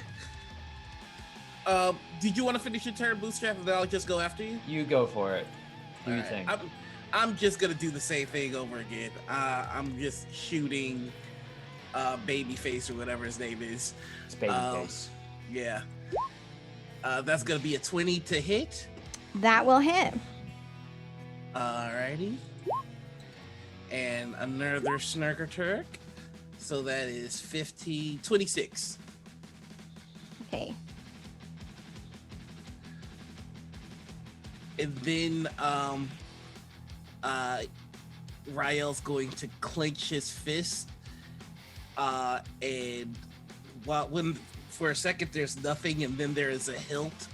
good. Did you want to finish your turn, Bootstrap, and then I'll just go after you? You go for it. Do your Alright, thing. I'm just gonna do the same thing over again. I'm just shooting Babyface or whatever his name is. It's Babyface. Yeah. That's gonna be a 20 to hit. That will hit. Alrighty. And another Snarker Turk. So that is 26. Okay. And then Rael's going to clench his fist. And when for a second there's nothing, and then there is a hilt,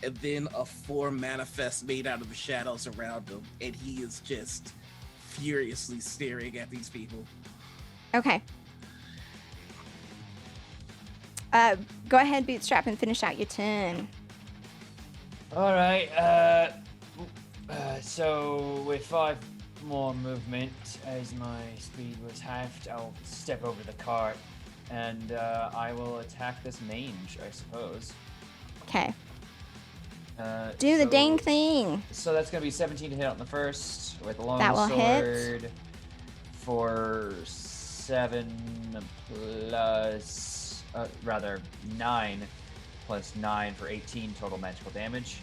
and then a form manifests made out of the shadows around him, and he is just furiously staring at these people. Okay. Go ahead, Bootstrap, and finish out your turn. All right. So with 5 more movement, as my speed was halved, I'll step over the cart, and I will attack this mange, I suppose. Okay. Do the dang thing. So that's gonna be 17 to hit on the first with a long That will sword hit. for 7 plus, rather 9 plus 9 for 18 total magical damage.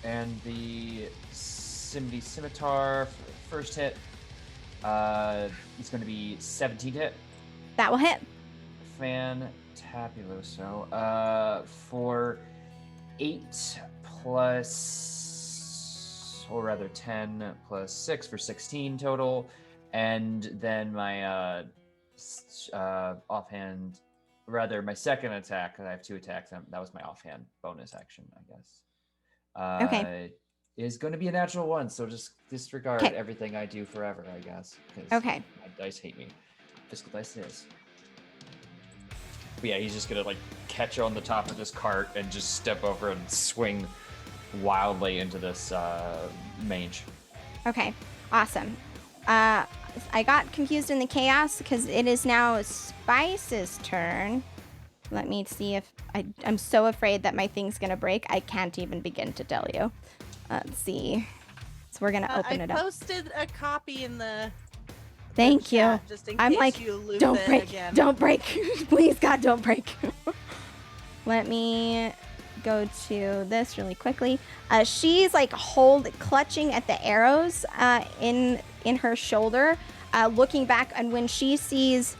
And the Simity Scimitar for first hit is going to be 17 to hit. That will hit. Fantabuloso. For 8 plus, or rather 10 plus 6 for 16 total. And then my offhand, rather my second attack, 'cause I have 2 attacks, that was my offhand bonus action, I guess. Okay. Is going to be a natural 1, so just disregard Okay. everything I do forever, I guess. 'Cause Okay. my dice hate me. Fiscal dice it is. But yeah, he's just gonna like catch on the top of this cart and just step over and swing wildly into this mange. Okay. Awesome. I got confused in the chaos because it is now Spice's turn. Let me see if I'm so afraid that my thing's gonna break. I can't even begin to tell you. Let's see. So we're gonna open it I up. posted a copy in the Thank you. chat, just in I'm case like, you lose don't it break, again. don't break. Please, God, don't break. Let me go to this really quickly. She's like clutching at the arrows in her shoulder, looking back, and when she sees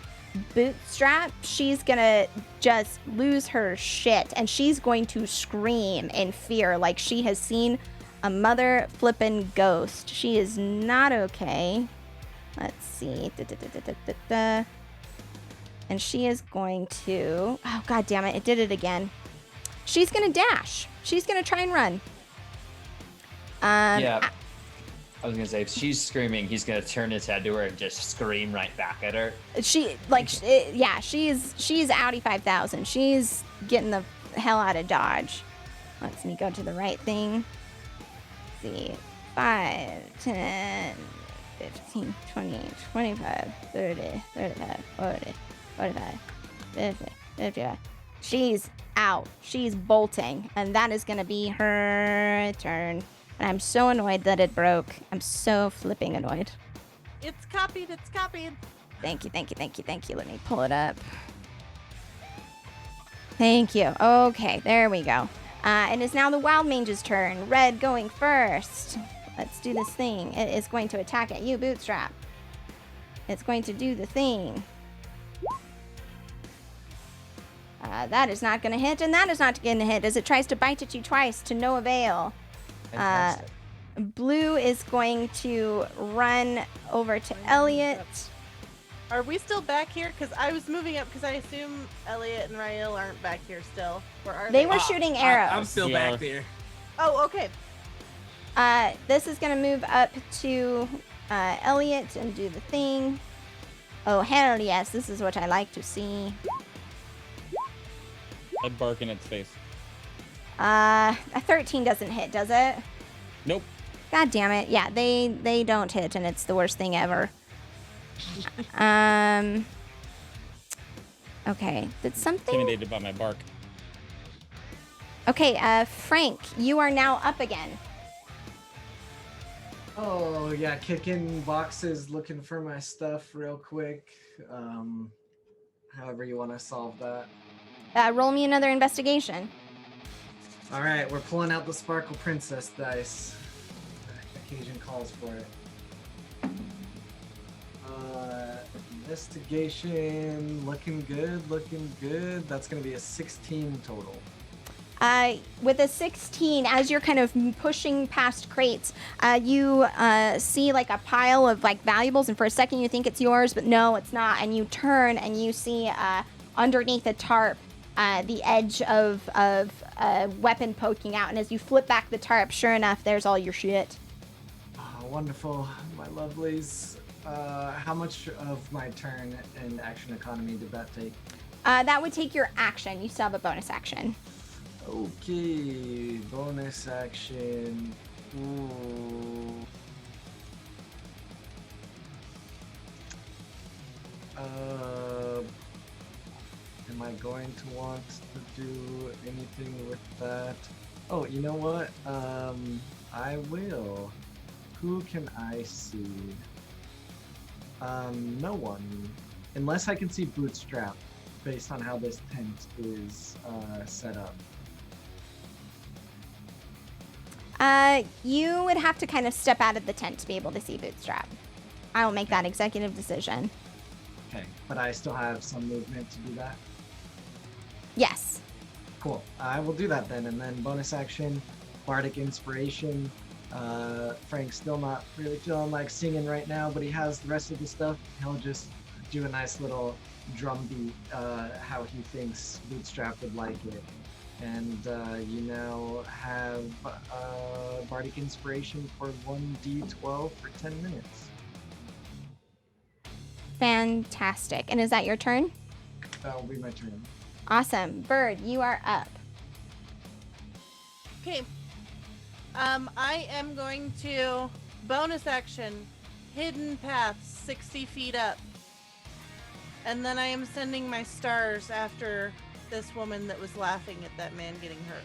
Bootstrap, she's gonna just lose her shit, and she's going to scream in fear like she has seen a mother flippin' ghost. She is not okay. Let's see. And she is going to... Oh, god damn it. It did it again. She's going to dash. She's going to try and run. Yeah. I was going to say, if she's screaming, he's going to turn his head to her and just scream right back at her. She's outie 5,000. She's getting the hell out of Dodge. Let me go to the right thing. Let's see. 5, 10, 15, 20, 25, 30, 35, 40, 45, 50, 55. She's out. She's bolting. And that is going to be her turn. And I'm so annoyed that it broke. I'm so flipping annoyed. It's copied. It's copied. Thank you, thank you, thank you, thank you. Let me pull it up. Thank you. Okay, there we go. And it's now the Wild Mage's turn. Red going first. Let's do this thing. It is going to attack at you, Bootstrap. It's going to do the thing. That is not going to hit, and that is not going to hit as it tries to bite at you twice to no avail. Fantastic. Blue is going to run over to Elliot. Are we still back here? Because I was moving up because I assume Elliot and Rael aren't back here still. Or are They were shooting arrows. I'm still Yeah. back there. Oh, okay. This is going to move up to Elliot and do the thing. Oh, hell yes. This is what I like to see. I'd bark in its face. A 13 doesn't hit, does it? Nope. God damn it. Yeah, they don't hit, and it's the worst thing ever. Okay. Did something... Intimidated by my bark. Okay, Frank, you are now up again. Oh yeah, kicking boxes, looking for my stuff real quick. However you want to solve that. Roll me another investigation. All right, we're pulling out the Sparkle Princess dice. Occasion calls for it. Investigation, looking good. That's gonna be a 16 total. With a 16, as you're kind of pushing past crates, you see like a pile of like valuables, and for a second you think it's yours, but no, it's not. And you turn and you see underneath a tarp the edge of a weapon poking out. And as you flip back the tarp, sure enough, there's all your shit. Oh, wonderful, my lovelies. How much of my turn and action economy did that take? That would take your action. You still have a bonus action. Okay, bonus action. Ooh. Am I going to want to do anything with that? Oh, you know what? I will. Who can I see? No one. Unless I can see Bootstrap, based on how this tent is set up. You would have to kind of step out of the tent to be able to see Bootstrap. I will make that executive decision. Okay, but I still have some movement to do that. Yes. Cool. I will do that then, and then bonus action, Bardic Inspiration. Frank's still not really feeling like singing right now, but he has the rest of the stuff. He'll just do a nice little drum beat, how he thinks Bootstrap would like it. And you now have Bardic Inspiration for 1d12 for 10 minutes. Fantastic. And is that your turn? That will be my turn. Awesome. Bird, you are up. Okay. I am going to bonus action, hidden path 60 feet up. And then I am sending my stars after this woman that was laughing at that man getting hurt.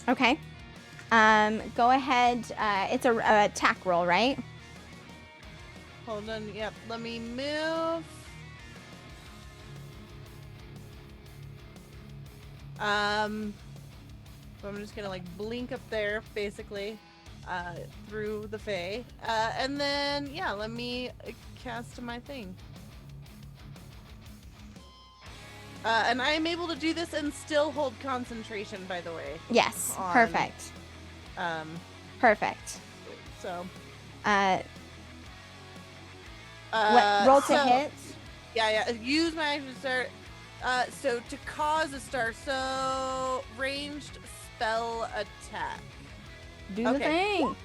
Okay. Go ahead. It's a attack roll, right? Hold on. Yep. Let me move. So I'm just gonna like blink up there, basically, through the Fae, and then yeah, let me cast my thing. And I am able to do this and still hold concentration, by the way. Yes. On, Perfect. Perfect. So. Roll to so- hit. Yeah. Use my action to start. So to cause a star, so ranged spell attack. Do the Okay. thing.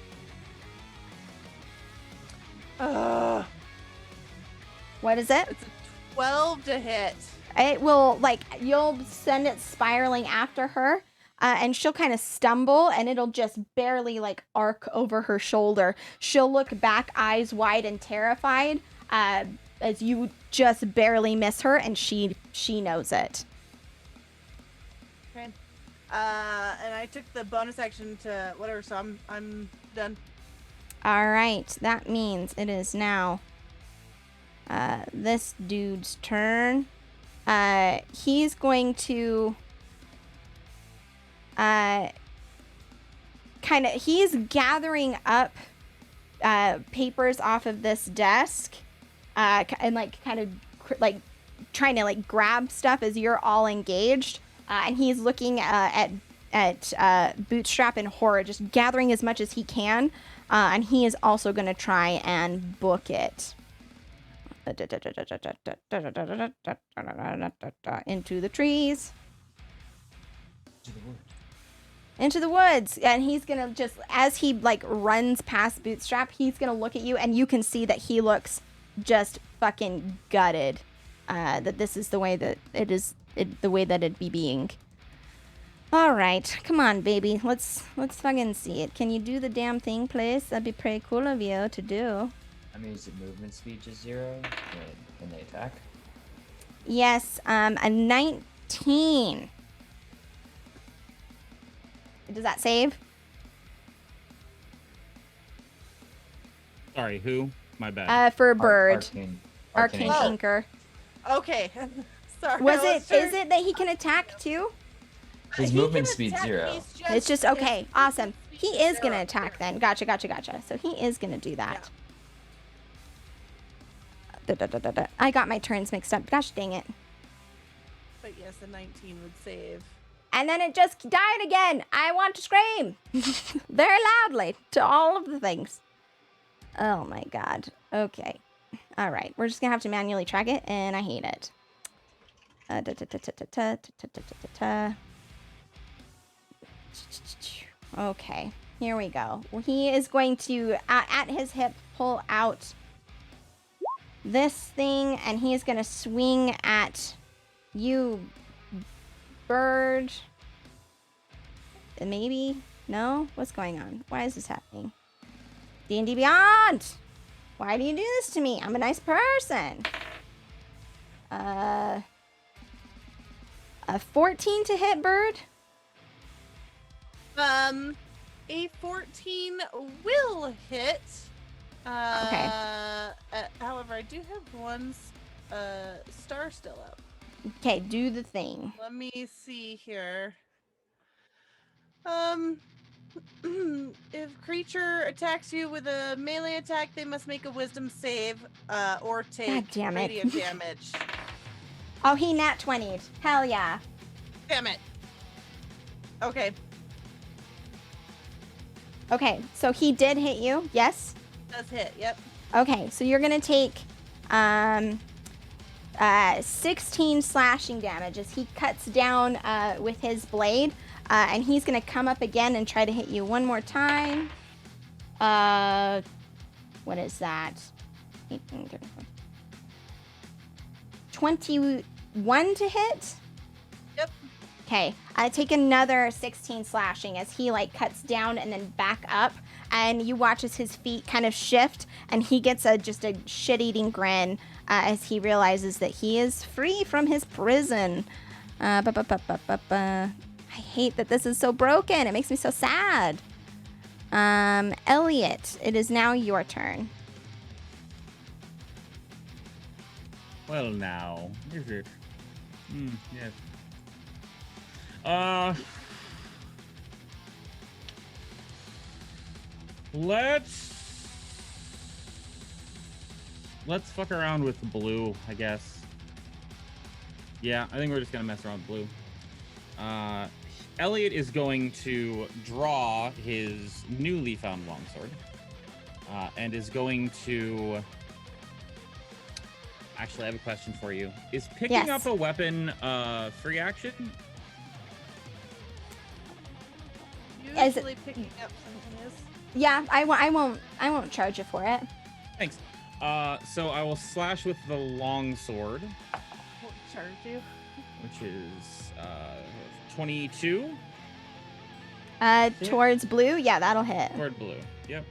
What is it? It's a 12 to hit. It will, like, you'll send it spiraling after her, and she'll kind of stumble, and it'll just barely, like, arc over her shoulder. She'll look back, eyes wide and terrified, as you just barely miss her, and she knows it. Okay. And I took the bonus action to whatever, so I'm done. All right, that means it is now this dude's turn. He's going to he's gathering up papers off of this desk, and like kind of like trying to like grab stuff as you're all engaged, and he's looking at Bootstrap in horror, just gathering as much as he can, and he is also going to try and book it. Into the trees. Into the woods. And he's gonna just, as he like runs past Bootstrap, he's gonna look at you, and you can see that he looks just fucking gutted. That this is the way that the way that it'd be being. All right, come on, baby. Let's fucking see it. Can you do the damn thing, please? That'd be pretty cool of you to do. I mean, is it movement speed just 0? Can they attack? Yes, a 19. Does that save? Sorry, who? My bad. For Bird. Arcane. Arcane Inker. Okay. Sorry. Is it that he can attack too? His He movement can speed attack, 0. It's just, okay, awesome. He is zero. gonna attack then. Gotcha. So he is gonna do that. I got my turns mixed up. Gosh dang it. But yes, a 19 would save. And then it just died again. I want to scream very loudly to all of the things. Oh my god. Okay. All right. We're just gonna have to manually track it, and I hate it. Okay. Here we go. He is going to, at his hip, pull out this thing, and he is going to swing at you, Bird. Maybe? No? What's going on? Why is this happening? D&D Beyond! Why do you do this to me? I'm a nice person. A 14 to hit, Bird? A 14 will hit. However, I do have one star still up. Okay, do the thing. Let me see here. If creature attacks you with a melee attack, they must make a wisdom save, or take God damn it. radiant damage. Oh, he nat 20'd. Hell yeah. Damn it. Okay. Okay, so he did hit you, yes? Does hit, yep. Okay, so you're gonna take 16 slashing damage as he cuts down with his blade, and he's gonna come up again and try to hit you one more time. What is that? 21 to hit? Yep. Okay, I take another 16 slashing as he like cuts down and then back up, and you watch as his feet kind of shift, and he gets just a shit-eating grin as he realizes that he is free from his prison. I hate that this is so broken. It makes me so sad. Elliot, it is now your turn. Well, now, is it? Yes. Let's fuck around with the blue, I guess. Yeah, I think we're just gonna mess around with blue. Elliot is going to draw his newly found longsword, and is going to Actually, I have a question for you. Is picking Yes. up a weapon free action? Is it- Usually picking up something is. Yeah, I won't charge you for it. Thanks. So I will slash with the long sword, Won't charge you. which is 22 Towards blue, yeah, that'll hit. toward blue. Yep.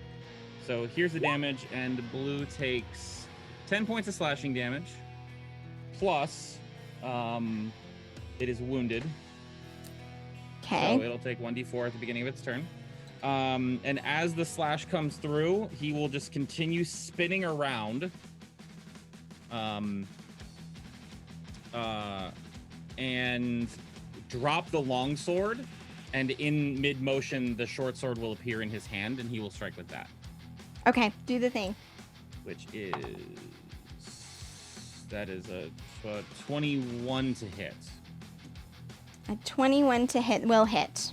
So here's the damage, and blue takes 10 points of slashing damage, plus it is wounded. Okay. So it'll take 1d4 at the beginning of its turn. And as the slash comes through, he will just continue spinning around. And drop the long sword, and in mid motion, the short sword will appear in his hand, and he will strike with that, Okay, do the thing. which is a 21 to hit. A 21 to hit will hit.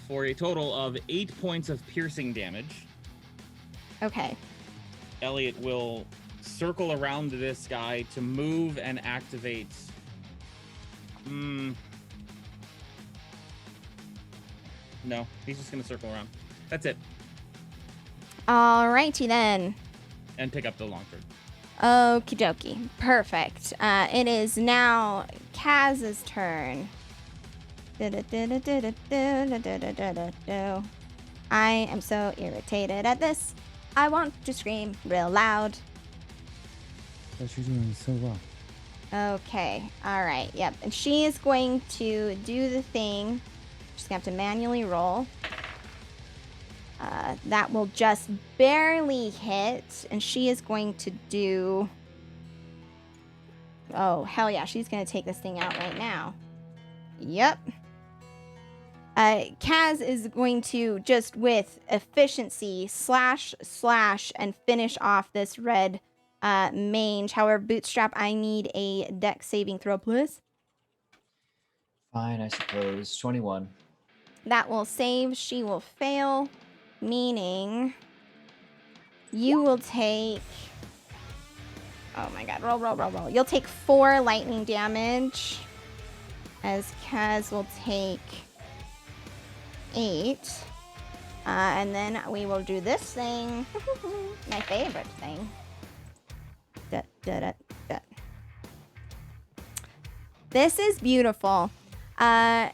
For a total of 8 points of piercing damage. Okay. Elliot will circle around this guy to move and activate. No, he's just gonna circle around. That's it, Alrighty then. and pick up the long sword. Okie dokie. Perfect. It is now Kaz's turn. I am so irritated at this. I want to scream real loud. But she's doing so well. Okay. Alright. Yep. And she is going to do the thing. She's going to have to manually roll. That will just barely hit. And she is going to do... Oh, hell yeah. She's going to take this thing out right now. Yep. Kaz is going to just with efficiency slash and finish off this red mange. However, Bootstrap, I need a dex saving throw, please. Fine, I suppose. 21. That will save. She will fail, meaning you will take... Oh my god, roll. You'll take 4 lightning damage, as Kaz will take 8. And then we will do this thing. My favorite thing. This is beautiful. As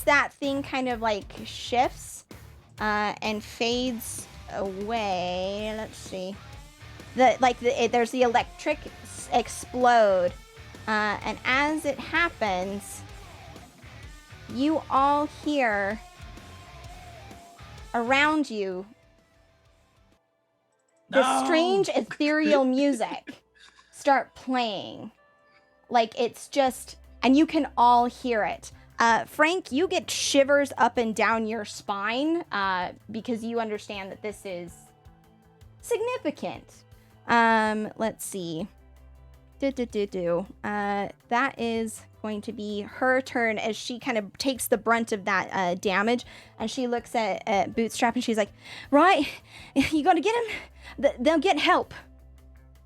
that thing kind of like shifts and fades away, let's see. There's the electric explode, and as it happens, you all hear around you the strange ethereal music start playing. Like it's just, and you can all hear it. Frank, you get shivers up and down your spine because you understand that this is significant. Let's see. That is going to be her turn as she kind of takes the brunt of that damage, and she looks at Bootstrap and she's like, right, you gotta get him. They'll get help.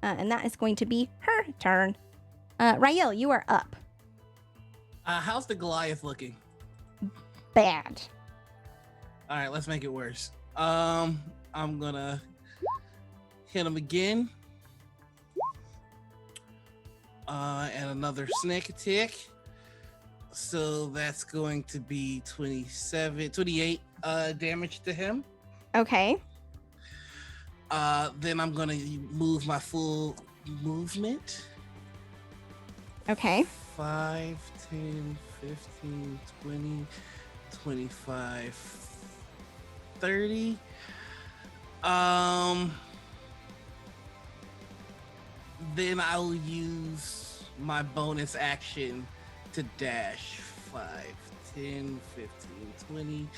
And that is going to be her turn. Rael, you are up. How's the Goliath looking? Bad. All right, let's make it worse. I'm gonna hit him again. And another snake attack. So that's going to be 28 damage to him. Okay. Then I'm gonna move my full movement. Okay. 5, 10, 15, 20, 25, 30. Then I'll use my bonus action to dash 5, 10, 15, 20,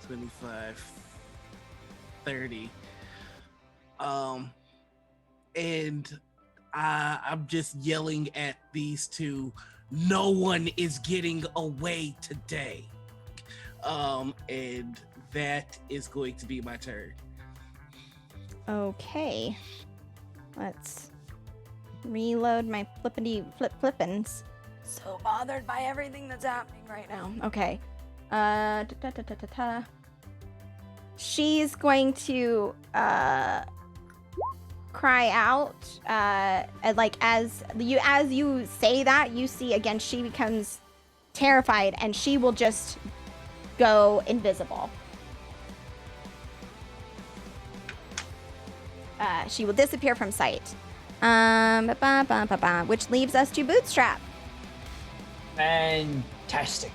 25, 30. And I'm just yelling at these two, no one is getting away today. And that is going to be my turn. Okay. Let's reload my flippins. So bothered by everything that's happening right now. Okay. She's going to cry out. Like as you say that, you see again she becomes terrified and she will just go invisible. She will disappear from sight. Which leaves us to Bootstrap. Fantastic.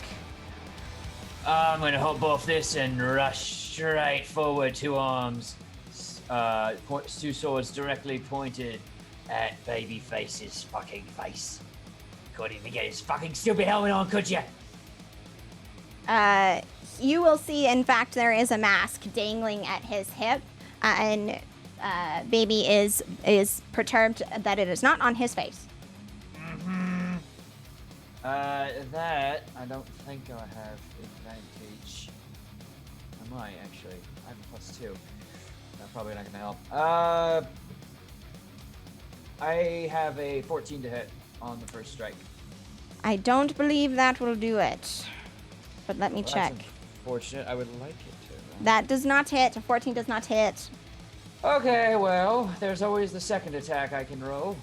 I'm gonna hop off this and rush straight forward, two arms, two swords directly pointed at Babyface's fucking face. Couldn't even get his fucking stupid helmet on, could you? You will see, in fact, there is a mask dangling at his hip, and Baby is perturbed that it is not on his face. That I don't think I have advantage. I might actually. I have a +2. That's probably not gonna help. I have a 14 to hit on the first strike. I don't believe that will do it, but let me check. That's unfortunate. I would like it to. That does not hit. A 14 does not hit. Okay, well, there's always the second attack I can roll,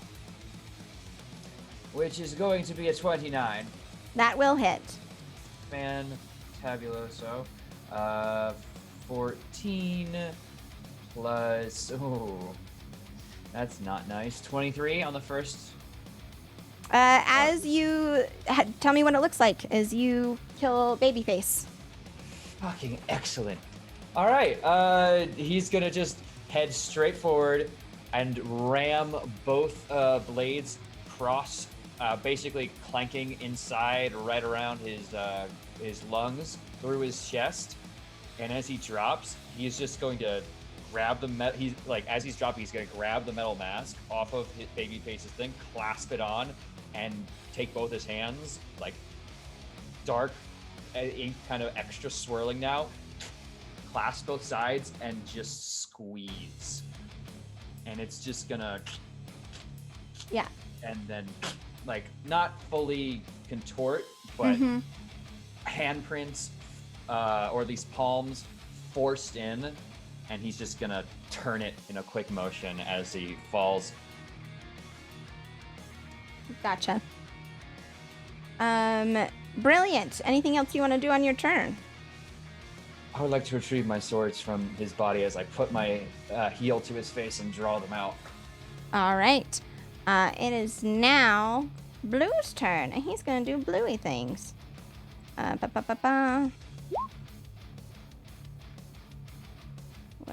which is going to be a 29. That will hit. Fantabuloso. 14 plus. Oh, that's not nice. 23 on the first. As you tell me what it looks like as you kill Babyface. Fucking excellent. All right. He's gonna just head straight forward and ram both blades cross, basically clanking inside, right around his lungs, through his chest. And as he drops, he's just going to grab the metal. He's like, as he's dropping, he's gonna grab the metal mask off of his Babyface's thing, clasp it on, and take both his hands, like dark ink, kind of extra swirling now. Clasp both sides and just squeeze, and it's just gonna, yeah, and then like not fully contort, but handprints or these palms forced in, and he's just gonna turn it in a quick motion as he falls. Gotcha. Brilliant. Anything else you want to do on your turn? I would like to retrieve my swords from his body as I put my heel to his face and draw them out. All right. It is now Blue's turn, and he's going to do bluey things. What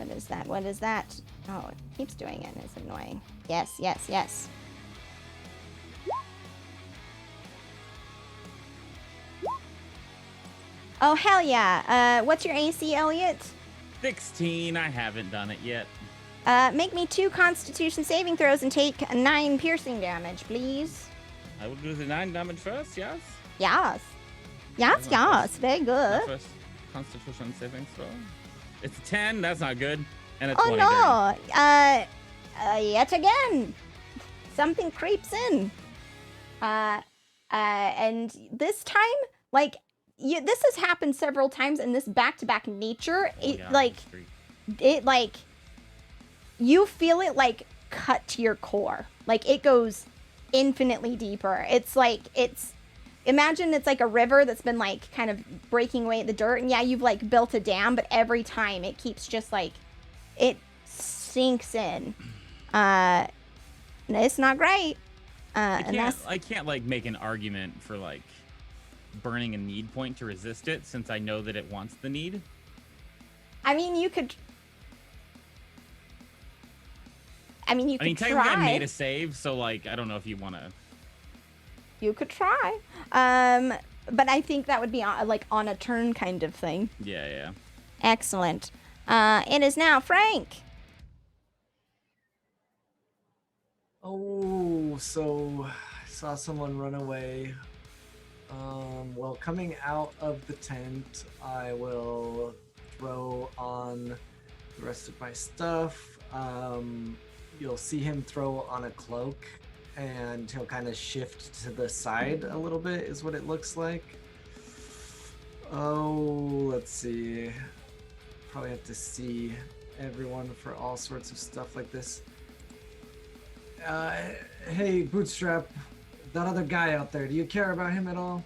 is that? What is that? Oh, it keeps doing it. It's annoying. Yes, yes, yes. Oh, hell yeah. What's your AC, Elliot? 16. I haven't done it yet. Make me 2 Constitution saving throws and take 9 piercing damage, please. I will do the 9 damage first, yes? Yes. Yes, yes. Very My good. first Constitution saving throw. It's a 10. That's not good. And a Oh 20. no! Yet again, something creeps in. And this time, like, this has happened several times in this back-to-back nature. You feel it like cut to your core. Like it goes infinitely deeper. Imagine it's like a river that's been like kind of breaking away at the dirt, and yeah, you've like built a dam, but every time it keeps just like, it sinks in. It's not great. I can't like make an argument for like burning a need point to resist it, since I know that it wants the need. I mean, you could technically try. I made a save, so like I don't know if you want to. You could try. But I think that would be like on a turn kind of thing. Yeah. Excellent. It is now Frank. Oh, so I saw someone run away. Well, coming out of the tent, I will throw on the rest of my stuff. you'll see him throw on a cloak, and he'll kind of shift to the side a little bit, is what it looks like. Oh, let's see. Probably have to see everyone for all sorts of stuff like this. Hey, Bootstrap, that other guy out there, do you care about him at all?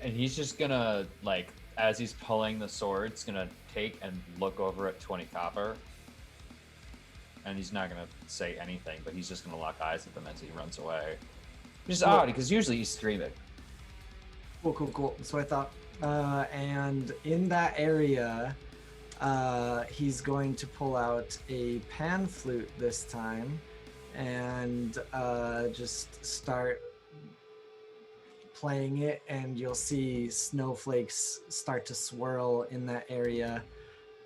And he's just gonna, like, as he's pulling the sword, he's gonna take and look over at 20 copper. And he's not gonna say anything, but he's just gonna lock eyes with him as he runs away. Which is odd, because usually he's screaming. Cool. That's what I thought. And in that area, he's going to pull out a pan flute this time and just start playing it, and you'll see snowflakes start to swirl in that area.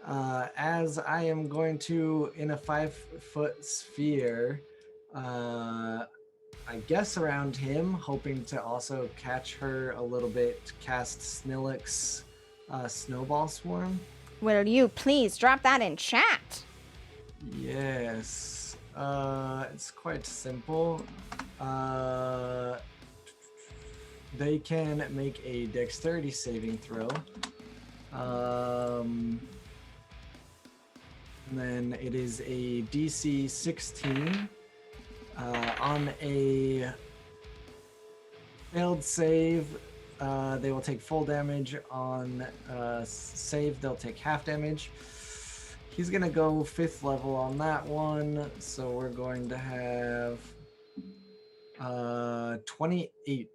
As I am going to, in a 5-foot sphere, I guess around him, hoping to also catch her a little bit, cast Snillix Snowball Swarm. Will you please drop that in chat? Yes. It's quite simple. They can make a dexterity saving throw. And then it is a DC 16. On a failed save, they will take full damage. On save, they'll take half damage. He's gonna go 5th level on that one, so we're going to have 28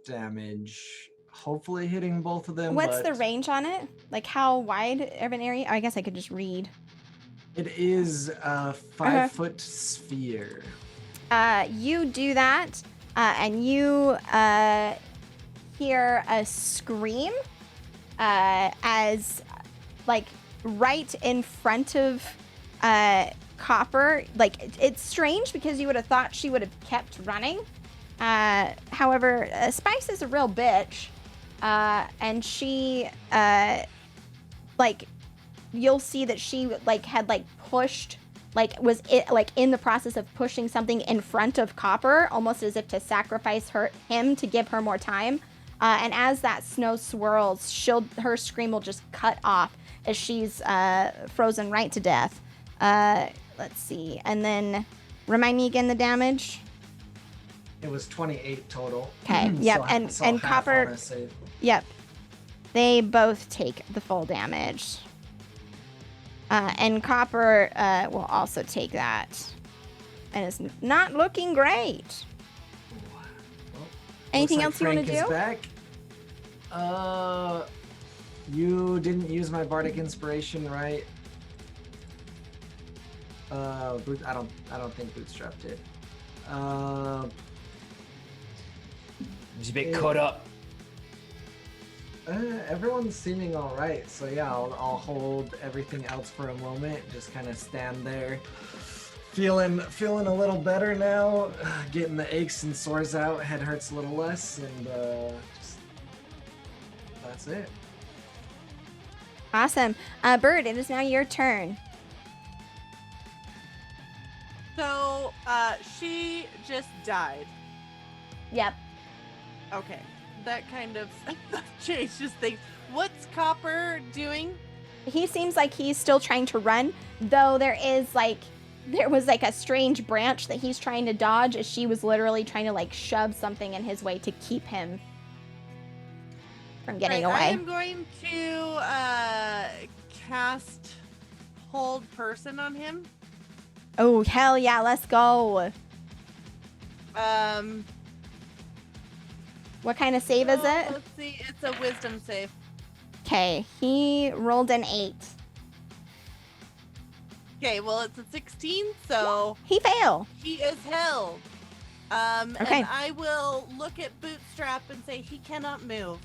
damage. Hopefully hitting both of them. What's the but range on it? Like how wide of an area? I guess I could just read. It is a 5-foot sphere. You do that, and you hear a scream as, like, right in front of Copper. Like, it's strange because you would have thought she would have kept running. However, Spice is a real bitch, and she, like, you'll see that she, like, had, like, pushed, like, was it, like, in the process of pushing something in front of Copper, almost as if to sacrifice him to give her more time. And as that snow swirls, her scream will just cut off as she's frozen right to death. Let's see. And then remind me again the damage. It was 28 total. Okay. Yep. And half Copper. on a save. Yep. They both take the full damage. And Copper will also take that. And it's not looking great. Well, Anything looks else you like want to do? Frank is back. You didn't use my bardic inspiration, right? I don't think Bootstrap did. Just a bit caught up. Everyone's seeming all right, so yeah, I'll hold everything else for a moment. Just kind of stand there, feeling a little better now. Getting the aches and sores out. Head hurts a little less, and that's it. Awesome. Bird, it is now your turn. So, she just died. Yep. Okay. That kind of changes things. What's Copper doing? He seems like he's still trying to run, though there was like a strange branch that he's trying to dodge as she was literally trying to, like, shove something in his way to keep him from getting away. I am going to cast Hold Person on him. Oh, hell yeah, let's go. What kind of save is it? Let's see, it's a wisdom save. Okay, he rolled an 8. Okay, well, it's a 16, so He failed. he is held. Okay. And I will look at Bootstrap and say he cannot move.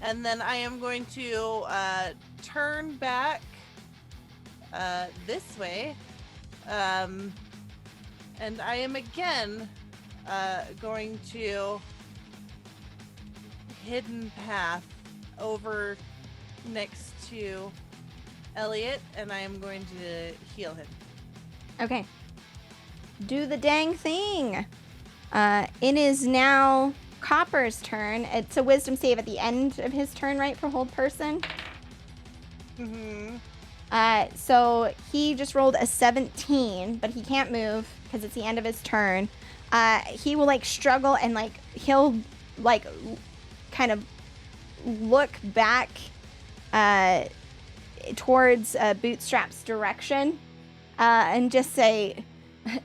And then I am going to turn back this way. And I am again going to hidden path over next to Elliot, and I am going to heal him. Okay. do the dang thing. It is now Copper's turn. It's a wisdom save at the end of his turn, right, for hold person? So he just rolled a 17, but he can't move because it's the end of his turn. He will like struggle and like he'll like kind of look back towards Bootstrap's direction and just say,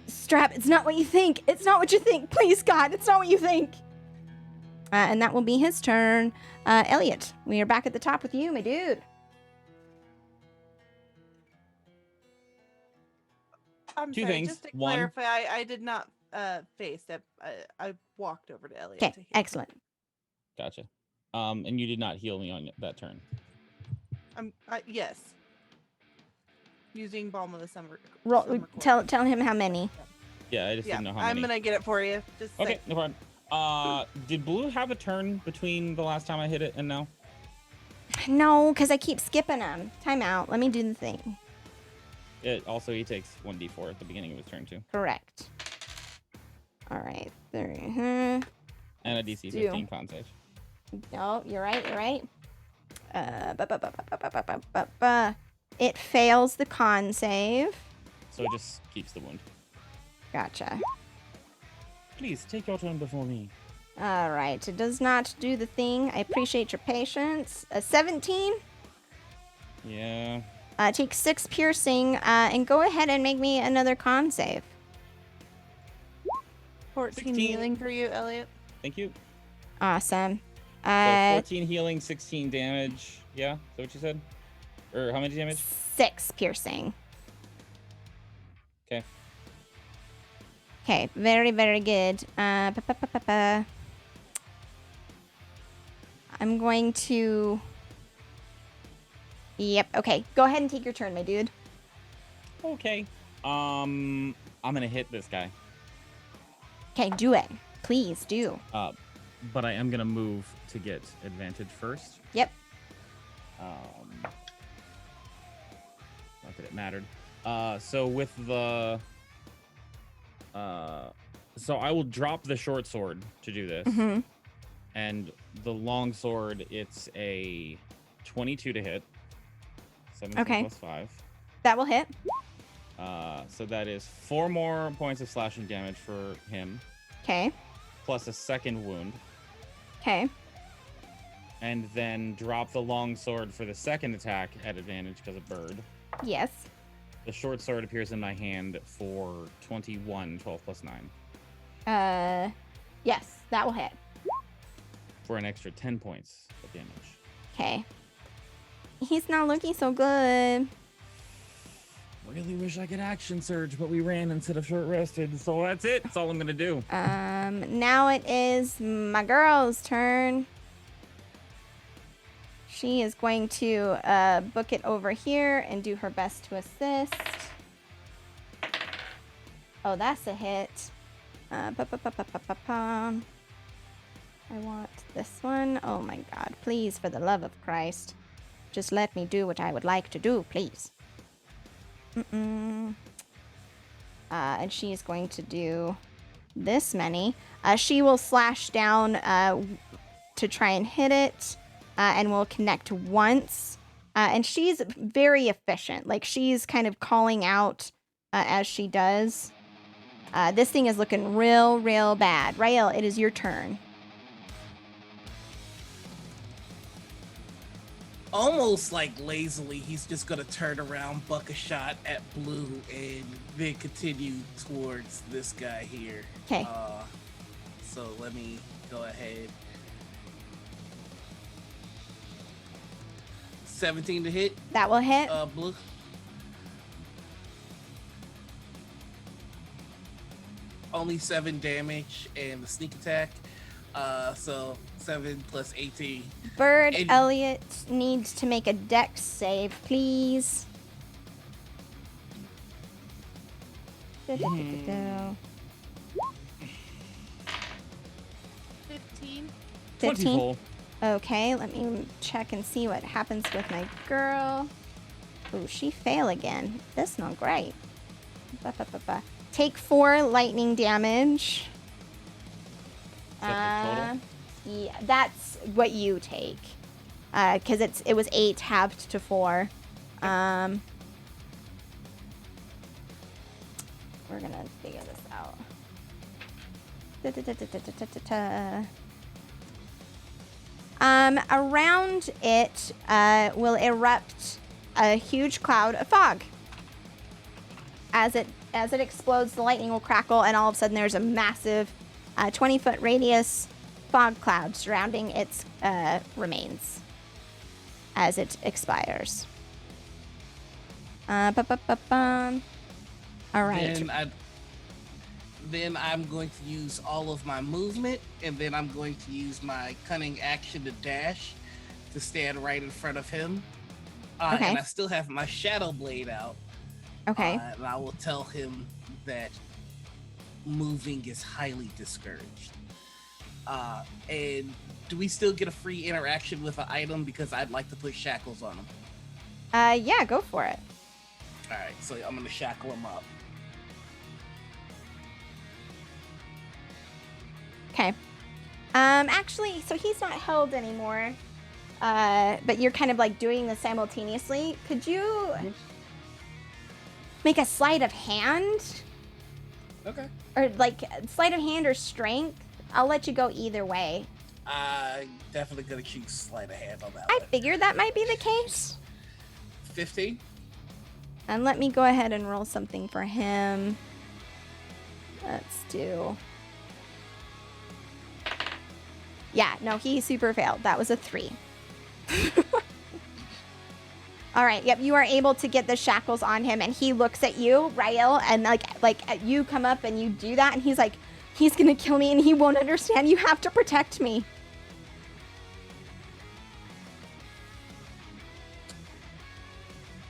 Strap, it's not what you think. It's not what you think. Please, God, it's not what you think. And that will be his turn. Elliot, we are back at the top with you, my dude. I'm Two sorry, things. just to One- clarify, I did not face it. I walked over to Elliot. Okay, to heal. excellent. Gotcha. And you did not heal me on that turn. Yes. Using Balm of the Summer. Roll, Summer tell him how many. Yeah, I just Yeah, didn't know how I'm many. gonna get it for you. Just Okay, say. no problem. Did Blue have a turn between the last time I hit it and now? No, because I keep skipping him. Time out. Let me do the thing. It also he takes 1d4 at the beginning of his turn too, Correct. All right. and a DC Do. 15 con save. No, you're right. You're right. It fails the con save. So it just keeps the wound. Gotcha. Please take your turn before me. All right. It does not do the thing. I appreciate your patience. A 17. Yeah. Take 6 piercing. And go ahead and make me another con save. 14 16. healing for you, Elliot. Thank you. Awesome. So 14 healing, 16 damage. Yeah, is that what you said? Or how much damage? 6 piercing. Okay. Okay, very, very good. I'm going to... Yep, okay. Go ahead and take your turn, my dude. Okay. I'm gonna hit this guy. Okay, do it. Please, do. But I am gonna move to get advantage first. Yep. Not that it mattered. So with the... so I will drop the short sword to do this. Mm-hmm. And the long sword, it's a 22 to hit. 17 Okay. plus 5. That will hit. So that is 4 more points of slashing damage for him, Okay. plus a second wound. Okay. And then drop the long sword for the second attack at advantage because of bird. Yes. The short sword appears in my hand for 21, 12 plus 9. Yes, that will hit. For an extra 10 points of damage. Okay. He's not looking so good. Really wish I could action surge, but we ran instead of short rested, so that's it. That's all I'm gonna do. Now it is my girl's turn. She is going to book it over here and do her best to assist. Oh, that's a hit. I want this one. Oh my God, please, for the love of Christ. Just let me do what I would like to do, please. And she is going to do this many. She will slash down to try and hit it, and will connect once. And she's very efficient. Like, she's kind of calling out as she does. This thing is looking real, real bad. Rael, it is your turn. Almost like lazily, he's just gonna turn around, buck a shot at Blue, and then continue towards this guy here. Okay. So let me go ahead. 17 to hit, That will hit. Blue. Only 7 damage and the sneak attack. So 7 plus 18. Bird and- Elliot needs to make a dex save, please. 15. 15. Full. Okay, let me check and see what happens with my girl. Ooh, she fail again. That's not great. Take 4 lightning damage. Is that the total? Yeah, that's what you take. Because it was 8 halved to 4. We're gonna figure this out. Around it will erupt a huge cloud of fog. As it explodes, the lightning will crackle, and all of a sudden there's a massive 20-foot radius fog cloud surrounding its remains as it expires. All right. Then I'm going to use all of my movement, and then I'm going to use my cunning action to dash to stand right in front of him. Okay. And I still have my shadow blade out. Okay. And I will tell him that moving is highly discouraged. And do we still get a free interaction with an item because I'd like to put shackles on him? Yeah, go for it. All right, so I'm gonna shackle him up. Okay. Actually, so he's not held anymore. But you're kind of like doing this simultaneously. Could you make a sleight of hand? Okay. Or like sleight of hand or strength? I'll let you go either way. Definitely gonna choose sleight of hand on that I one. figured that might be the case. 15. And let me go ahead and roll something for him. Let's do... Yeah, no, he super failed. That was a 3. All right, yep, you are able to get the shackles on him, and he looks at you, Rael, and like you come up and you do that, and he's like, he's gonna kill me, and he won't understand. You have to protect me.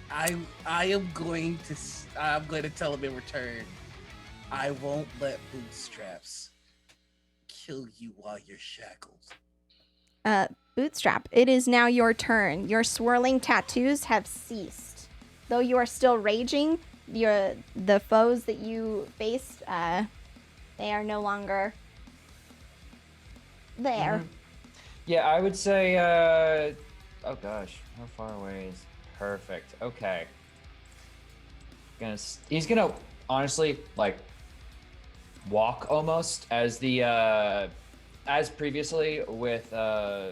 I am going to tell him in return, I won't let bootstraps kill you while you're shackled. Bootstrap, it is now your turn. Your swirling tattoos have ceased. Though you are still raging, the foes that you faced, they are no longer there. Mm-hmm. Yeah, I would say, oh gosh, how far away is perfect? Okay. He's gonna honestly like walk almost as as previously with our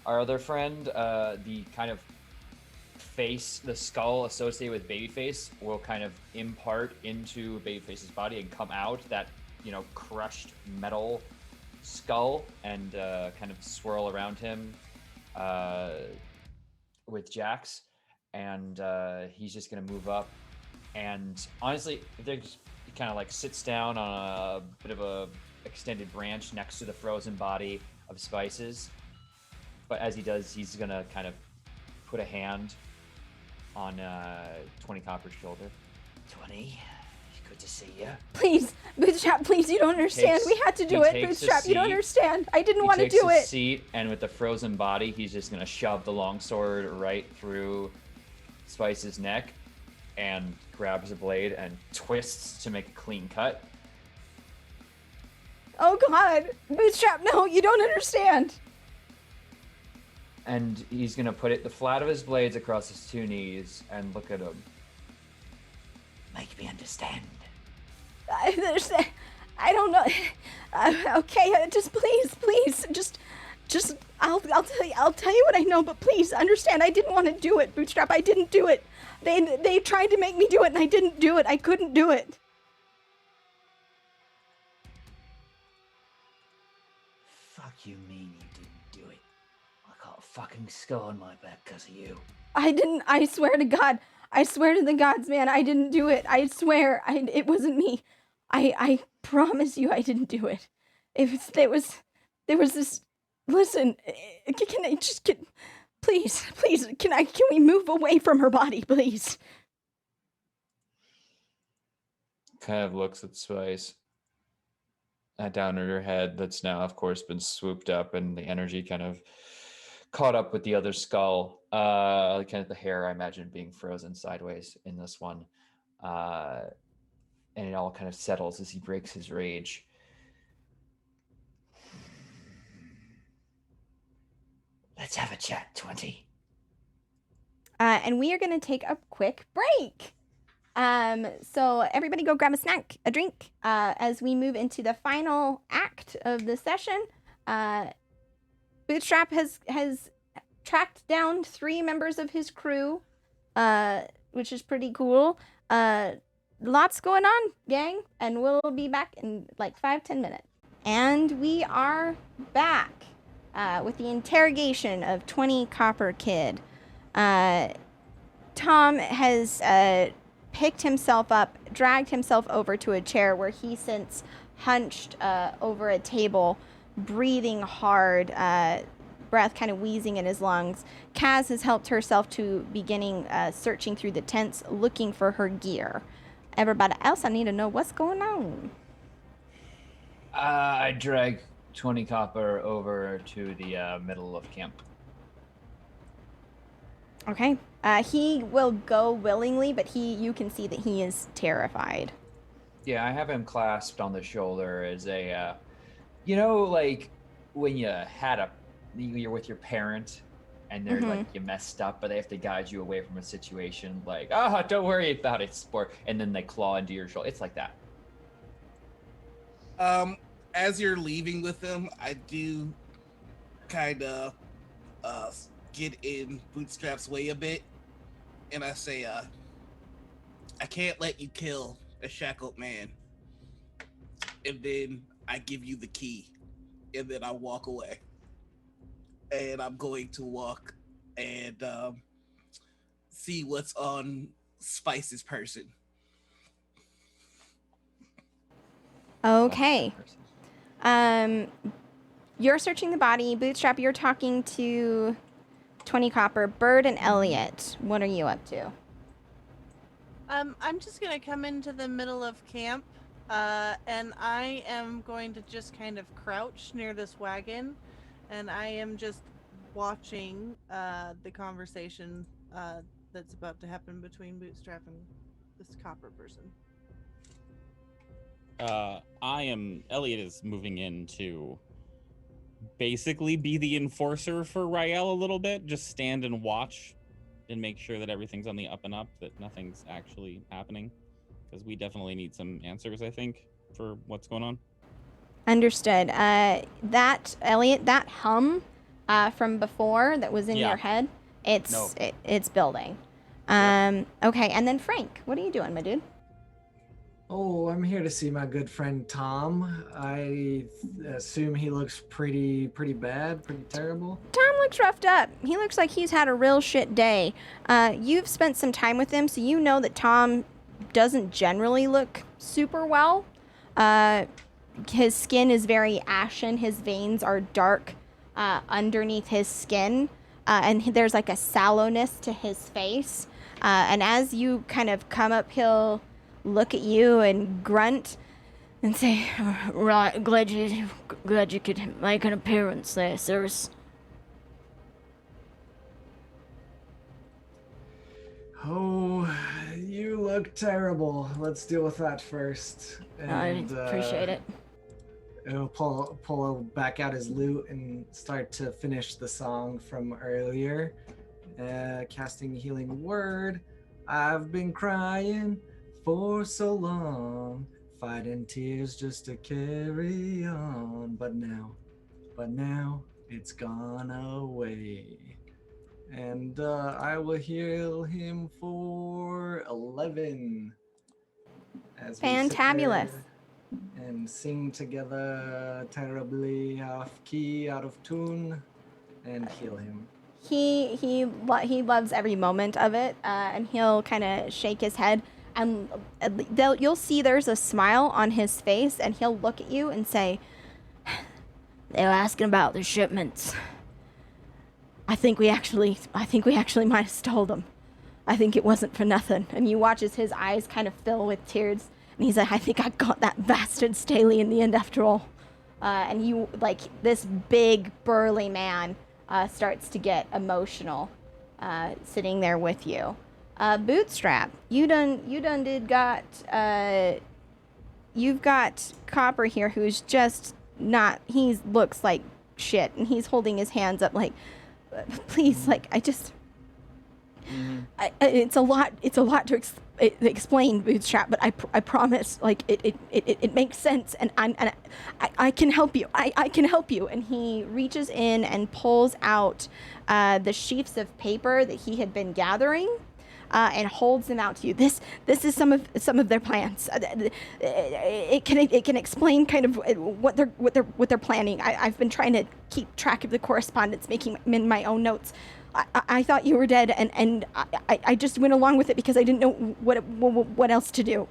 other friend, the kind of face, the skull associated with Babyface will kind of impart into Babyface's body and come out that, crushed metal skull and kind of swirl around him with Jax. And he's just gonna move up. And honestly, he kind of like sits down on a bit of a extended branch next to the frozen body of Spices. But as he does, he's gonna kind of put a hand on 20 Copper's shoulder. 20, good to see you. Please, Bootstrap, please, you don't understand. We had to do it, Bootstrap. You don't understand. I didn't want to do He takes it. a seat, and with the frozen body, he's just gonna shove the longsword right through Spice's neck and grabs a blade and twists to make a clean cut. Oh God, Bootstrap, no, you don't understand. And he's gonna put the flat of his blades across his 2 knees and look at him. Make me understand. I understand. I don't know. Okay, just please, just I'll tell you what I know, but please understand. I didn't want to do it, Bootstrap. I didn't do it. They tried to make me do it, and I didn't do it. I couldn't do it. Fuck you mean you didn't do it? I got a fucking skull on my back because of you. I didn't. I swear to God. I swear to the gods, man. I didn't do it. I swear. It wasn't me. I promise you, I didn't do it. There was this. Listen, can I just get? Please, can we move away from her body, please? Kind of looks at Spice. Down at her head, that's now, of course, been swooped up, and the energy kind of caught up with the other skull. Kind of the hair, I imagine, being frozen sideways in this one. And it all kind of settles as he breaks his rage. Let's have a chat, 20. And we are going to take a quick break. So everybody go grab a snack, a drink, as we move into the final act of the session. Bootstrap has tracked down 3 members of his crew, which is pretty cool. Lots going on, gang, and we'll be back in like 5-10 minutes. And we are back with the interrogation of 20 Copper Kid. Tom has picked himself up, dragged himself over to a chair where he sits hunched over a table, breathing hard, breath kind of wheezing in his lungs. Kaz has helped herself to beginning searching through the tents, looking for her gear. Everybody else, I need to know what's going on. I drag 20 Copper over to the middle of camp. Okay. He will go willingly, but you can see that he is terrified. Yeah, I have him clasped on the shoulder as a, like when you're with your parent and they're like, you messed up, but they have to guide you away from a situation, like, don't worry about it, sport, and then they claw into your shoulder. It's like that. As you're leaving with them, I do kind of get in Bootstrap's way a bit, and I say, I can't let you kill a shackled man. And then I give you the key, and then I walk away. And I'm going to walk and see what's on Spice's person. Okay. You're searching the body. Bootstrap, you're talking to 20 Copper. Bird and Elliot, what are you up to? I'm just gonna come into the middle of camp, and I am going to just kind of crouch near this wagon, and I am just watching the conversation that's about to happen between Bootstrap and this Copper person. Elliot is moving in to basically be the enforcer for Rael a little bit, just stand and watch and make sure that everything's on the up and up, that nothing's actually happening, because we definitely need some answers, I think, for what's going on. Understood. That, Elliot, that hum from before that was in your head, it's building. Okay, and then Frank, what are you doing, my dude? Oh, I'm here to see my good friend Tom. I assume he looks pretty bad, pretty terrible. Tom looks roughed up. He looks like he's had a real shit day. You've spent some time with him, so you know that Tom doesn't generally look super well. His skin is very ashen. His veins are dark underneath his skin, and there's like a sallowness to his face. And as you kind of come up, he'll look at you and grunt and say, "Right, glad you could make an appearance there, sirs." Oh, you look terrible. Let's deal with that first. And, I appreciate it. He'll pull back out his lute and start to finish the song from earlier. Casting Healing Word. I've been crying for so long, fighting tears just to carry on. But now it's gone away. And I will heal him for 11. As we sit Fantabulous. there and sing together terribly off key, out of tune, and heal him. He loves every moment of it, and he'll kind of shake his head, and you'll see there's a smile on his face, and he'll look at you and say, "They were asking about the shipments. I think we actually might have stole them. I think it wasn't for nothing." And you watch as his eyes kind of fill with tears, and he's like, "I think I got that bastard Staley in the end after all." And you, like, this big burly man starts to get emotional, sitting there with you. Bootstrap, you you've got Copper here who's just not, he looks like shit, and he's holding his hands up like, please, like, I just, it's a lot to explain, Bootstrap, but I promise, like, it makes sense, and I can help you. I can help you. And he reaches in and pulls out the sheafs of paper that he had been gathering, and holds them out to you. This is some of their plans. It can explain kind of what they're planning. I've been trying to keep track of the correspondence, making my own notes. I thought you were dead, and I just went along with it because I didn't know what else to do.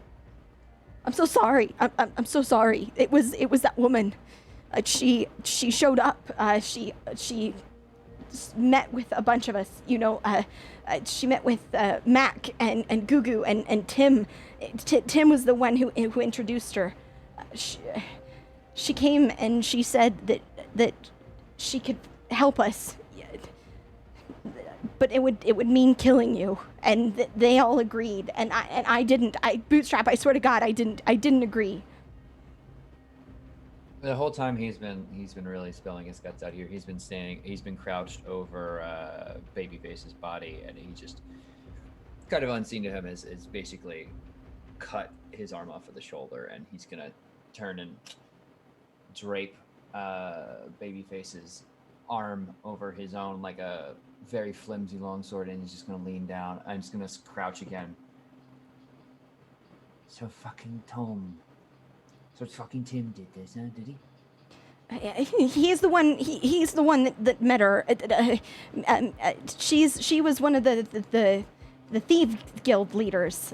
I'm so sorry. I'm so sorry. It was that woman. She showed up. She met with a bunch of us. She met with Mac and Gugu and Tim. Tim was the one who introduced her. She came and she said that she could help us. But it would mean killing you, and they all agreed, and I didn't. Bootstrap, I swear to God, I didn't agree. The whole time he's been really spilling his guts out here. He's been crouched over Babyface's body, and he just kind of unseen to him is basically cut his arm off of the shoulder, and he's gonna turn and drape Babyface's arm over his own like a very flimsy longsword, and he's just gonna lean down. I'm just gonna crouch again. So fucking Tom. So fucking Tim did this, huh? Did he? He's the one. He's the one that met her. She was one of the Thief Guild leaders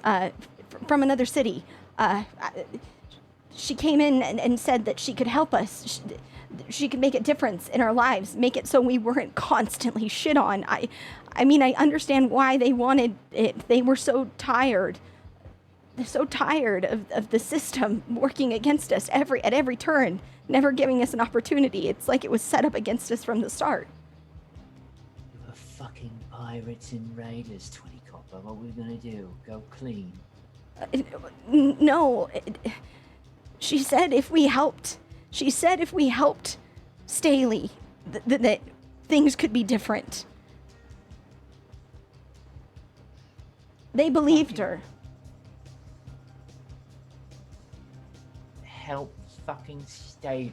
from another city. She came in and said that she could help us. She could make a difference in our lives, make it so we weren't constantly shit on. I mean, I understand why they wanted it. They were so tired. They're so tired of the system working against us at every turn, never giving us an opportunity. It's like it was set up against us from the start. We're fucking pirates and raiders, 20 copper. What are we gonna do? Go clean? No. She said if we helped Staley, that things could be different. They believed her. Help fucking Staley.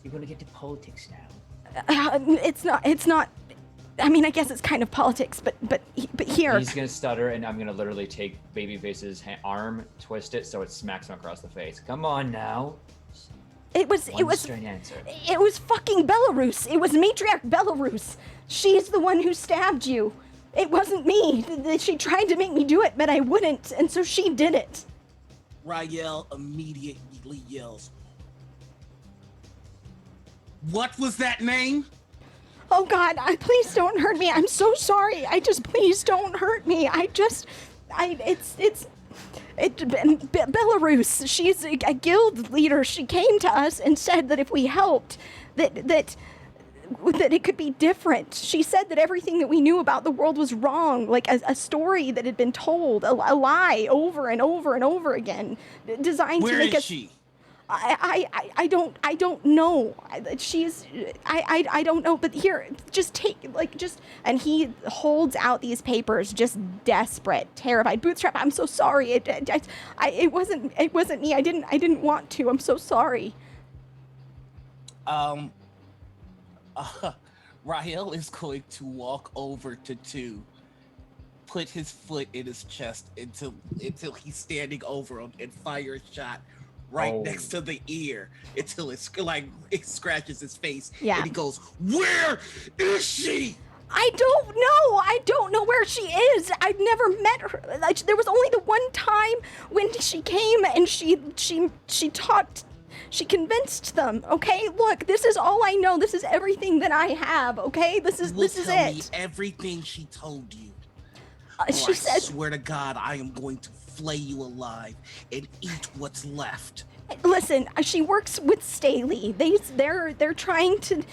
You're gonna get to politics now. It's not. I mean, I guess it's kind of politics, but here. He's gonna stutter, and I'm gonna literally take Babyface's arm, twist it so it smacks him across the face. Come on now. It was straight answer. It was fucking Belarus. It was Matriarch Belarus. She's the one who stabbed you. It wasn't me. She tried to make me do it, but I wouldn't, and so she did it. Rael immediately yells, "What was that name?" Oh God, please don't hurt me. I'm so sorry. Please don't hurt me. Belarus. She's a guild leader. She came to us and said that if we helped, that it could be different. She said that everything that we knew about the world was wrong, like a story that had been told, a lie over and over and over again, designed Where to make is us. she? I don't know. I don't know. But here, just take and he holds out these papers, just desperate, terrified. Bootstrap, I'm so sorry. It wasn't me. I didn't want to. I'm so sorry. Rael is going to walk over to two, put his foot in his chest until he's standing over him, and fire a shot right next to the ear until it scratches his face. Yeah. And he goes, "Where is she?" I don't know. I don't know where she is. I've never met her. There was only the one time when she came and she talked. She convinced them. Okay, look, this is all I know. This is everything that I have. Okay, this is Tell me it. everything she told you. She said, I swear to God, I am going to flay you alive and eat what's left. Listen, she works with Staley. They're trying to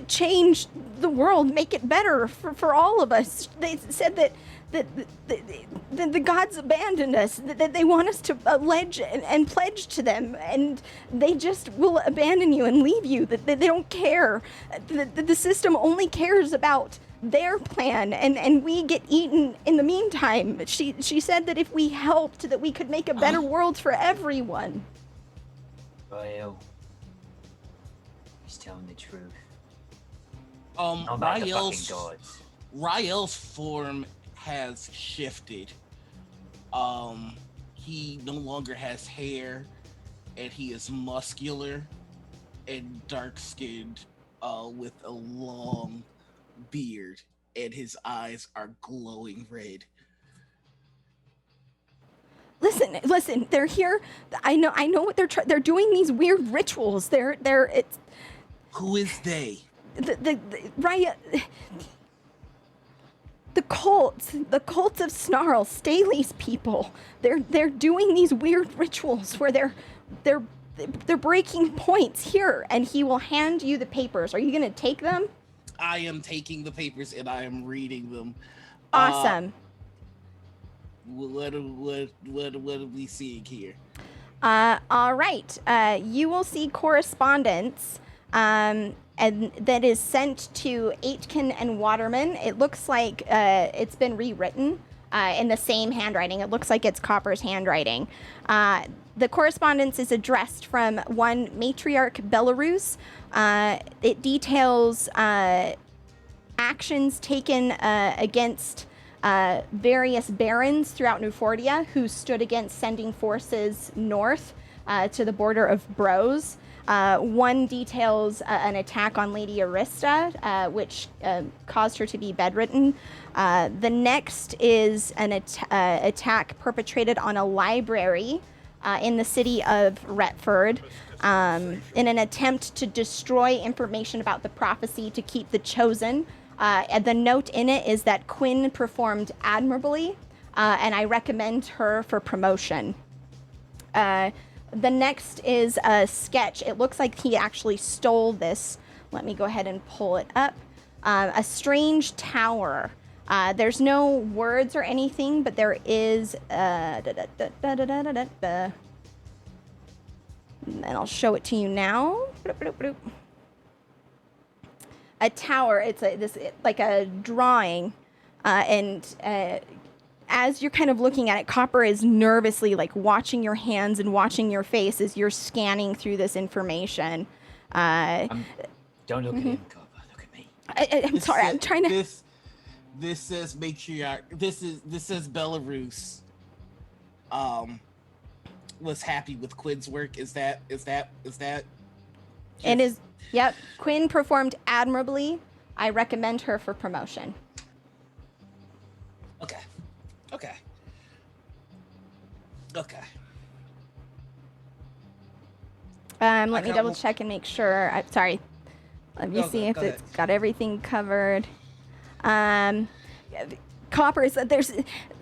change the world, make it better for all of us. They said that that the gods abandoned us, that they want us to allege and pledge to them, and they just will abandon you and leave you, that they don't care. The system only cares about their plan, and we get eaten in the meantime. She said that if we helped, that we could make a better world for everyone. Rael, he's telling the truth. Not about the fucking gods. Rael's form has shifted. He no longer has hair, and he is muscular and dark-skinned, with a long beard, and his eyes are glowing red. Listen, they're here. I know what they're doing, these weird rituals. It's Who is they? Right. The Cult of Snarl, Staley's people. They're doing these weird rituals where they're breaking points here, and he will hand you the papers. Are you gonna take them? I am taking the papers and I am reading them. Awesome. What are we seeing here? All right. You will see correspondence, and that is sent to Aitken and Waterman. It looks like it's been rewritten in the same handwriting. It looks like it's Copper's handwriting. The correspondence is addressed from one Matriarch Belarus. It details actions taken against various barons throughout Newfordia who stood against sending forces north to the border of Bros. One details an attack on Lady Arista, which caused her to be bedridden. The next is an attack perpetrated on a library in the city of Retford in an attempt to destroy information about the prophecy to keep the chosen. And the note in it is that Quinn performed admirably, and I recommend her for promotion. The next is a sketch. It looks like he actually stole this. Let me go ahead and pull it up. A strange tower. There's no words or anything, but there is... and I'll show it to you now. A tower. It's like a drawing, and as you're kind of looking at it, Copper is nervously like watching your hands and watching your face as you're scanning through this information. Don't look at him, Copper. Look at me. I'm sorry. I'm trying to. This says matriarch. This says Belarus. Was happy with Quinn's work. Is that? It is. Yep. Quinn performed admirably. I recommend her for promotion. Okay. Let me double check and make sure. Sorry. Let me see if it's got everything covered. Copper is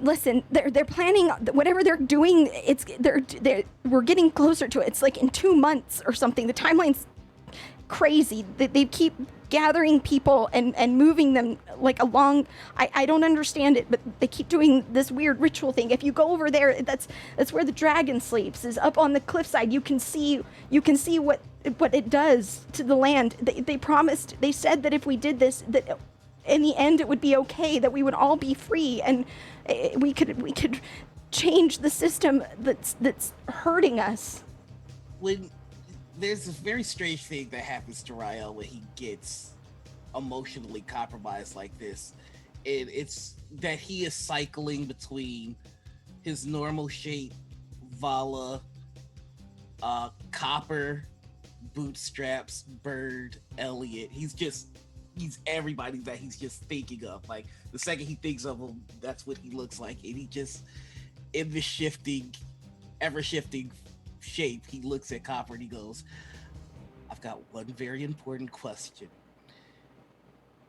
listen. They're planning whatever they're doing. We're getting closer to it. It's like in 2 months or something. The timeline's crazy. They keep gathering people and moving them like along. I don't understand it, but they keep doing this weird ritual thing. If you go over there, that's where the dragon sleeps, is up on the cliffside. You can see what it does to the land. They said that if we did this, that in the end it would be okay, that we would all be free, and we could change the system that's hurting us. When there's a very strange thing that happens to Rael when he gets emotionally compromised like this, and it's that he is cycling between his normal shape, Vala, Copper, Bootstraps, Bird, Elliot. He's everybody that he's just thinking of. Like, the second he thinks of him, that's what he looks like. And he just, in the ever-shifting shape, he looks at Copper and he goes, I've got one very important question,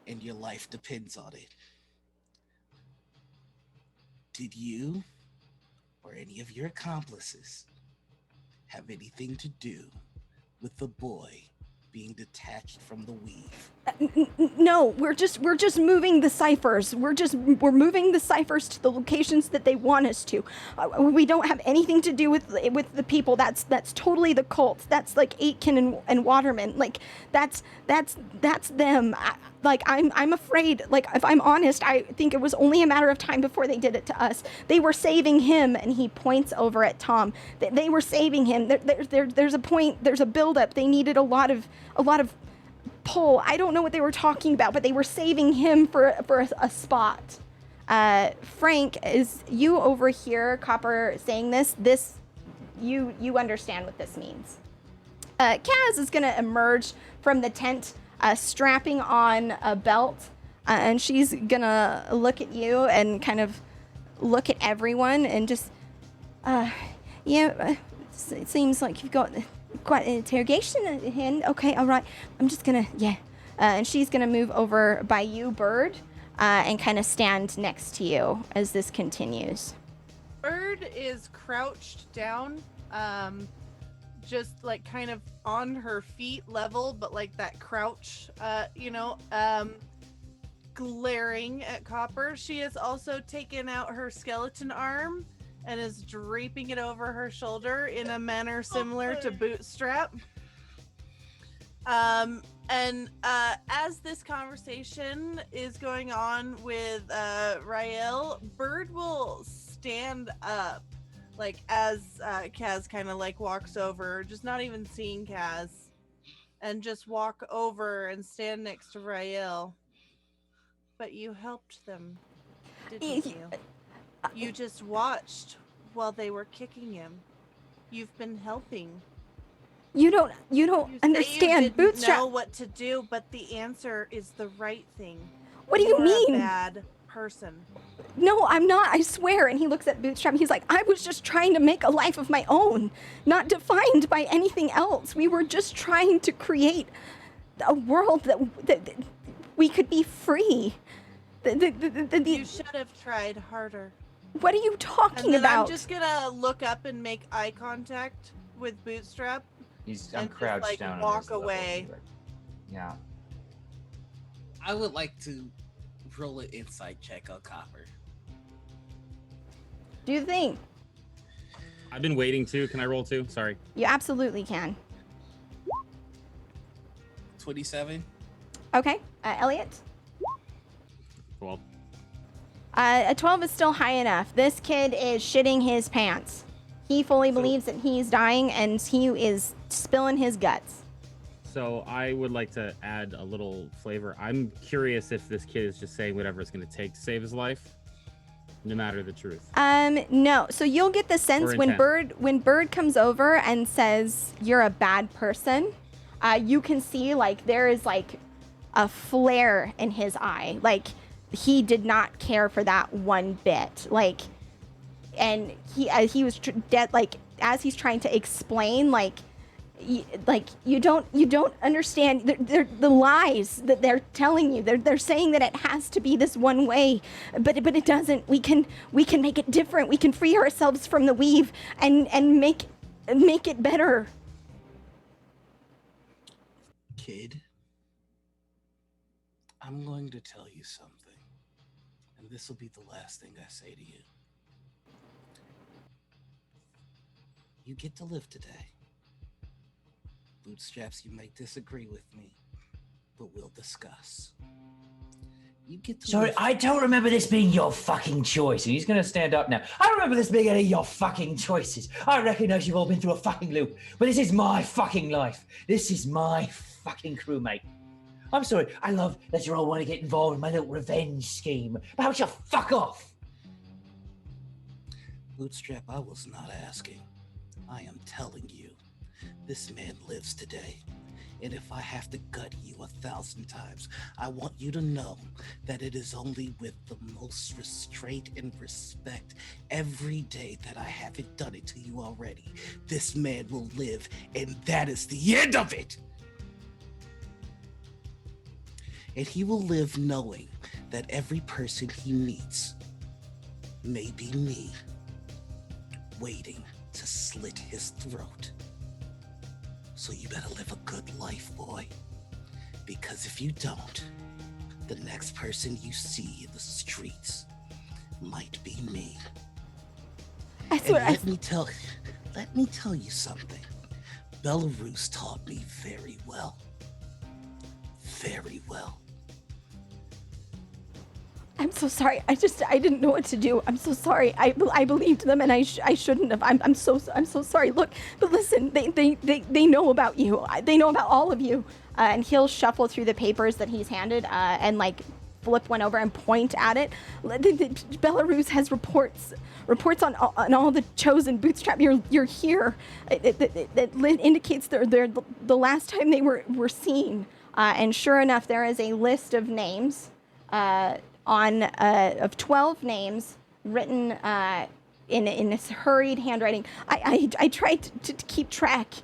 and your life depends on it. Did you or any of your accomplices have anything to do with the boy being detached from the weave. No, we're just moving the ciphers. We're moving the ciphers to the locations that they want us to. We don't have anything to do with the people. That's totally the cult. That's like Aitken and Waterman. Like that's them. I'm afraid. Like, if I'm honest, I think it was only a matter of time before they did it to us. They were saving him, and he points over at Tom. They were saving him. There's a point. There's a buildup. They needed a lot of pull. I don't know what they were talking about, but they were saving him for a spot. Frank, is you over here, Copper, saying this? You understand what this means. Kaz is gonna emerge from the tent, strapping on a belt, and she's gonna look at you and kind of look at everyone and just, it seems like you've got quite an interrogation at hand. Okay, all right. I'm just gonna, and she's gonna move over by you, Bird, and kind of stand next to you as this continues. Bird is crouched down, just like kind of on her feet level, but like that crouch, glaring at Copper. She has also taken out her skeleton arm and is draping it over her shoulder in a manner similar to Bootstrap. As this conversation is going on with Rael, Bird will stand up, like as Kaz kind of like walks over, just not even seeing Kaz, and just walk over and stand next to Rael. But you helped them, didn't you? You just watched while they were kicking him. You've been helping. You don't understand, you didn't Bootstrap. know what to do, but the answer is the right thing. What do you You're mean? A bad person. No, I'm not, I swear. And he looks at Bootstrap and he's like, I was just trying to make a life of my own, not defined by anything else. We were just trying to create a world that we could be free. You should have tried harder. What are you talking about? I'm just gonna look up and make eye contact with Bootstrap. I'm crouched just, down. walk on his level. away. Yeah. I would like to roll an insight check on Copper. Do you think? I've been waiting too. Can I roll too? Sorry. You absolutely can. 27. Okay, Elliot? 12. A 12 is still high enough. This kid is shitting his pants. He fully believes that he's dying, and he is spilling his guts. So I would like to add a little flavor. I'm curious if this kid is just saying whatever it's going to take to save his life, no matter the truth. No. So you'll get the sense when Bird comes over and says you're a bad person, you can see like there is like a flare in his eye. Like he did not care for that one bit. Like, and he was dead. Like as he's trying to explain, like you don't understand the lies that they're telling you. They're saying that it has to be this one way, but it doesn't. We can make it different. We can free ourselves from the weave and make it better. Kid, I'm going to tell you something, and this will be the last thing I say to you. You get to live today. Bootstraps, you may disagree with me, but we'll discuss. You get to Sorry, live. I don't remember this being your fucking choice. And he's going to stand up now. I don't remember this being any of your fucking choices. I recognize you've all been through a fucking loop, but this is my fucking life. This is my fucking crewmate. I'm sorry. I love that you all want to get involved in my little revenge scheme. But how about you fuck off? Bootstrap, I was not asking. I am telling you. This man lives today, and if I have to gut you 1,000 times, I want you to know that it is only with the most restraint and respect every day that I haven't done it to you already. This man will live, and that is the end of it. And he will live knowing that every person he meets may be me, waiting to slit his throat. So you better live a good life, boy. Because if you don't, the next person you see in the streets might be me. I And swear, let me tell you something. Belarus taught me very well. Very well. I'm so sorry. I didn't know what to do. I'm so sorry. I believed them, and I shouldn't have. I'm so sorry. Look, but listen, they know about you. They know about all of you. And he'll shuffle through the papers that he's handed, and like flip one over and point at it. Belarus has reports on all the chosen. Bootstrap, you're here. It indicates they're the last time they were seen. And sure enough, there is a list of names. Of 12 names written in this hurried handwriting. I tried to keep track.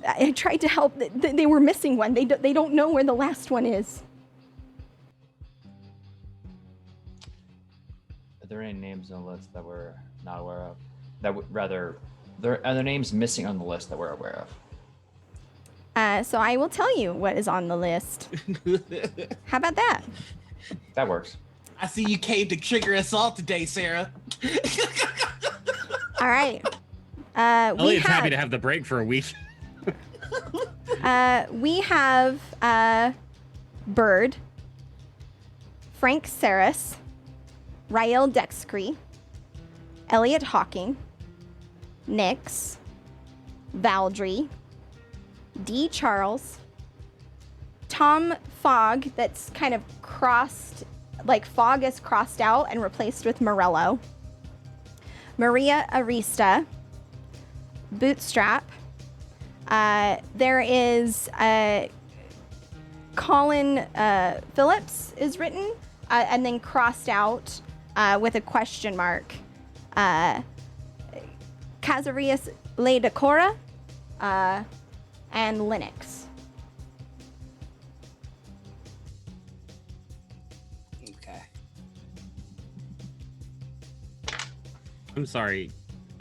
I tried to help. They were missing one. They don't know where the last one is. Are there any names on the list that we're not aware of? Are there names missing on the list that we're aware of? So I will tell you what is on the list. How about that? That works. I see you came to trigger us all today, Sarah. All right. Elliot's happy to have the break for a week. We have Bird, Frank Saris, Rael Dexcree, Elliot Hawking, Nix, Valdry, D. Charles, Tom Fogg, that's kind of crossed, like Fogg is crossed out and replaced with Morello, Maria Arista, Bootstrap. There is Colin Phillips is written and then crossed out with a question mark. Casarius Le Decora and Linux. Okay. I'm sorry.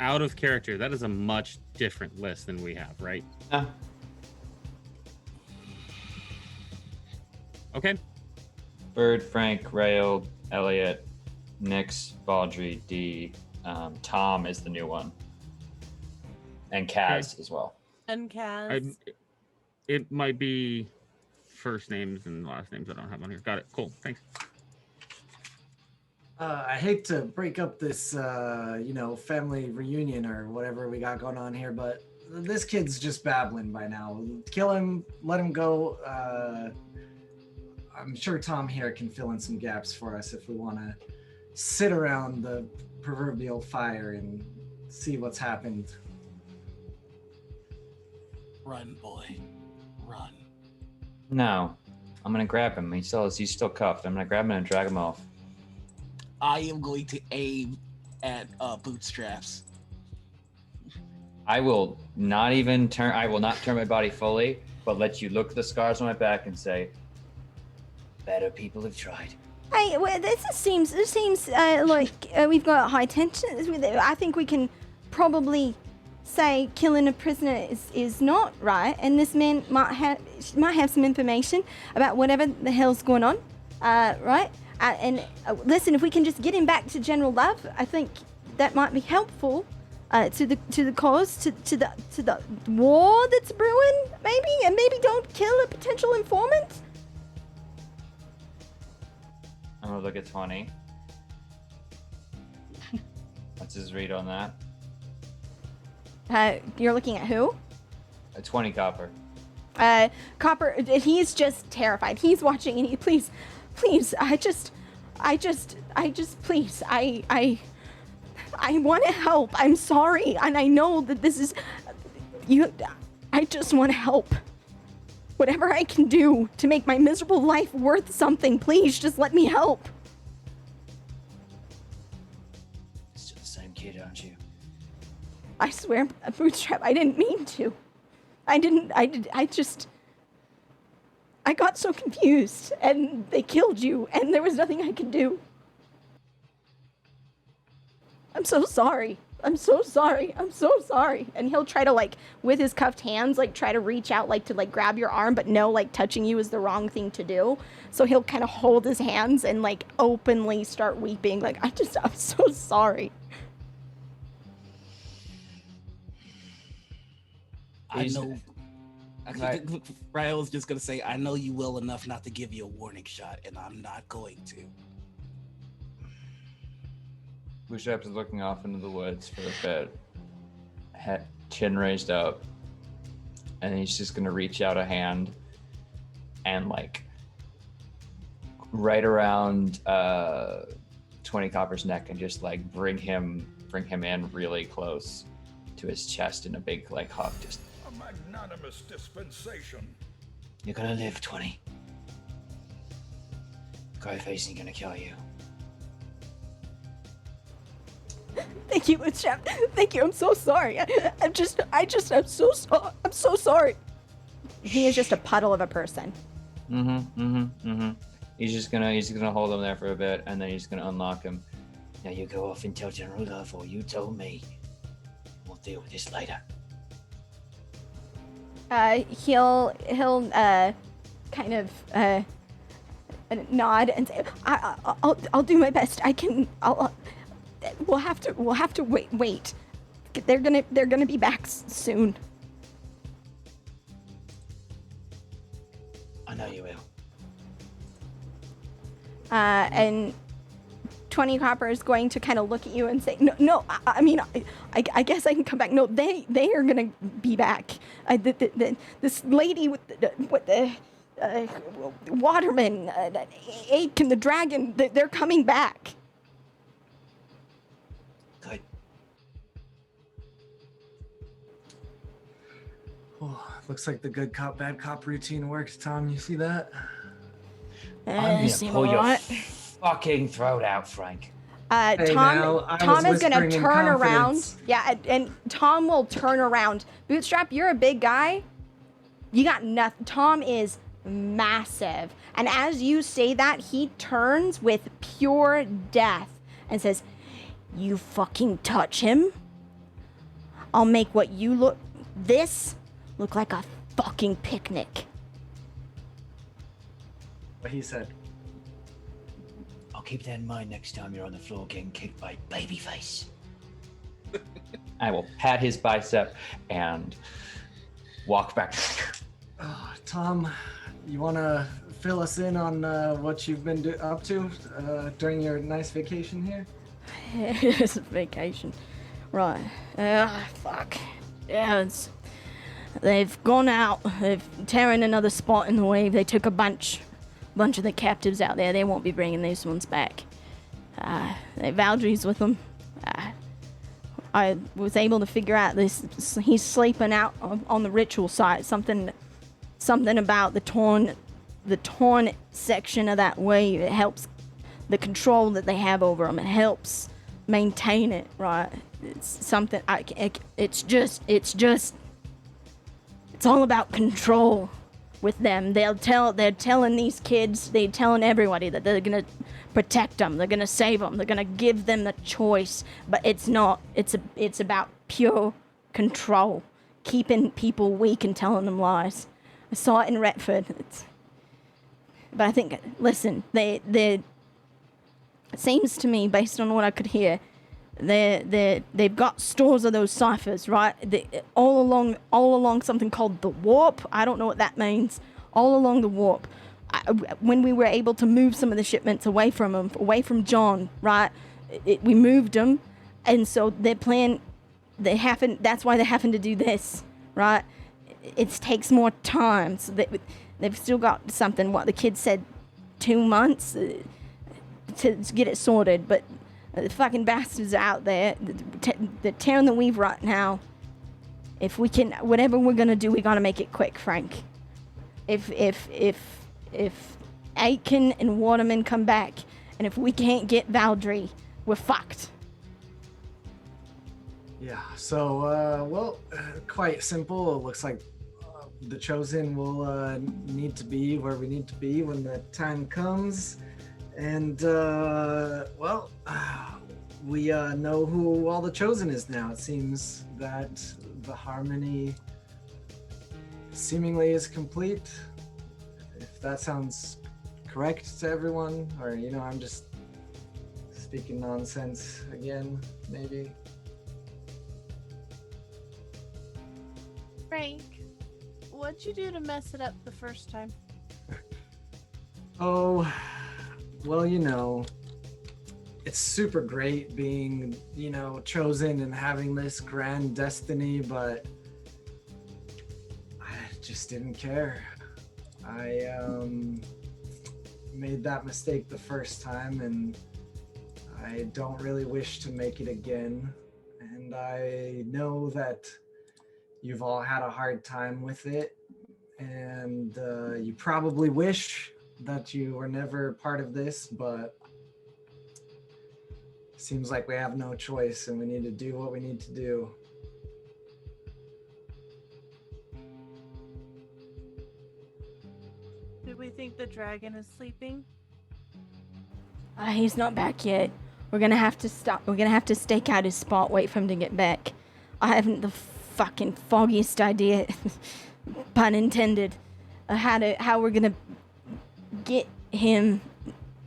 Out of character, that is a much different list than we have, right? Okay. Bird, Frank, Rayo, Elliot, Nix, Baldry, D. Tom is the new one. And Kaz as well. And Kaz. It might be first names and last names I don't have on here. Got it. Cool. Thanks. I hate to break up this, family reunion or whatever we got going on here, but this kid's just babbling by now. Kill him, let him go. I'm sure Tom here can fill in some gaps for us if we want to sit around the proverbial fire and see what's happened. Run, boy. Run. No. I'm going to grab him. He's still cuffed. I'm going to grab him and drag him off. I am going to aim at Bootstraps. I will not turn my body fully, but let you look at the scars on my back and say, better people have tried. Hey, well, this seems like we've got high tensions with it. I think we can probably say killing a prisoner is not right, and this man might have some information about whatever the hell's going on, right? Listen, if we can just get him back to General Love, I think that might be helpful to the cause, to the war that's brewing, maybe, and maybe don't kill a potential informant. I'm gonna look at 20. What's his read on that? You're looking at who? A 20 copper. Copper, he's just terrified. He's watching and please, please, I want to help. I'm sorry. And I know that this is, I just want to help. Whatever I can do to make my miserable life worth something, please just let me help. Still the same kid, aren't you? I swear, Bootstrap, I didn't mean to. I got so confused, and they killed you, and there was nothing I could do. I'm so sorry. I'm so sorry. I'm so sorry. And he'll try to, like, with his cuffed hands, like, try to reach out, like, to, like, grab your arm, but no, like, touching you is the wrong thing to do. So he'll kind of hold his hands and, like, openly start weeping. Like, I'm so sorry. I know. Right. Ryan was just gonna say, I know you well enough not to give you a warning shot, and I'm not going to. Bootstrap is looking off into the woods for a bit, chin raised up, and he's just gonna reach out a hand and, like, right around 20 Copper's neck and just, like, bring him in really close to his chest in a big, like, hug. Just A magnanimous dispensation. You're gonna live, 20. Greyface ain't gonna kill you. Thank you, Bootstrap. Thank you. I'm so sorry. I'm so sorry. He is just a puddle of a person. He's gonna hold him there for a bit, and then he's gonna unlock him. Now you go off and tell General Love, or you told me. We'll deal with this later. He'll kind of nod and say, I'll do my best. We'll have to wait. They're gonna be back soon. I know you will. And 20 Copper is going to kind of look at you and say, no. I mean, I guess I can come back. No, they are gonna be back. This lady with the Waterman, Ache and the dragon, they're coming back. Good. Oh, looks like the good cop, bad cop routine works, Tom. You see that? I'm gonna pull your fucking throat out, Frank. Hey, now, Tom is gonna whispering in turn around. confidence. Yeah, and Tom will turn around. Bootstrap, you're a big guy. You got nothing. Tom is massive. And as you say that, he turns with pure death and says, "You fucking touch him, I'll make what you look like a fucking picnic." What he said. I'll keep that in mind next time you're on the floor getting kicked by Babyface. I will pat his bicep and walk back. Tom, you want to fill us in on what you've been up to during your nice vacation here? It's a vacation. Right. Fuck. Yeah, they've gone out. They've tearing another spot in the wave. They took a bunch of the captives out there. They won't be bringing these ones back. Valdry's with them. I was able to figure out this. He's sleeping out on the ritual site. Something about the torn section of that wave. It helps the control that they have over them. It helps maintain it. Right. It's something. It's all about control. With them, they're telling these kids, they're telling everybody that they're gonna protect them, they're gonna save them, they're gonna give them the choice. But it's not. It's about pure control, keeping people weak and telling them lies. I saw it in Retford. But I think, listen, it seems to me, based on what I could hear, they've got stores of those ciphers, right? All along something called the warp. I don't know what that means. All along the warp. When we were able to move some of the shipments away from John, right? We moved them, and so their plan, that's why they happen to do this, right? It takes more time. So they've still got something. What the kid said, 2 months to get it sorted, but. The fucking bastards are out there. They're tearing the weave right now. If we can, whatever we're gonna do, we gotta make it quick, Frank. If Aiken and Waterman come back, and if we can't get Valdry, we're fucked. Yeah. So, quite simple. It looks like the Chosen will need to be where we need to be when the time comes. And, we know who all the chosen is now. It seems that the harmony seemingly is complete. If that sounds correct to everyone, or I'm just speaking nonsense again, maybe. Frank, what'd you do to mess it up the first time? Oh, well, it's super great being, chosen and having this grand destiny, but I just didn't care. I made that mistake the first time, and I don't really wish to make it again. And I know that you've all had a hard time with it, and you probably wish that you were never part of this, but seems like we have no choice and we need to do what we need to do. Do we think the dragon is sleeping? He's not back yet. We're gonna have to stop. We're gonna have to stake out his spot, wait for him to get back. I haven't the fucking foggiest idea, pun intended, how we're gonna get him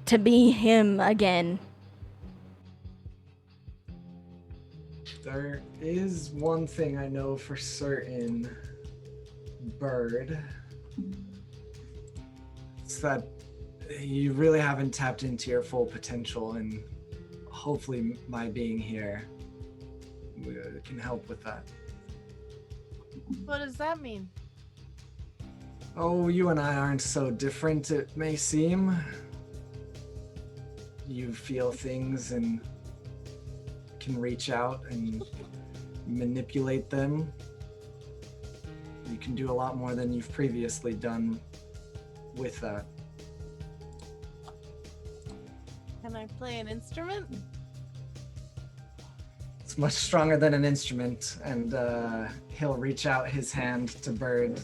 to be him again. There is one thing I know for certain, Bird. It's that you really haven't tapped into your full potential, and hopefully my being here can help with that. What does that mean? Oh, you and I aren't so different, it may seem. You feel things and can reach out and manipulate them. You can do a lot more than you've previously done with that. Can I play an instrument? It's much stronger than an instrument, and he'll reach out his hand to Bird,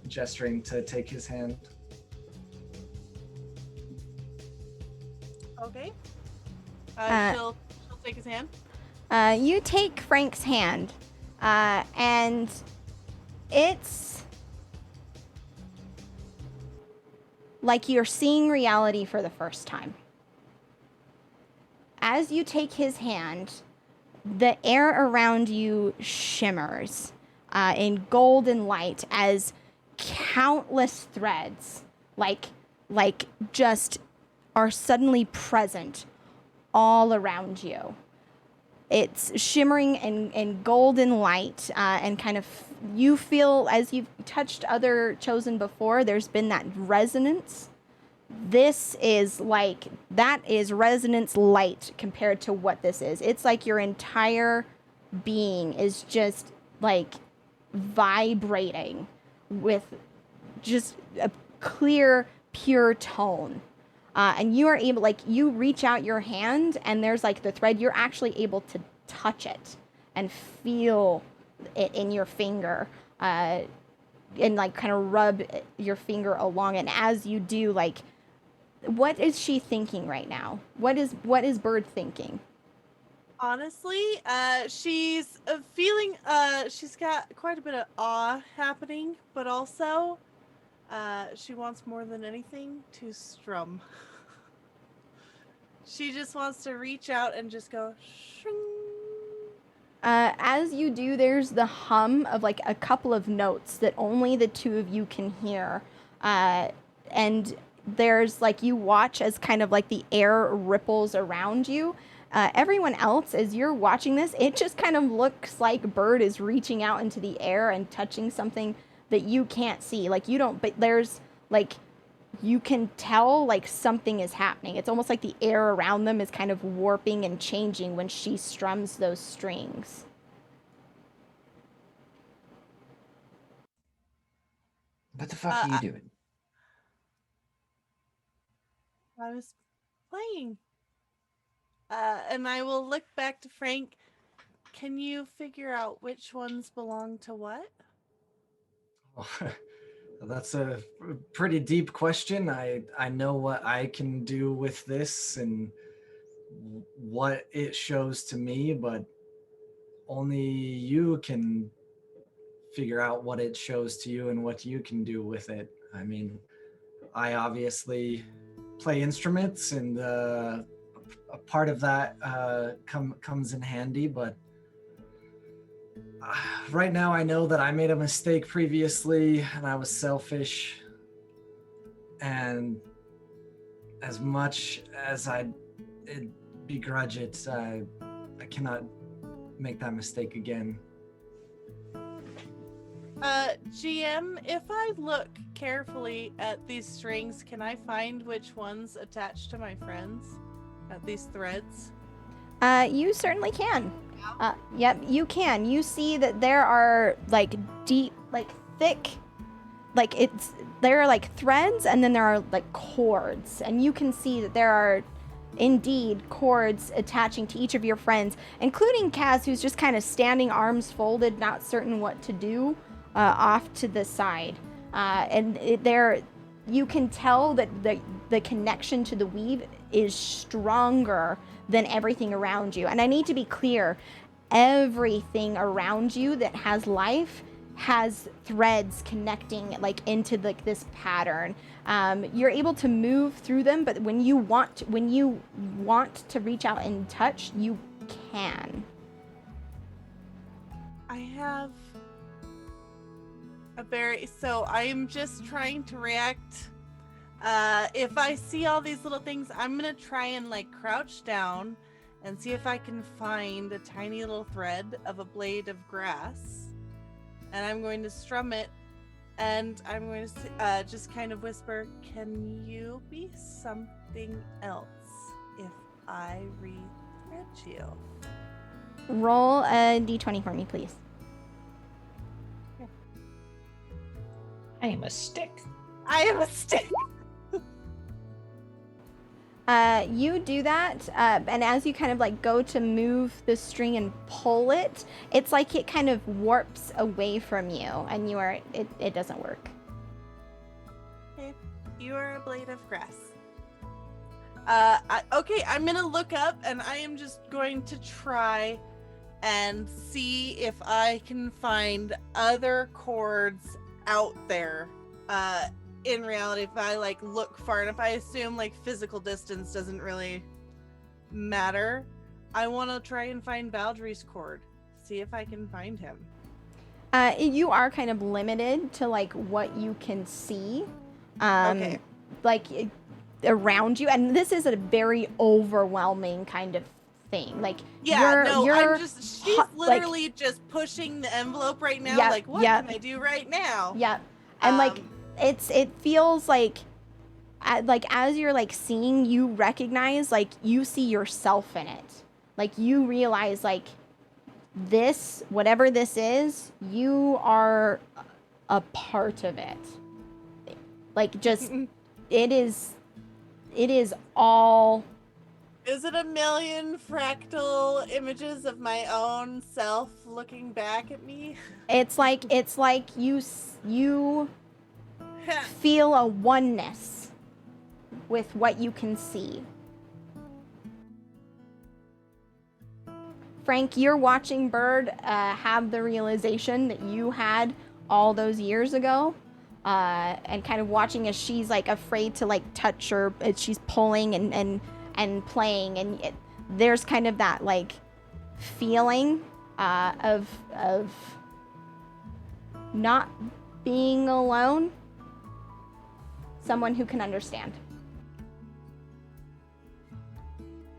gesturing to take his hand. Okay. Uh, She'll take his hand. You take Frank's hand, and it's like you're seeing reality for the first time. As you take his hand, the air around you shimmers in golden light as countless threads, like just are suddenly present all around you. It's shimmering in golden light, and kind of you feel, as you've touched other chosen before, there's been that resonance. This is like, that is resonance light compared to what this is. It's like your entire being is just like vibrating with just a clear, pure tone. And you are able, like, you reach out your hand and there's like the thread, you're actually able to touch it and feel it in your finger, and like kind of rub your finger along it. And as you do, like, what is she thinking right now? What is Bird thinking? Honestly, she's feeling, she's got quite a bit of awe happening, but also, she wants more than anything to strum. She just wants to reach out and just go shing. As you do, there's the hum of like a couple of notes that only the two of you can hear. And there's like, you watch as kind of like the air ripples around you. Everyone else, as you're watching this, it just kind of looks like Bird is reaching out into the air and touching something that you can't see. Like, you don't, but there's like, you can tell like something is happening. It's almost like the air around them is kind of warping and changing when she strums those strings. What the fuck are you doing? I was playing. And I will look back to Frank. Can you figure out which ones belong to what? That's a pretty deep question. I know what I can do with this, and what it shows to me, but only you can figure out what it shows to you and what you can do with it. I mean, I obviously play instruments, and a part of that comes in handy, but right now I know that I made a mistake previously and I was selfish, and as much as I begrudge it, I cannot make that mistake again. GM, if I look carefully at these strings, can I find which ones attach to my friends? These threads? You certainly can. Yep, you can. You see that there are like deep, like thick, like there are like threads, and then there are like cords, and you can see that there are indeed cords attaching to each of your friends, including Kaz, who's just kind of standing, arms folded, not certain what to do, off to the side. And you can tell that the connection to the weave is stronger than everything around you. And I need to be clear, everything around you that has life has threads connecting like into like this pattern. You're able to move through them, but when you want to reach out and touch, you can. I have so I'm just trying to react. If I see all these little things, I'm gonna try and like crouch down and see if I can find a tiny little thread of a blade of grass, and I'm going to strum it, and I'm going to just kind of whisper, "Can you be something else if I re-thread you?" Roll a d20 for me, please. I am a stick. I am a stick. You do that, and as you kind of like go to move the string and pull it, it's like it kind of warps away from you, and it doesn't work. Okay, you are a blade of grass. Okay, I'm gonna look up, and I am just going to try and see if I can find other chords out there. In reality, if I like look far enough, I assume like physical distance doesn't really matter. I want to try and find Baldry's chord, see if I can find him. You are kind of limited to like what you can see, Okay. like around you, and this is a very overwhelming kind of thing. Like she's literally just pushing the envelope right now. Like, what can I do right now? Yep. And like it feels like as you're like seeing, you recognize, like you see yourself in it. Like you realize like this, whatever this is, you are a part of it. Like just it is all. Is it a million fractal images of my own self looking back at me? It's like you feel a oneness with what you can see. Frank, you're watching Bird have the realization that you had all those years ago, and kind of watching as she's like afraid to like touch her, as she's pulling and playing, and there's kind of that like feeling of not being alone. Someone who can understand.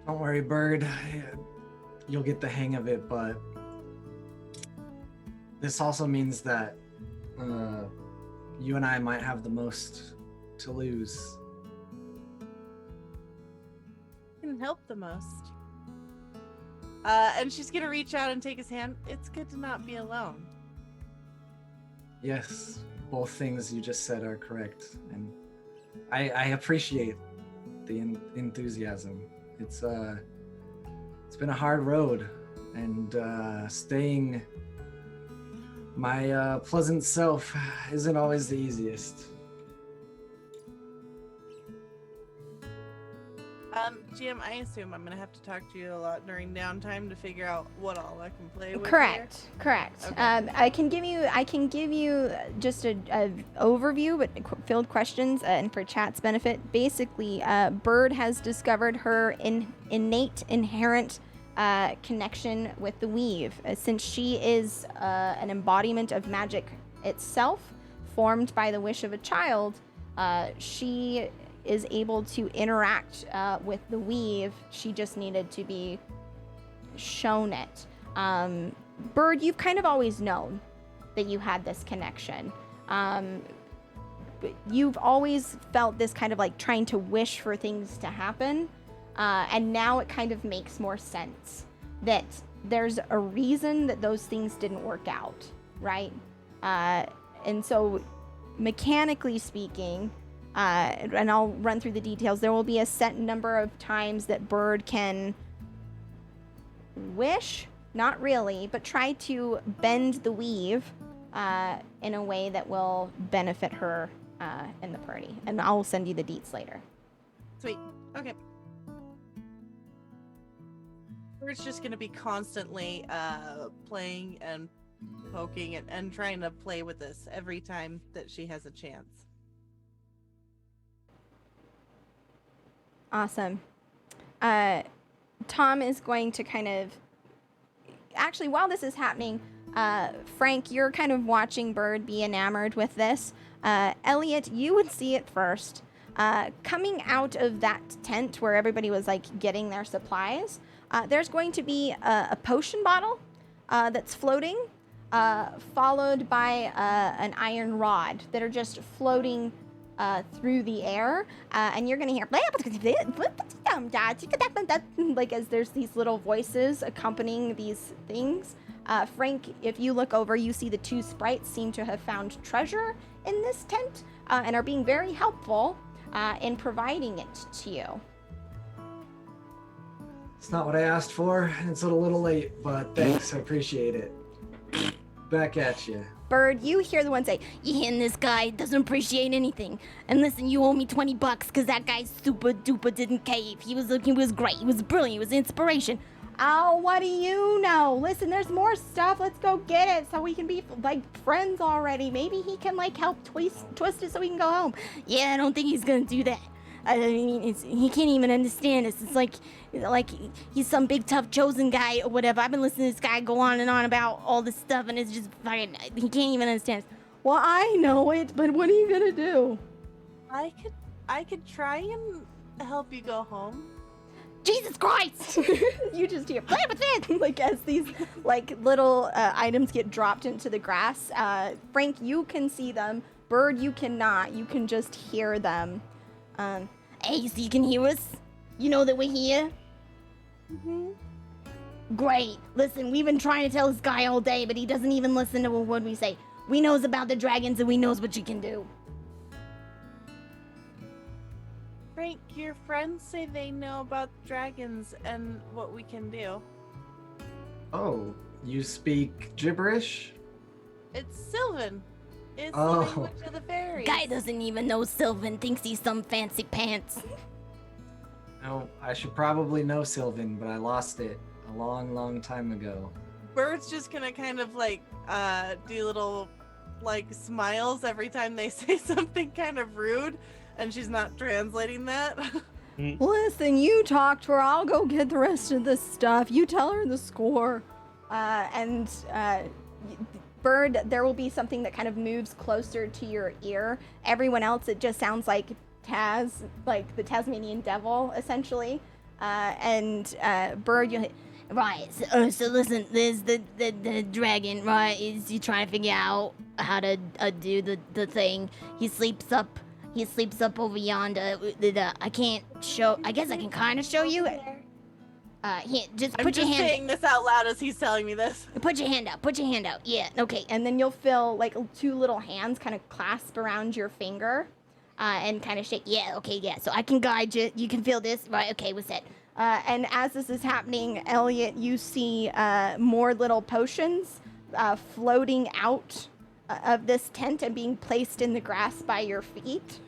Don't worry, Bird. You'll get the hang of it, but this also means that you and I might have the most to lose. Can help the most. And she's gonna reach out and take his hand. It's good to not be alone. Yes, both things you just said are correct, and I appreciate the enthusiasm. It's been a hard road, and staying my pleasant self isn't always the easiest. GM, I assume I'm gonna have to talk to you a lot during downtime to figure out what all I can play with. Correct. Okay. I can give you just a overview, but filled questions, and for chat's benefit, basically, Bird has discovered her innate, inherent connection with the weave, since she is an embodiment of magic itself, formed by the wish of a child. She is able to interact with the weave. She just needed to be shown it. Bird, you've kind of always known that you had this connection. You've always felt this kind of like trying to wish for things to happen. And now it kind of makes more sense that there's a reason that those things didn't work out, right? And so mechanically speaking, and I'll run through the details, there will be a set number of times that Bird can wish, not really, but try to bend the weave in a way that will benefit her in the party. And I'll send you the deets later. Sweet. Okay. Bird's just gonna be constantly playing and poking and trying to play with this every time that she has a chance. Awesome. Tom is going to kind of... Actually, while this is happening, Frank, you're kind of watching Bird be enamored with this. Elliot, you would see it first. Coming out of that tent where everybody was like getting their supplies, there's going to be a potion bottle that's floating, followed by an iron rod that are just floating through the air, and you're gonna hear like as there's these little voices accompanying these things. Frank, if you look over, you see the two sprites seem to have found treasure in this tent and are being very helpful in providing it to you. It's not what I asked for. It's a little late, but thanks. I appreciate it. Back at you. Bird, you hear the one say, "Yeah, and this guy doesn't appreciate anything. And listen, you owe me $20 because that guy super duper didn't cave. He was great. He was brilliant. He was inspiration." Oh, what do you know? Listen, there's more stuff. Let's go get it so we can be like friends already. Maybe he can like help twist it so we can go home. Yeah, I don't think he's gonna do that. I mean, he can't even understand us. It's like he's some big tough chosen guy or whatever. I've been listening to this guy go on and on about all this stuff, and it's just fucking, he can't even understand us. Well, I know it, but what are you gonna do? I could try and help you go home. Jesus Christ! You just hear play with it, like as these like little items get dropped into the grass. Frank, you can see them. Bird, you cannot. You can just hear them. Hey, so you can hear us? You know that we're here? Mm-hmm. Great. Listen, we've been trying to tell this guy all day, but he doesn't even listen to what we say. We knows about the dragons and we knows what you can do. Frank, your friends say they know about dragons and what we can do. Oh, you speak gibberish? It's Sylvan. It's the Oh. language of the fairies. Guy doesn't even know Sylvan, thinks he's some fancy pants. No, I should probably know Sylvan, but I lost it a long, long time ago. Bird's just gonna kind of like do little like smiles every time they say something kind of rude, and she's not translating that. Listen, you talk to her. I'll go get the rest of this stuff. You tell her the score. Bird, there will be something that kind of moves closer to your ear. Everyone else, it just sounds like Taz, like the Tasmanian devil, essentially. Bird, you'll hit. Right, so listen, there's the dragon, right? Is he trying to figure out how to do the thing? He sleeps up over yonder. I can't show. I guess I can kind of show you. Here, just I'm put your just hand. saying this out loud as he's telling me this. Put your hand out. Yeah, okay. And then you'll feel like two little hands kind of clasp around your finger, and kind of shake. Yeah, okay, yeah. So I can guide you. You can feel this, right? Okay, what's that? And as this is happening, Elliot, you see more little potions floating out of this tent and being placed in the grass by your feet.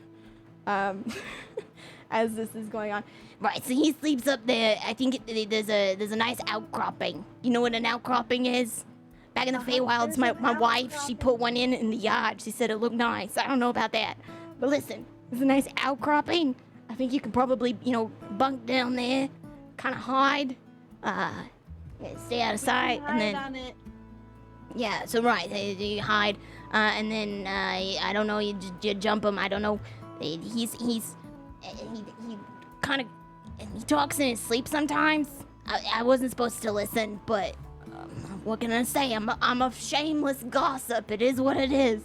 as this is going on. Right, so he sleeps up there. I think there's a nice outcropping. You know what an outcropping is? Back in the Feywilds, there's my an wife, she outcropping. put one in the yard. She said it looked nice. I don't know about that. But listen, there's a nice outcropping. I think you could probably, bunk down there, kind of hide, stay out of sight, and then... on it. Yeah, so right, you hide, and then, I don't know, you jump him, I don't know. He kind of, he talks in his sleep sometimes. I wasn't supposed to listen, but what can I say? I'm a shameless gossip. It is what it is.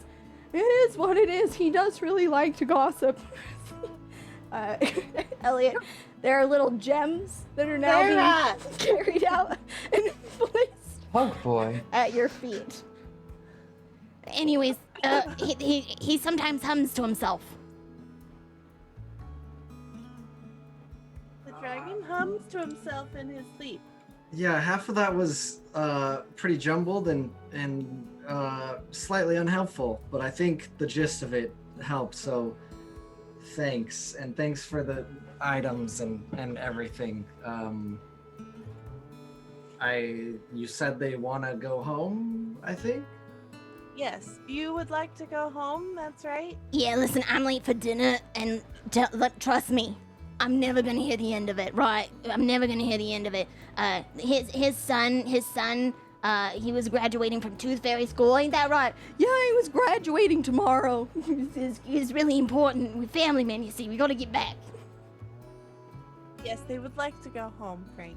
It is what it is. He does really like to gossip. Elliot, there are little gems that are now being carried out and placed Punk boy. at your feet. Anyways, he sometimes hums to himself. The dragon hums to himself in his sleep. Yeah, half of that was pretty jumbled and slightly unhelpful, but I think the gist of it helped. So thanks, and thanks for the items and everything. You said they want to go home, I think? Yes, you would like to go home, that's right. Yeah, listen, I'm late for dinner, and trust me, I'm never gonna hear the end of it, right? I'm never gonna hear the end of it. His son, he was graduating from Tooth Fairy School, ain't that right? Yeah, he was graduating tomorrow. It's really important. We're family men, you see. We gotta get back. Yes, they would like to go home, Frank.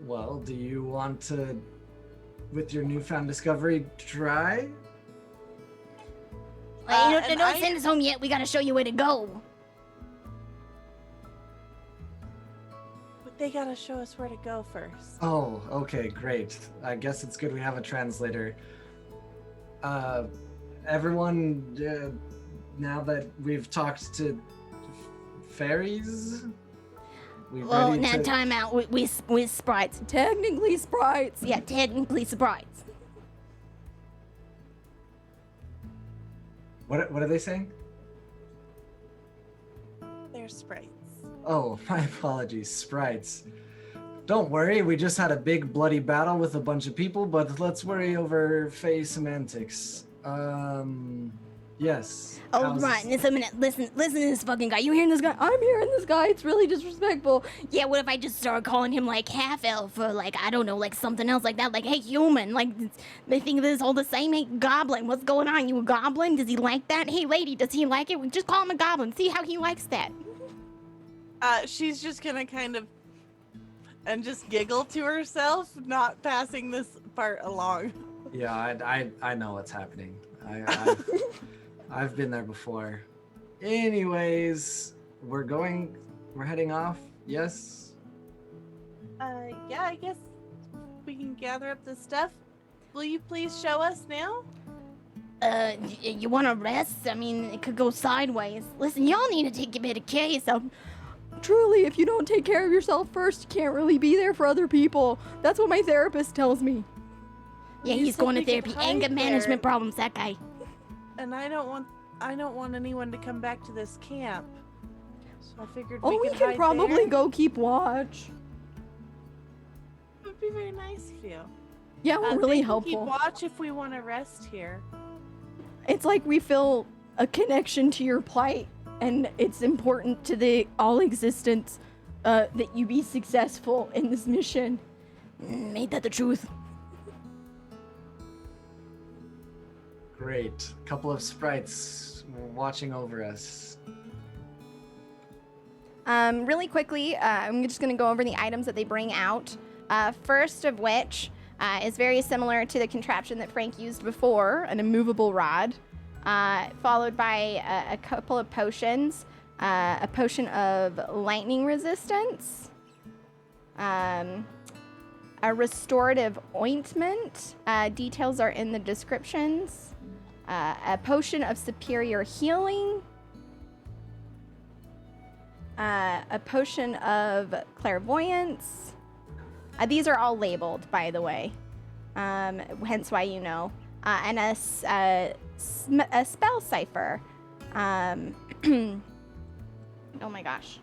Well, do you want to, with your newfound discovery, try? Don't send us home yet. We gotta show you where to go. But they gotta show us where to go first. Oh, okay, great. I guess it's good we have a translator. Everyone, now that we've talked to fairies, we Well, ready now to... time out. We're sprites. Technically sprites. Yeah, technically sprites. What are they saying? They're sprites. Oh, my apologies, sprites. Don't worry, we just had a big bloody battle with a bunch of people, but let's worry over Fae semantics. Yes. Oh, how's- right. Just a minute. Listen to this fucking guy. You hearing this guy? I'm hearing this guy. It's really disrespectful. Yeah, what if I just start calling him, like, half-elf or, like, I don't know, like, something else like that? Like, hey, human. Like, they think this is all the same. Hey, goblin. What's going on? You a goblin? Does he like that? Hey, lady, does he like it? Just call him a goblin. See how he likes that. She's just gonna kind of and just giggle to herself, not passing this part along. Yeah, I know what's happening. I've been there before. Anyways, we're heading off. Yes. Yeah, I guess we can gather up the stuff. Will you please show us now? You want to rest? I mean, it could go sideways. Listen, y'all need to take a bit of care of yourself. Truly, if you don't take care of yourself first, you can't really be there for other people. That's what my therapist tells me. Yeah, You he's said going to we could therapy. hide Anger management there. problems, that guy. And I don't want anyone to come back to this camp. So I figured Oh, we could can hide probably there. go keep watch. It would be very nice of you. Yeah, we're They really can helpful. Keep watch if we want to rest here. It's like we feel a connection to your plight, and it's important to the all existence that you be successful in this mission. Ain't that the truth? Great. Couple of sprites watching over us. Really quickly, I'm just going to go over the items that they bring out. First of which is very similar to the contraption that Frank used before, an immovable rod, followed by a couple of potions, a potion of lightning resistance, a restorative ointment. Details are in the descriptions. A potion of superior healing, a potion of clairvoyance. These are all labeled, by the way, hence why you know. And a spell cipher. Oh my gosh.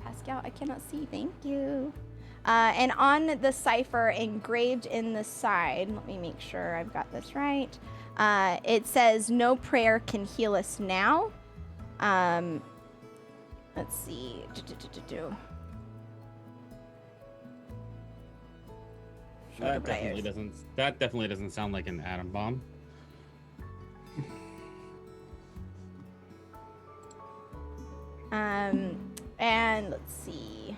Pascal, I cannot see. Thank you. And on the cipher engraved in the side, let me make sure I've got this right. It says, "No prayer can heal us now." Let's see. That definitely doesn't sound like an atom bomb. And let's see.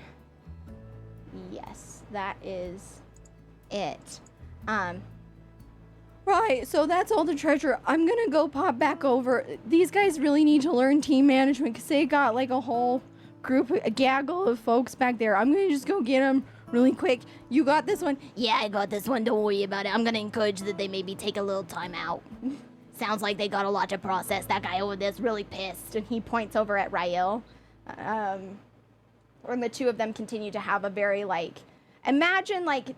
Yes, that is it. Right, so that's all the treasure. I'm gonna go pop back over. These guys really need to learn team management because they got like a whole group, a gaggle of folks back there. I'm gonna just go get them really quick. You got this one? Yeah, I got this one. Don't worry about it. I'm gonna encourage that they maybe take a little time out. Sounds like they got a lot to process. That guy over there's really pissed. And he points over at Rael. And the two of them continue to have a very, like, imagine, like,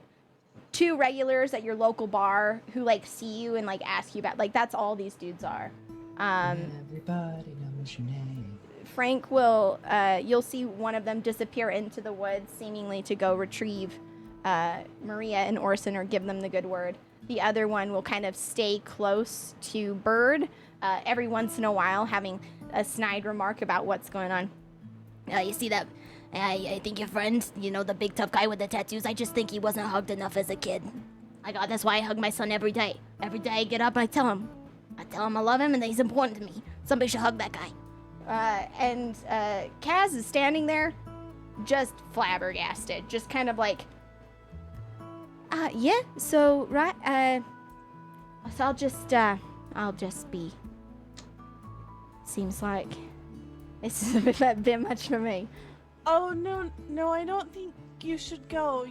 two regulars at your local bar who, like, see you and, like, ask you about, like, that's all these dudes are. Everybody knows your name. Frank will, you'll see one of them disappear into the woods, seemingly to go retrieve Maria and Orson or give them the good word. The other one will kind of stay close to Bird, every once in a while, having a snide remark about what's going on. You see that? I think your friend, you know, the big tough guy with the tattoos, I just think he wasn't hugged enough as a kid. That's why I hug my son every day. Every day I get up, I tell him I love him and that he's important to me. Somebody should hug that guy. And Kaz is standing there, just flabbergasted, just kind of like, yeah, so, right, so I'll just be, seems like this is a bit much for me. Oh, no, I don't think you should go.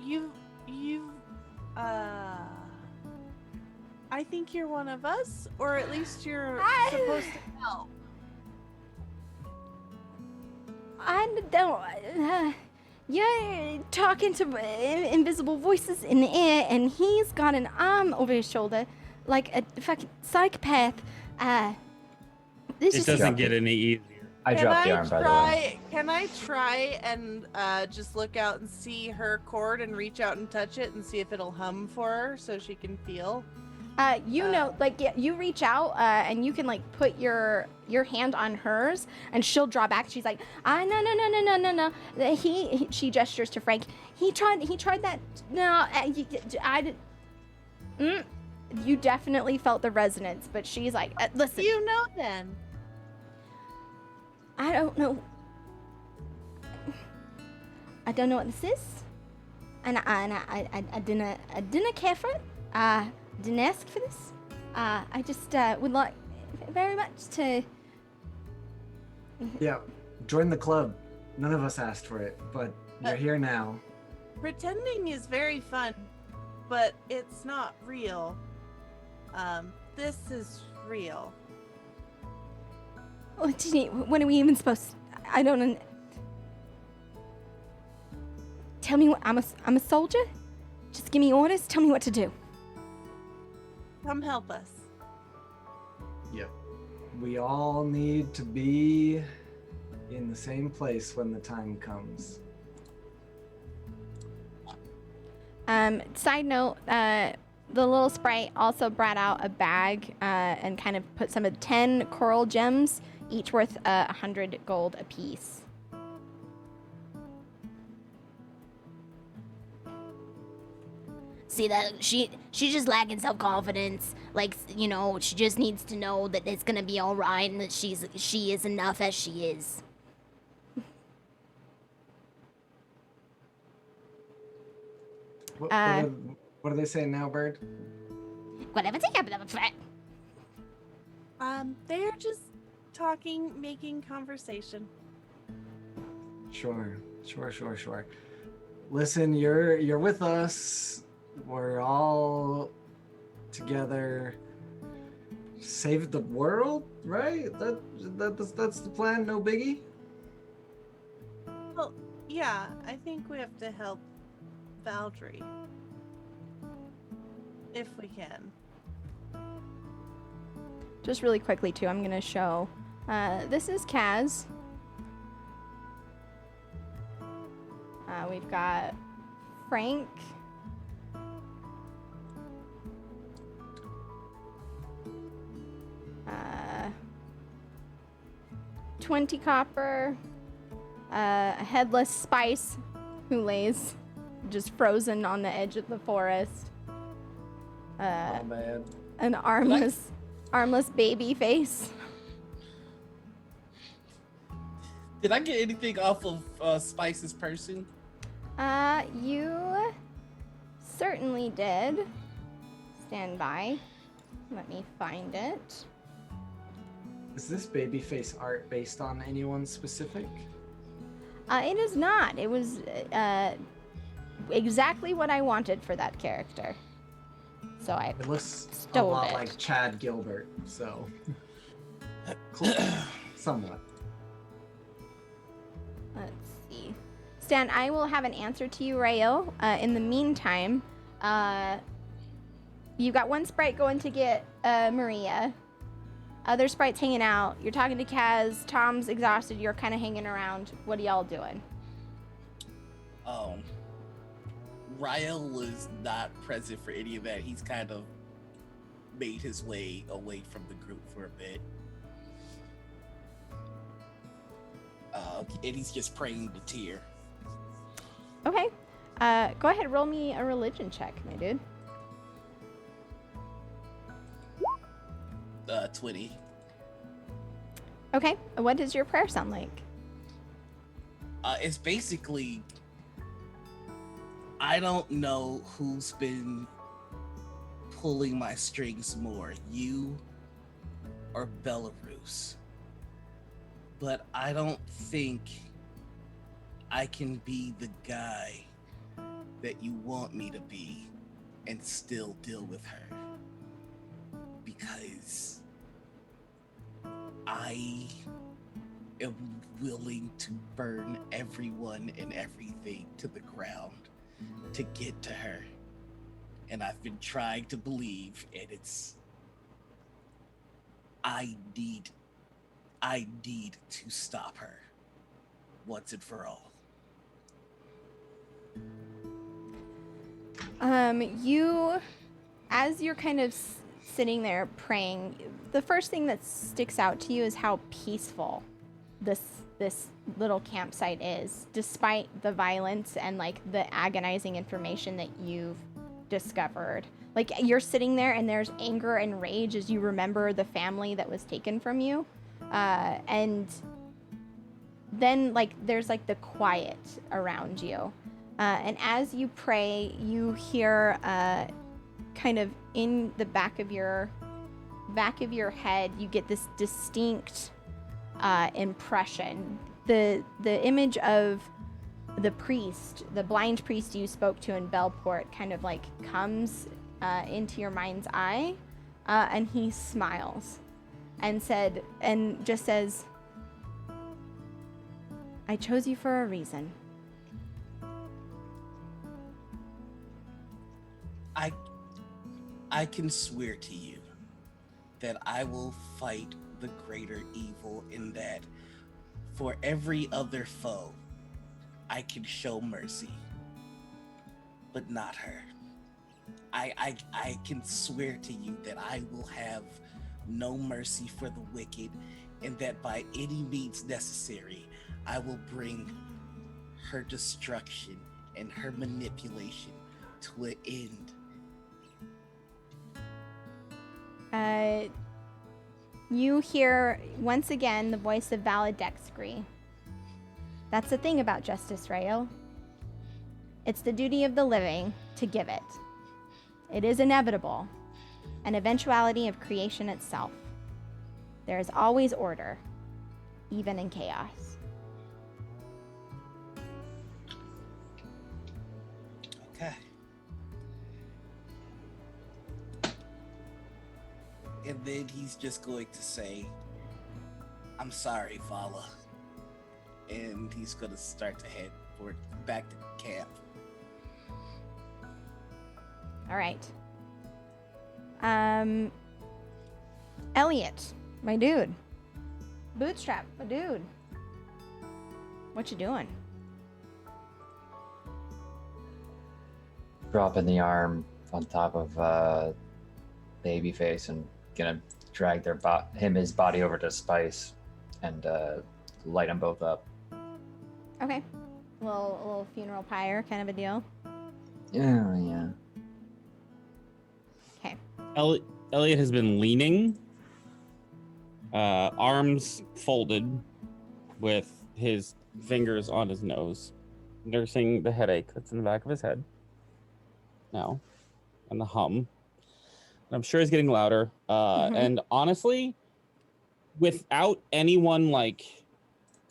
I think you're one of us, or at least you're supposed to help. I don't, you're talking to invisible voices in the air, and he's got an arm over his shoulder, like a fucking psychopath. It doesn't get any easier. I dropped the arm, by the way. Can I try and just look out and see her cord and reach out and touch it and see if it'll hum for her so she can feel? You reach out and you can like put your hand on hers, and she'll draw back. She's like, no. She gestures to Frank. He tried that. No, you definitely felt the resonance, but she's like, listen. You know then. I don't know. I don't know what this is, and I didn't care for it. Didn't ask for this. I just would like very much to. Yeah, join the club. None of us asked for it, but you're here now. Pretending is very fun, but it's not real. This is real. When are we even supposed to, I don't. Tell me what, I'm a soldier? Just give me orders, tell me what to do. Come help us. Yep. We all need to be in the same place when the time comes. Side note, the little sprite also brought out a bag and kind of put some of 10 coral gems, each worth 100 gold apiece. See that she's just lacking self-confidence. Like, you know, she just needs to know that it's gonna be all right and that she is enough as she is. What are they saying now, Bird? Whatever take up another threat. They're just talking, making conversation. Sure. Listen, you're with us. We're all together. Save the world, right? That's the plan. No biggie. Well, yeah, I think we have to help Valdry if we can. Just really quickly too, I'm gonna show. This is Kaz. We've got Frank. 20 copper. A headless Spice who lays just frozen on the edge of the forest. Oh man. An armless baby face. Did I get anything off of Spice's person? You certainly did. Stand by. Let me find it. Is this babyface art based on anyone specific? It is not. It was exactly what I wanted for that character. So I It looks a stole lot it. like Chad Gilbert, so somewhat. Let's see. Stan, I will have an answer to you, Rayo. In the meantime, you got one sprite going to get Maria. Other sprites hanging out. You're talking to Kaz. Tom's exhausted. You're kind of hanging around. What are y'all doing? Rael was not present for any of that. He's kind of made his way away from the group for a bit. And he's just praying the tear. Okay. Go ahead. Roll me a religion check, my dude. 20. Okay. What does your prayer sound like? It's basically, I don't know who's been pulling my strings more, you or Belarus. But I don't think I can be the guy that you want me to be and still deal with her. Because I am willing to burn everyone and everything to the ground to get to her. And I've been trying to believe, and it's... I need to stop her once and for all. You, as you're kind of sitting there praying, the first thing that sticks out to you is how peaceful this little campsite is, despite the violence and like the agonizing information that you've discovered. Like you're sitting there and there's anger and rage as you remember the family that was taken from you, and then like there's like the quiet around you, and as you pray you hear kind of in the back of your head you get this distinct impression. The image of the priest, the blind priest you spoke to in Bellport, kind of like comes into your mind's eye, and he smiles and just says, "I chose you for a reason." I can swear to you that I will fight the greater evil in that for every other foe, I can show mercy, but not her. I can swear to you that I will have no mercy for the wicked, and that by any means necessary, I will bring her destruction and her manipulation to an end. You hear once again the voice of Valedexcry. That's the thing about justice, Rael. It's the duty of the living to give it. It is inevitable, an eventuality of creation itself. There is always order, even in chaos. Okay. And then he's just going to say, "I'm sorry, Vala." And he's going to start to head back to camp. All right. Elliot, my dude. Bootstrap, my dude. What you doing? dropping the arm on top of Babyface and gonna drag his body over to Spice and light them both up. Okay. A little funeral pyre kind of a deal. Yeah. Okay. Elliot has been leaning, arms folded, with his fingers on his nose, nursing the headache that's in the back of his head now, and the hum. And I'm sure he's getting louder. And honestly, without anyone like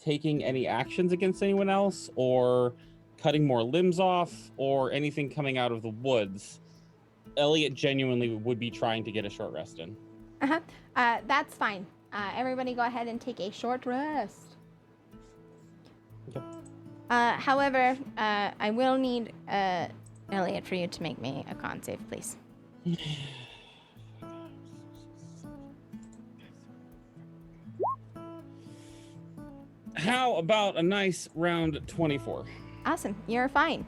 taking any actions against anyone else or cutting more limbs off or anything coming out of the woods, Elliot genuinely would be trying to get a short rest in. That's fine. Everybody go ahead and take a short rest. Okay. However, I will need Elliot for you to make me a con save, please. How about a nice round 24? Awesome. You're fine.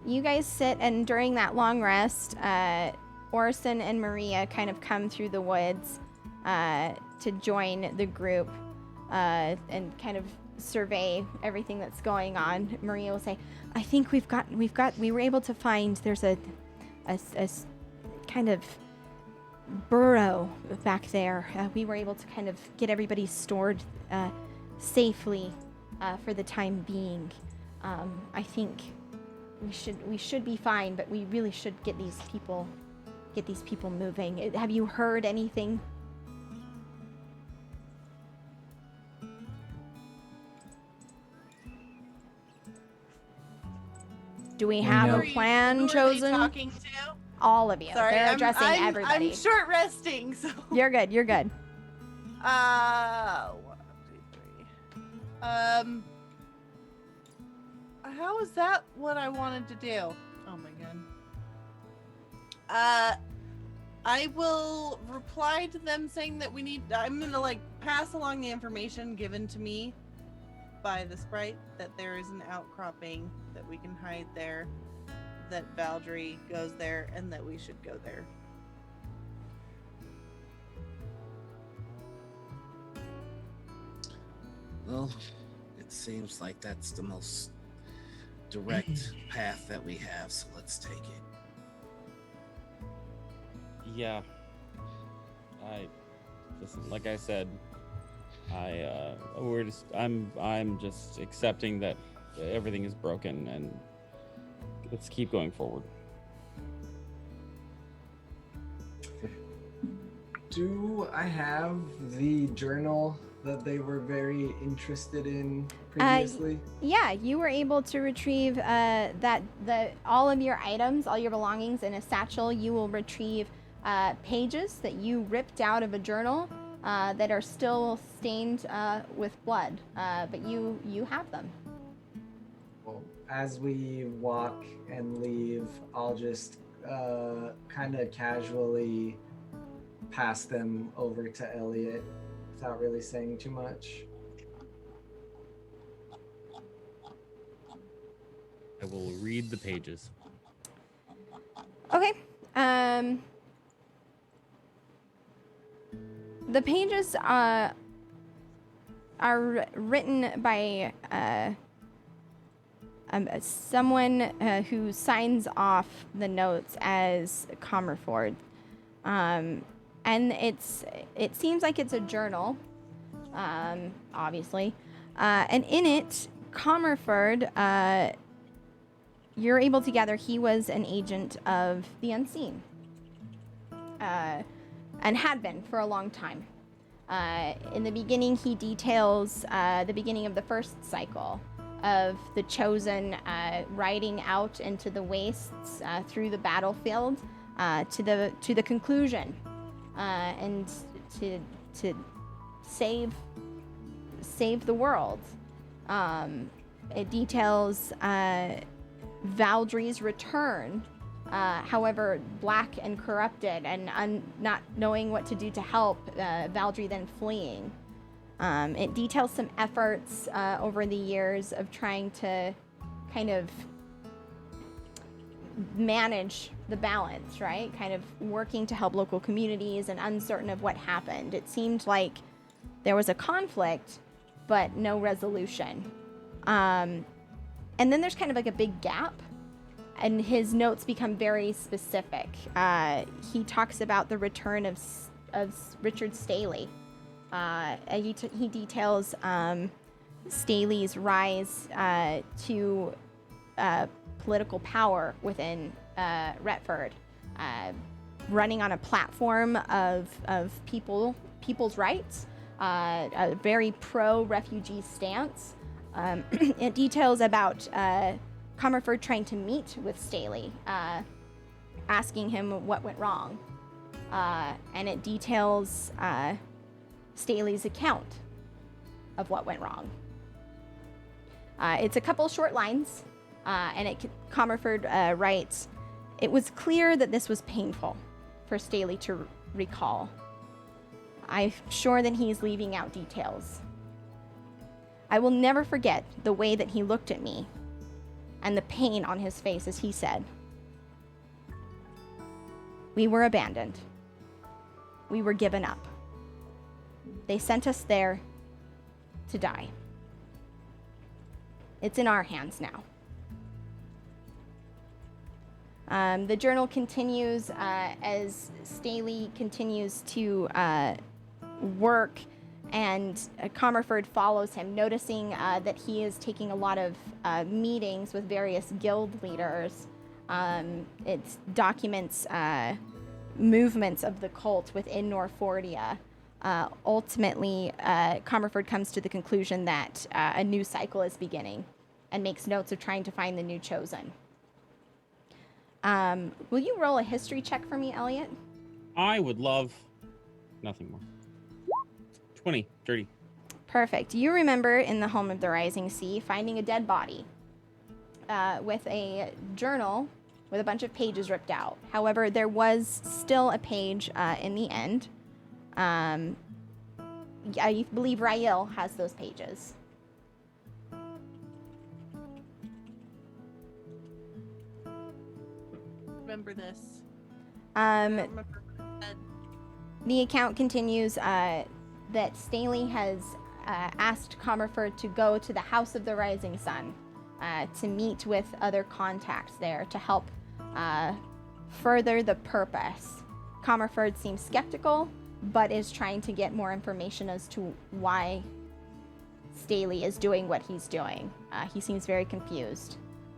You guys sit, and during that long rest, Orson and Maria kind of come through the woods to join the group and kind of survey everything that's going on. Maria will say, I think we were able to find, there's a kind of burrow back there. We were able to kind of get everybody stored safely for the time being. I think we should be fine, but we really should get these people moving. Have you heard anything? Do we have Who a are you- plan who are they chosen? talking to? All of you. Sorry, They're addressing I'm everybody. short resting, so. You're good. 1, 2, 3. How is that what I wanted to do? Oh my god. I will reply to them saying that I'm gonna like pass along the information given to me by the sprite that there is an outcropping that we can hide there, that Valdry goes there, and that we should go there. Well, it seems like that's the most direct path that we have, so let's take it. Yeah. Listen, like I said, I'm just accepting that everything is broken, and let's keep going forward. Do I have the journal that they were very interested in previously? Yeah, you were able to retrieve all of your items, all your belongings in a satchel. You will retrieve pages that you ripped out of a journal that are still stained with blood, but you have them. Well, as we walk and leave, I'll just kind of casually pass them over to Elliot without really saying too much. I will read the pages. Okay. The pages are written by someone who signs off the notes as Comerford. And it seems like it's a journal, obviously. And in it, Comerford, you're able to gather he was an agent of the unseen. And had been for a long time. In the beginning, he details the beginning of the first cycle of the Chosen riding out into the wastes through the battlefield to the conclusion, and to save the world. It details Valdry's return. However, black and corrupted, and not knowing what to do to help, Valdry then fleeing. It details some efforts over the years of trying to kind of manage the balance, right? Kind of working to help local communities and uncertain of what happened. It seemed like there was a conflict, but no resolution. And then there's kind of like a big gap, and his notes become very specific. He talks about the return of Richard Staley. He details Staley's rise to political power within Retford, running on a platform of people's rights, a very pro-refugee stance. It details about Comerford trying to meet with Staley, asking him what went wrong, and it details Staley's account of what went wrong. It's a couple short lines, and Comerford writes, "It was clear that this was painful for Staley to recall. I'm sure that he's leaving out details. I will never forget the way that he looked at me and the pain on his face as he said, 'We were abandoned. We were given up. They sent us there to die. It's in our hands now.'" The journal continues as Staley continues to work, and Comerford follows him, noticing that he is taking a lot of meetings with various guild leaders. It documents movements of the cult within Norfordia. Ultimately, Comerford comes to the conclusion that a new cycle is beginning and makes notes of trying to find the new chosen. Will you roll a history check for me, Elliot? I would love nothing more. 20, dirty. Perfect. You remember in the home of the Rising Sea finding a dead body with a journal with a bunch of pages ripped out. However, there was still a page in the end. I believe Rael has those pages. Remember this. I don't remember what it said. The account continues that Staley has asked Comerford to go to the House of the Rising Sun to meet with other contacts there to help further the purpose. Comerford seems skeptical, but is trying to get more information as to why Staley is doing what he's doing. He seems very confused.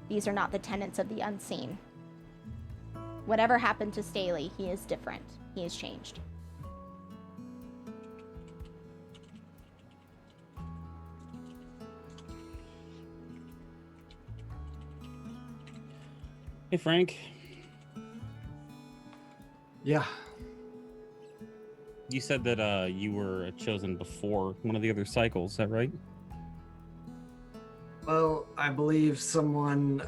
These are not the tenets of the unseen. Whatever happened to Staley, he is different. He has changed. Hey, Frank. Yeah. You said that you were chosen before one of the other cycles, is that right? Well, I believe someone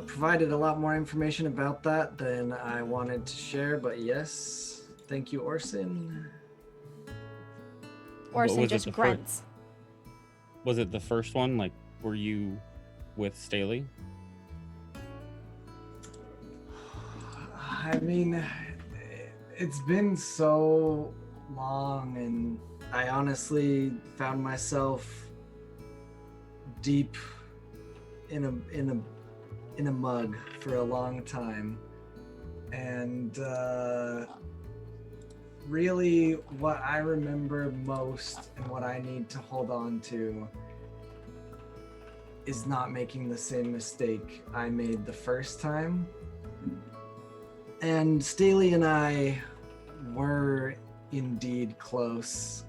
provided a lot more information about that than I wanted to share, but yes. Thank you, Orson. Orson was it just the grunts. Was it the first one? Like, were you with Staley? I mean, it's been so long, and I honestly found myself deep in a mug for a long time, and really what I remember most and what I need to hold on to is not making the same mistake I made the first time. And Staley and I were indeed close,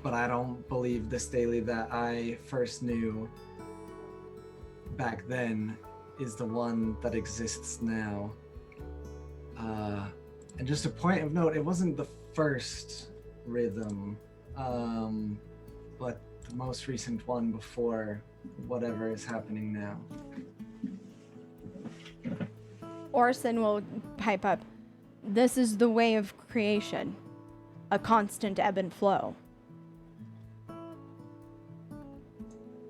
but I don't believe the Staley that I first knew back then is the one that exists now. And just a point of note, it wasn't the first rhythm, but the most recent one before whatever is happening now. Orson will pipe up, "This is the way of creation, a constant ebb and flow."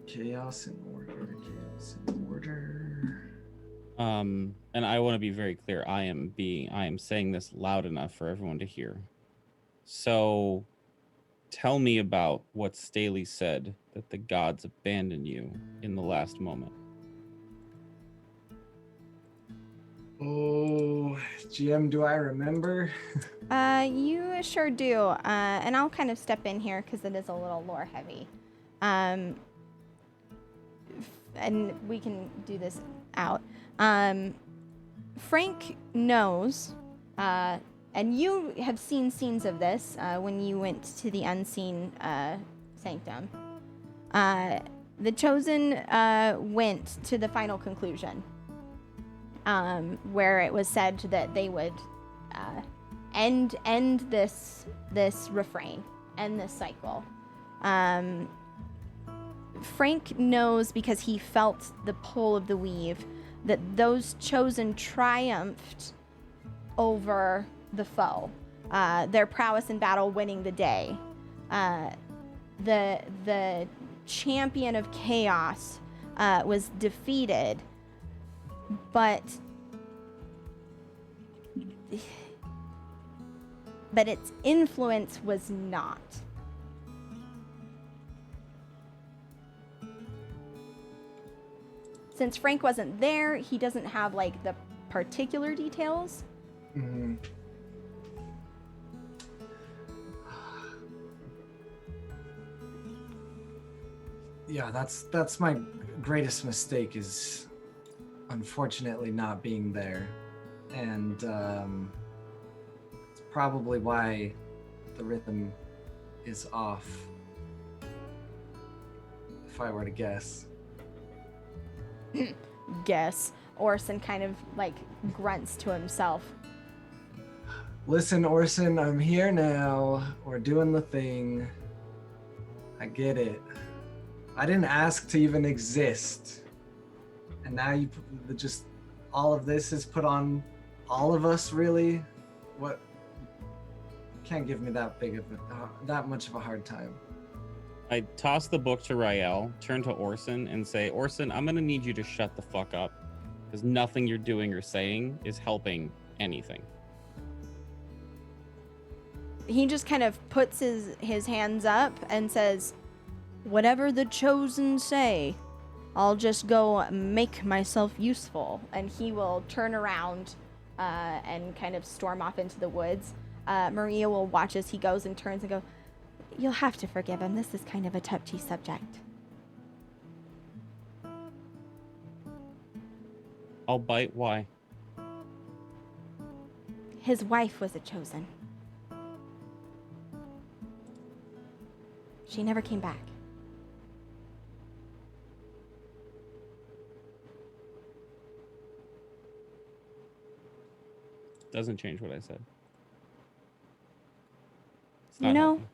Chaos and order, chaos and order. And I want to be very clear. I am saying this loud enough for everyone to hear. So tell me about what Staley said, that the gods abandoned you in the last moment. Oh, GM, do I remember? You sure do. And I'll kind of step in here because it is a little lore heavy. And we can do this out. Frank knows, and you have seen scenes of this when you went to the unseen sanctum. The Chosen went to the final conclusion, where it was said that they would end this refrain, end this cycle. Frank knows because he felt the pull of the weave that those Chosen triumphed over the foe, their prowess in battle winning the day. The champion of chaos was defeated, but its influence was not. Since Frank wasn't there, he doesn't have like the particular details. Mm-hmm. Yeah, that's my greatest mistake, is unfortunately not being there. And it's probably why the rhythm is off, if I were to guess. Guess. Orson kind of like grunts to himself. Listen, Orson, I'm here now. We're doing the thing. I get it. I didn't ask to even exist. And now you just all of this is put on all of us, really? What? Can't give me that much of a hard time. I toss the book to Rael, turn to Orson, and say, Orson, I'm going to need you to shut the fuck up, because nothing you're doing or saying is helping anything. He just kind of puts his hands up and says, whatever the Chosen say, I'll just go make myself useful. And he will turn around and kind of storm off into the woods. Maria will watch as he goes and turns and go, you'll have to forgive him. This is kind of a touchy subject. I'll bite. Why? His wife was a Chosen. She never came back. Doesn't change what I said. It's You not know, helping.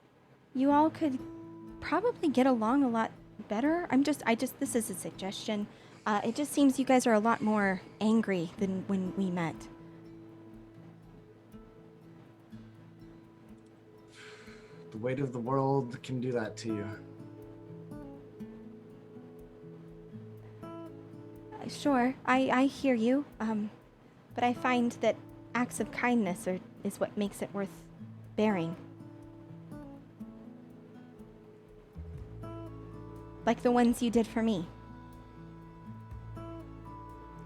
you all could probably get along a lot better. This is a suggestion. It just seems you guys are a lot more angry than when we met. The weight of the world can do that to you. Sure, I hear you. But I find that acts of kindness is what makes it worth bearing. Like the ones you did for me.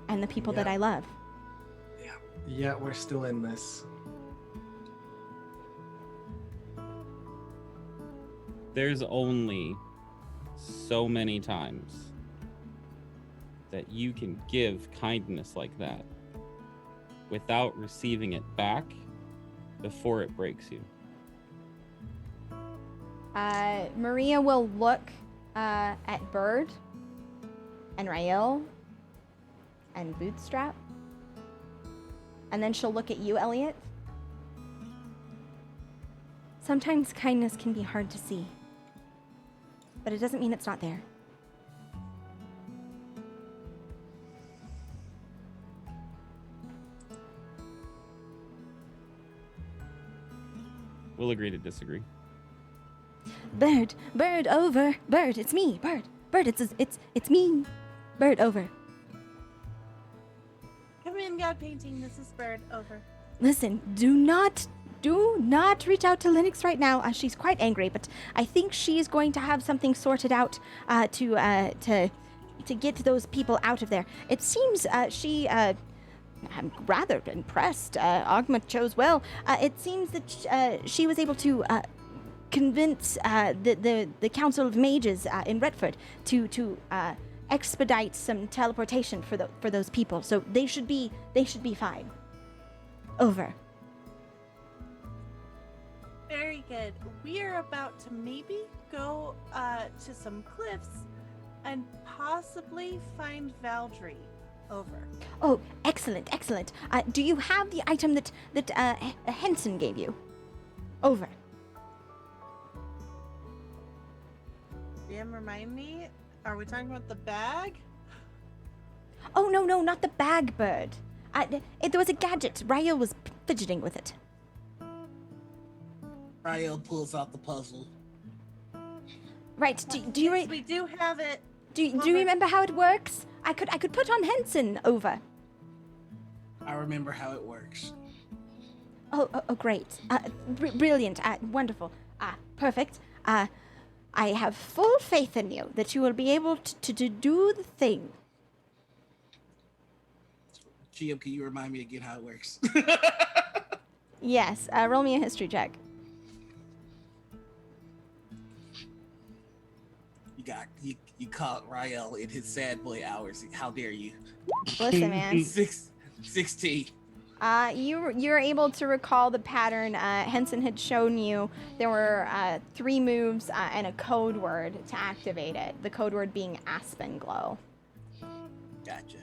And the people that I love. Yeah, we're still in this. There's only so many times that you can give kindness like that without receiving it back before it breaks you. Maria will look at Bird and Rael and Bootstrap. And then she'll look at you, Elliot. Sometimes kindness can be hard to see. But it doesn't mean it's not there. We'll agree to disagree. Bird, over. Bird, it's me. Bird, it's me. Bird, over. God painting. This is Bird. Over. Listen, do not reach out to Linux right now. She's quite angry, but I think she's going to have something sorted out to get those people out of there. It seems I'm rather impressed. Ogma chose well. It seems that she was able to convince the Council of Mages in Retford to expedite some teleportation for those people. So they should be fine. Over. Very good. We are about to maybe go to some cliffs and possibly find Valdry. Over. Oh, excellent. Do you have the item that Henson gave you? Over. Remind me, are we talking about the bag? Oh, no, not the bag, Bird. There was a gadget. Rael was fidgeting with it. Rael pulls out the puzzle. Right. Do you Yes, we do have it. do you remember how it works? I could put on Henson. Over. I remember how it works. Oh, great. Brilliant. Wonderful. Perfect. I have full faith in you that you will be able to do the thing. GM, can you remind me again how it works? Yes. Roll me a history check. You caught Rael in his sad boy hours. How dare you? Listen, man. 16. You're able to recall the pattern Henson had shown you. There were 3 moves and a code word to activate it. The code word being Aspen Glow. Gotcha.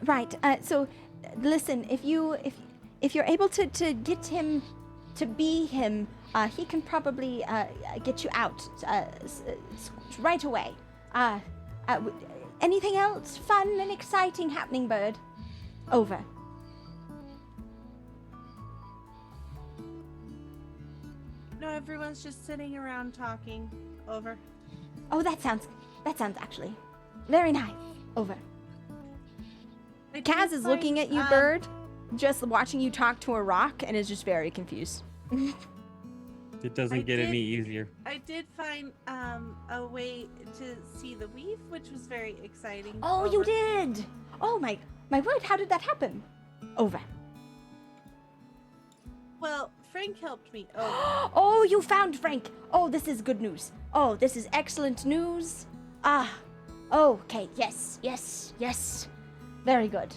Right. So, listen. If you're able to get him to be him, he can probably get you out right away. Anything else fun and exciting happening, Bird? Over. No, everyone's just sitting around talking. Over. Oh, that sounds actually very nice. Over. I Kaz did is looking find, at you, Bird, just watching you talk to a rock, and is just very confused. It doesn't get any easier. I did find a way to see the weave, which was very exciting. Oh, you Over. did! Oh my word! How did that happen? Over. Well, Frank helped me. Over. Oh, you found Frank! Oh, this is good news. Oh, this is excellent news. Okay, yes. Very good.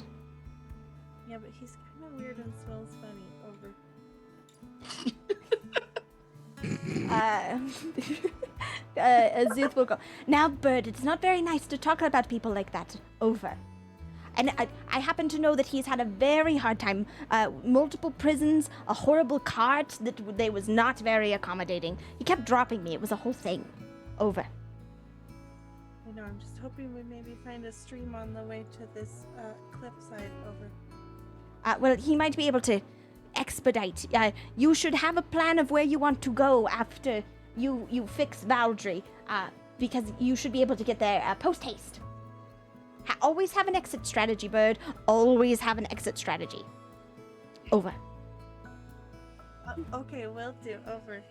Yeah, but he's kind of weird and smells funny. Over. Zuth will go. Now, Bird, it's not very nice to talk about people like that. Over. And I happen to know that he's had a very hard time. Multiple prisons, a horrible cart that they was not very accommodating. He kept dropping me. It was a whole thing. Over. I know, I'm just hoping we maybe find a stream on the way to this cliffside. Over. Well, he might be able to expedite. You should have a plan of where you want to go after you fix Valdry, because you should be able to get there post-haste. Always have an exit strategy, Bird. Always have an exit strategy. Over. Okay, will do. Over.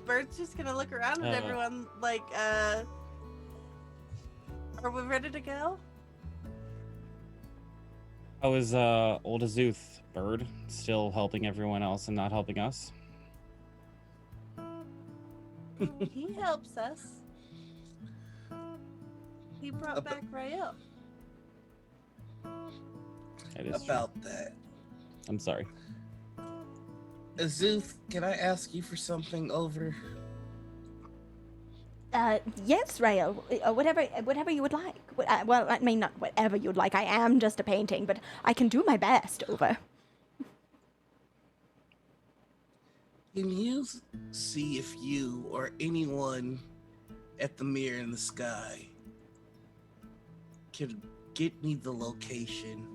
Bird's just gonna look around at everyone like, are we ready to go? How is old Azuth, Bird? Still helping everyone else and not helping us? He helps us. He brought back Rael. That is About that. I'm sorry. Azuth, can I ask you for something over? Yes, Rael. Whatever you would like. Well, I mean, not whatever you'd like. I am just a painting, but I can do my best. Over. Can you see if you or anyone at the Mirror in the Sky can get me the location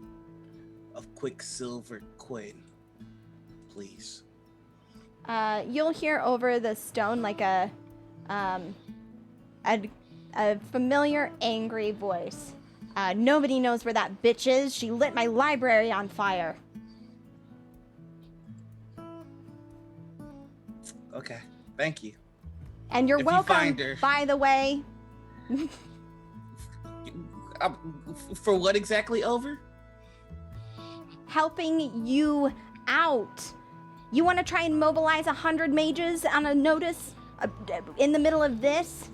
of Quicksilver Quinn, please? You'll hear over the stone like a familiar, angry voice. Nobody knows where that bitch is. She lit my library on fire. Okay, thank you. And you're If you welcome, find her- by the way. For what exactly, over? Helping you out. You want to try and mobilize 100 mages on a notice in the middle of this?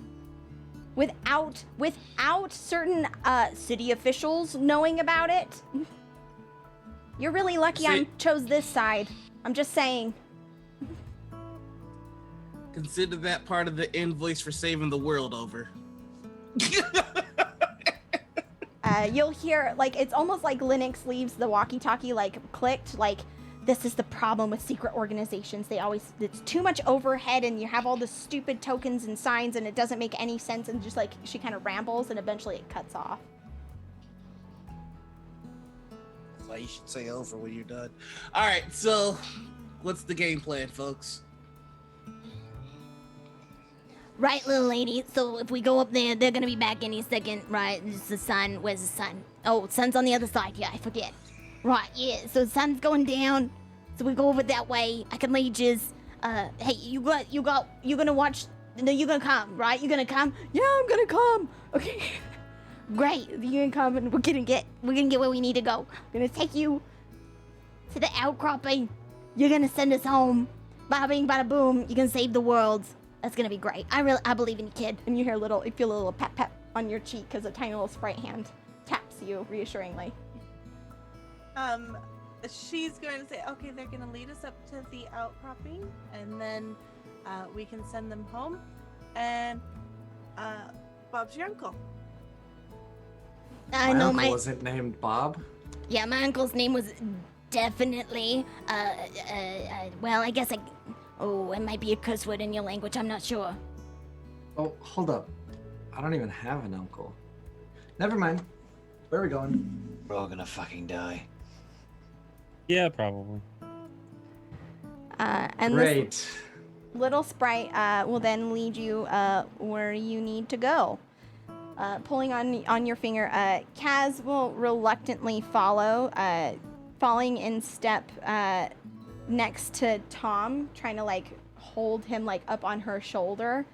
Without certain city officials knowing about it? You're really lucky I chose this side. I'm just saying. Consider that part of the invoice for saving the world, over. You'll hear, like, it's almost like Linux leaves the walkie-talkie, like, clicked, like, this is the problem with secret organizations. It's too much overhead, and you have all the stupid tokens and signs, and it doesn't make any sense, and just, like, she kind of rambles, and eventually it cuts off. That's why you should say over when you're done. All right, so what's the game plan, folks? Right, little lady. So if we go up there, they're gonna be back any second, right? It's the sun. Where's the sun? Oh, sun's on the other side. Yeah, I forget. Right, yeah. So the sun's going down. So we go over that way. I can lead yous. Hey, you gonna watch? No, you gonna come, right? You gonna come? Yeah, I'm gonna come. Okay. Great. You gonna come, and we're gonna get where we need to go. We're gonna take you to the outcropping. You're gonna send us home. Bada bing, bada boom. You're gonna save the world. That's gonna be great. I believe in you, kid. And you feel a little pat on your cheek as a tiny little sprite hand taps you reassuringly. She's going to say, okay, they're going to lead us up to the outcropping, and then we can send them home. And Bob's your uncle. My uncle wasn't named Bob. Yeah, my uncle's name was definitely, well, I guess oh, it might be a curse word in your language, I'm not sure. Oh, hold up. I don't even have an uncle. Never mind. Where are we going? We're all gonna fucking die. Yeah, probably. And Great. this little sprite will then lead you where you need to go. Pulling on your finger, Kaz will reluctantly follow, falling in step next to Tom, trying to like hold him like up on her shoulder.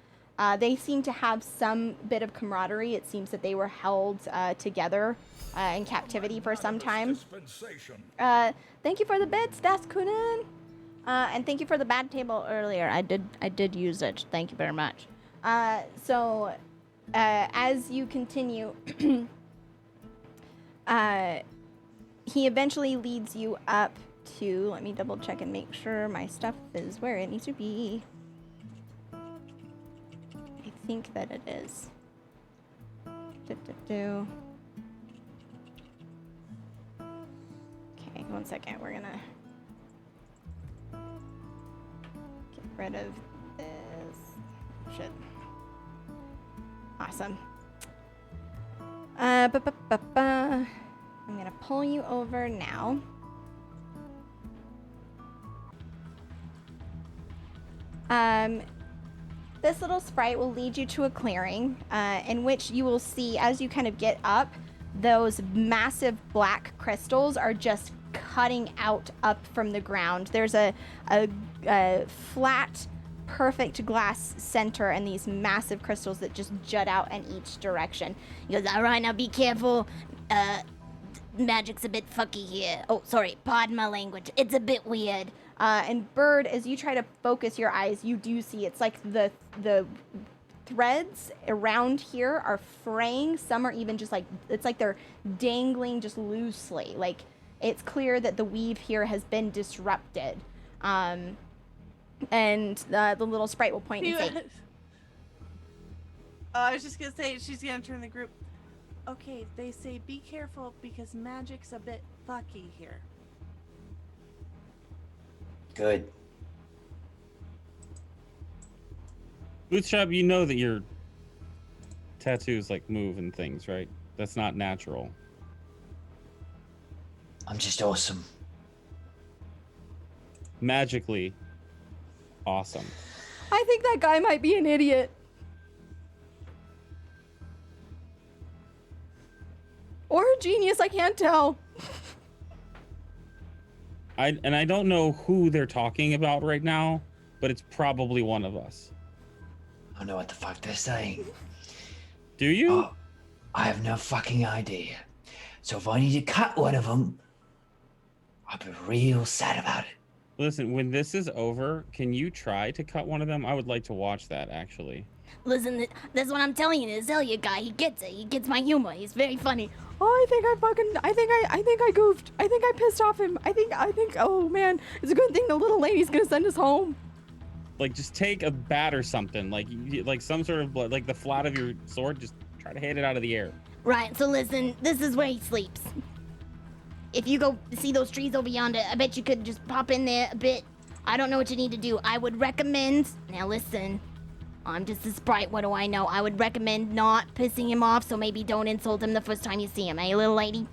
They seem to have some bit of camaraderie. It seems that they were held together in captivity for some time. Thank you for the bits, Das Kunin. And thank you for the bad table earlier. I did use it. Thank you very much. So as you continue, he eventually leads you up to, let me double check and make sure my stuff is where it needs to be. I think that it is. Okay, one second. We're gonna get rid of this. Shit. Awesome. I'm gonna pull you over now. This little sprite will lead you to a clearing in which you will see, as you kind of get up, those massive black crystals are just cutting out up from the ground. There's a flat, perfect glass center and these massive crystals that just jut out in each direction. He goes, all right, now be careful. Magic's a bit fucky here. Oh, sorry, pardon my language. It's a bit weird. And Bird, as you try to focus your eyes, you do see it's like the threads around here are fraying. Some are even just like, it's like they're dangling just loosely. Like it's clear that the weave here has been disrupted. And the little sprite will point and say, I was just gonna say, she's gonna turn the group. Okay, they say be careful because magic's a bit fucky here. Good. Bootstrap, you know that your tattoos like move and things, right? That's not natural. I'm just awesome. Magically, Awesome. I think that guy might be an idiot. Or a genius, I can't tell. I don't know who they're talking about right now, but it's probably one of us. I don't know what the fuck they're saying. Do you? Oh, I have no fucking idea. So if I need to cut one of them, I'll be real sad about it. Listen, when this is over, can you try to cut one of them? I would like to watch that, actually. Listen, that's what I'm telling you. This Elliot guy, he gets it. He gets my humor. He's very funny. Oh, I think I goofed. I think I pissed off him. I think, oh man, it's a good thing the little lady's gonna send us home. Like, just take a bat or something, like some sort of like the flat of your sword. Just try to hit it out of the air. Right, so listen, this is where he sleeps. If you go see those trees over yonder, I bet you could just pop in there a bit. I don't know what you need to do. I would recommend, now listen, I'm just a sprite, what do I know? I would recommend not pissing him off, so maybe don't insult him the first time you see him, eh, little lady?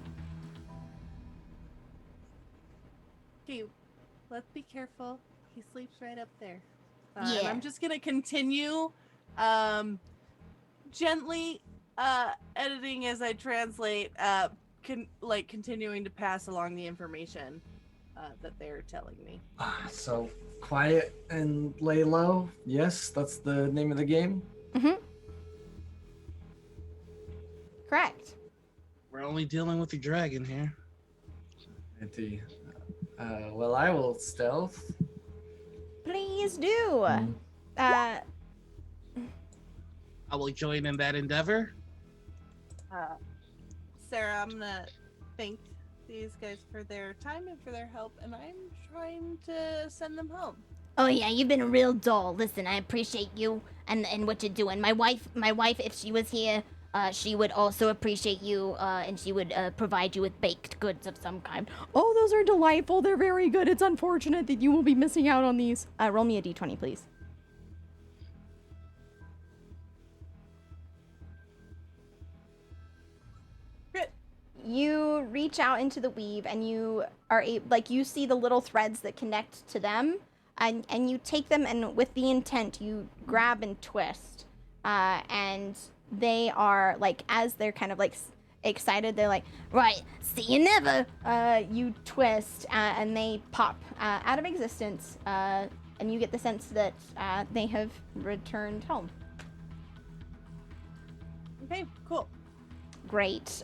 Okay, let's be careful. He sleeps right up there. Yeah. And I'm just gonna continue gently editing as I translate, continuing to pass along the information that they're telling me. So quiet and lay low. Yes, that's the name of the game. Mm-hmm. Correct. We're only dealing with the dragon here. Indeed. Well, I will stealth. Please do. I will join in that endeavor. Sarah, I'm gonna thank these guys for their time and for their help, and I'm trying to send them home. Oh yeah, you've been a real doll. Listen, I appreciate you and what you're doing. My wife, if she was here, she would also appreciate you, and she would provide you with baked goods of some kind. Oh, those are delightful. They're very good. It's unfortunate that you will be missing out on these. Roll me a d20, please. You reach out into the weave and you are you see the little threads that connect to them, and you take them, and with the intent you grab and twist, and they are like, as they're kind of like excited, they're like, right, see you never. You twist, and they pop out of existence, and you get the sense that they have returned home. Okay, cool. Great.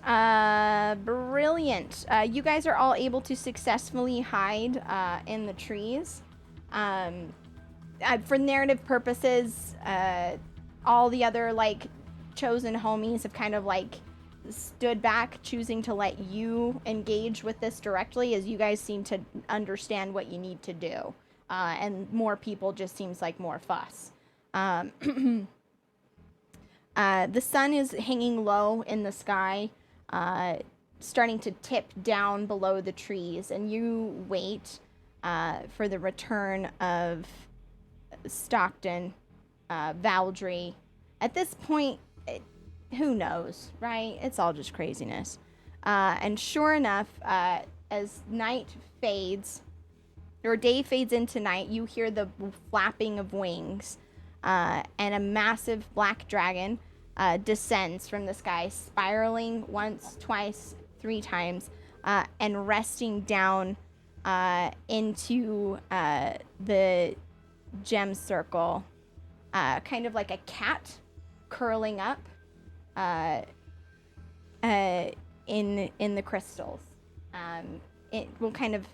Brilliant. You guys are all able to successfully hide in the trees. For narrative purposes, all the other chosen homies have kind of stood back, choosing to let you engage with this directly, as you guys seem to understand what you need to do. And more people just seems like more fuss. The sun is hanging low in the sky, starting to tip down below the trees, and you wait for the return of Stockton, Valdry. At this point, who knows, right? It's all just craziness. And sure enough, as night fades, or day fades into night, you hear the flapping of wings. And a massive black dragon descends from the sky, spiraling once, twice, 3 times, and resting down into the gem circle, kind of like a cat curling up in the crystals. It will kind of,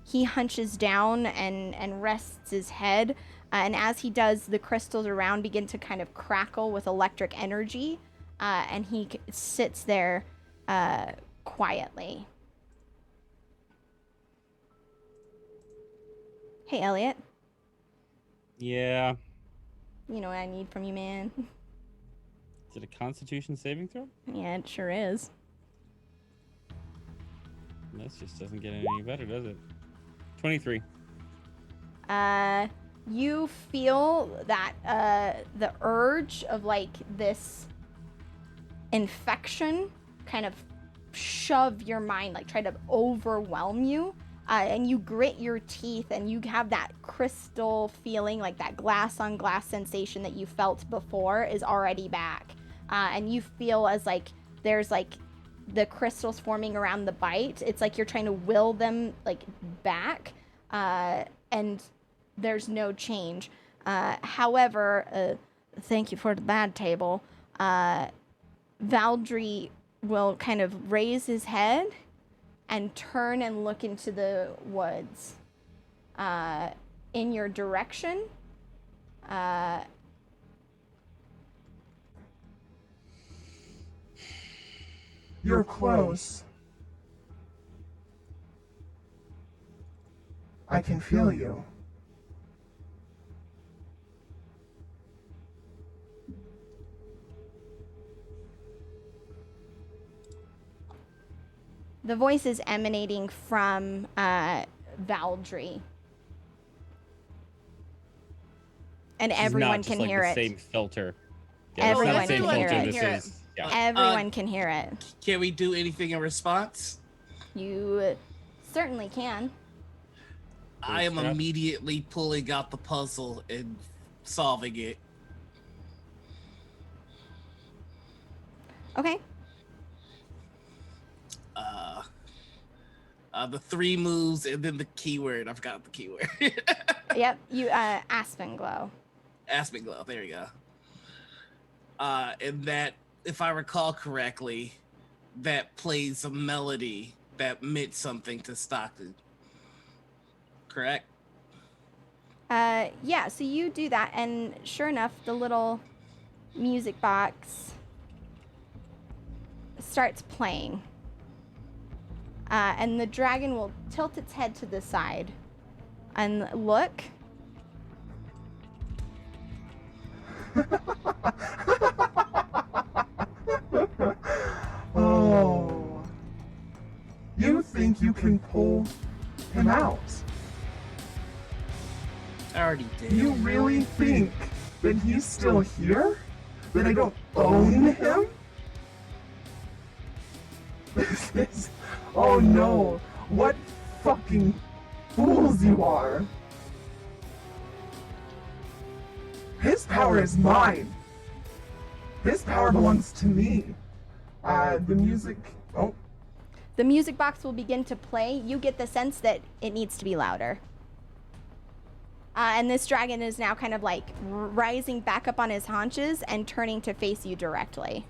he hunches down and rests his head. And as he does, the crystals around begin to kind of crackle with electric energy. And he sits there quietly. Hey, Elliot. Yeah. You know what I need from you, man. Is it a Constitution saving throw? Yeah, it sure is. This just doesn't get any better, does it? 23. You feel that the urge of this infection kind of shove your mind, try to overwhelm you, and you grit your teeth and you have that crystal feeling, like that glass on glass sensation that you felt before is already back. And you feel as like there's like the crystals forming around the bite. It's like you're trying to will them like back, and there's no change. However, thank you for the bad table. Valdry will kind of raise his head and turn and look into the woods in your direction. You're close. I can feel you. The voice is emanating from Valdry. And This is everyone not just can like hear the it. Same filter. Everyone it's not the same can hear filter. it. This Hear is yeah. Everyone can hear it. Can we do anything in response? You certainly can. I am Bootstrap. immediately pulling out the puzzle and solving it. Okay. The 3 moves and then the keyword. I forgot the keyword. Yep. You Aspen Glow. Aspen Glow. There you go. And that, if I recall correctly, that plays a melody that meant something to Stockton. Correct? Yeah, so you do that, and sure enough, the little music box starts playing. And the dragon will tilt its head to the side and look. Oh. You think you can pull him out? I already did. You really think that he's still here? That I don't own him? This is... Oh no! What fucking fools you are! His power is mine! His power belongs to me! The music... Oh, The music box will begin to play. You get the sense that it needs to be louder. And this dragon is now kind of like rising back up on his haunches and turning to face you directly.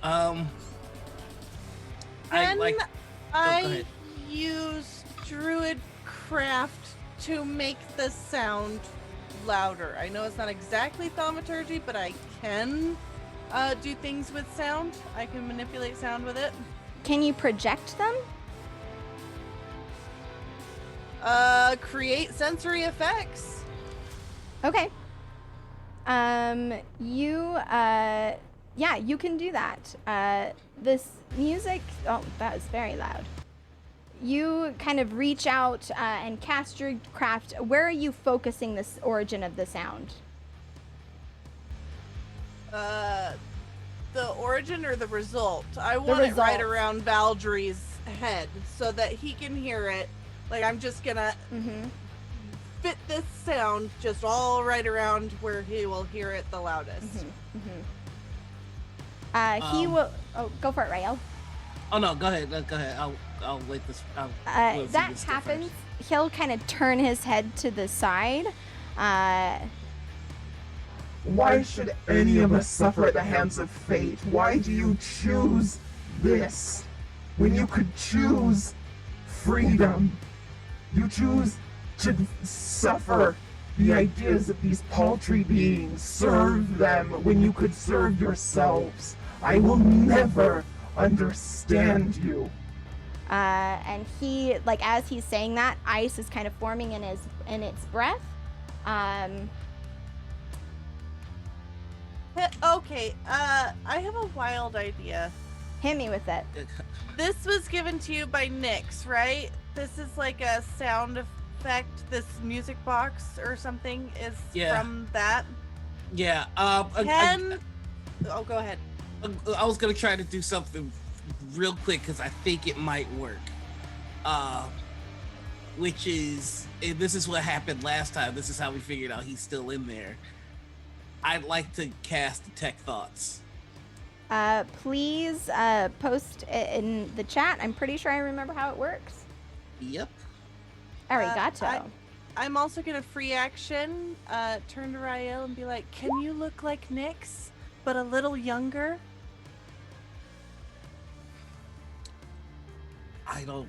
Can go I ahead. use Druid Craft to make the sound louder? I know it's not exactly thaumaturgy, but I can do things with sound. I can manipulate sound with it. Can you project them? Create sensory effects. Okay. Yeah, you can do that. This music, oh, that is very loud. You kind of reach out and cast your craft. Where are you focusing this origin of the sound? The origin or the result? I want it right result. around Valdry's head so that he can hear it. Like, I'm just gonna fit this sound just all right around where he will hear it the loudest. He will. Oh, go for it, Rael. Oh no, go ahead. Go ahead. I'll let this. We'll see That this go happens. first. He'll kind of turn his head to the side. why should any of us suffer at the hands of fate? Why do you choose this when you could choose freedom? You choose to suffer the ideas of these paltry beings, serve them when you could serve yourselves. I will never understand you. And he, like, as he's saying that, ice is kind of forming in its breath. Okay, I have a wild idea. Hit me with it. This was given to you by Nyx, right? This is like a sound effect. This music box or something is Yeah. from that. Yeah. Oh, go ahead. I was gonna try to do something real quick because I think it might work. Which is, and this is what happened last time. This is how we figured out he's still in there. I'd like to cast Detect Thoughts. Please post it in the chat. I'm pretty sure I remember how it works. Yep. Arigato. I'm also gonna free action, turn to Rael and be like, "Can you look like Nyx, but a little younger?" I don't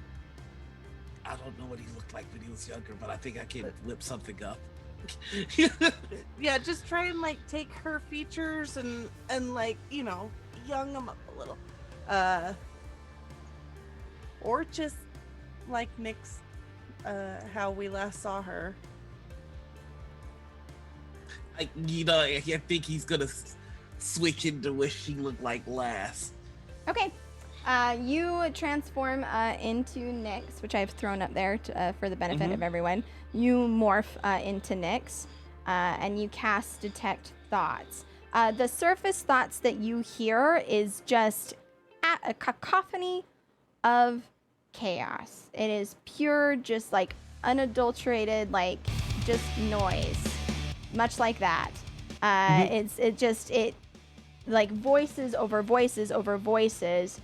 know what he looked like when he was younger, but I think I can whip something up. Yeah, just try and like take her features and like, you know, young them up a little. Or just like Nyx, how we last saw her. I think he's gonna switch into what she looked like last. Okay. You transform into Nyx, which I've thrown up there for the benefit of everyone. You morph into Nyx, and you cast Detect Thoughts. The surface thoughts that you hear is just a cacophony of chaos. It is pure, just like unadulterated, like just noise, much like that. It like voices over voices over voices.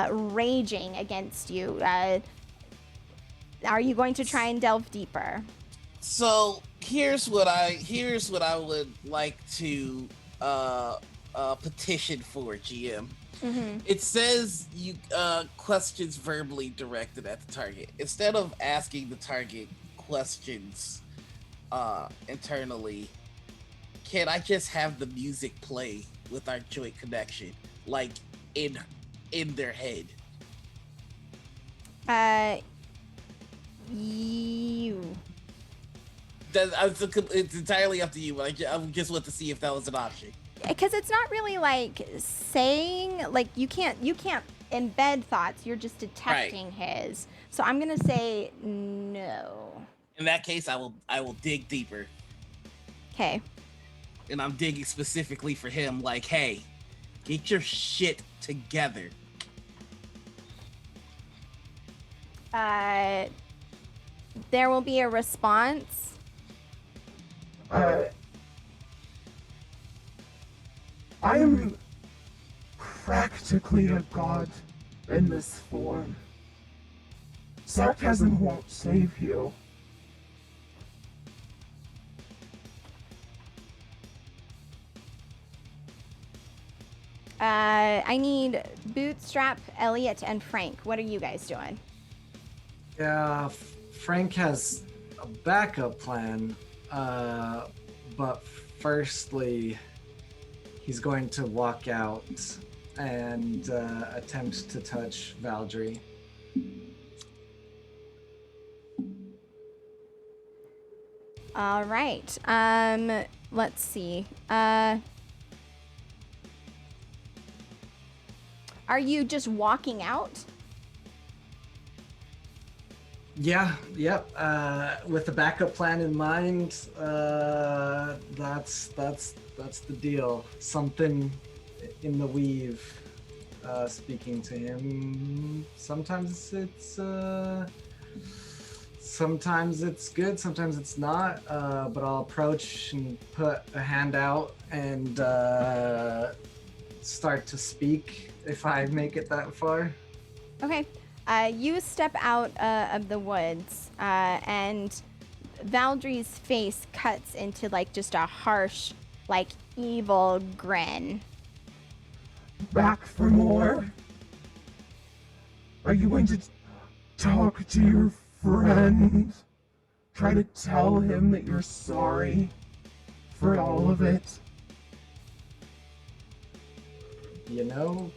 Raging against you. Are you going to try and delve deeper? So here's what I would like to petition for, GM. It says you questions verbally directed at the target. Instead of asking the target questions internally, can I just have the music play with our joint connection, like in their head? It's entirely up to you. I just want to see if that was an option. Because it's not really like saying, like you can't embed thoughts. You're just detecting his. So I'm gonna say no. In that case, I will dig deeper. Okay. And I'm digging specifically for him. Like, hey, get your shit together. There will be a response. I am practically a god in this form. Sarcasm won't save you. I need Bootstrap, Elliot, and Frank. What are you guys doing? Yeah, Frank has a backup plan, but firstly, he's going to walk out and attempt to touch Valdry. All right. Let's see. Are you just walking out? Yeah, yep. With the backup plan in mind, that's the deal. Something in the weave, speaking to him. Sometimes it's good, sometimes it's not. But I'll approach and put a hand out and start to speak if I make it that far. Okay. You step out of the woods, and Valdry's face cuts into like just a harsh, like evil grin. Back for more? Are you going to talk to your friend? Try to tell him that you're sorry for all of it? You know,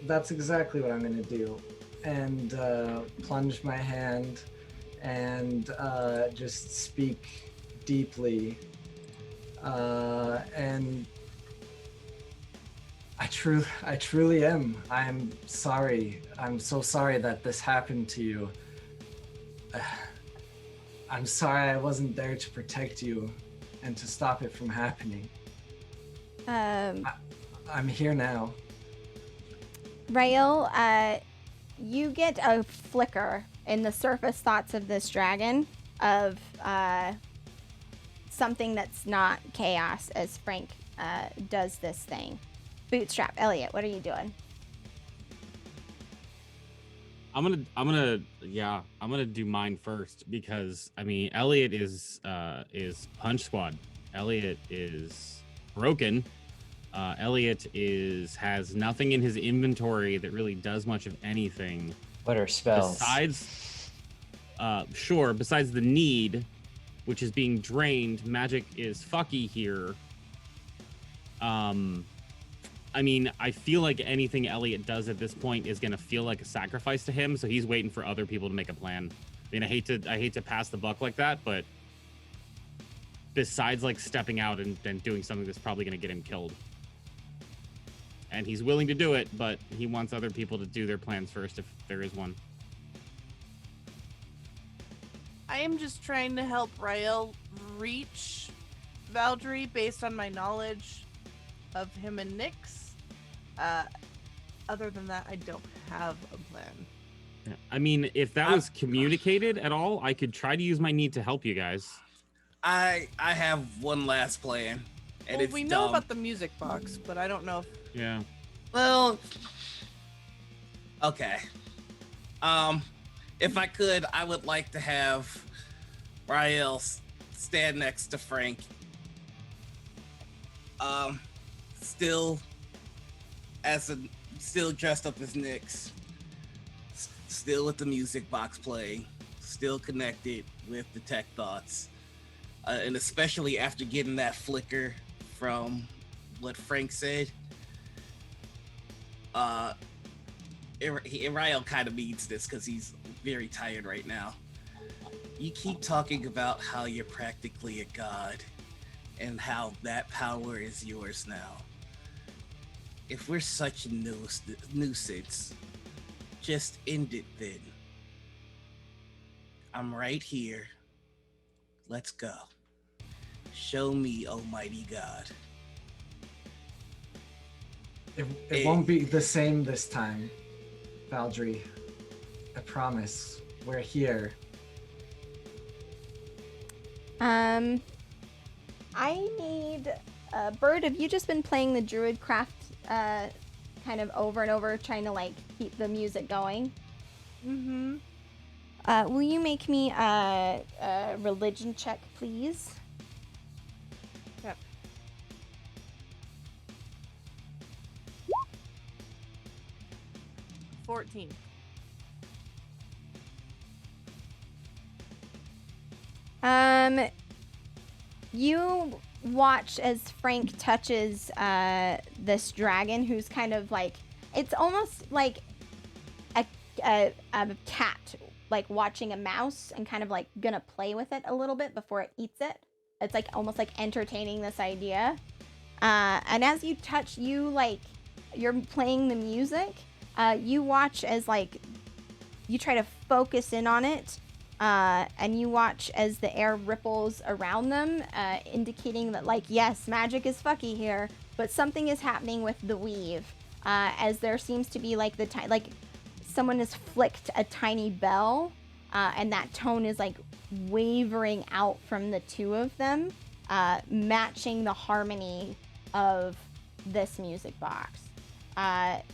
that's exactly what I'm gonna do. And plunge my hand and just speak deeply. And I truly am. I'm sorry. I'm so sorry that this happened to you. I'm sorry I wasn't there to protect you and to stop it from happening. I'm here now. Rael, you get a flicker in the surface thoughts of this dragon of something that's not chaos as Frank does this thing. Bootstrap, Elliot, what are you doing? I'm gonna do mine first because I mean Elliot is Punch Squad. Elliot is broken. Elliot has nothing in his inventory that really does much of anything. What are spells? Besides the need, which is being drained, magic is fucky here. I mean, I feel like anything Elliot does at this point is gonna feel like a sacrifice to him, so he's waiting for other people to make a plan. I mean, I hate to pass the buck like that, but besides like stepping out and doing something that's probably gonna get him killed. And he's willing to do it, but he wants other people to do their plans first if there is one. I am just trying to help Rael reach Valdry based on my knowledge of him and Nyx. Other than that, I don't have a plan. Yeah. I mean, if that was communicated at all, I could try to use my need to help you guys. I have one last plan, and Well, it's we know dumb. about the music box, but I don't know if Yeah. Well, okay. If I could, I would like to have Rael stand next to Frank. Still dressed up as Nyx. Still with the music box playing. Still connected with the tech thoughts. And especially after getting that flicker from what Frank said. Rael kind of needs this because he's very tired right now. You keep talking about how you're practically a god and how that power is yours now. If we're such a nuisance, just end it then. I'm right here. Let's go. Show me, almighty God. It won't be the same this time, Valdry. I promise. We're here. I need Bird. Have you just been playing the Druid craft kind of over and over, trying to like keep the music going? Mm-hmm. Will you make me a religion check, please? Yep. $14. You watch as Frank touches this dragon, who's kind of like, it's almost like a cat, like watching a mouse and kind of like gonna play with it a little bit before it eats it. It's like almost like entertaining this idea. And as you touch, you're playing the music. You watch as like you try to focus in on it. And you watch as the air ripples around them, indicating that, like, yes, magic is fucky here, but something is happening with the weave, as there seems to be, like, someone has flicked a tiny bell, and that tone is, like, wavering out from the two of them, matching the harmony of this music box.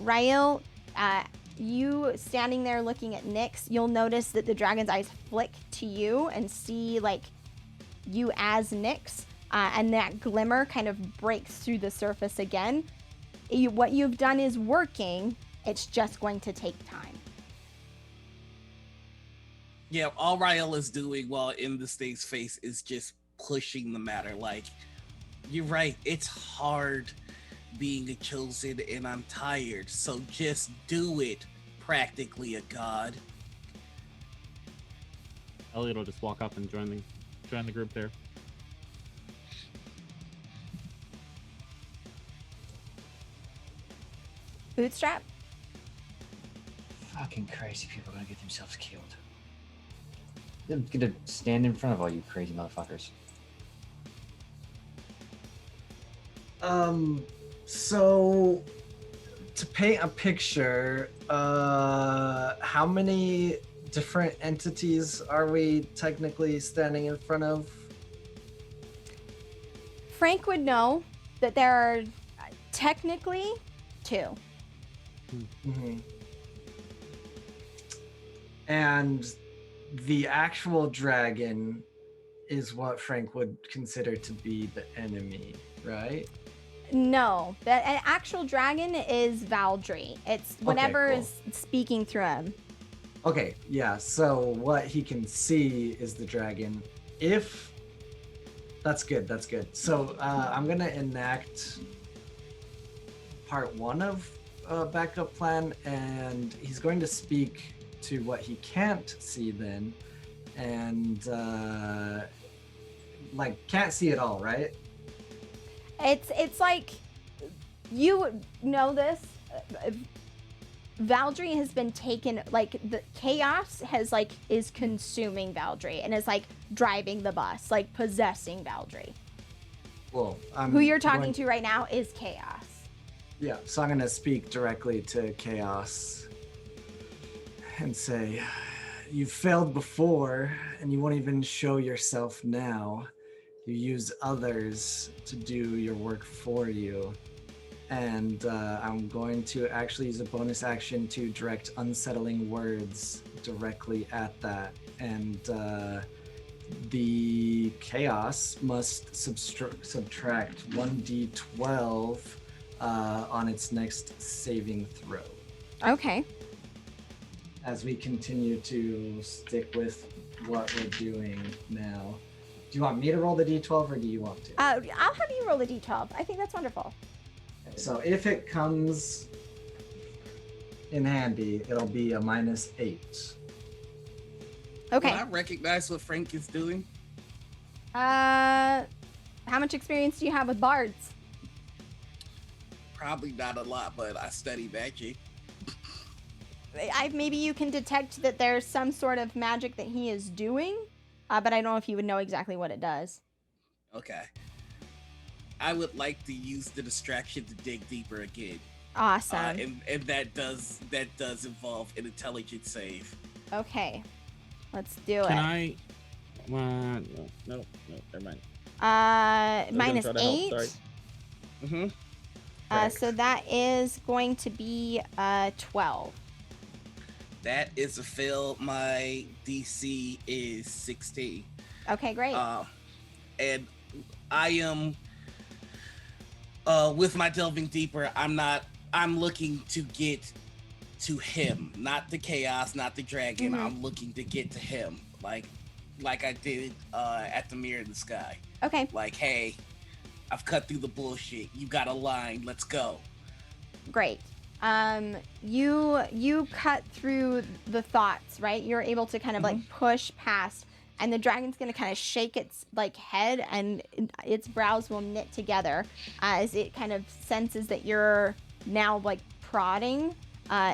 Rael, you standing there looking at Nyx, you'll notice that the dragon's eyes flick to you and see like you as Nyx, and that glimmer kind of breaks through the surface again. What you've done is working. It's just going to take time. Yeah, all Rael is doing while in the state's face is just pushing the matter. Like, you're right, it's hard being a chosen and I'm tired, so just do it, practically a god. Elliot will just walk up and join the group there. Bootstrap? Fucking crazy people are gonna get themselves killed. They're gonna stand in front of all you crazy motherfuckers. So to paint a picture, how many different entities are we technically standing in front of? Frank would know that there are technically 2. Mm-hmm. And the actual dragon is what Frank would consider to be the enemy, right? No, an actual dragon is Valdry. It's whatever cool. is speaking through him. Okay, yeah, so what he can see is the dragon. If... That's good, that's good. So I'm gonna enact part 1 of backup plan, and he's going to speak to what he can't see then, and like can't see at all, right? It's like, you know this. Valdry has been taken, like the chaos has like is consuming Valdry and is like driving the bus, like possessing Valdry. Well, Who you're talking to right now is chaos. Yeah, so I'm gonna speak directly to chaos and say, you've failed before and you won't even show yourself now. You use others to do your work for you. And I'm going to actually use a bonus action to direct unsettling words directly at that. And the chaos must subtract 1d12 on its next saving throw. Okay. As we continue to stick with what we're doing now. Do you want me to roll the d12 or do you want to? I'll have you roll the d12. I think that's wonderful. So if it comes in handy, it'll be a -8. Okay. Can I recognize what Frank is doing? How much experience do you have with bards? Probably not a lot, but I study magic. Maybe you can detect that there's some sort of magic that he is doing, but I don't know if you would know exactly what it does. Okay. I would like to use the distraction to dig deeper again. Awesome. And that does involve an intelligence save. Okay. Let's do it. Can I? No, never mind. -8. Sorry. So that is going to be 12. That is a fail. My DC is 16. Okay, great. And I am with my delving deeper, I'm looking to get to him, not the chaos, not the dragon. Mhm. I'm looking to get to him, like I did at the mirror in the sky. Okay. Like, hey, I've cut through the bullshit. You got a line. Let's go. Great. You cut through the thoughts, right? You're able to kind of like push past, and the dragon's gonna kind of shake its like head, and its brows will knit together as it kind of senses that you're now like prodding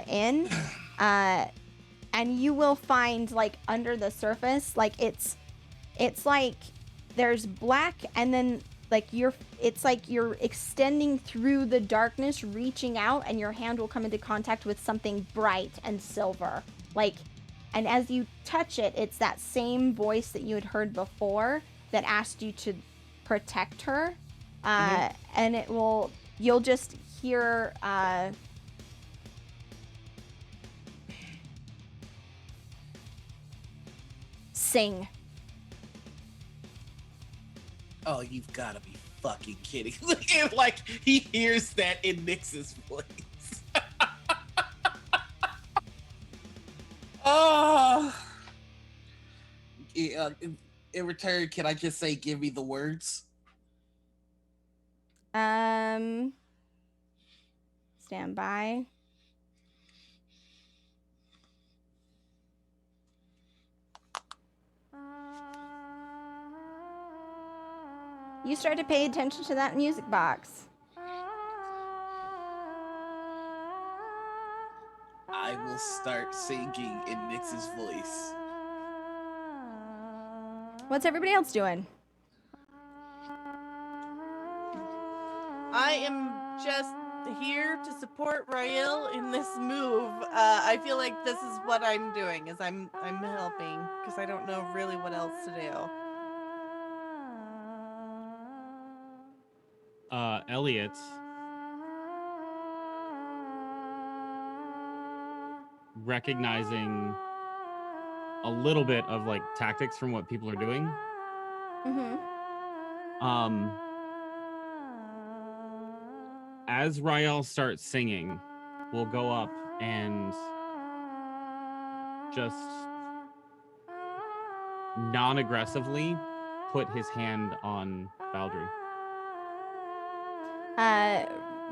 in, and you will find like under the surface, like it's like there's black, and then like it's like you're extending through the darkness, reaching out, and your hand will come into contact with something bright and silver, like. And as you touch it, it's that same voice that you had heard before that asked you to protect her. And you'll just hear sing. Oh, you've got to be fucking kidding. Like, he hears that in Nix's voice. Oh. In return, can I just say, give me the words? Stand by. You start to pay attention to that music box. I will start singing in Nix's voice. What's everybody else doing? I am just here to support Rael in this move. I feel like this is what I'm doing, is I'm helping because I don't know really what else to do. Elliot recognizing a little bit of like tactics from what people are doing. As Rael starts singing, we'll go up and just non-aggressively put his hand on Valdry.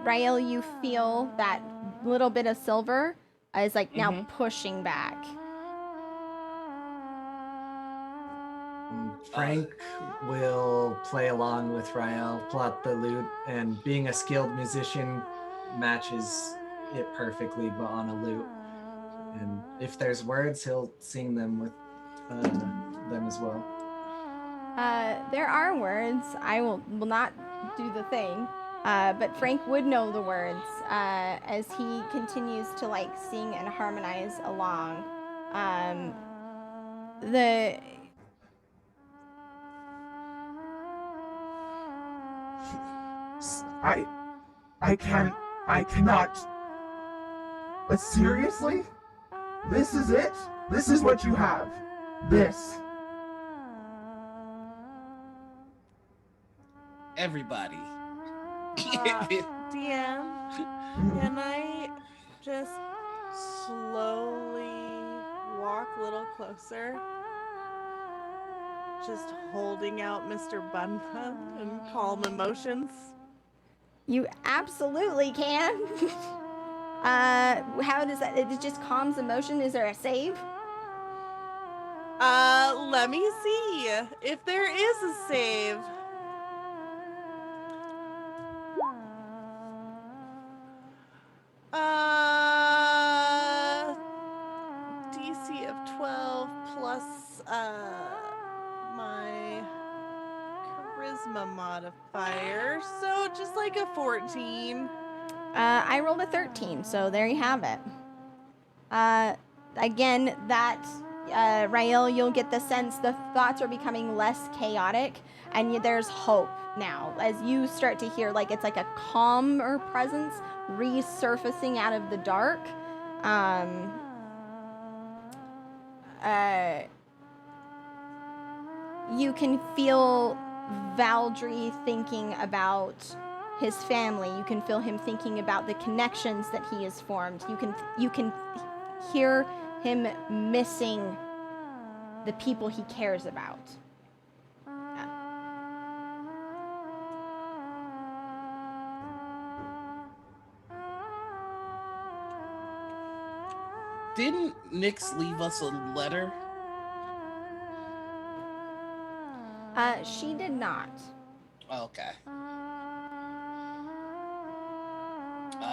Rael, you feel that little bit of silver is like now pushing back. Frank will play along with Rael, pull out the lute, and being a skilled musician, matches it perfectly, but on a lute. And if there's words, he'll sing them with them as well. There are words. I will not do the thing, but Frank would know the words as he continues to like sing and harmonize along. I cannot. But seriously? This is it? This is what you have? This? Everybody. DM, can I just slowly walk a little closer? Just holding out Mr. Bun Bun and calm emotions. You absolutely can. How does that? It just calms emotion. Is there a save? Let me see if there is a save. DC of 12 plus my charisma modifier, so just like a 14. I rolled a 13, so there you have it. Again, that Rael, you'll get the sense the thoughts are becoming less chaotic, and there's hope now as you start to hear like it's like a calmer presence resurfacing out of the dark. You can feel Valdry thinking about his family. You can feel him thinking about the connections that he has formed. You can hear him missing the people he cares about. Didn't Nyx leave us a letter? She did not. Okay.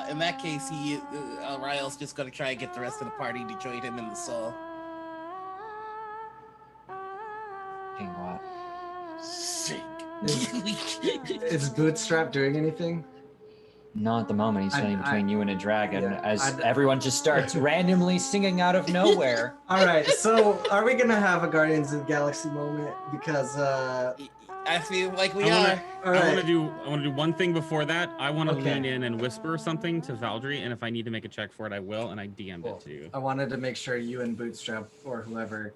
In that case, Rael's just gonna try and get the rest of the party to join him in the soul. King what? Sing. Is Bootstrap doing anything? Not at the moment. He's standing between you and a dragon as I'd- everyone just starts randomly singing out of nowhere. All right, so are we gonna have a Guardians of the Galaxy moment? Because I feel like we I are. want to do one thing before that. I want to Okay. lean in and whisper something to Valdry, and if I need to make a check for it, I will, and I DM'd Cool. it to you. I wanted to make sure you and Bootstrap or whoever,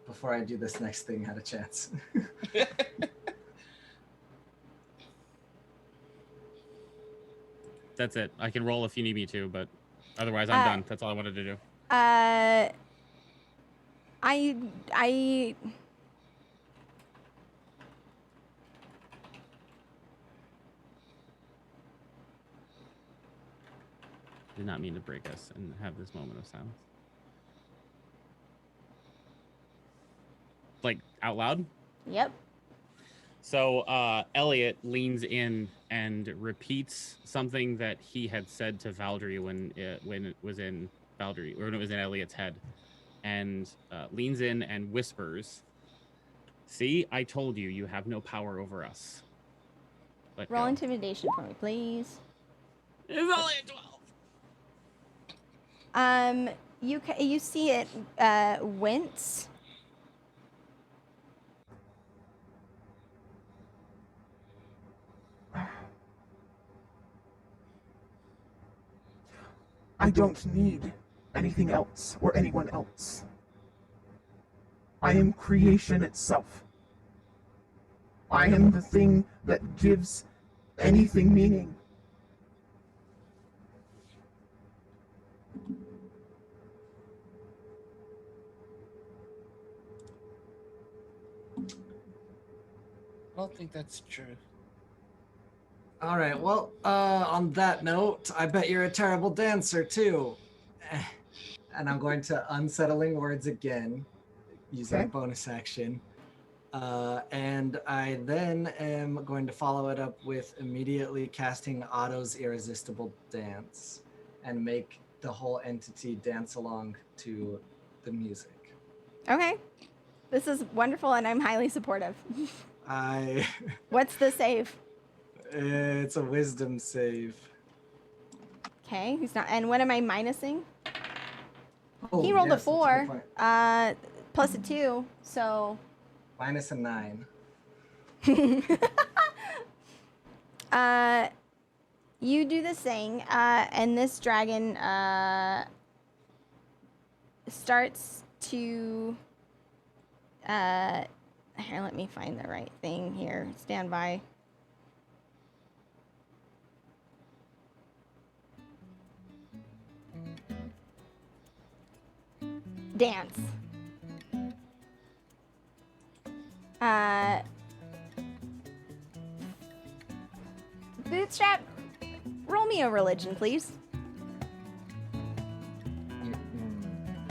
before I do this next thing, had a chance. That's it. I can roll if you need me to, but otherwise I'm done. That's all I wanted to do. I Did not mean to break us and have this moment of silence. Like out loud? Yep. So Elliot leans in and repeats something that he had said to Valdry when it was in Valdry, or when it was in Elliot's head, and leans in and whispers, "See, I told you, you have no power over us." Let Roll go. intimidation for me, please. It's only a 12. You see it wince. I don't need anything else or anyone else. I am creation itself. I am the thing that gives anything meaning. I don't think that's true. All right. Well, on that note, I bet you're a terrible dancer too. And I'm going to unsettling words again, using a bonus action. And I then am going to follow it up with immediately casting Otto's Irresistible Dance and make the whole entity dance along to the music. Okay. This is wonderful, and I'm highly supportive. What's the save? It's a wisdom save. Okay, he's not. And what am I minusing? Oh, He rolled yes, a that's good 4, point. plus a 2, so. Minus a 9. You do the same, and this dragon starts to. Here, let me find the right thing here. Stand by. Dance. Bootstrap, roll me a religion, please.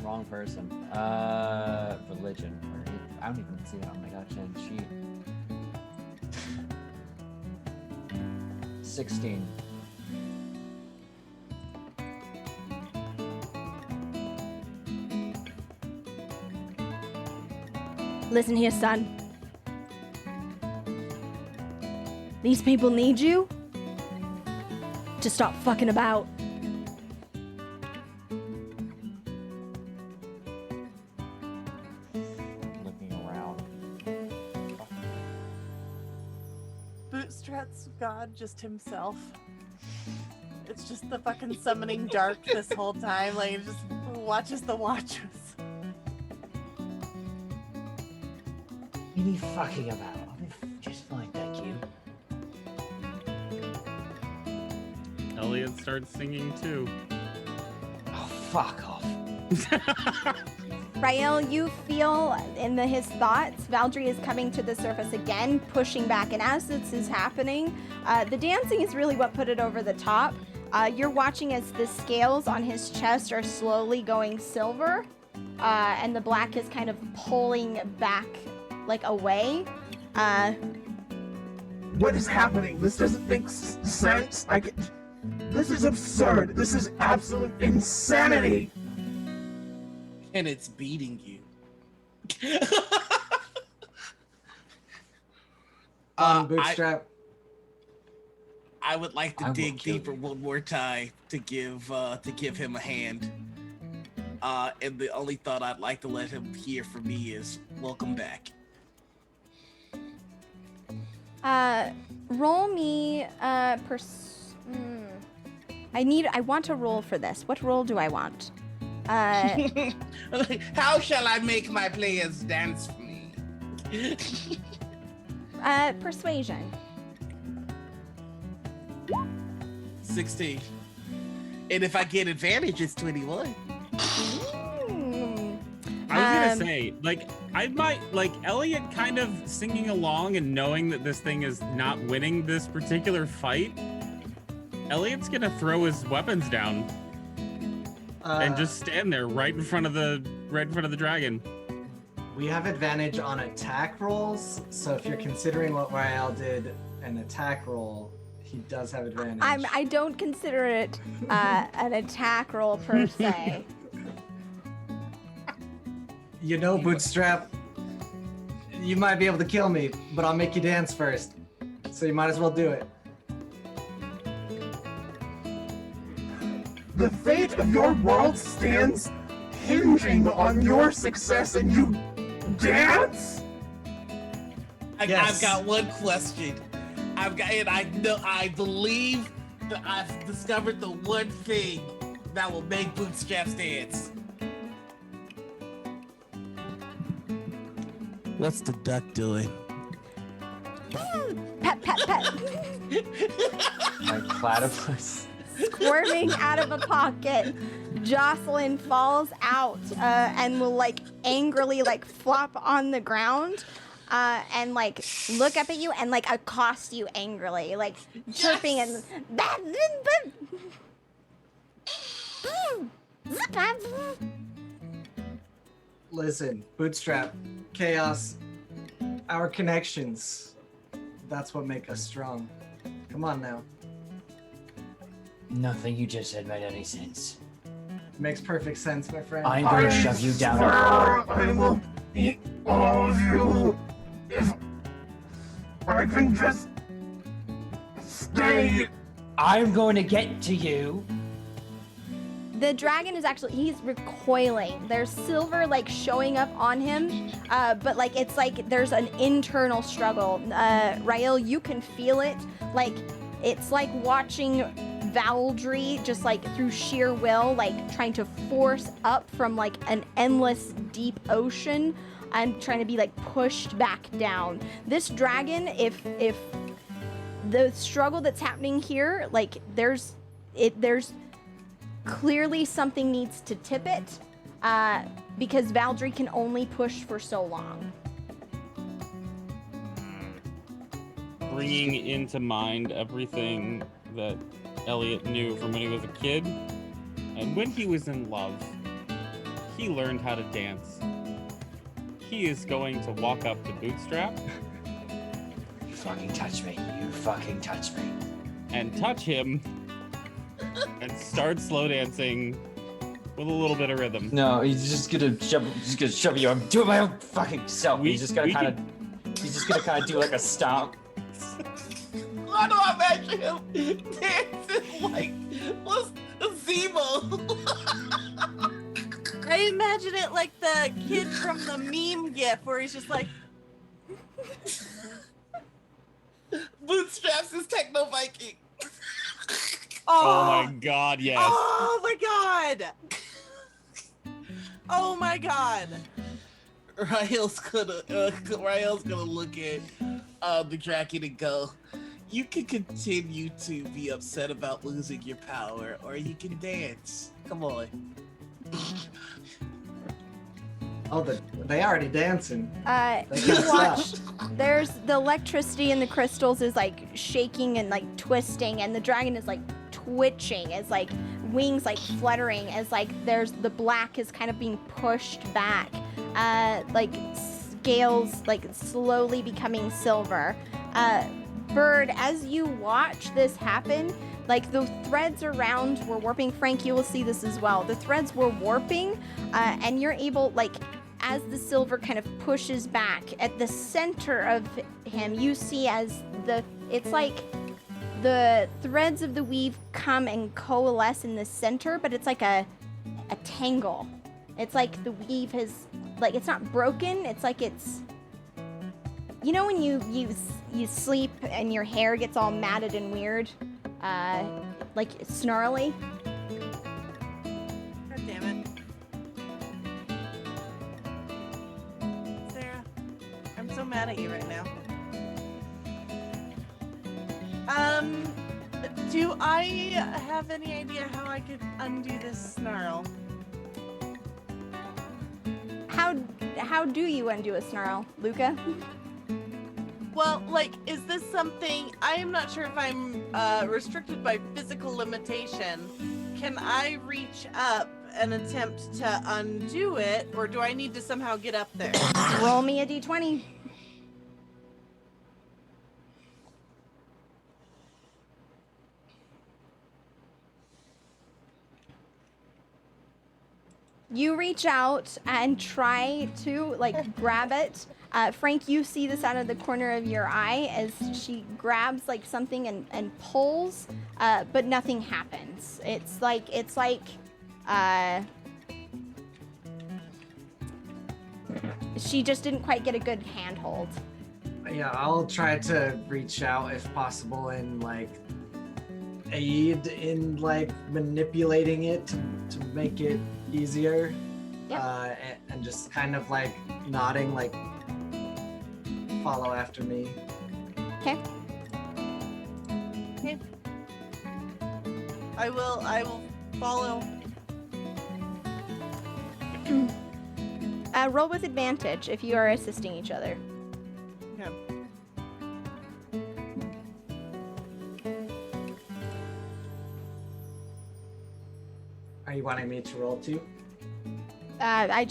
Wrong person. Religion. I don't even see that on my goddamn sheet. 16. Listen here, son. These people need you to stop fucking about. Looking around. Bootstrap's god just himself. It's just the fucking summoning dark this whole time. Like, it just watches the watchers. You need fucking about. I'm just fine, thank you. Elliot starts singing too. Oh, fuck off. Rael, you feel in his thoughts, Valdry is coming to the surface again, pushing back. And as this is happening, the dancing is really what put it over the top. You're watching as the scales on his chest are slowly going silver, and the black is kind of pulling back, like, away. What is happening? This doesn't make sense. This is absurd. This is absolute insanity. And it's beating you. Bootstrap. I would like to I will dig kill deeper one more time to give him a hand. And the only thought I'd like to let him hear from me is welcome back. Roll me I want to roll for this. What roll do I want? How shall I make my players dance for me? Persuasion. 16. And if I get advantage, it's 21. I was gonna say, like, I might, like, Elliot kind of singing along and knowing that this thing is not winning this particular fight. Elliot's gonna throw his weapons down and just stand there right in front of the dragon. We have advantage on attack rolls, so if you're considering what Rael did an attack roll, he does have advantage. I don't consider it an attack roll per se. You know, Bootstrap, you might be able to kill me, but I'll make you dance first. So you might as well do it. The fate of your world stands hinging on your success, and you dance? I've got one question. I believe that I've discovered the one thing that will make Bootstraps dance. What's the duck doing? Pet, pet, pet. My platypus. Squirming out of a pocket. Jocelyn falls out and will like angrily like flop on the ground and like look up at you and like accost you angrily, like chirping and Listen, Bootstrap, Chaos, our connections, that's what make us strong. Come on now. Nothing you just said made any sense. Makes perfect sense, my friend. I'm going to shove you down. I will eat all of you if I can just stay. I'm going to get to you. The dragon is actually, he's recoiling. There's silver like showing up on him, but like it's like there's an internal struggle. Rael, you can feel it. Like it's like watching Valdry just like through sheer will, like trying to force up from like an endless deep ocean and trying to be like pushed back down. This dragon, if the struggle that's happening here, like there's clearly something needs to tip it, because Valdry can only push for so long. Bringing into mind everything that Elliot knew from when he was a kid, and when he was in love, he learned how to dance. He is going to walk up to Bootstrap. You fucking touch me. You fucking touch me. And touch him and start slow dancing with a little bit of rhythm. No, he's just gonna shove you. I'm doing my own fucking self. He's just gonna kind of do like a stomp. Why do I imagine him dancing like what's Zemo? I imagine it like the kid from the meme gif where he's just like Bootstraps is Techno Viking. Oh my god, yes. Oh my god! Oh my god! Rael's gonna look at the dragon and go, you can continue to be upset about losing your power, or you can dance. Come on. Oh, they already dancing. You can't watch, stop. there's the electricity in the crystals is like shaking and like twisting, and the dragon is like twitching as like wings like fluttering as like there's the black is kind of being pushed back, like scales like slowly becoming silver. Bird, as you watch this happen, like the threads around were warping. Frank, you will see this as well. The threads were warping, and you're able, like, as the silver kind of pushes back at the center of him, you see as it's like the threads of the weave come and coalesce in the center, but it's like a tangle. It's like the weave has, like, it's not broken. It's like it's, you know, when you sleep and your hair gets all matted and weird, like snarly. God damn it. Sarah, I'm so mad at you right now. Do I have any idea how I could undo this snarl? How do you undo a snarl, Luca? Well, like, is this something, I am not sure if I'm restricted by physical limitation. Can I reach up and attempt to undo it, or do I need to somehow get up there? Roll me a d20. You reach out and try to like grab it. Frank, you see this out of the corner of your eye as she grabs like something and pulls, but nothing happens. It's like she just didn't quite get a good handhold. Yeah, I'll try to reach out if possible and like aid in like manipulating it to make it easier. Yep. And just kind of like nodding, like follow after me. Okay. Okay. I will follow. Roll with advantage if you are assisting each other. Okay. Are you wanting me to roll too? I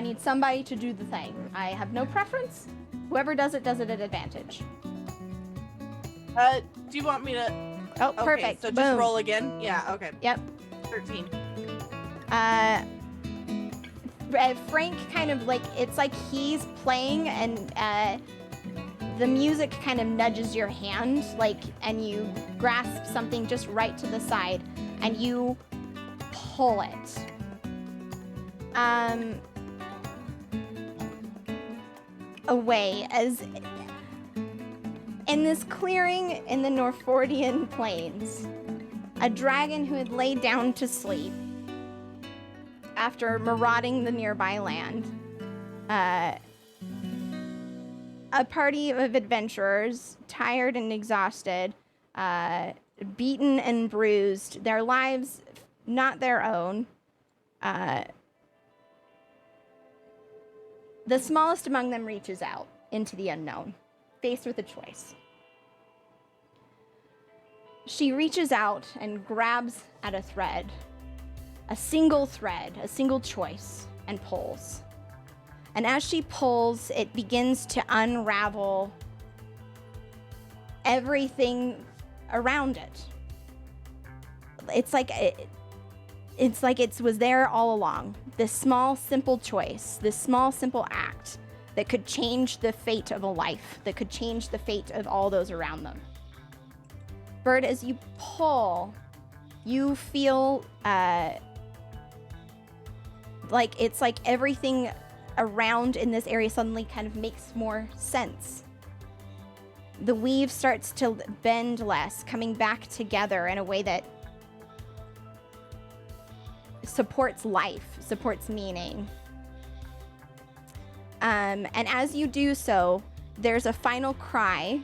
need somebody to do the thing. I have no preference. Whoever does it at advantage. Do you want me to? Oh, Okay, perfect. so just Boom. roll again. Yeah. Okay. Yep. 13. Frank kind of like, it's like he's playing and the music kind of nudges your hand, like, and you grasp something just right to the side and you pull it. Away as in this clearing in the Norfordian plains, a dragon who had laid down to sleep after marauding the nearby land. A party of adventurers, tired and exhausted, beaten and bruised, their lives not their own. The smallest among them reaches out into the unknown, faced with a choice. She reaches out and grabs at a thread, a single choice, and pulls. And as she pulls, it begins to unravel everything around it. It's like it was there all along. This small, simple choice, this small, simple act that could change the fate of a life, that could change the fate of all those around them. Bird, as you pull, you feel like it's like everything around in this area suddenly kind of makes more sense. The weave starts to bend less, coming back together in a way that supports life, supports meaning. And as you do so, there's a final cry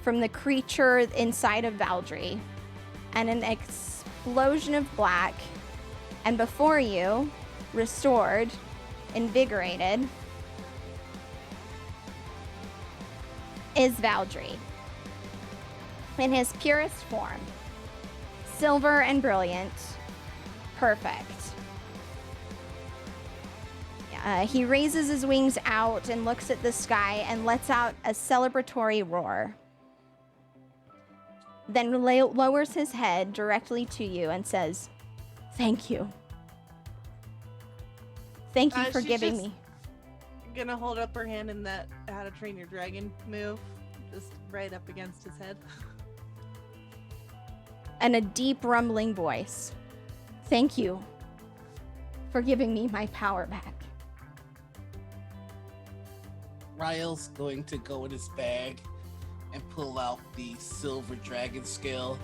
from the creature inside of Valdry, and an explosion of black, and before you, restored, invigorated, is Valdry. In his purest form, silver and brilliant, perfect. He raises his wings out and looks at the sky and lets out a celebratory roar. Then lowers his head directly to you and says, "Thank you. Thank you for She's giving just me." Gonna hold up her hand in that How to Train Your Dragon move, just right up against his head. And a deep rumbling voice, "Thank you for giving me my power back." Ryle's going to go in his bag and pull out the silver dragon scale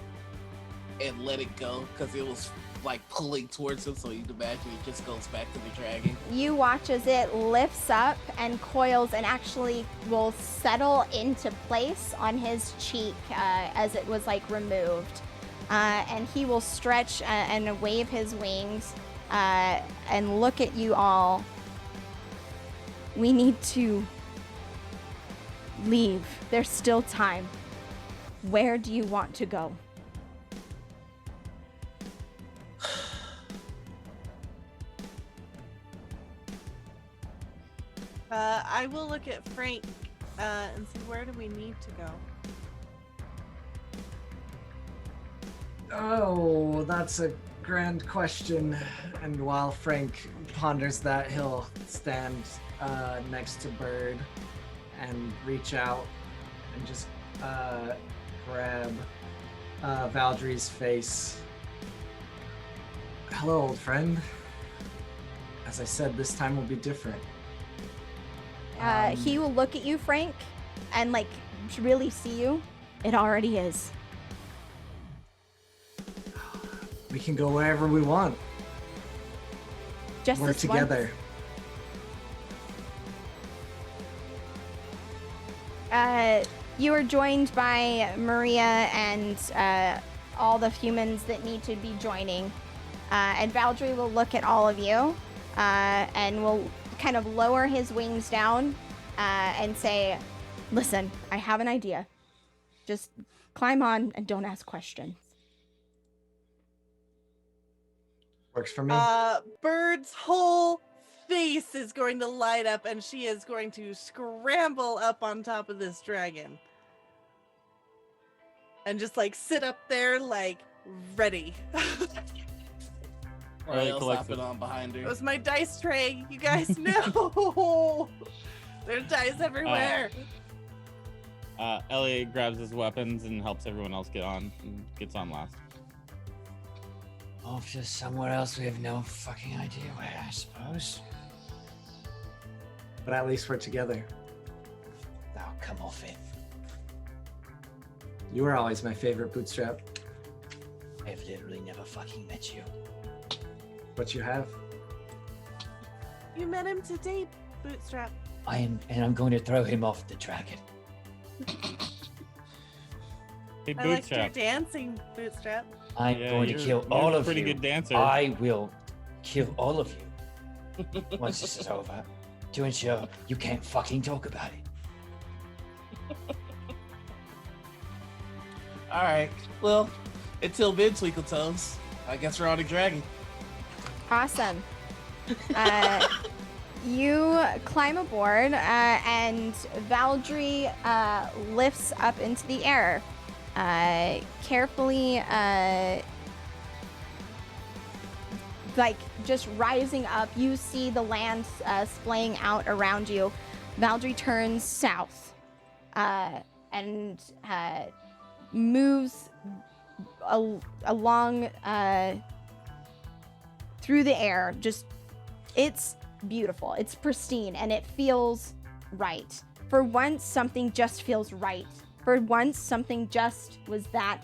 and let it go because it was like pulling towards him, so you'd imagine it just goes back to the dragon. You watch as it lifts up and coils and actually will settle into place on his cheek as it was like removed. And he will stretch and wave his wings and look at you all. "We need to leave. There's still time. Where do you want to go?" I will look at Frank and see, where do we need to go? Oh, that's a grand question, and while Frank ponders that, he'll stand next to Bird and reach out and just grab Valdry's face. Hello, old friend. As I said, this time will be different. He will look at you, Frank, and like really see you. It already is. We can go wherever we want. Just We're this once. together. You are joined by Maria and all the humans that need to be joining. And Valdry will look at all of you and will kind of lower his wings down and say, listen, I have an idea. Just climb on and don't ask questions. Works for me. Bird's whole face is going to light up, and she is going to scramble up on top of this dragon. And just like sit up there like ready. Rael's collects hopping it. on behind It her. was my dice tray. You guys know. There's dice everywhere. Elliot grabs his weapons and helps everyone else get on and gets on last. Off to somewhere else we have no fucking idea where, I suppose. But at least we're together. Oh, come off it. You were always my favorite, Bootstrap. I've literally never fucking met you. But you have. You met him today, Bootstrap. I'm going to throw him off the dragon. Hey, I liked your Bootstrap. dancing, Bootstrap. I'm Yeah, going to you're- kill you're all a of pretty you. good dancer. I will kill all of you once this is over to ensure you can't fucking talk about it. All right. Well, until mid Twinkle Toes, I guess we're on a dragon. Awesome. You climb aboard, and Valdry lifts up into the air. Carefully, like just rising up, you see the land splaying out around you. Valdry turns south and moves along through the air. Just, it's beautiful. It's pristine, and it feels right. For once, something just feels right. For once, something just was that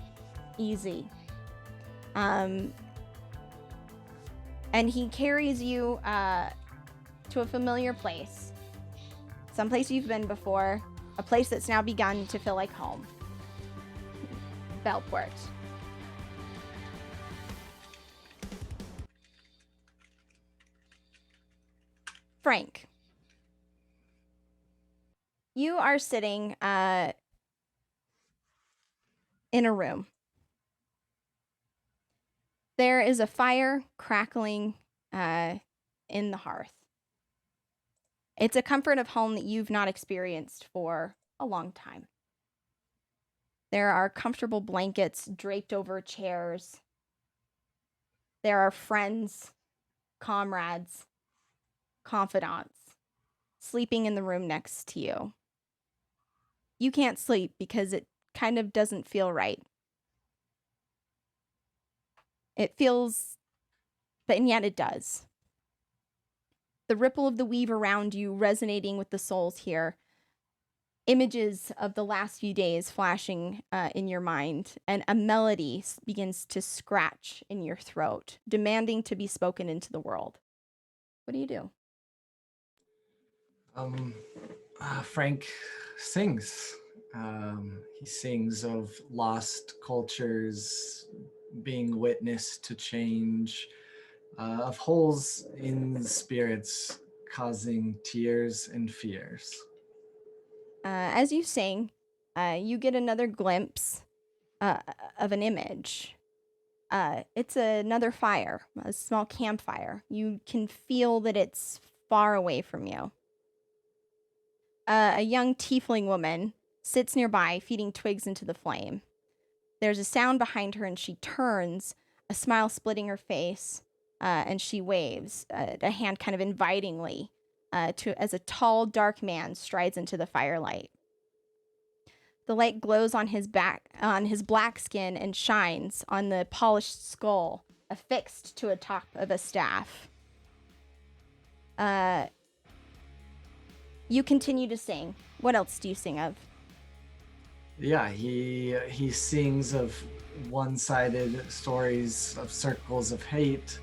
easy. And he carries you to a familiar place. Someplace you've been before. A place that's now begun to feel like home. Bellport. Frank. You are sitting in a room. There is a fire crackling in the hearth. It's a comfort of home that you've not experienced for a long time. There are comfortable blankets draped over chairs. There are friends, comrades, confidants sleeping in the room next to you. You can't sleep because it kind of doesn't feel right. It feels, and yet it does. The ripple of the weave around you resonating with the souls here. Images of the last few days flashing in your mind, and a melody begins to scratch in your throat, demanding to be spoken into the world. What do you do? Frank sings. He sings of lost cultures being witness to change, of holes in spirits causing tears and fears. As you sing, you get another glimpse of an image. It's another fire, a small campfire. You can feel that it's far away from you. A young tiefling woman sits nearby, feeding twigs into the flame. There's a sound behind her, and she turns. A a smile splitting her face, and she waves a hand kind of invitingly as a tall, dark man strides into the firelight. The light glows on his black skin and shines on the polished skull affixed to a top of a staff. You continue to sing. What else do you sing of? Yeah, he sings of one-sided stories of circles of hate,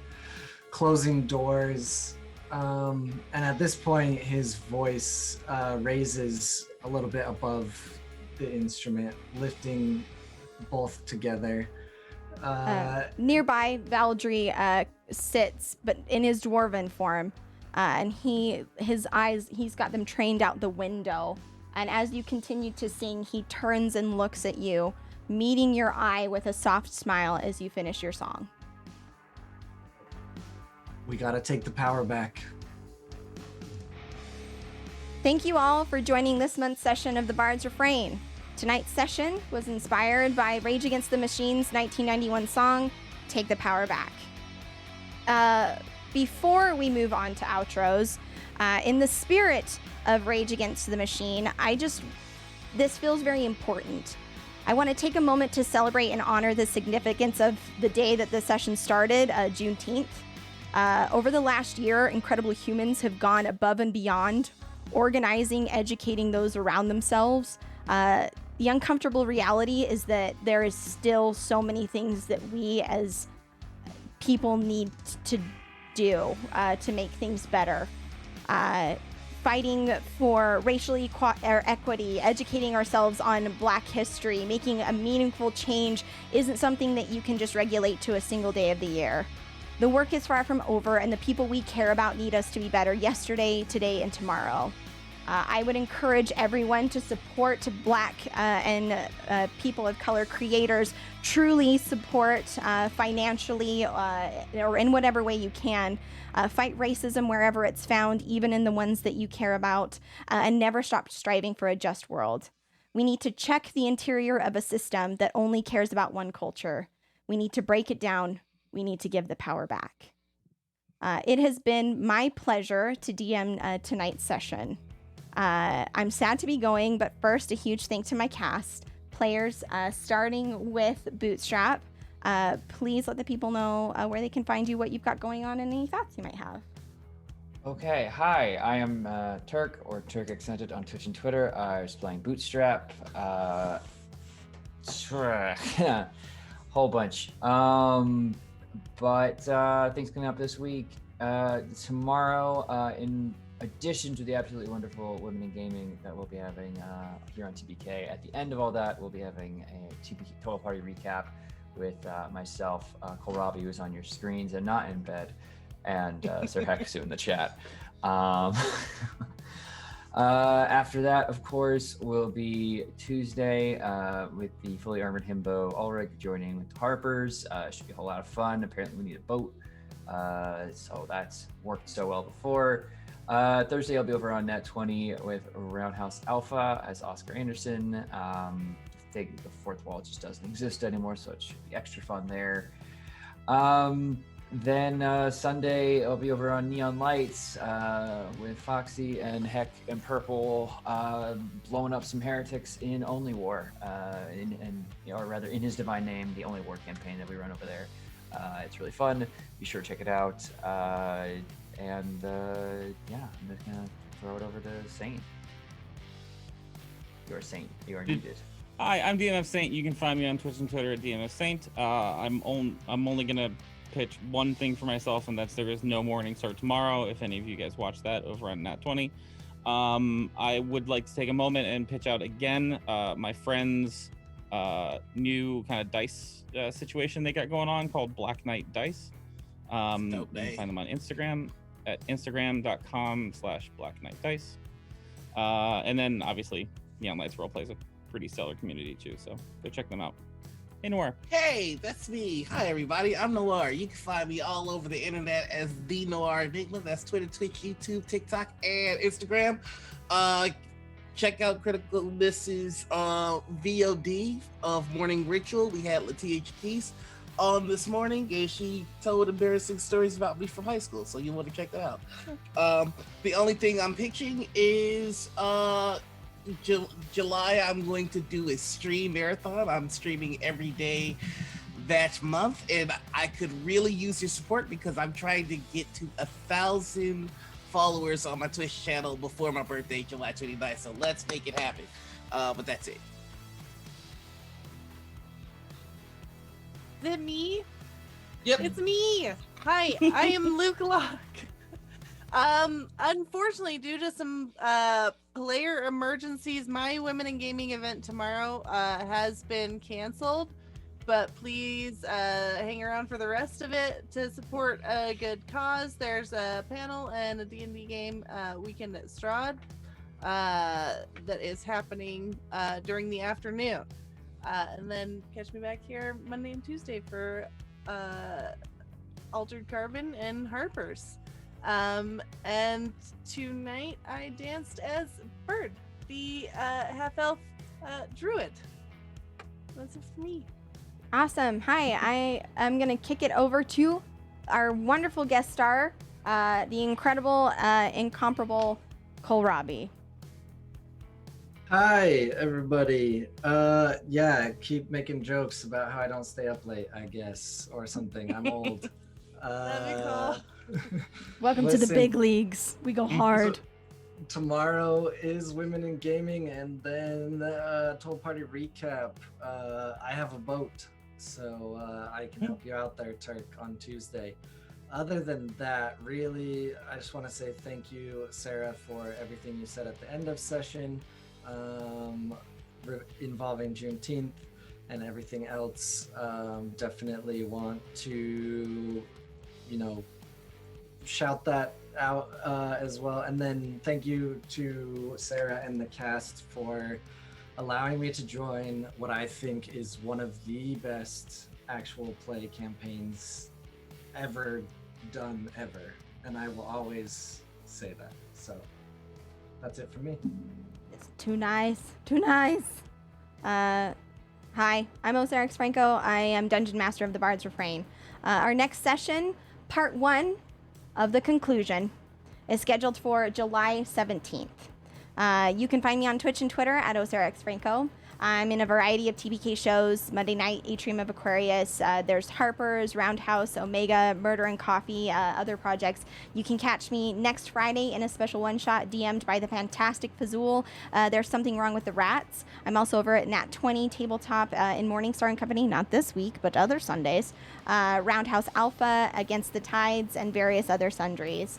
closing doors, and at this point his voice raises a little bit above the instrument, lifting both together. Nearby, Valdry sits, but in his dwarven form, and his eyes, he's got them trained out the window. And as you continue to sing, he turns and looks at you, meeting your eye with a soft smile as you finish your song. We gotta take the power back. Thank you all for joining this month's session of the Bard's Refrain. Tonight's session was inspired by Rage Against the Machine's 1991 song, Take the Power Back. Before we move on to outros, in the spirit of Rage Against the Machine, this feels very important. I want to take a moment to celebrate and honor the significance of the day that the session started, Juneteenth. Over the last year, incredible humans have gone above and beyond, organizing, educating those around themselves. The uncomfortable reality is that there is still so many things that we as people need to do to make things better. Fighting for racial equity, educating ourselves on Black history, making a meaningful change isn't something that you can just regulate to a single day of the year. The work is far from over, and the people we care about need us to be better yesterday, today, and tomorrow. I would encourage everyone to support Black and people of color creators. Truly support financially or in whatever way you can. Fight racism wherever it's found, even in the ones that you care about, and never stop striving for a just world. We need to check the interior of a system that only cares about one culture. We need to break it down. We need to give the power back. It has been my pleasure to DM tonight's session. I'm sad to be going, but first, a huge thank to my cast, players, starting with Bootstrap. Please let the people know where they can find you, what you've got going on, and any thoughts you might have. Okay, hi, I am Turk, or Turk Accented on Twitch and Twitter. I was playing Bootstrap. Whole bunch. But things coming up this week. Tomorrow, in addition to the absolutely wonderful Women in Gaming that we'll be having here on TBK, at the end of all that, we'll be having a TBK Total Party recap with myself, Kohlrabi, who's on your screens and not in bed, and Sir Hexu in the chat. After that, of course, will be Tuesday with the Fully Armored Himbo Ulrich joining with the Harpers. Should be a whole lot of fun. Apparently we need a boat, so that's worked so well before. Thursday, I'll be over on Net 20 with Roundhouse Alpha as Oscar Anderson. The fourth wall just doesn't exist anymore, so it should be extra fun there. Then Sunday, I'll be over on Neon Lights with Foxy and Heck and Purple blowing up some heretics in Only War, or rather in His Divine Name, the Only War campaign that we run over there. It's really fun. Be sure to check it out. Yeah, I'm just gonna throw it over to Saint. You're a Saint. You are needed. Hi, I'm DMF Saint. You can find me on Twitch and Twitter at DMF Saint. I'm only gonna pitch one thing for myself, and that's there is no morning start tomorrow. If any of you guys watch that over on Nat 20, I would like to take a moment and pitch out again my friend's new kind of dice situation they got going on called Black Knight Dice. You can find them on Instagram at instagram.com/blackknightdice. And then obviously Neon Lights Roleplay is a pretty stellar community too, so go check them out. Hey, Noir. Hey, that's me. Hi, everybody. I'm Noir. You can find me all over the internet as the Noir Enigma. That's Twitter, Twitch, YouTube, TikTok, and Instagram. Check out Critical Miss's VOD of Morning Ritual. We had Latia Chakis. on this morning, and she told embarrassing stories about me from high school. So you want to check that out. The only thing I'm pitching is July. I'm going to do a stream marathon. I'm streaming every day that month, and I could really use your support because I'm trying to get to 1,000 followers on my Twitch channel before my birthday, July 29th. So let's make it happen. But that's it. Is it me? Yep. It's me. Hi, I am Luke Locke. Unfortunately, due to some player emergencies, my Women in Gaming event tomorrow has been canceled. But please hang around for the rest of it to support a good cause. There's a panel and a D&D game weekend at Strahd that is happening during the afternoon. And then catch me back here Monday and Tuesday for Altered Carbon and Harper's. And tonight I danced as Bird, the half-elf druid. That's it for me. Awesome. Hi, I am going to kick it over to our wonderful guest star, the incredible, incomparable Kohlrabi. Hi, everybody. Yeah, keep making jokes about how I don't stay up late, I guess, or something. I'm old. That'd be cool. Welcome to the big leagues. We go hard. So, tomorrow is Women in Gaming, and then Toll Party recap. I have a boat, so I can help you out there, Turk, on Tuesday. Other than that, really, I just want to say thank you, Sarah, for everything you said at the end of session, involving Juneteenth and everything else. Definitely want to, shout that out as well. And then thank you to Sarah and the cast for allowing me to join what I think is one of the best actual play campaigns ever done ever, and I will always say that. So that's it for me. It's too nice. Hi, I'm Osiris Franco. I am Dungeon Master of the Bard's Refrain. Our next session, part 1 of the conclusion, is scheduled for July 17th. You can find me on Twitch and Twitter at Osiris Franco. I'm in a variety of TBK shows. Monday night, Atrium of Aquarius. There's Harper's, Roundhouse, Omega, Murder and Coffee, other projects. You can catch me next Friday in a special one-shot DM'd by the fantastic Fazul. There's Something Wrong with the Rats. I'm also over at Nat 20 Tabletop in Morningstar and Company, not this week, but other Sundays. Roundhouse Alpha, Against the Tides, and various other sundries.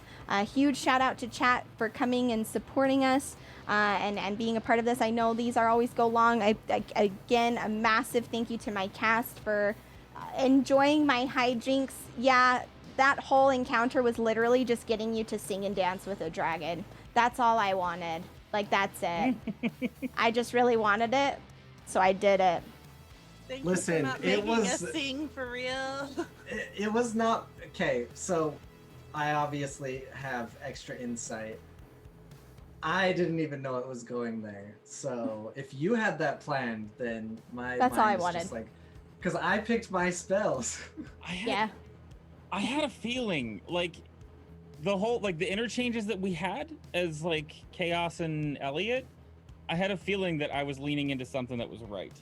Huge shout out to chat for coming and supporting us. And being a part of this. I know these are always go long. Again, a massive thank you to my cast for enjoying my hijinks. Yeah, that whole encounter was literally just getting you to sing and dance with a dragon. That's all I wanted. Like, that's it. I just really wanted it, so I did it. Thank Listen, you for not it making was- us sing for real. It was not okay. So I obviously have extra insight. I didn't even know it was going there. So if you had that planned, then That's all I mind is wanted. just like, because I picked my spells. I Yeah. had a feeling like the interchanges that we had as like Chaos and Elliot, I had a feeling that I was leaning into something that was right.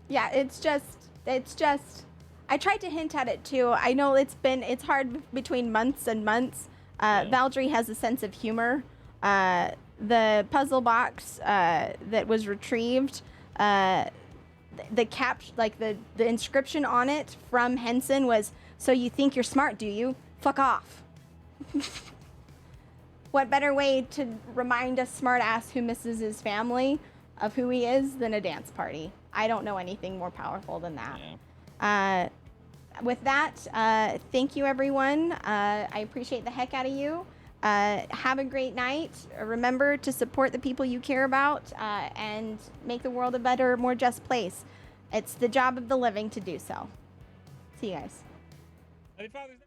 Yeah, it's just, I tried to hint at it too. I know it's hard between months and months. Valdry has a sense of humor. The puzzle box that was retrieved, the inscription on it from Henson was, "So you think you're smart, do you? Fuck off." What better way to remind a smartass who misses his family of who he is than a dance party? I don't know anything more powerful than that. Yeah. With that, thank you, everyone. I appreciate the heck out of you. Have a great night. Remember to support the people you care about and make the world a better, more just place. It's the job of the living to do so. See you guys. Happy Father's Day.